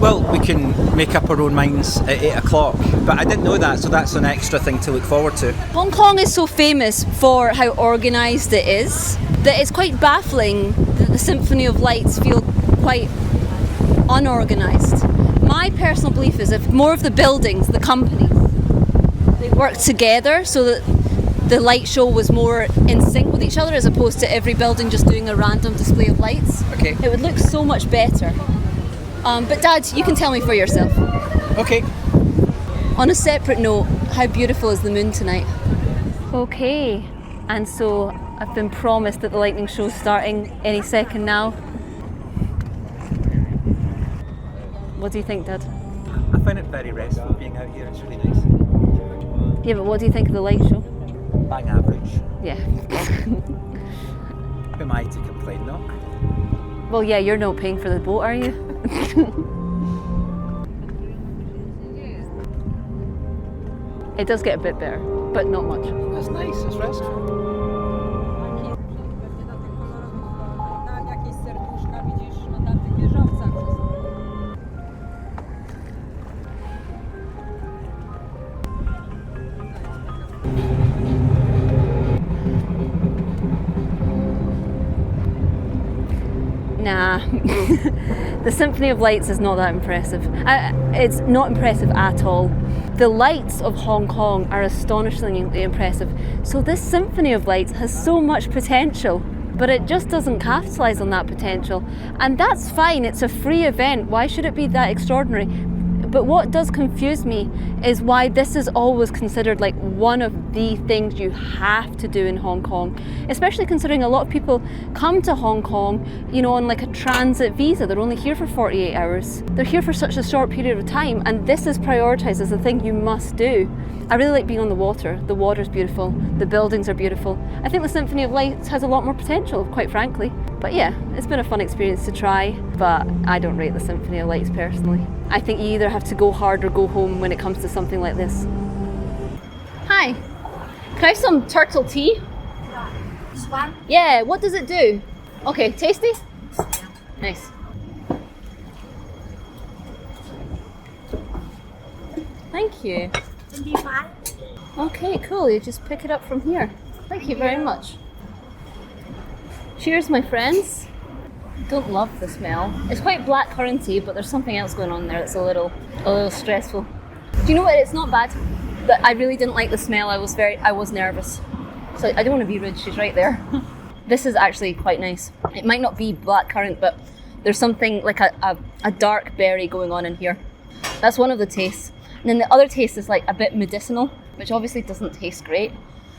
Well, we can make up our own minds at 8 o'clock, but I didn't know that, so that's an extra thing to look forward to. Hong Kong is so famous for how organised it is that it's quite baffling that the Symphony of Lights feel quite unorganised. My personal belief is if more of the buildings, the companies, they worked together so that the light show was more in sync with each other as opposed to every building just doing a random display of lights. Okay. It would look so much better. But Dad, you can tell me for yourself. Okay. On a separate note, how beautiful is the moon tonight? Okay, and so I've been promised that the lightning show's starting any second now. What do you think, Dad? I find it very restful being out here, it's really nice. Yeah, but what do you think of the light show? Bang average. Yeah. Who am I to complain, though? Well, yeah, you're not paying for the boat, are you? It does get a bit better, but not much. That's nice, it's restful. Nah, the Symphony of Lights is not that impressive. It's not impressive at all. The lights of Hong Kong are astonishingly impressive. So this Symphony of Lights has so much potential, but it just doesn't capitalise on that potential. And that's fine, it's a free event. Why should it be that extraordinary? But what does confuse me is why this is always considered like one of the things you have to do in Hong Kong, especially considering a lot of people come to Hong Kong, you know, on like a transit visa. They're only here for 48 hours. They're here for such a short period of time, and this is prioritised as a thing you must do. I really like being on the water. The water's beautiful, the buildings are beautiful. I think the Symphony of Lights has a lot more potential, quite frankly. But yeah, it's been a fun experience to try, but I don't rate the Symphony of Lights personally. I think you either have to go hard or go home when it comes to something like this. Hi, can I have some turtle tea? This one? Yeah, what does it do? Okay, tasty? Nice. Thank you. 25. Okay, cool, you just pick it up from here. Thank you very much. Cheers, my friends. Don't love the smell. It's quite blackcurranty, but there's something else going on there that's a little stressful. Do you know what? It's not bad, but I really didn't like the smell. I was nervous. So I don't want to be rude. She's right there. This is actually quite nice. It might not be blackcurrant, but there's something like a dark berry going on in here. That's one of the tastes. And then the other taste is like a bit medicinal, which obviously doesn't taste great,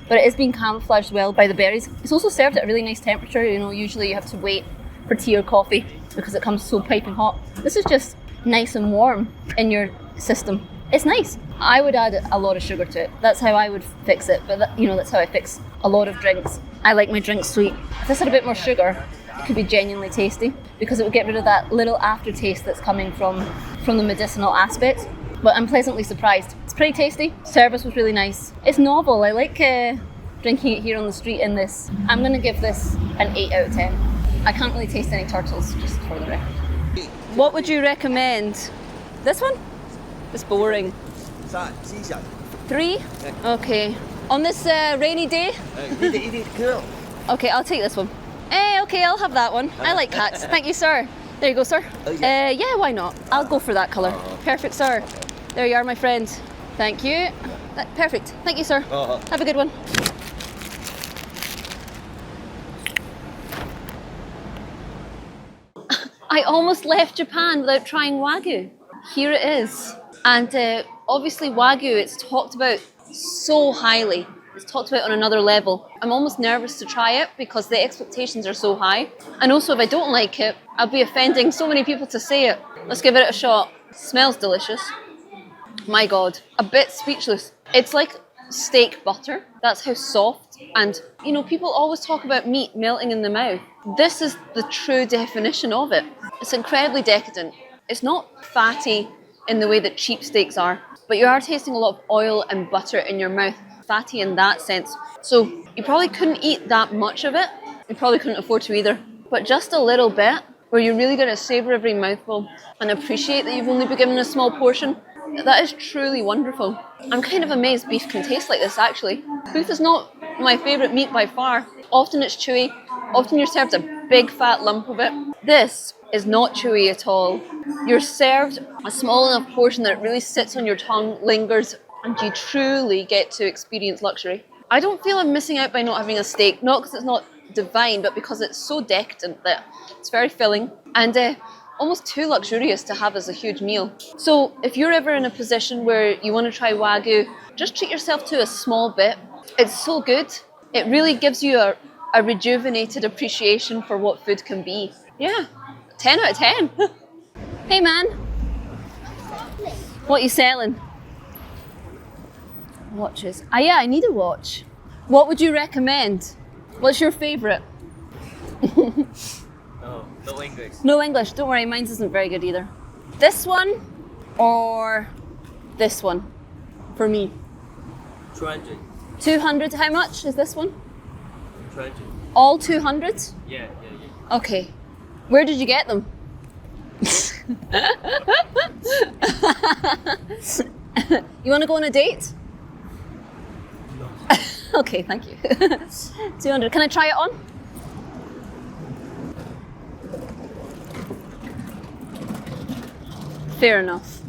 but it is being camouflaged well by the berries. It's also served at a really nice temperature. You know, usually you have to wait for tea or coffee because it comes so piping hot. This is just nice and warm in your system. It's nice. I would add a lot of sugar to it. That's how I would fix it, but that's how I fix a lot of drinks. I like my drinks sweet. If this had a bit more sugar, it could be genuinely tasty because it would get rid of that little aftertaste that's coming from the medicinal aspect. But I'm pleasantly surprised. It's pretty tasty. Service was really nice. It's novel. I like drinking it here on the street in this. I'm gonna give this an 8 out of 10. I can't really taste any turtles, just for the record. What would you recommend? This one? It's boring. 3? Okay. On this rainy day? Okay, I'll take this one. Okay, I'll have that one. I like cats. Thank you, sir. There you go, sir. Yeah, why not? I'll go for that colour. Perfect, sir. There you are, my friend. Thank you. Perfect. Thank you, sir. Have a good one. I almost left Japan without trying Wagyu. Here it is. And obviously Wagyu, it's talked about so highly. It's talked about on another level. I'm almost nervous to try it because the expectations are so high. And also if I don't like it, I'll be offending so many people to say it. Let's give it a shot. Smells delicious. My God, a bit speechless. It's like steak butter. That's how soft. And you know, people always talk about meat melting in the mouth. This is the true definition of it. It's incredibly decadent. It's not fatty in the way that cheap steaks are, but you are tasting a lot of oil and butter in your mouth. Fatty in that sense. So you probably couldn't eat that much of it. You probably couldn't afford to either. But just a little bit, where you're really going to savour every mouthful and appreciate that you've only been given a small portion. That is truly wonderful. I'm kind of amazed beef can taste like this, actually. Beef is not my favourite meat by far. Often it's chewy, often you're served a big fat lump of it. This is not chewy at all. You're served a small enough portion that it really sits on your tongue, lingers, and you truly get to experience luxury. I don't feel I'm missing out by not having a steak, not because it's not divine, but because it's so decadent that it's very filling and almost too luxurious to have as a huge meal. So if you're ever in a position where you want to try Wagyu, just treat yourself to a small bit. It's so good. It really gives you a rejuvenated appreciation for what food can be. Yeah, 10 out of 10. Hey man, what are you selling? Watches. Ah yeah, I need a watch. What would you recommend? What's your favourite? No English. No English, don't worry, mine isn't very good either. This one or this one for me? 200. 200, how much is this one? 200. All 200? Yeah. Okay. Where did you get them? You want to go on a date? No. Okay, thank you. 200. Can I try it on? Fair enough.